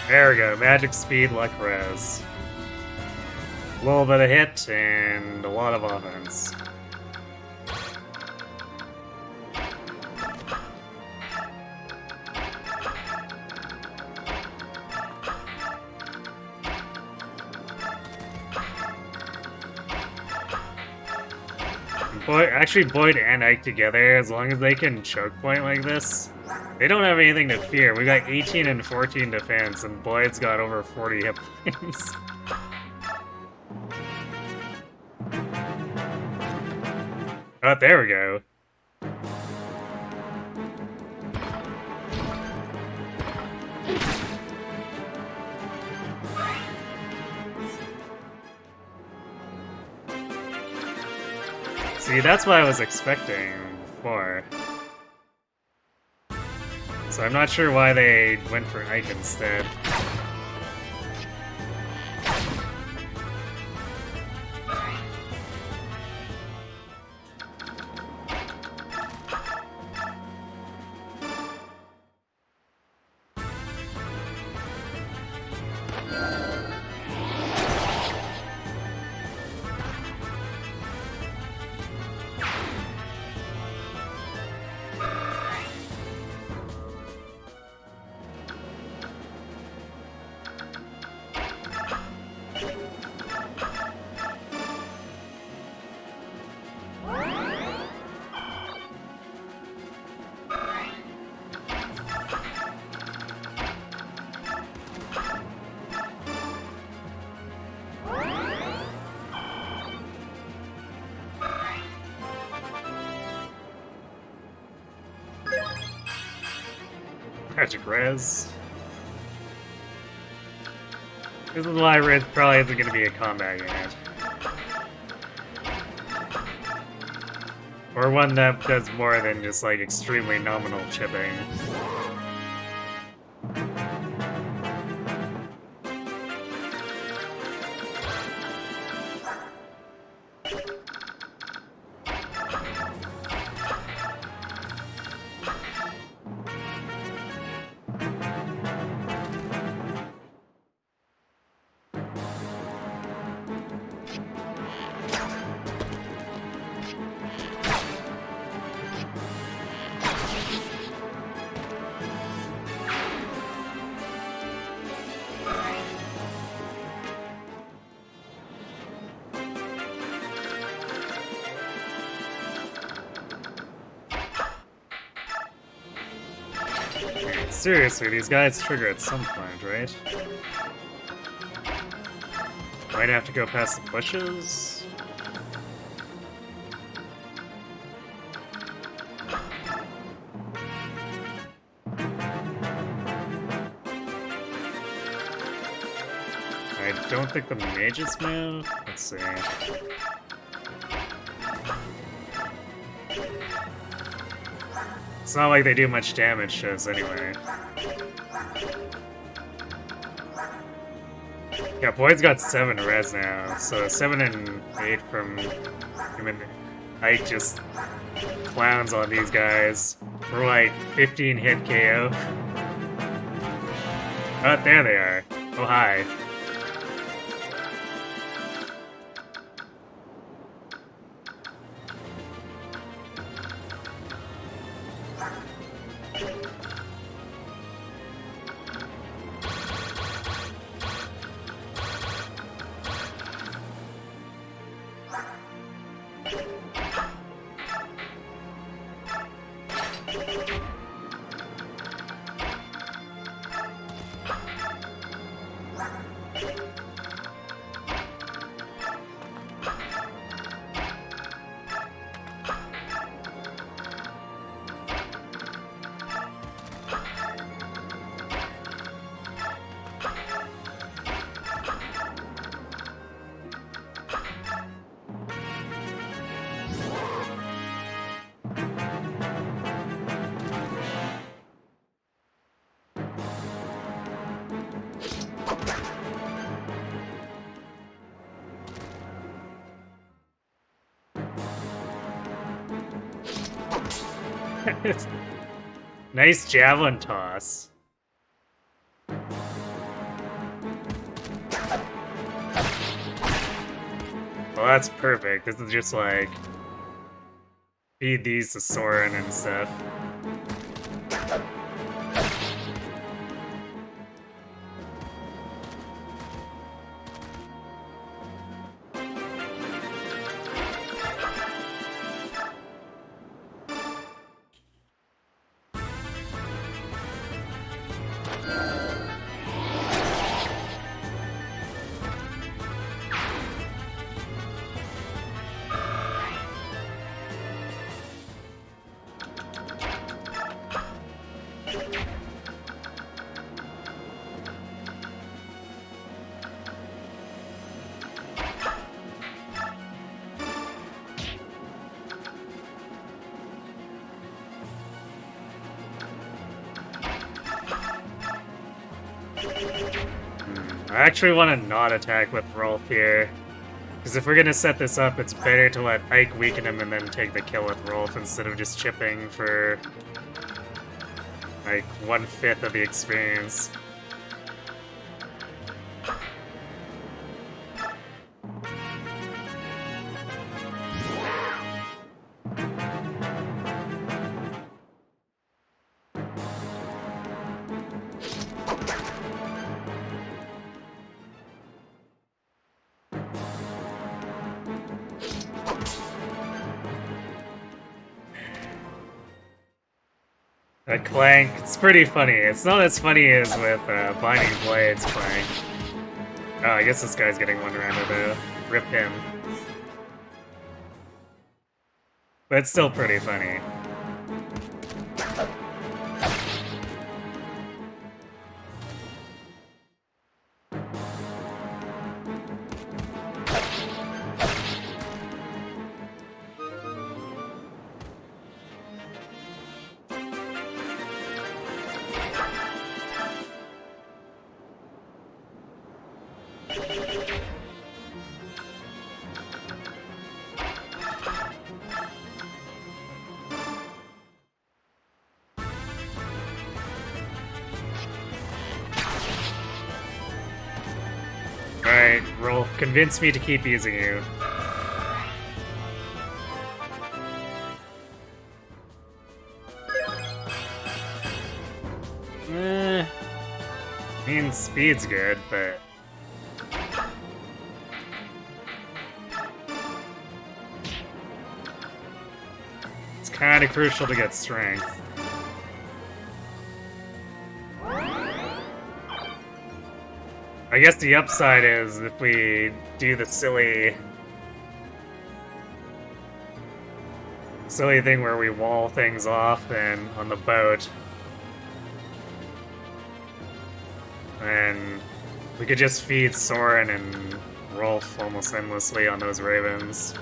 There we go, magic speed, luck res. A little bit of hit and a lot of offense. Boyd and Ike together, as long as they can choke point like this, they don't have anything to fear. We got 18 and 14 defense, and Boyd's got over 40 hit points. Oh, there we go. See, that's what I was expecting before. So I'm not sure why they went for Ike instead. Magic res. This is why res probably isn't going to be a combat unit. Or one that does more than just like extremely nominal chipping. seriously, these guys trigger at some point, right? Might have to go past the bushes. I don't think the mages move. Let's see. It's not like they do much damage to us anyway. Yeah, Boyd's got 7 res now, so 7 and 8 from him and Ike just clowns on these guys. We're like 15 hit KO. Oh, there they are. Oh, hi. Nice javelin toss. Well, that's perfect. This is just like feed these to Soren and stuff. I actually want to not attack with Rolf here. Because if we're going to set this up, it's better to let Ike weaken him and then take the kill with Rolf instead of just chipping for like 1/5 of the experience. That Clank, it's pretty funny. It's not as funny as with Binding Blades Clank. Oh, I guess this guy's getting one rounder though. Rip him. But it's still pretty funny. Alright, roll. Convince me to keep using you. I mean, speed's good, but... it's kinda crucial to get strength. I guess the upside is if we do the silly thing where we wall things off and on the boat, and we could just feed Soren and Rolf almost endlessly on those ravens.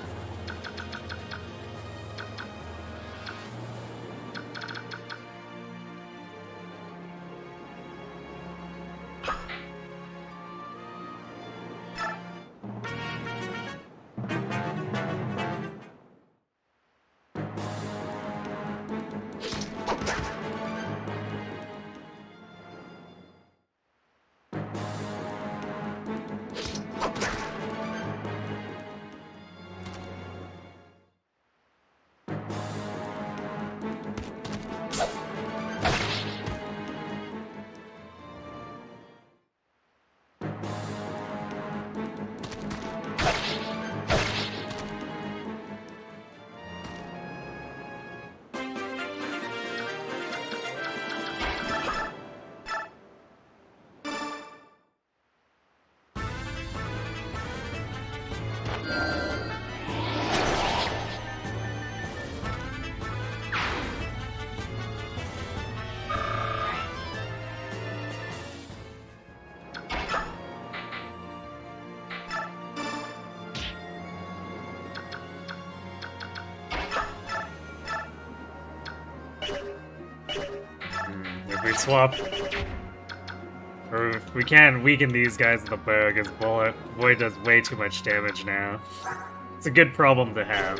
If we swap, or if we can weaken these guys with the bow, because Void does way too much damage now. It's a good problem to have.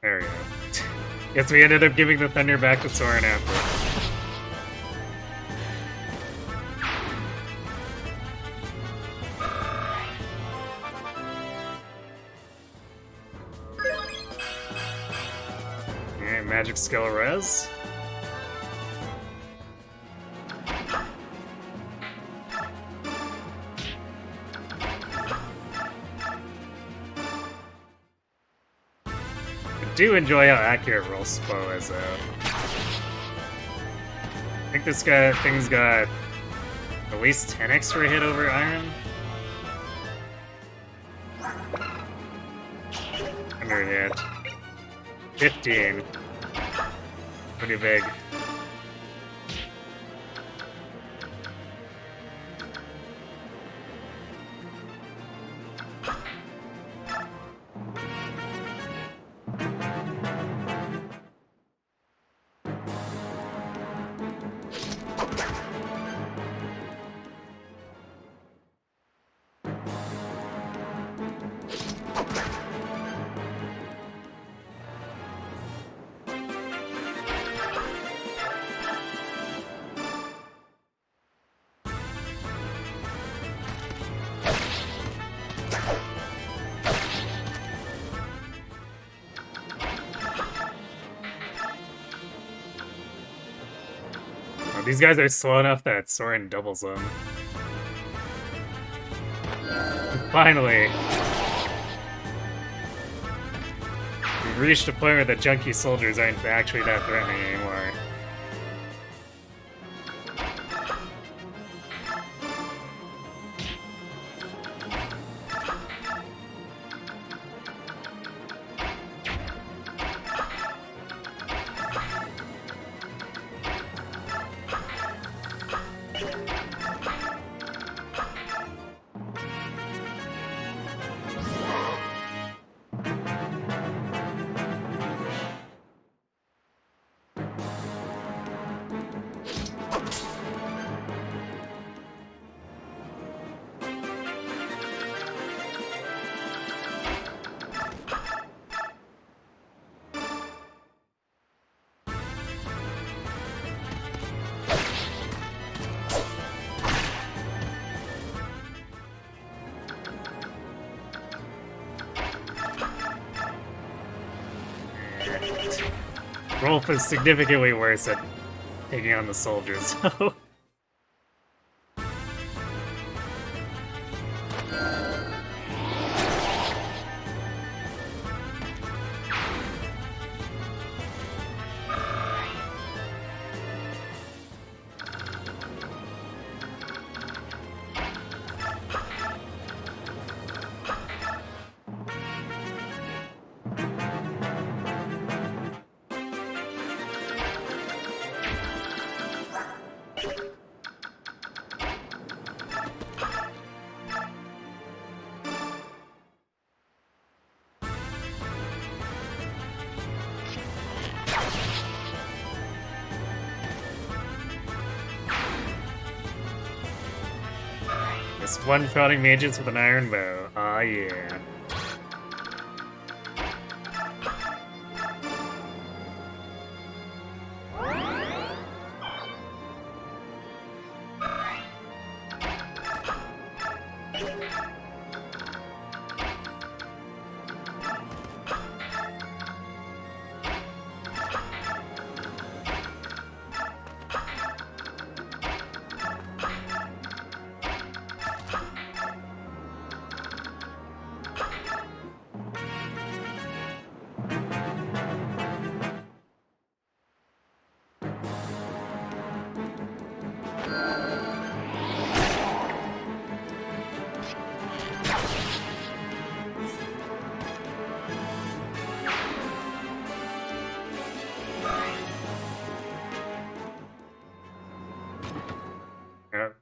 There we go. Guess we ended up giving the thunder back to Soren after. Alright, magic skill res. I do enjoy how accurate Rolf's bow is, though. I think this thing's got at least 10 extra hit over iron. 100 hit. 15. Pretty big. These guys are slow enough that Soren doubles them. Finally! We've reached a point where the junkie soldiers aren't actually that threatening anymore. Rolf is significantly worse at taking on the soldiers, so... Just one-shotting mages with an iron bow. Aw, yeah.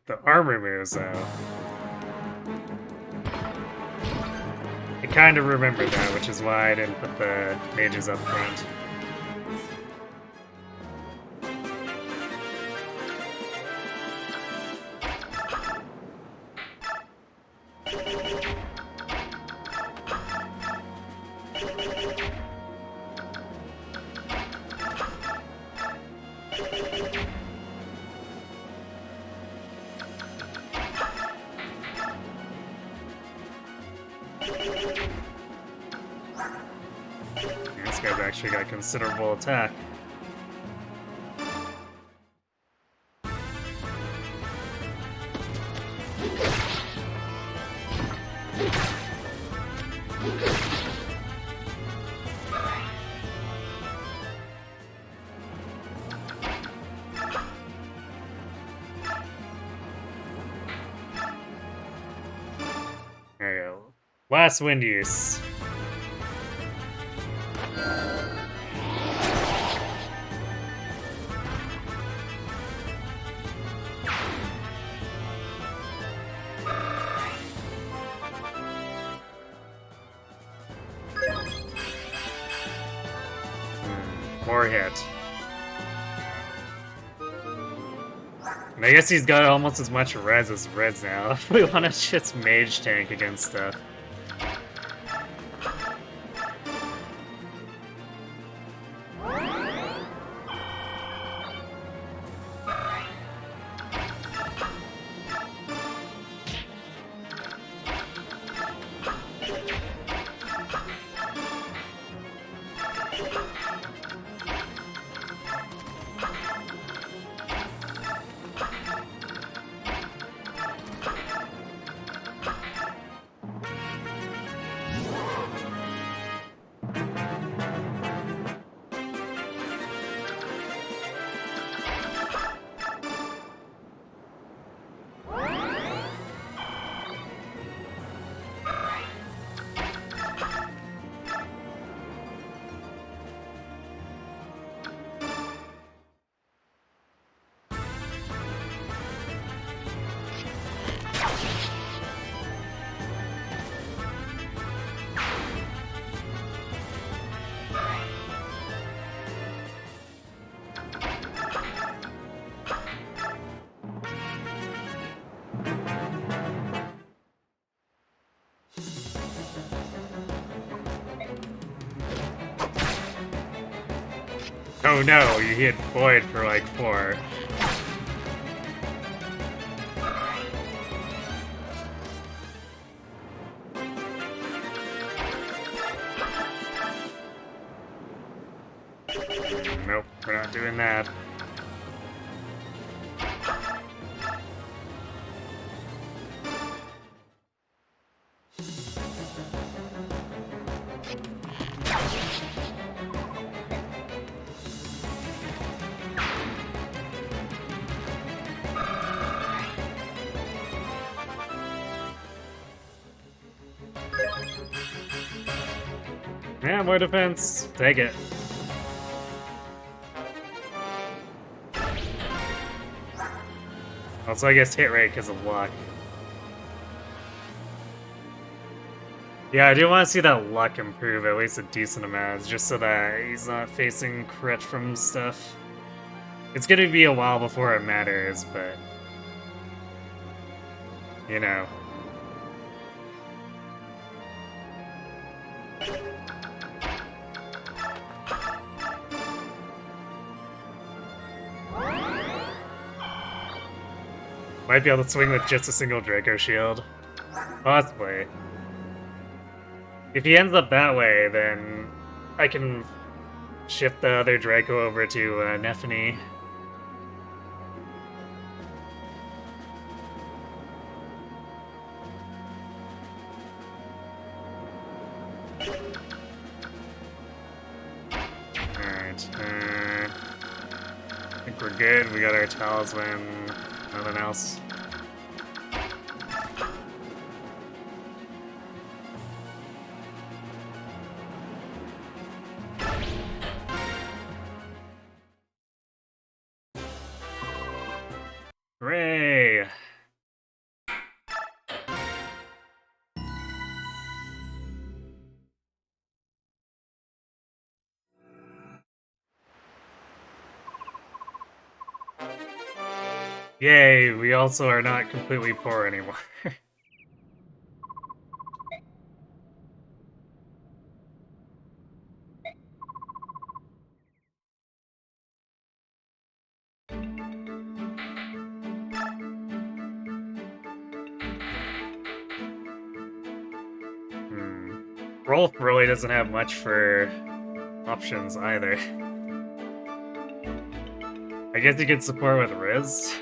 The armor moves, though. I kind of remember that, which is why I didn't put the mages up front. This guy's actually got considerable attack. There you go. Last wind use. More hit. And I guess he's got almost as much res as Reds now. If we want to just mage tank against stuff. Oh no, you hit Void for like 4. Nope, we're not doing that. Yeah, more defense. Take it. Also, I guess hit rate because of luck. Yeah, I do want to see that luck improve at least a decent amount, just so that he's not facing crit from stuff. It's gonna be a while before it matters, but... you know. Might be able to swing with just a single Draco Shield. Possibly. If he ends up that way, then I can shift the other Draco over to Nephany. Alright, I think we're good. We got our talisman. Nothing else. Hooray! Yay, we also are not completely poor anymore. Rolf really doesn't have much for options either. I guess he could support with Riz.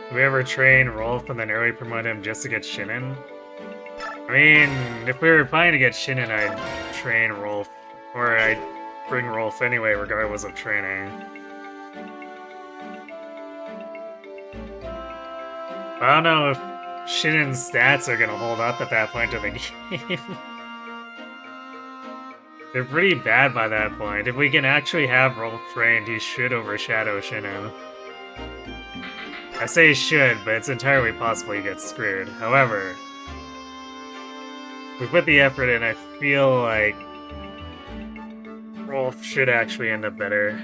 Do we ever train Rolf and then early promote him just to get Shinin? I mean, if we were planning to get Shinin, I'd train Rolf. Or I'd bring Rolf anyway, regardless of training. I don't know if Shinin's stats are gonna hold up at that point of the game. They're pretty bad by that point. If we can actually have Rolf trained, he should overshadow Shinin. I say should, but it's entirely possible he gets screwed. However, we put the effort in, I feel like Rolf should actually end up better.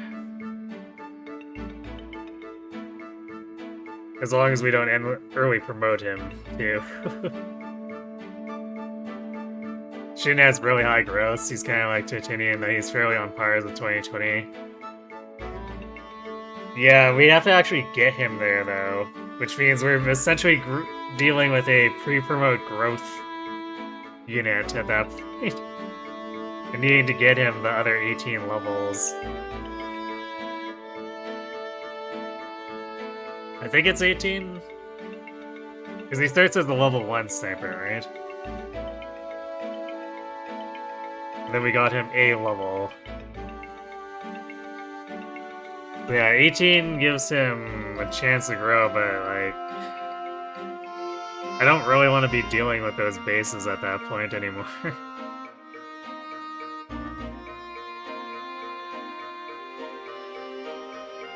As long as we don't early promote him, too. Shin has really high growth. He's kind of like Titanium, though he's fairly on par with 2020. Yeah, we have to actually get him there, though. Which means we're essentially dealing with a pre-promote growth unit at that point. And needing to get him the other 18 levels. I think it's 18? Because he starts as the level 1 sniper, right? And then we got him a level. Yeah, 18 gives him a chance to grow, but, like... I don't really want to be dealing with those bases at that point anymore.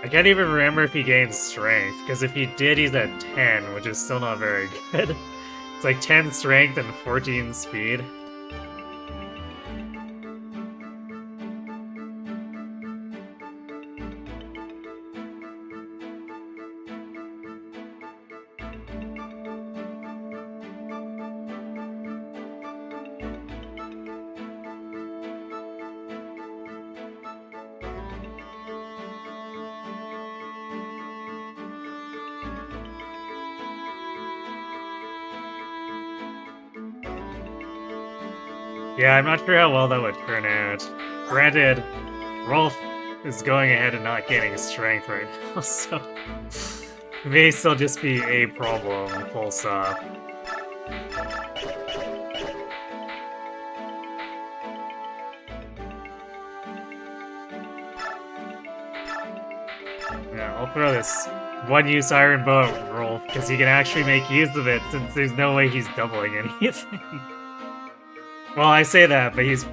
I can't even remember if he gains strength, because if he did, he's at 10, which is still not very good. It's like 10 strength and 14 speed. Yeah, I'm not sure how well that would turn out. Granted, Rolf is going ahead and not gaining strength right now, so it may still just be a problem, full stop. Yeah, I'll throw this one-use iron bow at Rolf, because he can actually make use of it since there's no way he's doubling anything. Well, I say that, but he's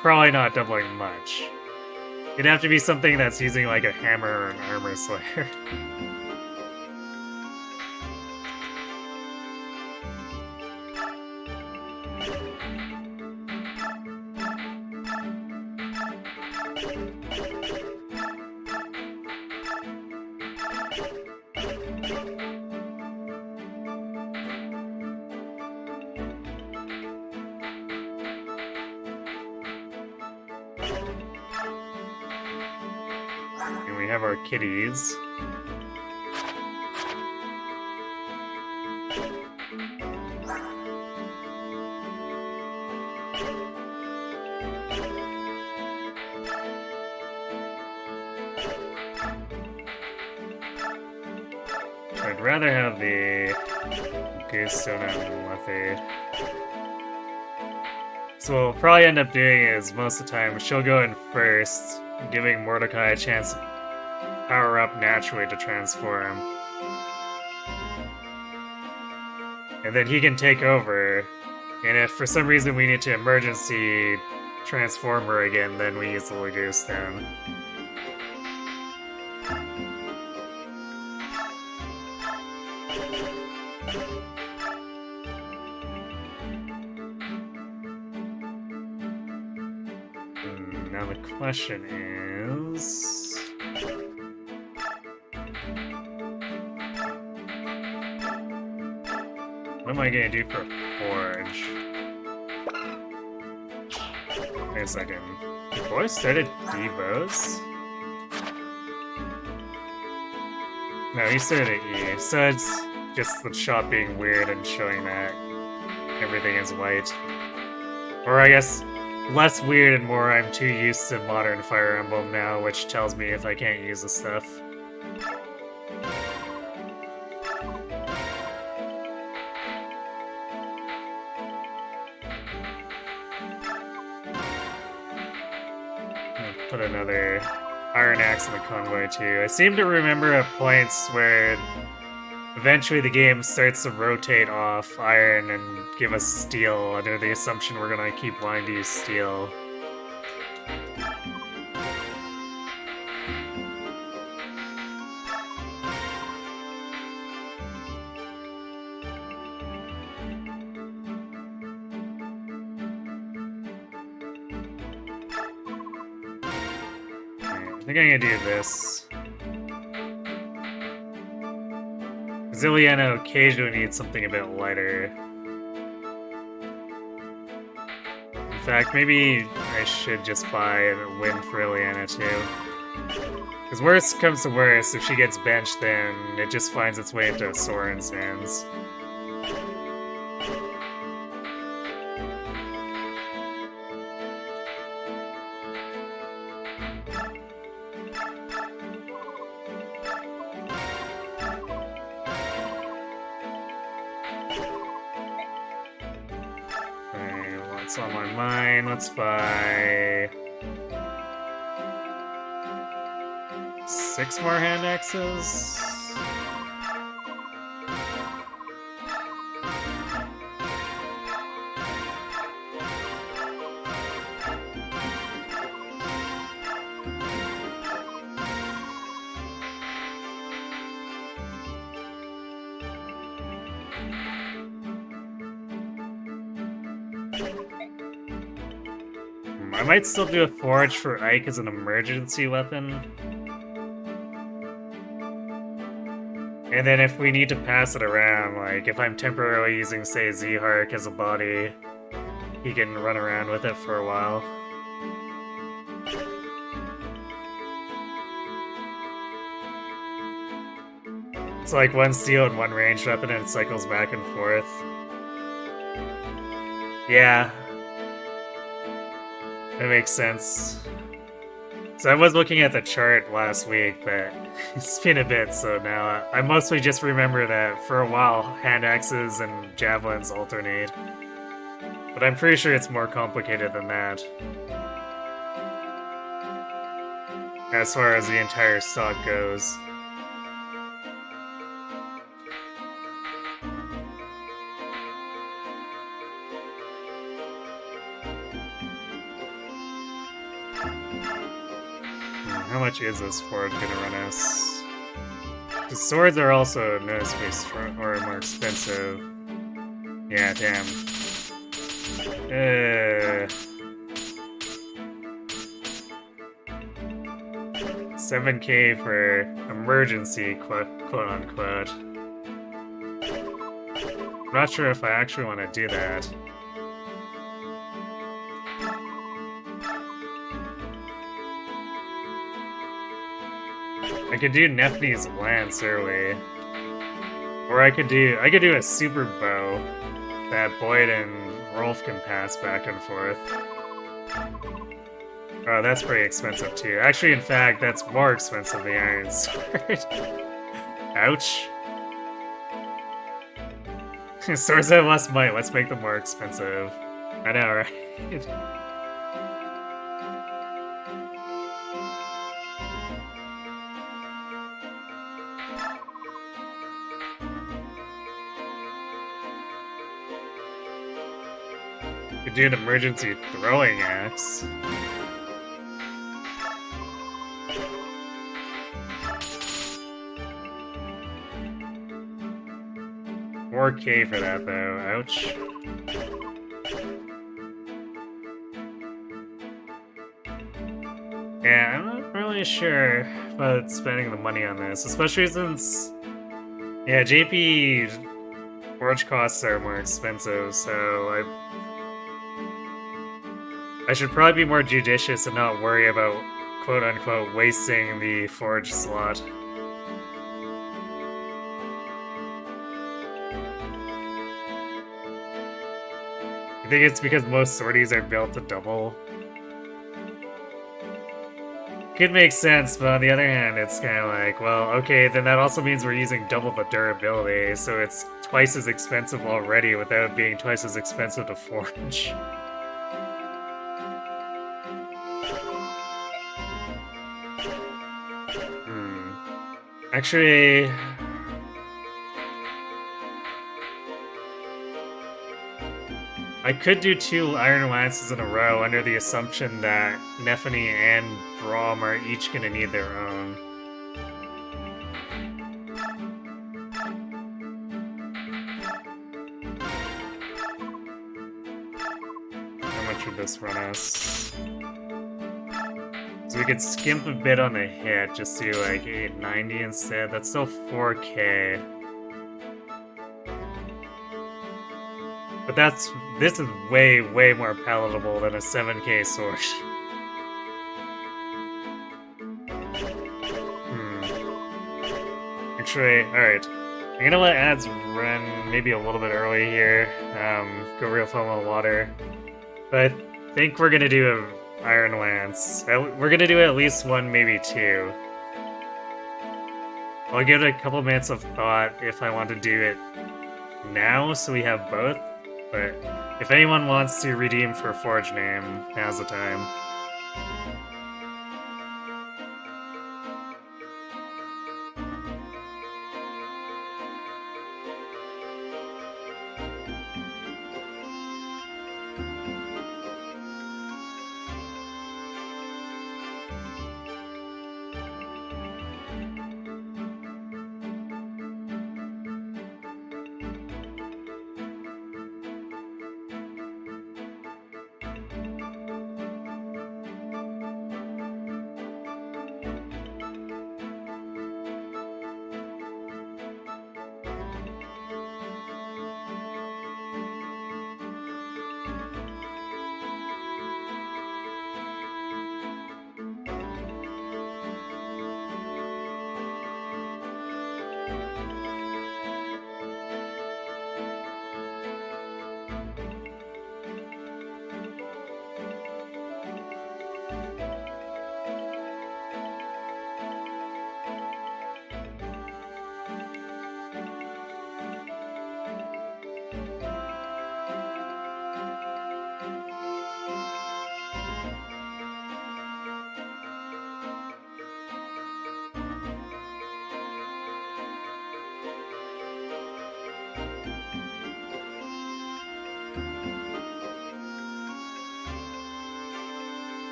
probably not doubling much. It'd have to be something that's using like a hammer or an armor slayer. And we have our kitties. I'd rather have the Goosestone and Lethe. So what we'll probably end up doing is, most of the time, she'll go in first, giving Mordecai a chance to power up naturally to transform. And then he can take over, and if for some reason we need to emergency transform her again, then we use the Goosestone. Now the question is... what am I gonna do for Forge? Wait a second. The boy started D-bows? No, he started at E, so it's just the shot being weird and showing that everything is white. Or I guess less weird and more I'm too used to modern Fire Emblem now, which tells me if I can't use the stuff. I'll put another Iron Axe in the convoy too. I seem to remember at points where eventually the game starts to rotate off iron and give us steel under the assumption we're gonna keep wanting to use steel. I think I'm gonna do this. Zilliana occasionally needs something a bit lighter. In fact, maybe I should just buy a win for Ileana too. Because worst comes to worst, if she gets benched, then it just finds its way into Soren's hands. What's on my mind? Let's buy 6 more hand axes. I might still do a forge for Ike as an emergency weapon. And then if we need to pass it around, like if I'm temporarily using, say, Z-Hark as a body, he can run around with it for a while. It's like one steel and one ranged weapon and it cycles back and forth. Yeah. That makes sense. So I was looking at the chart last week, but it's been a bit, so now I mostly just remember that for a while hand axes and javelins alternate. But I'm pretty sure it's more complicated than that. As far as the entire stock goes. How much is this forge gonna run us? The swords are also noticeably strong or more expensive. Yeah, damn. 7K for emergency, quote unquote. I'm not sure if I actually want to do that. I could do Nephni's Lance early. Or I could do a super bow that Boyd and Rolf can pass back and forth. Oh, that's pretty expensive too. Actually, in fact, that's more expensive than the Iron Sword. Ouch. Swords have less might, let's make them more expensive. I know, right? Could do an emergency throwing axe. $4K for that though, ouch. Yeah, I'm not really sure about spending the money on this, especially since, yeah, JP forge costs are more expensive, so I should probably be more judicious and not worry about quote-unquote wasting the forge slot. I think it's because most sorties are built to double. Could make sense, but on the other hand, it's kind of like, well, okay, then that also means we're using double the durability, so it's twice as expensive already without being twice as expensive to forge. Actually... I could do 2 Iron Lances in a row under the assumption that Nephany and Braum are each gonna need their own. How much would this run us? So we could skimp a bit on the hit, just do like 890 instead. That's still 4K. But this is way, way more palatable than a 7K sword. Actually, alright. I'm gonna let ads run maybe a little bit early here. Go real foam on water. But I think we're gonna do a Iron Lance. We're gonna do at least 1, maybe 2. I'll give it a couple minutes of thought if I want to do it now, so we have both. But if anyone wants to redeem for Forge Name, now's the time.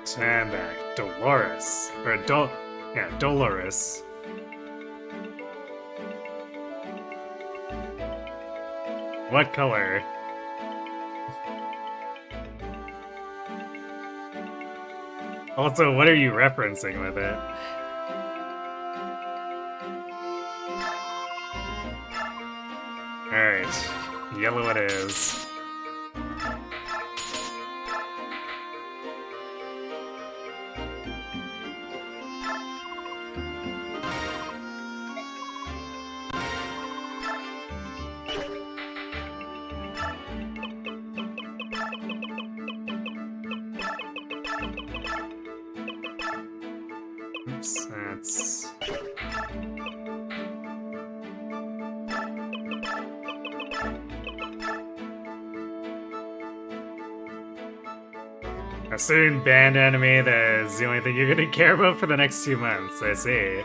Alright, and back. Dolores. Or yeah, Dolores. What color? Also, what are you referencing with it? Alright, yellow it is. Oops, that's... A certain band enemy that is the only thing you're gonna care about for the next 2 months, I see.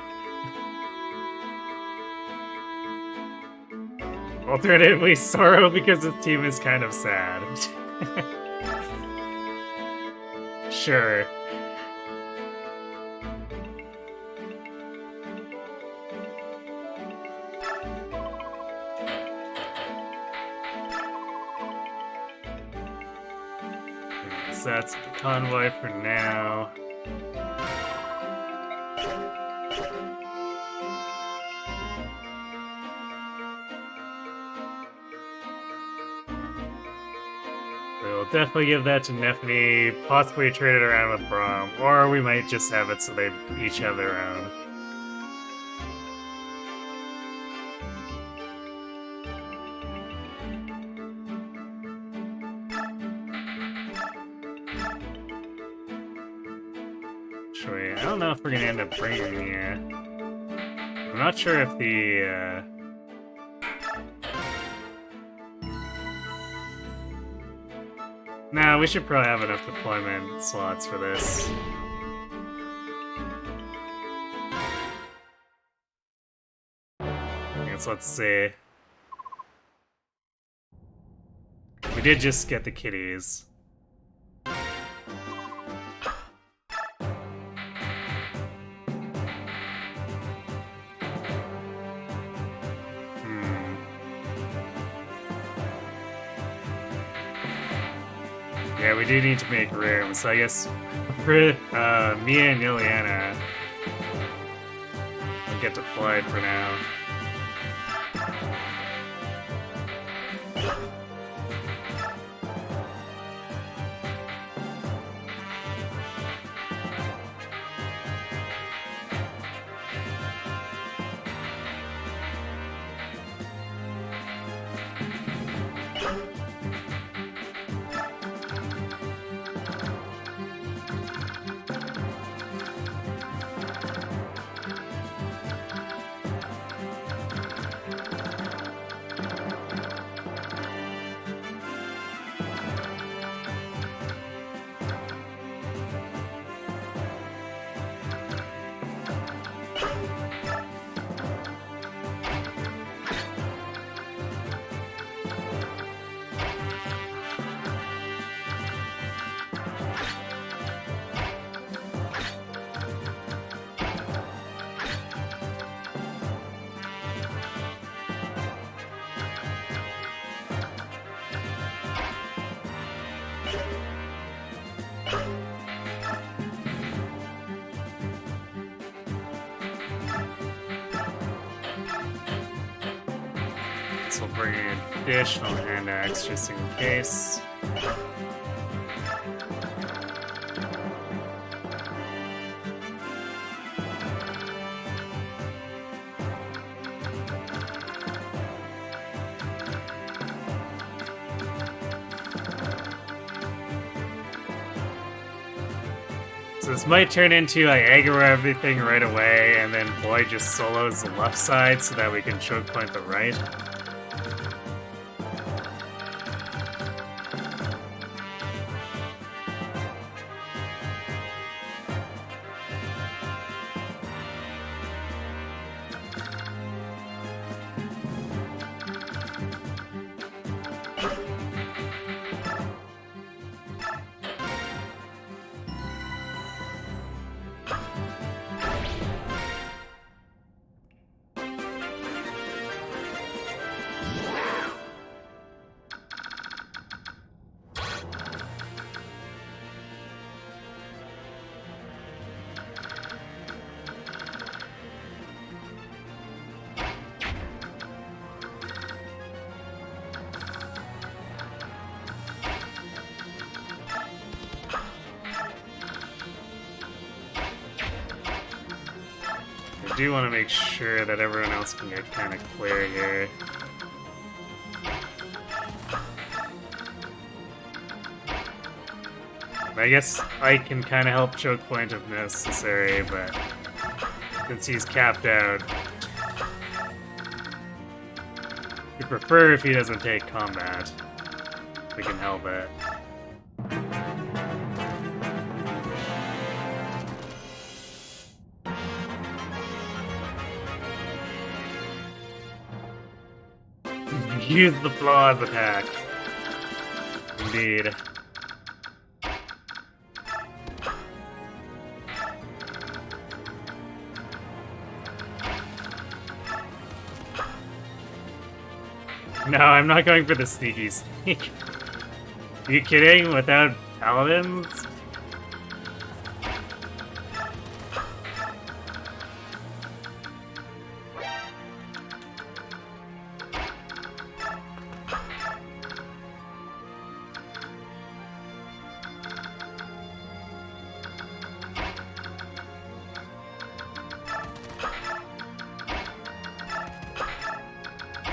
Alternatively, sorrow because the team is kind of sad. Sure. So that's the convoy for now. We'll definitely give that to Nephany, possibly trade it around with Braum, or we might just have it so they each have their own. Actually, I don't know if we're gonna end up bringing the, I'm not sure if the, Nah, we should probably have enough deployment slots for this. I guess let's see. We did just get the kitties. Yeah, we do need to make room, so I guess for Mia and Ileana will get deployed for now. So we'll bring an additional hand axe just in case. So this might turn into I aggro everything right away, and then Boyd just solos the left side so that we can choke point the right. I do want to make sure that everyone else can get kind of clear here. I guess I can kind of help choke point if necessary, but since he's capped out, we prefer if he doesn't take combat. We can help it. Use the flaws attack. Indeed. No, I'm not going for the sneaky sneak. Are you kidding? Without paladins?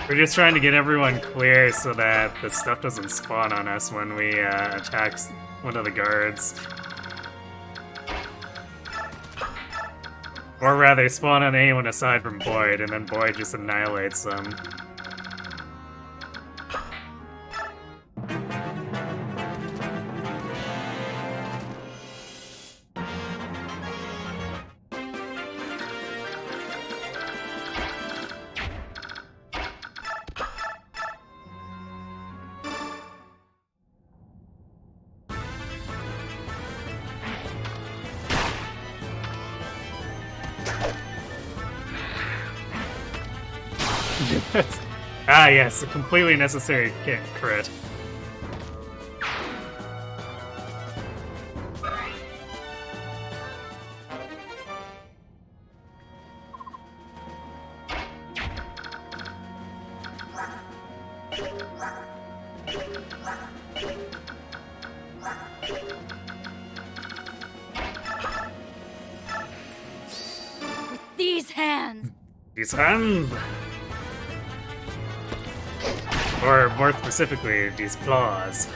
We're just trying to get everyone clear so that the stuff doesn't spawn on us when we attack one of the guards. Or rather, spawn on anyone aside from Boyd, and then Boyd just annihilates them. Ah yes, a completely necessary crit. These hands! These hands! Or more specifically, these claws.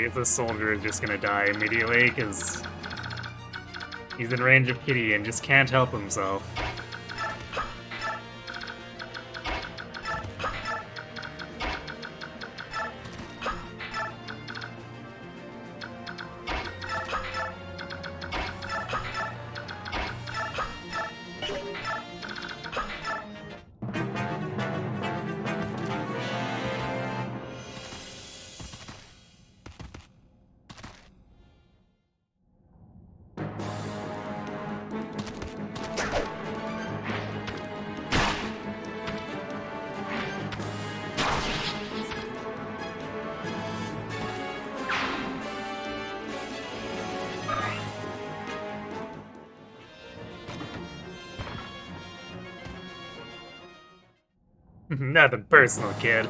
If the soldier is just gonna die immediately, because he's in range of Kitty and just can't help himself. Nothing personal, kid.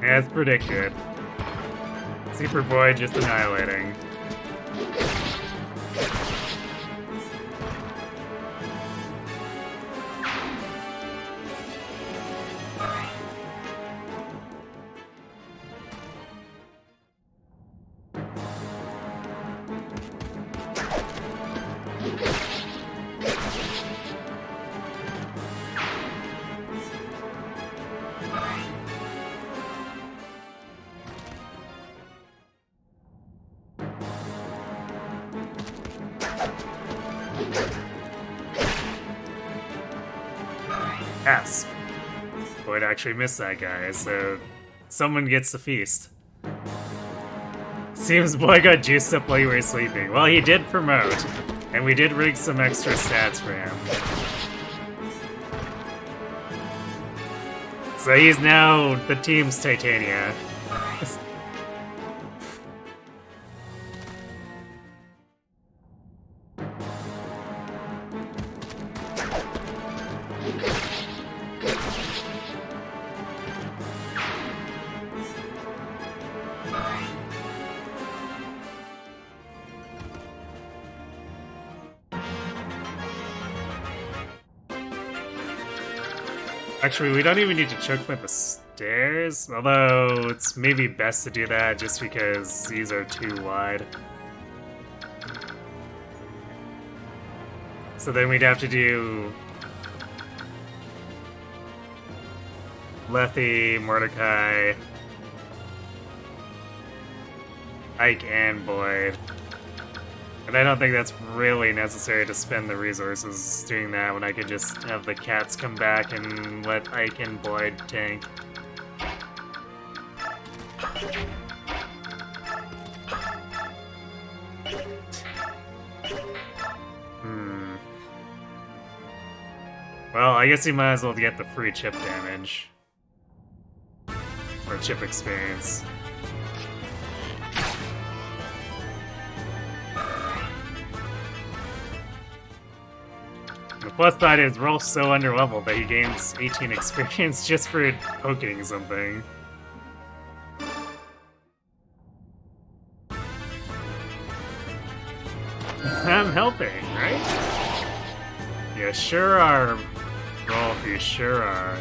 As predicted. Superboy just annihilating. Yes. Would actually miss that guy, so someone gets the feast. Seems boy got juiced up while you were sleeping. Well, he did promote, and we did rig some extra stats for him. So he's now the team's Titania. Actually, we don't even need to choke him at the stairs, although it's maybe best to do that just because these are too wide. So then we'd have to do Lethe, Mordecai, Ike, and Boyd. And I don't think that's really necessary to spend the resources doing that when I could just have the cats come back and let Ike and Boyd tank. Well, I guess you might as well get the free chip damage. Or chip experience. The plus side is Rolf's so underleveled that he gains 18 experience just for poking something. I'm helping, right? You sure are, Rolf, you sure are.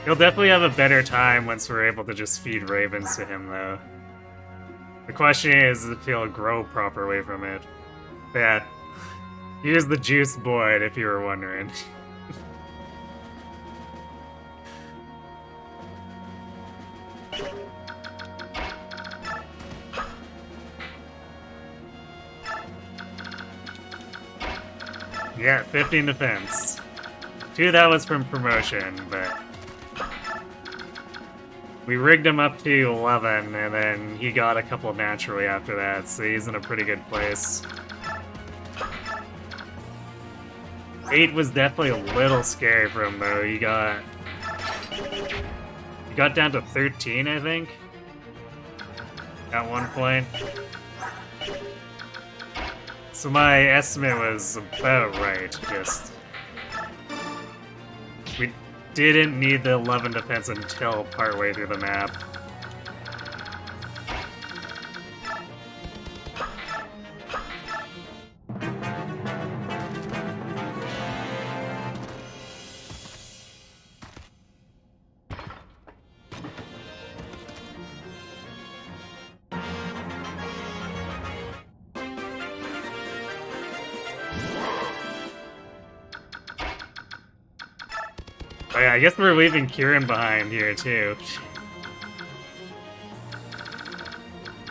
He'll definitely have a better time once we're able to just feed ravens to him, though. The question is if he'll grow properly from it. But yeah. Here's the juice Boyd, if you were wondering. Yeah, 15 defense. 2 of that was from promotion, but we rigged him up to 11, and then he got a couple naturally after that, so he's in a pretty good place. 8 was definitely a little scary for him, though. He got down to 13, I think, at one point. So my estimate was about right, just... We didn't need the 11 defense until partway through the map. Oh yeah, I guess we're leaving Kieran behind here too.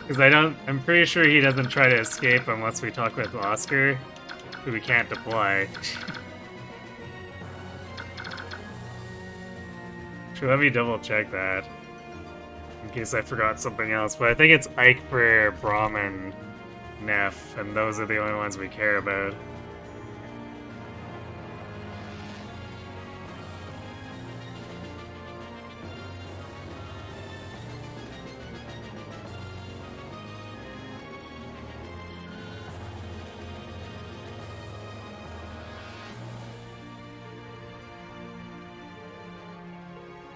Because I'm pretty sure he doesn't try to escape unless we talk with Oscar, who we can't deploy. Let me double check that, in case I forgot something else, but I think it's Ike for Braum and Neff, and those are the only ones we care about.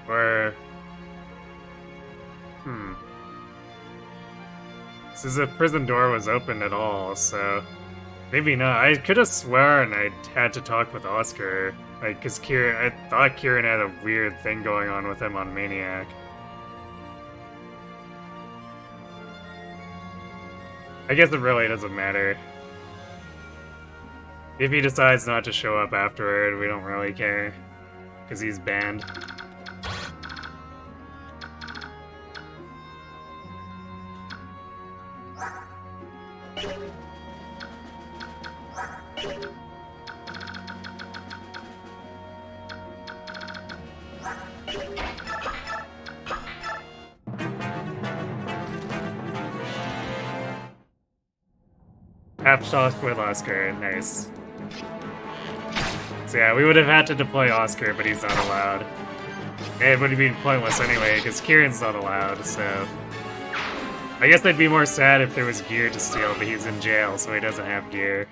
Or... This is if prison door was open at all, so... Maybe not. I could have sworn I had to talk with Oscar. Like, cause I thought Kieran had a weird thing going on with him on Maniac. I guess it really doesn't matter. If he decides not to show up afterward, we don't really care. Cause he's banned. Half shot with Oscar, nice. So yeah, we would have had to deploy Oscar, but he's not allowed. It would have been pointless anyway, because Kieran's not allowed, so... I guess I'd be more sad if there was gear to steal, but he's in jail, so he doesn't have gear.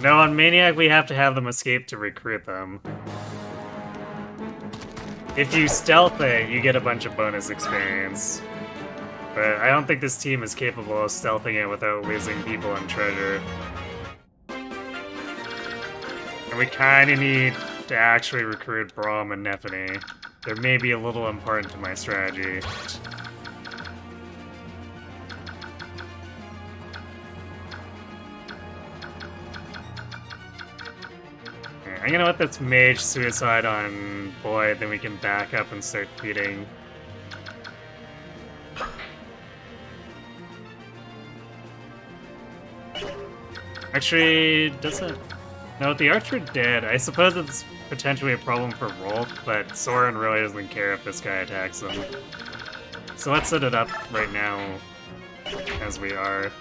No, on Maniac we have to have them escape to recruit them. If you stealth it, you get a bunch of bonus experience. But I don't think this team is capable of stealthing it without losing people and treasure. And we kinda need to actually recruit Braum and Nephany. They're maybe a little important to my strategy. I'm gonna let this mage suicide on Boyd, then we can back up and start feeding. Actually, doesn't... No, the archer dead. I suppose it's potentially a problem for Rolf, but Soren really doesn't care if this guy attacks him. So let's set it up right now, as we are.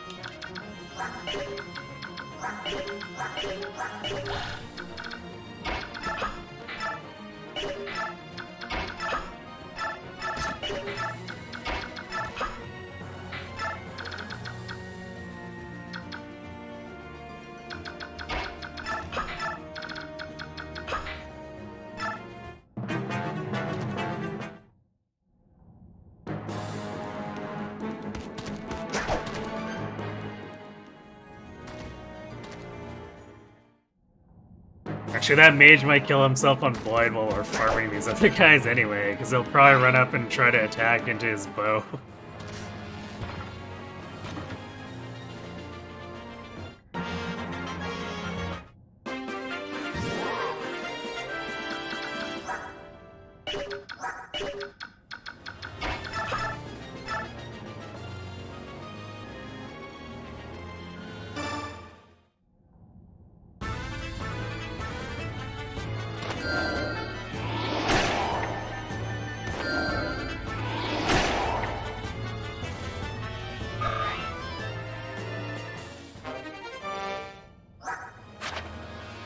Actually, that mage might kill himself on Boyd while we're farming these other guys anyway, because he'll probably run up and try to attack into his bow.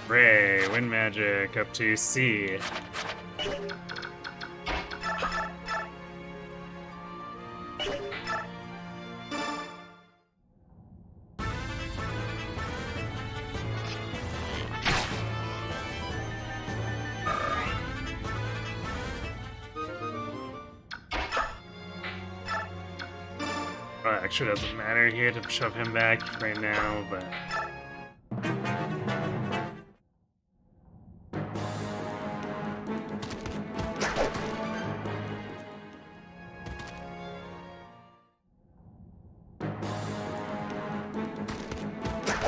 Ray, Wind Magic up to C. Well, actually doesn't matter here to shove him back right now, but...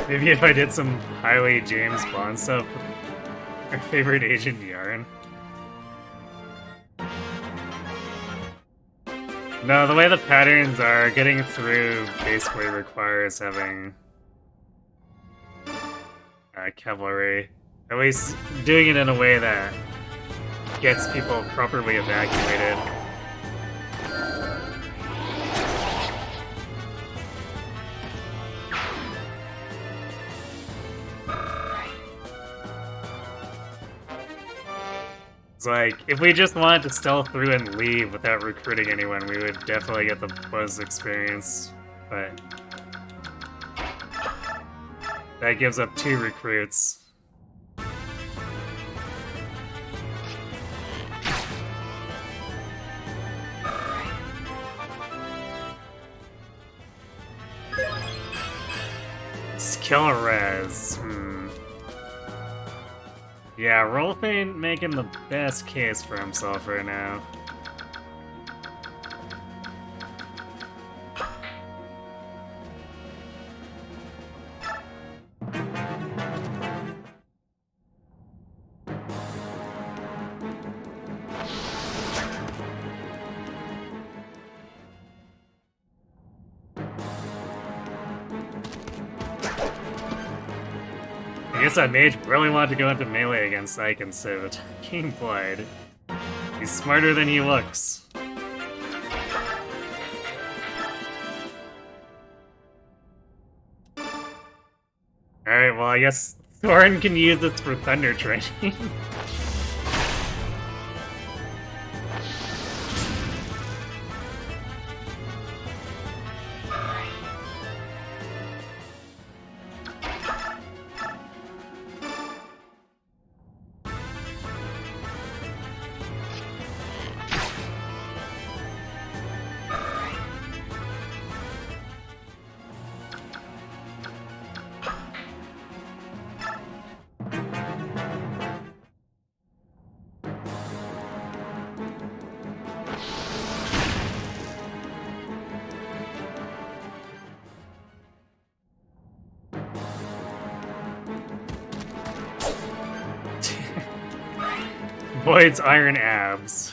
Maybe if I did some highly James Bond stuff with our favorite agent Yarn. No, the way the patterns are, getting through basically requires having cavalry. At least doing it in a way that gets people properly evacuated. It's like, if we just wanted to stealth through and leave without recruiting anyone, we would definitely get the buzz experience, but... that gives up 2 recruits. Skill res. Yeah, Rolf ain't making the best case for himself right now. guess that mage really wanted to go into melee against Ike instead of attacking Blood. He's smarter than he looks. Alright, well I guess Thorin can use this for thunder training. Void's iron abs.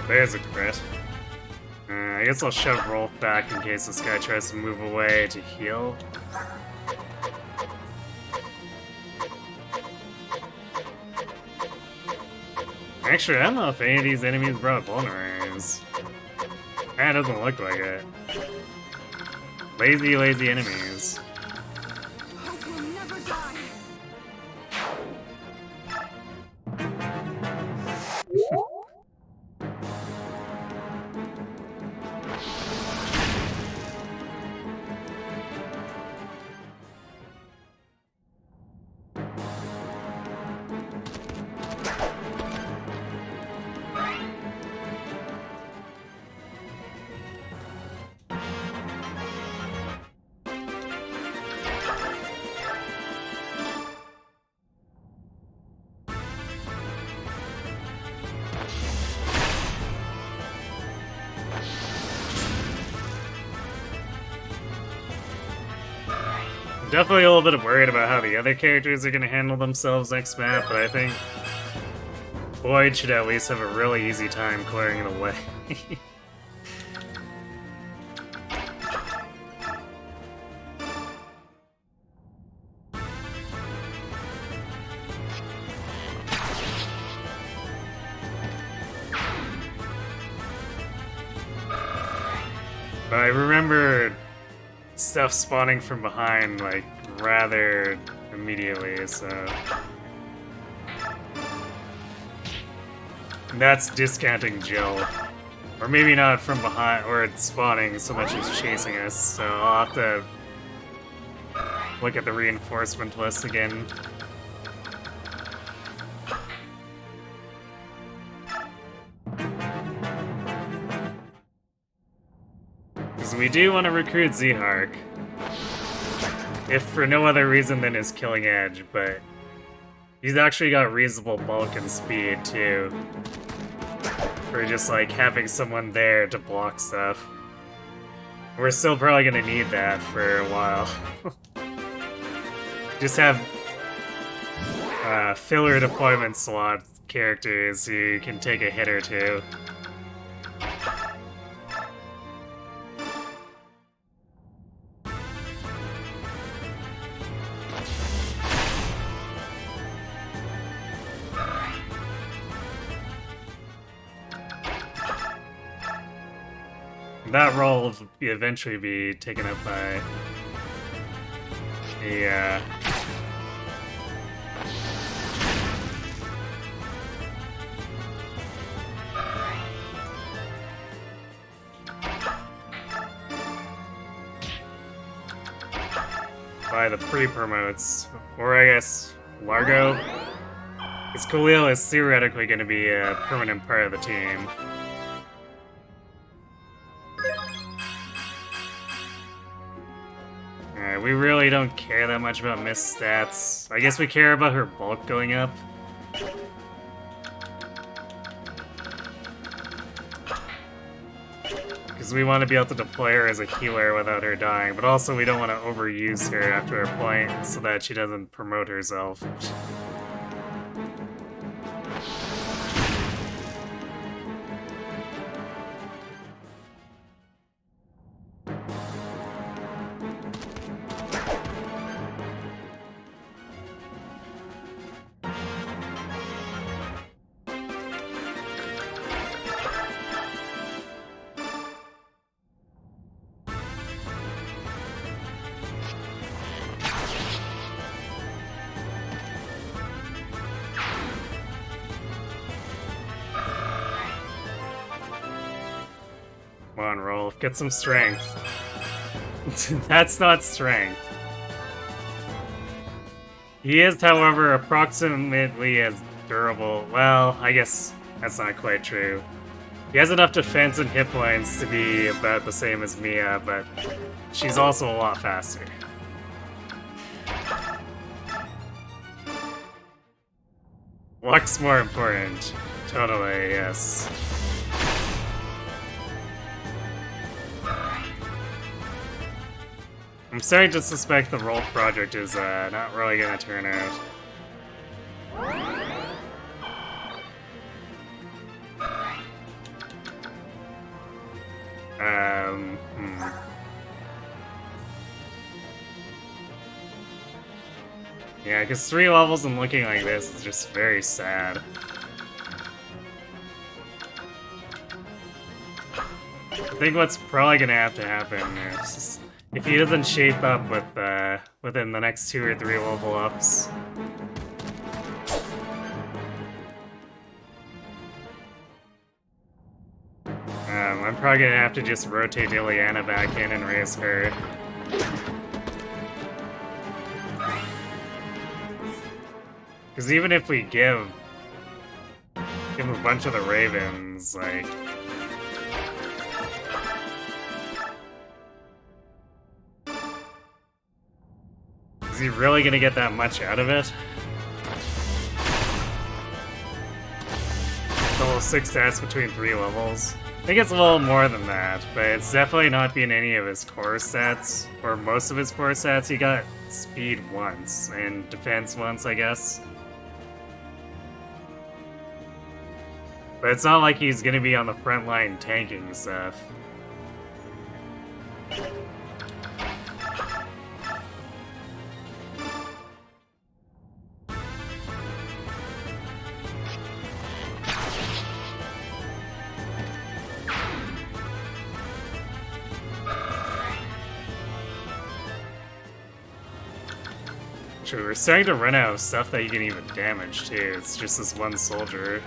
There's a crit. I guess I'll shove Rolf back in case this guy tries to move away to heal. Actually, I don't know if any of these enemies brought vulneraries. That doesn't look like it. Lazy, lazy enemies. Hope will never die. Definitely a little bit worried about how the other characters are going to handle themselves next map, but I think Void should at least have a really easy time clearing it away. But I remember stuff spawning from behind, like, rather immediately, so... That's discounting Jill. Or maybe not from behind, or it's spawning so much as chasing us, so I'll have to look at the reinforcement list again. Because we do want to recruit Zehark. If for no other reason than his killing edge, but he's actually got reasonable bulk and speed too. For just like having someone there to block stuff. We're still probably gonna need that for a while. Just have filler deployment slot characters who can take a hit or two. That role will eventually be taken up by a by the pre-promotes. Or I guess Largo. Because Khalil is theoretically going to be a permanent part of the team. Alright, we really don't care that much about Mist stats. I guess we care about her bulk going up. Because we want to be able to deploy her as a healer without her dying, but also we don't want to overuse her after her point so that she doesn't promote herself. Come on, Rolf, get some strength. That's not strength. He is, however, approximately as durable. Well, I guess that's not quite true. He has enough defense and hit points to be about the same as Mia, but she's also a lot faster. Luck's more important. Totally, yes. I'm starting to suspect the Rolf project is not really gonna turn out. Yeah, because 3 levels and looking like this is just very sad. I think what's probably gonna have to happen is just, if he doesn't shape up with within the next 2 or 3 level ups. I'm probably gonna have to just rotate Ileana back in and raise her. Because even if we give him a bunch of the Ravens, like... Is he really gonna get that much out of it? Total 6 stats between 3 levels. I think it's a little more than that, but it's definitely not been any of his core stats, or most of his core stats. He got speed once, and defense once, I guess. But it's not like he's gonna be on the front line tanking stuff. True, we're starting to run out of stuff that you can even damage too. It's just this one soldier.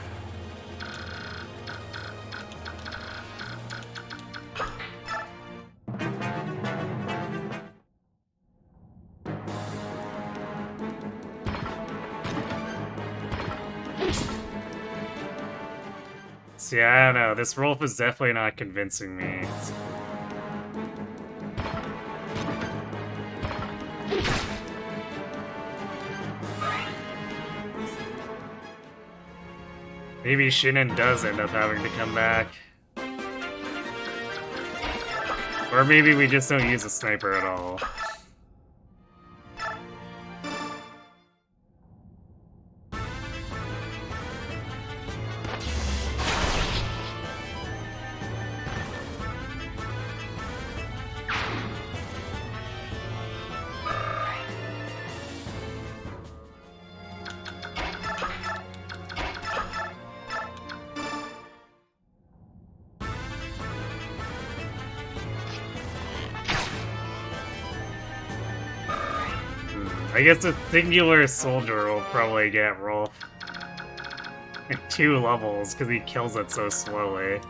See, I don't know. This Rolf is definitely not convincing me. Maybe Shinnen does end up having to come back. Or maybe we just don't use a sniper at all. I guess a singular soldier will probably get Rolf in 2 levels because he kills it so slowly.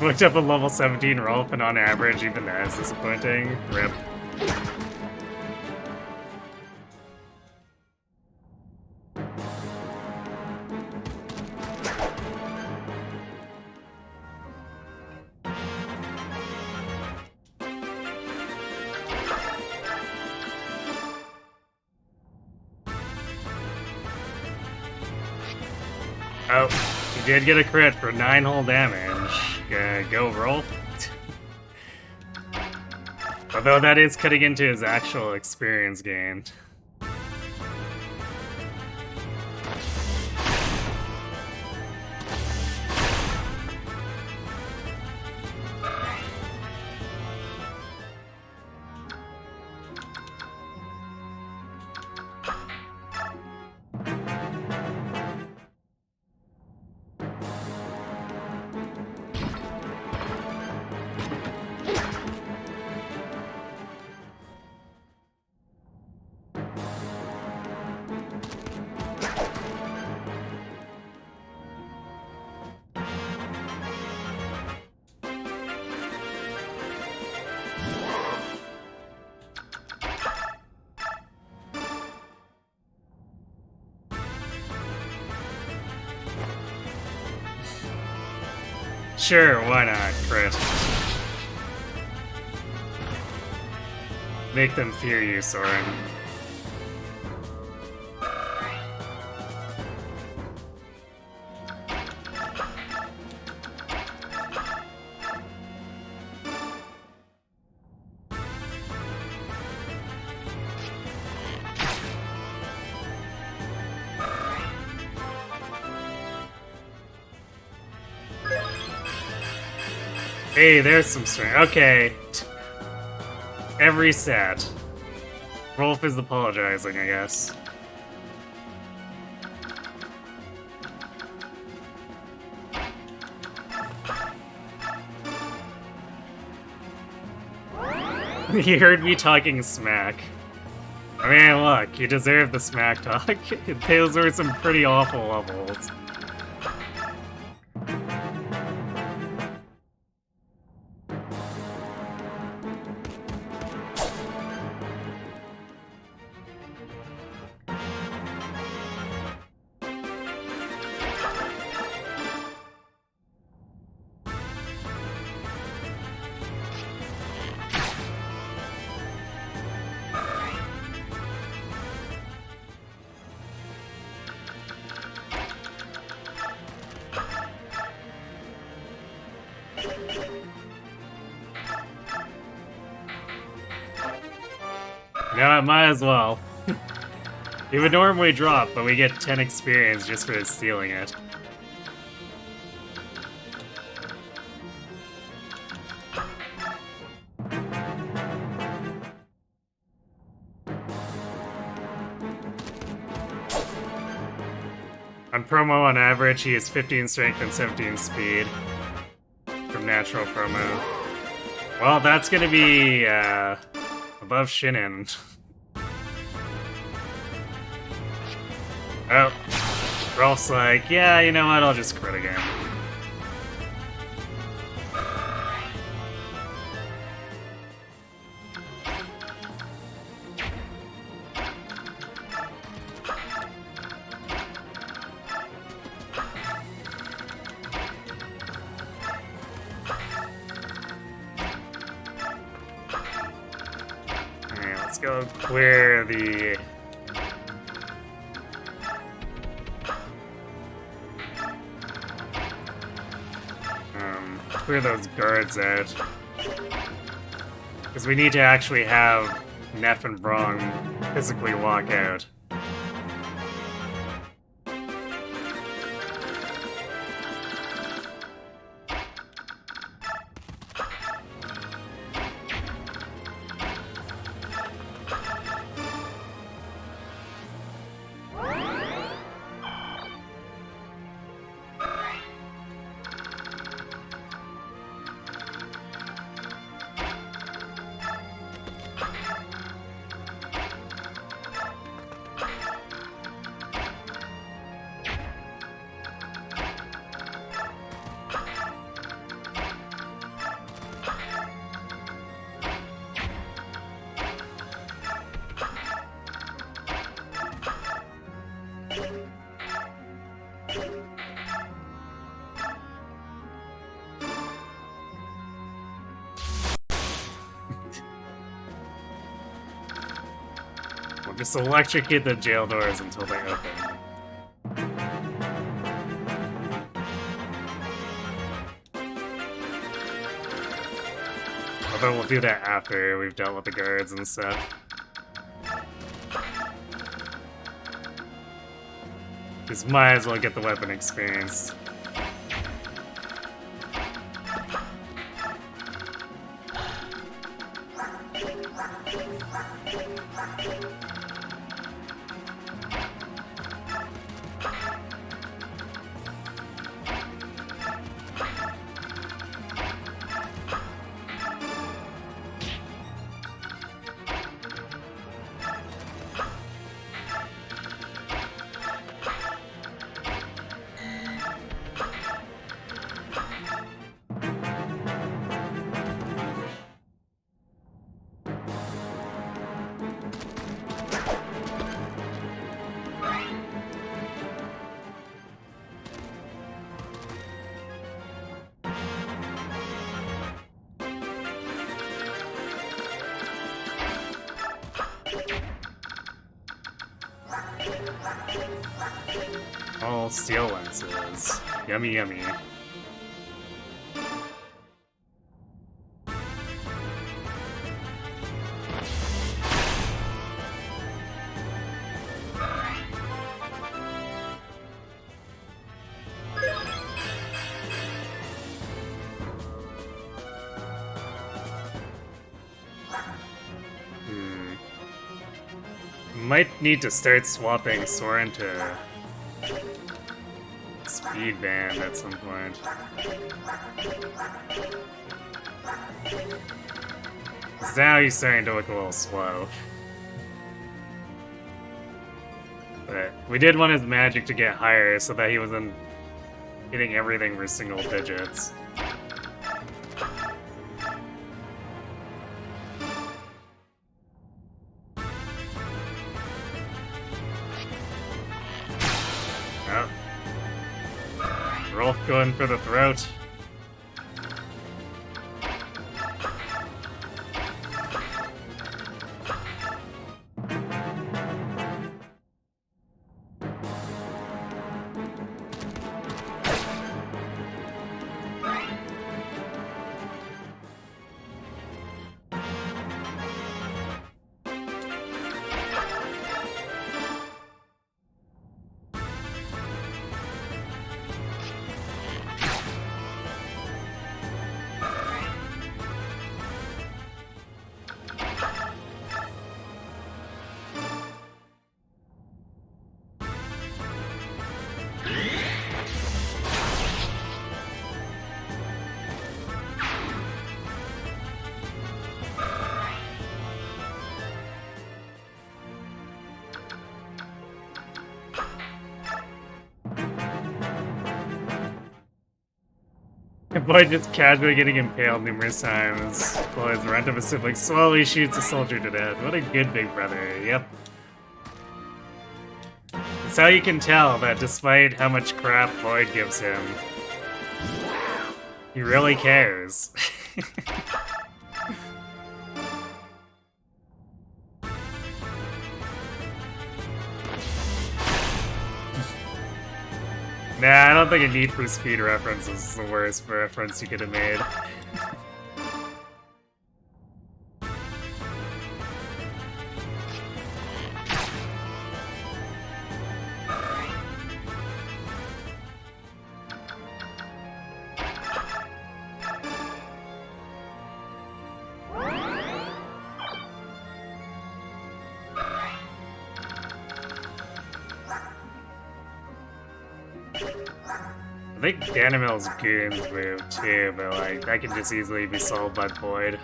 looked up a level 17 Rolf, and on average, even that is disappointing. RIP. Oh, he did get a crit for 9 whole damage. Go roll. Although that is cutting into his actual experience gain. Sure, why not, Chris? Make them fear you, Soren. Hey, there's some strength. Okay. Every set. Rolf is apologizing, I guess. He heard me talking smack. I mean, look, you deserve the smack talk. Those were some pretty awful levels. No, it might as well. It would normally drop, but we get 10 experience just for stealing it. On promo, on average, he has 15 strength and 17 speed from natural promo. Well, that's gonna be above Shinin. Oh, Rolf's like, yeah, you know what, I'll just crit again. Alright, let's go clear the... clear those guards out. Because we need to actually have Neff and Brong physically walk out. Just electrocute the jail doors until they open. Although we'll do that after we've dealt with the guards and stuff. Just might as well get the weapon experience. All steel lenses. Yummy, yummy. Might need to start swapping Soren to Speed Band at some point. 'Cause now he's starting to look a little slow. But we did want his magic to get higher so that he wasn't hitting everything for single digits. Rolf going for the throat. Boy just casually getting impaled numerous times while his rent of a sibling slowly shoots a soldier to death. What a good big brother, yep. It's how you can tell that despite how much crap Void gives him, he really cares. Nah, I don't think a Need for Speed reference is the worst reference you could have made. I think Ganymil's goons move too, but like that can just easily be solved by Void.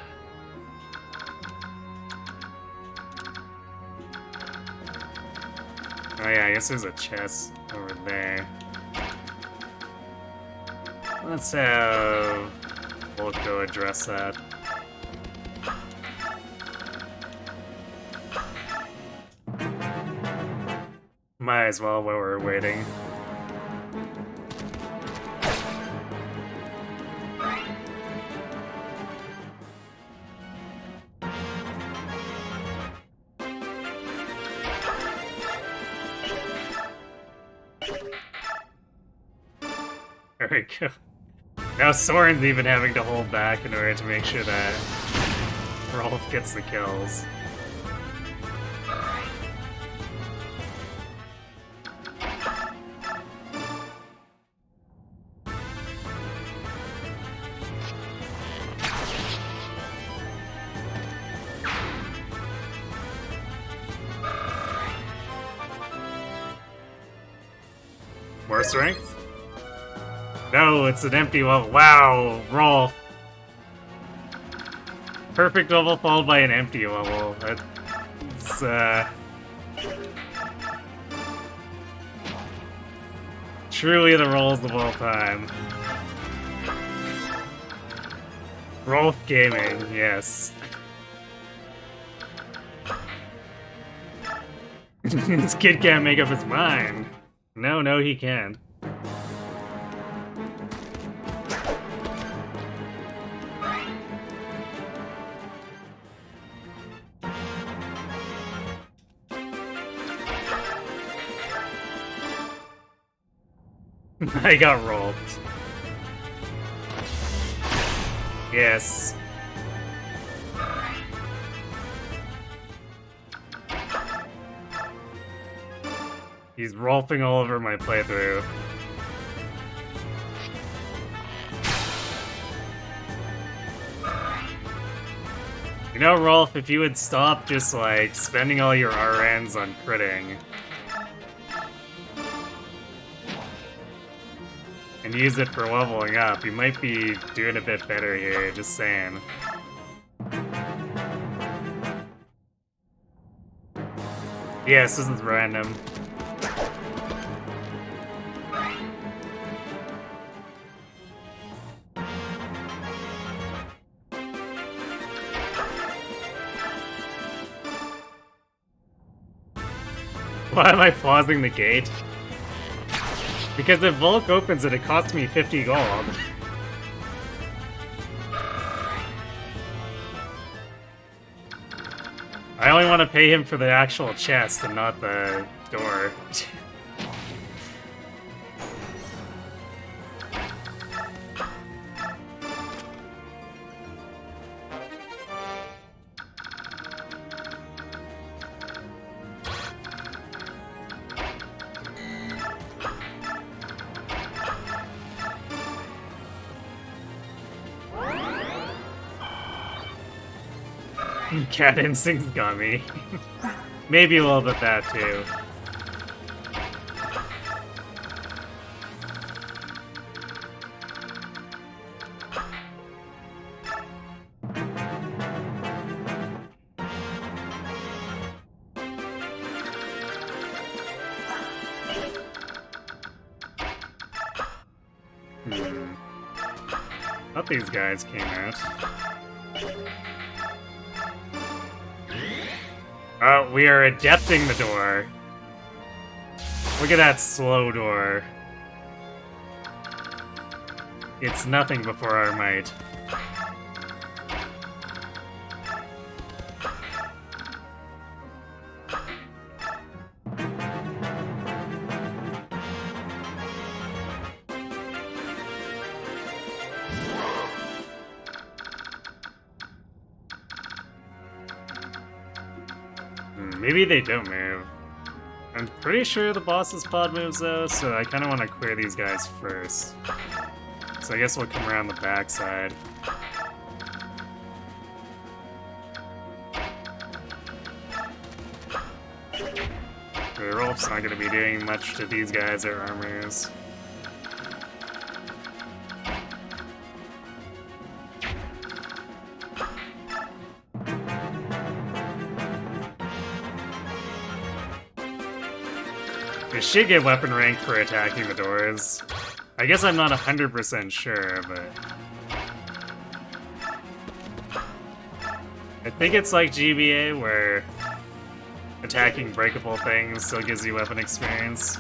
Oh yeah, I guess there's a chest over there. Let's have Volk go address that. Might as well while we're waiting. we go. Now Soren's even having to hold back in order to make sure that Rolf gets the kills. More strength? No, it's an empty level. Wow, Rolf. Perfect level followed by an empty level. That's, truly the rolls of all time. Rolf Gaming, yes. This kid can't make up his mind. No, he can't. I got rolled. Yes. He's rolfing all over my playthrough. You know, Rolf, if you would stop just, like, spending all your RNs on critting and use it for leveling up, you might be doing a bit better here, just saying. Yes, this is random. Why am I pausing the gate? Because if Volk opens it, it costs me 50 gold. I only want to pay him for the actual chest and not the door. Cat instincts got me. Maybe a little bit that too. Thought these guys came out. Oh, we are adepting the door. Look at that slow door. It's nothing before our might. Maybe they don't move. I'm pretty sure the boss's pod moves though, so I kind of want to clear these guys first. So I guess we'll come around the backside. The Rolf's not going to be doing much to these guys or armors. They should get weapon rank for attacking the doors. I guess I'm not 100% sure, but I think it's like GBA where attacking breakable things still gives you weapon experience.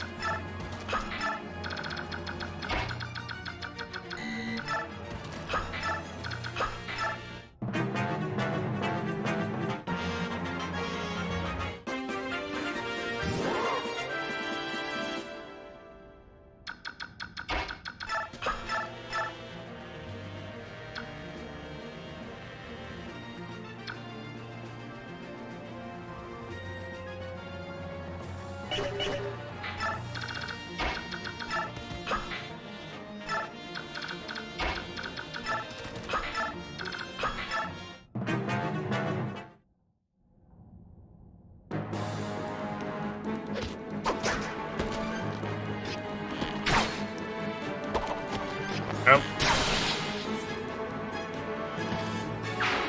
Oh.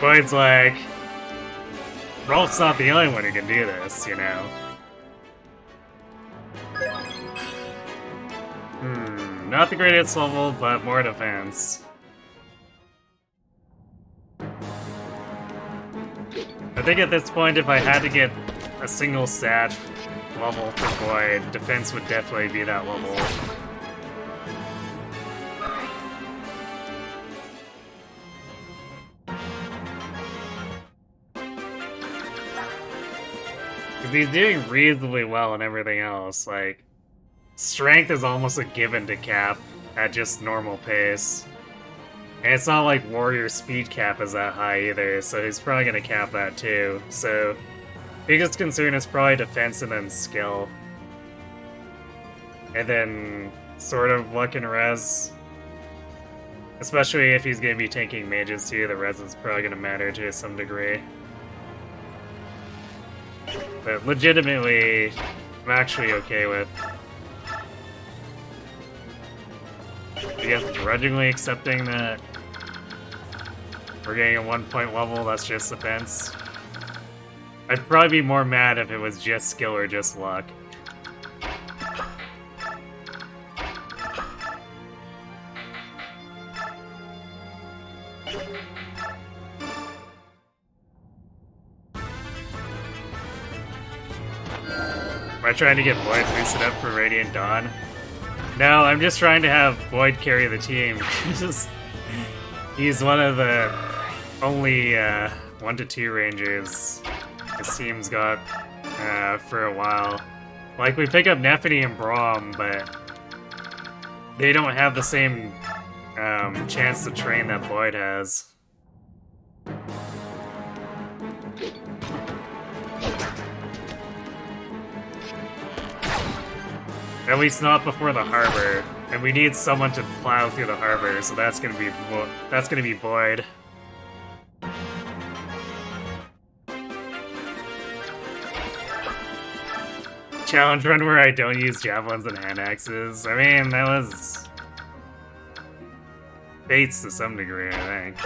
Boyd's like, Rolf's not the only one who can do this, you know. Not the greatest level, but more defense. I think at this point, if I had to get a single stat level for Boyd, defense would definitely be that level. Because he's doing reasonably well in everything else, like, strength is almost a given to cap at just normal pace. And it's not like warrior speed cap is that high either, so he's probably gonna cap that too. So, biggest concern is probably defense and then skill. And then sort of luck and res. Especially if he's gonna be tanking mages too, the res is probably gonna matter to some degree. But legitimately, I'm actually okay with, I guess, grudgingly accepting that we're getting a 1-point level that's just defense. I'd probably be more mad if it was just skill or just luck. Am I trying to get Boyd boosted up for Radiant Dawn? No, I'm just trying to have Boyd carry the team. He's one of the only 1 to 2 rangers this team's got for a while. Like, we pick up Nephany and Braum, but they don't have the same chance to train that Boyd has. At least not before the harbor, and we need someone to plow through the harbor, so that's gonna be Boyd. Challenge run where I don't use javelins and hand axes. I mean, that was baits to some degree, I think.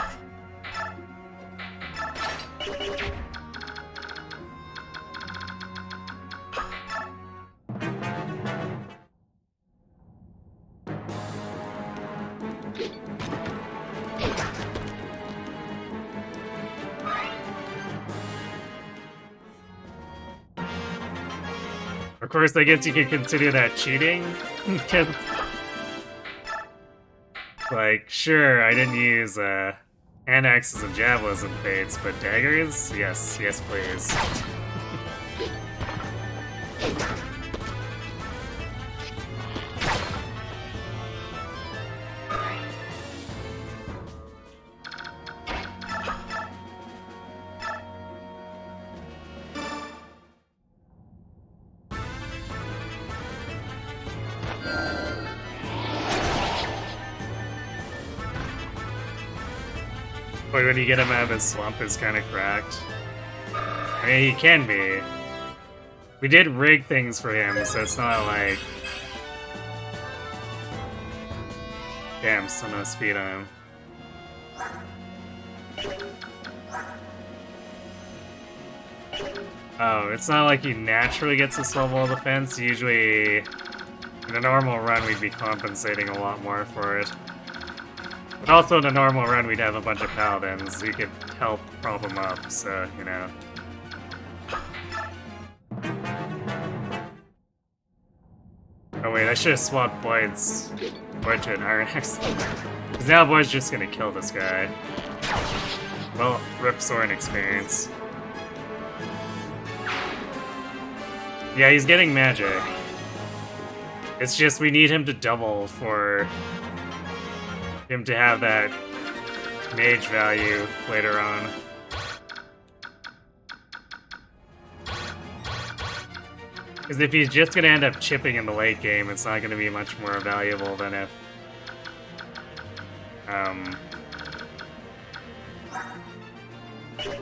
Of course, I guess you could consider that cheating. Like, sure, I didn't use hand axes and javelins and fates, but daggers? Yes, yes please. But when you get him out of his slump, it's kind of cracked. I mean, he can be. We did rig things for him, so it's not like... Damn, still no speed on him. Oh, it's not like he naturally gets this level of defense. Usually, in a normal run, we'd be compensating a lot more for it. But also in a normal run, we'd have a bunch of paladins who could help prop him up, so, you know. Oh wait, I should have swapped Boyd to an Iron Axe. Because now Boyd's just gonna kill this guy. Well, rip Soren experience. Yeah, he's getting magic. It's just we need him to double for him to have that mage value later on. Because if he's just gonna end up chipping in the late game, it's not gonna be much more valuable than if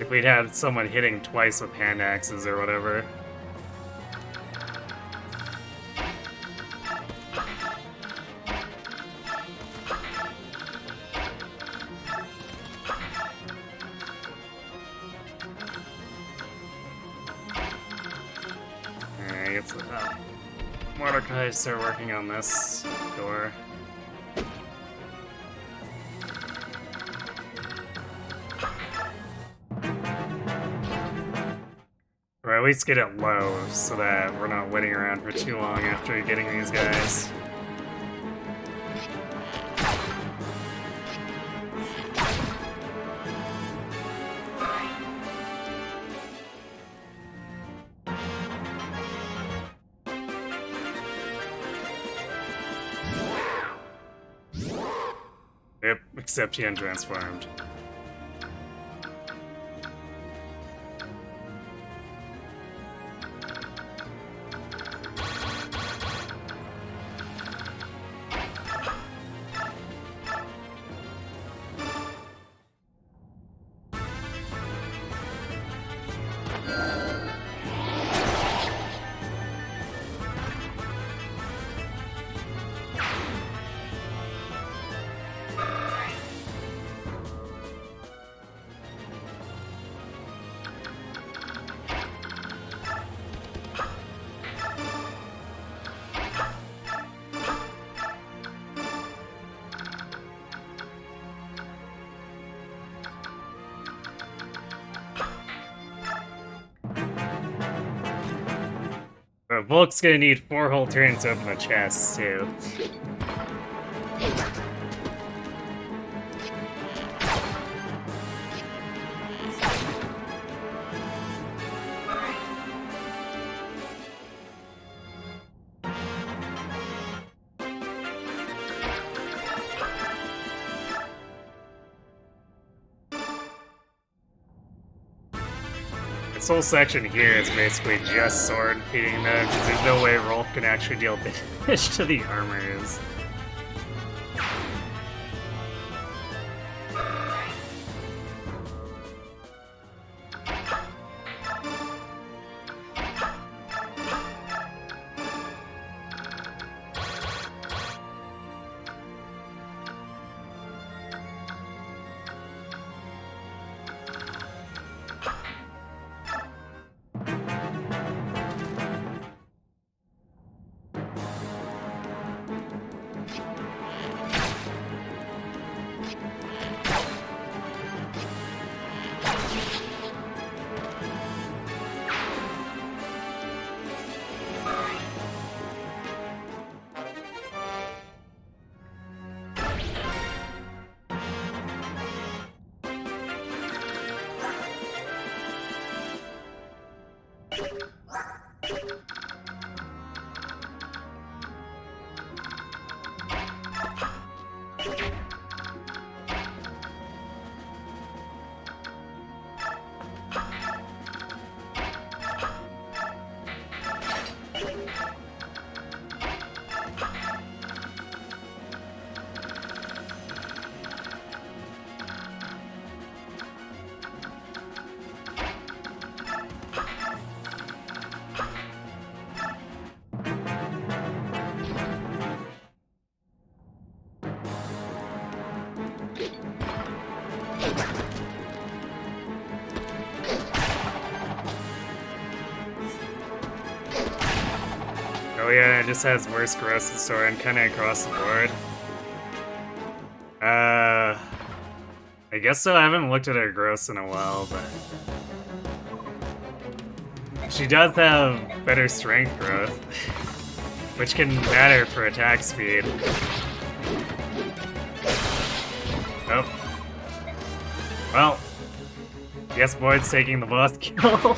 we'd had someone hitting twice with hand axes or whatever. Alright, it's Mordecai start working on this door. Or at least get it low so that we're not waiting around for too long after getting these guys. Yep, except he untransformed. Volk's gonna need 4 whole turns to open the chest, too. This whole section here is basically just sword feeding them, because there's no way Rolf can actually deal damage to the armors. Oh yeah, it just has worse gross in store and kinda across the board. I guess so. I haven't looked at her gross in a while, but she does have better strength growth, which can matter for attack speed. Oh. Well, guess Boyd's taking the boss kill.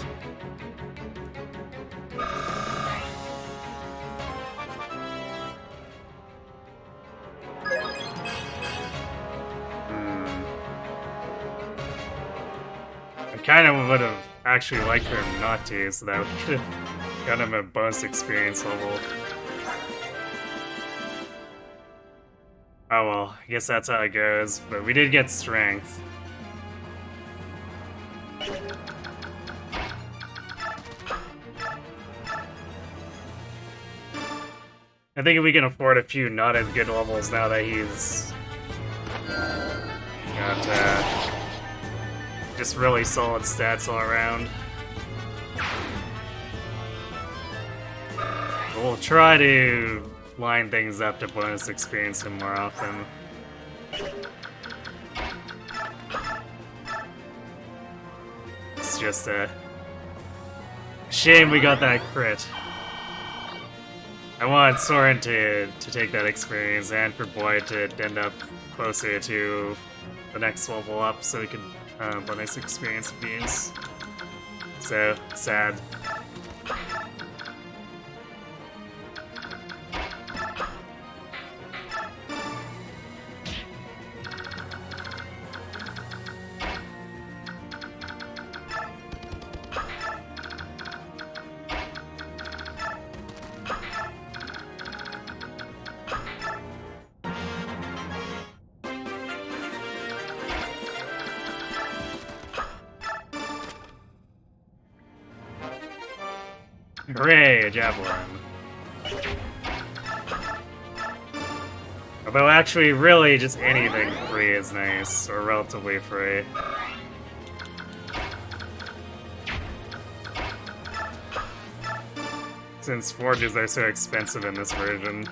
I kind of would have actually liked for him not to, so that we could have Got him a bonus experience level. Oh well, I guess that's how it goes, but we did get strength. I think if we can afford a few not as good levels now that he's got just really solid stats all around. We'll try to line things up to bonus experience him more often. It's just a shame we got that crit. I want Soren to take that experience and for Boyd to end up closer to the next level up so we can bonus experience abuse. So sad. Hooray, a javelin. Although actually, really, just anything free is nice, or relatively free. Since forges are so expensive in this version.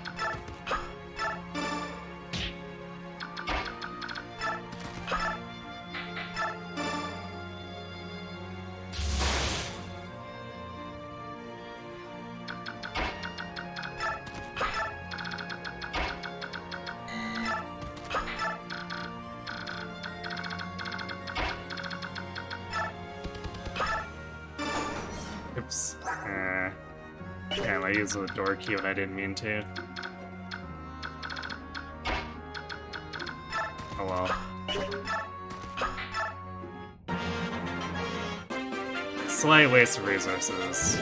Oops. Damn, I used the door key when I didn't mean to. Oh well. Slight waste of resources.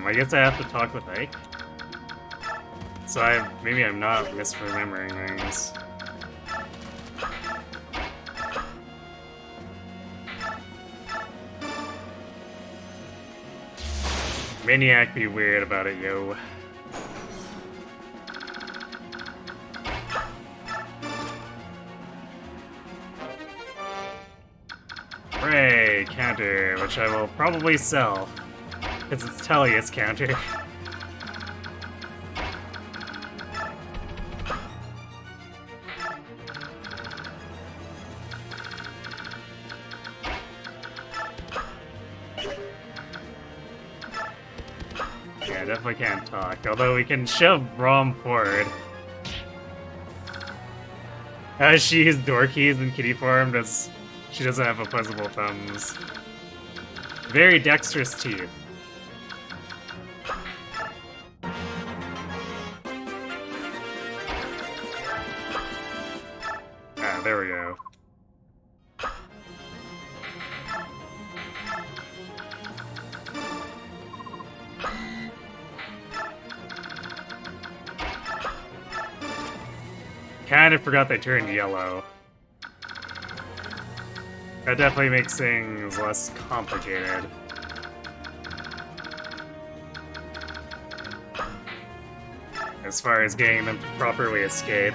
I guess I have to talk with Ike. So maybe I'm not misremembering things. Maniac be weird about it, yo. Hooray, counter, which I will probably sell. Because it's Tellius counter. Yeah, definitely can't talk. Although we can shove Rom forward. As she is door keys in kitty form, she doesn't have opposable thumbs. Very dexterous teeth. Ah, there we go. Kind of forgot they turned yellow. That definitely makes things less complicated. As far as getting them to properly escape.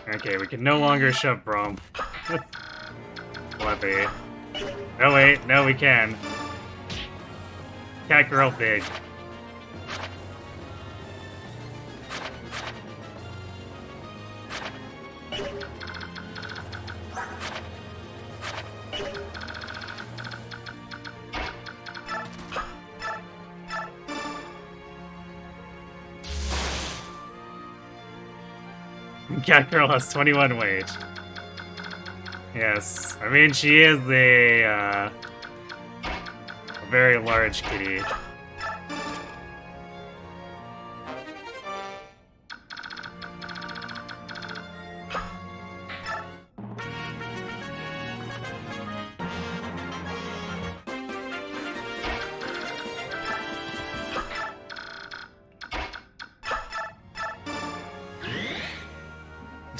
Okay, we can no longer shove Brom. Levy. Oh wait, no we can. Cat girl big. Cat girl has 21 weight. Yes, I mean she is a very large kitty.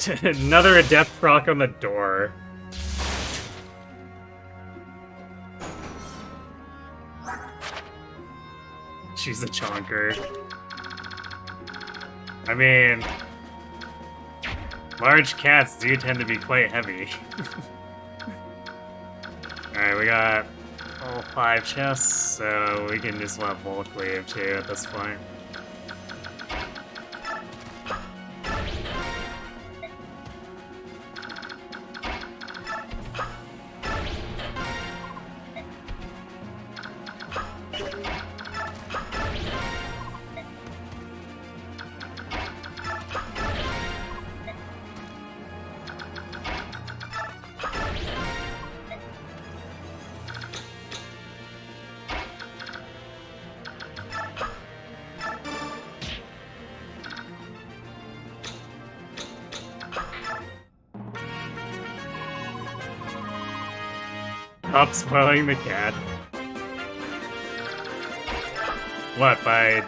Another adept proc on the door. She's a chonker. I mean, large cats do tend to be quite heavy. Alright, we got all 5 chests, so we can just let Volk leave too at this point. Stop spoiling the cat. What, by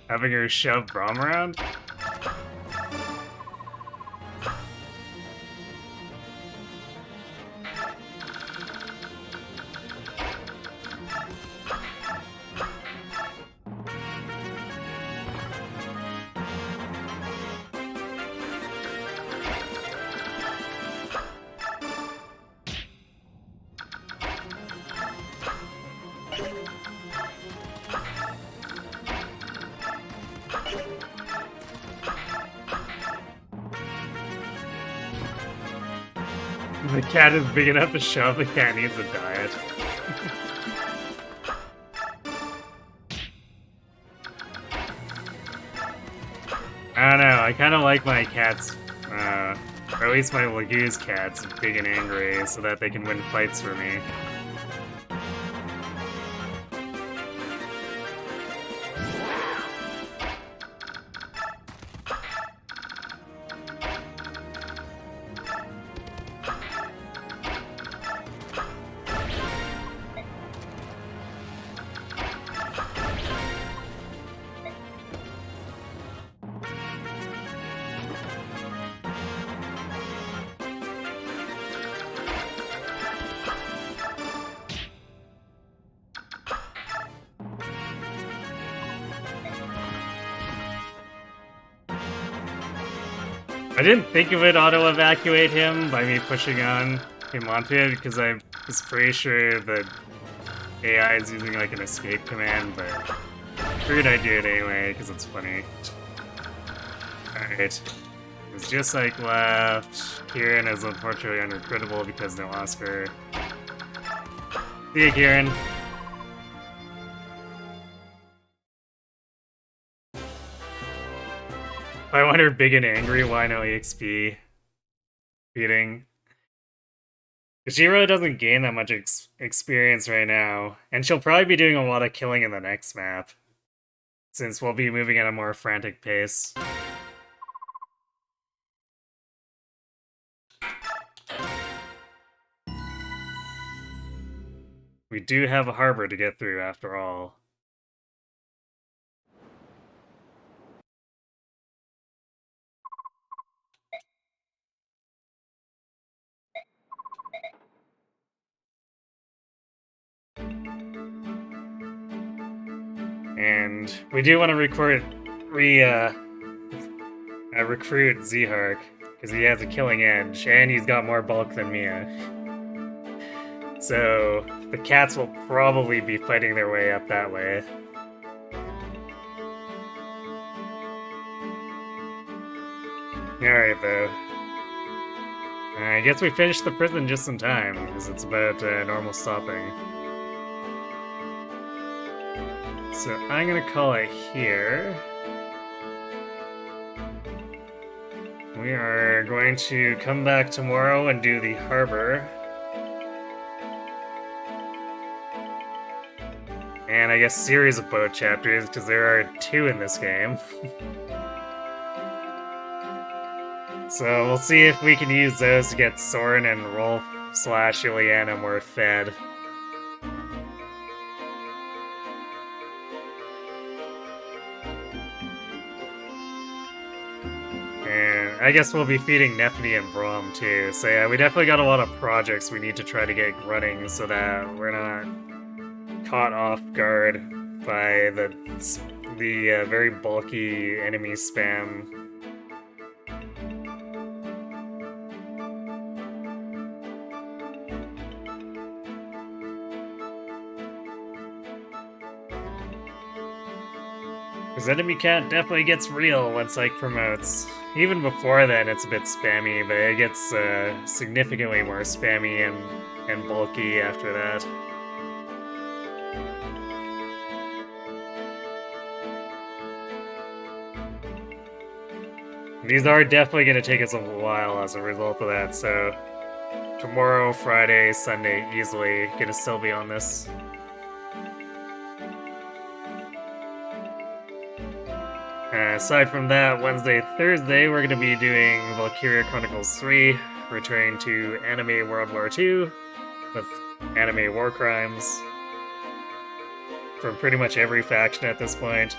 having her shove Braum around? The cat is big enough to shove, the cat needs a diet. I don't know, I kind of like my cats, or at least my Lagoo's cats, big and angry, so that they can win fights for me. I didn't think it would auto-evacuate him by me pushing on him onto it, because I was pretty sure the AI is using like an escape command, but figured I'd do it anyway, because it's funny. Alright. It's just like left. Kieran is unfortunately unrecruitable because no Oscar. See ya, Kieran. I wonder, big and angry, why no EXP beating? She really doesn't gain that much experience right now, and she'll probably be doing a lot of killing in the next map, since we'll be moving at a more frantic pace. We do have a harbor to get through, after all. And we do want to recruit Zhark, because he has a killing edge, and he's got more bulk than Mia. So the cats will probably be fighting their way up that way. Alright, though. I guess we finished the prison just in time, because it's about normal stopping. So I'm gonna call it here. We are going to come back tomorrow and do the harbor. And I guess series of boat chapters, because there are 2 in this game. So we'll see if we can use those to get Soren and Rolf / Ileana more fed. And I guess we'll be feeding Nephany and Braum too. So yeah, we definitely got a lot of projects we need to try to get running so that we're not caught off guard by the very bulky enemy spam. Because enemy count definitely gets real once Ike promotes. Even before then, it's a bit spammy, but it gets significantly more spammy and bulky after that. These are definitely going to take us a while as a result of that, so tomorrow, Friday, Sunday, easily gonna still be on this. Aside from that, Wednesday, Thursday, we're going to be doing Valkyria Chronicles 3, returning to Anime World War II, with anime war crimes from pretty much every faction at this point.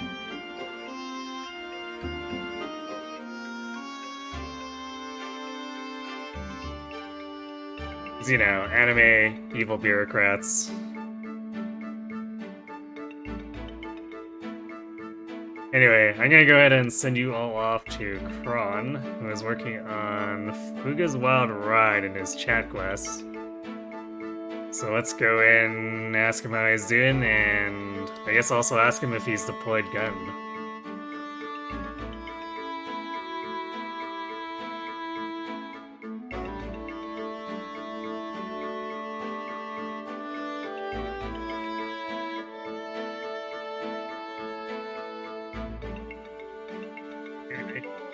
You know, anime evil bureaucrats. Anyway, I'm gonna go ahead and send you all off to Kron, who is working on Fuga's Wild Ride in his chat quest. So let's go in and ask him how he's doing, and I guess also ask him if he's deployed gun.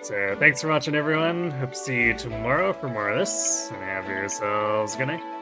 So thanks for watching, everyone. Hope to see you tomorrow for more of this, and have yourselves a good night.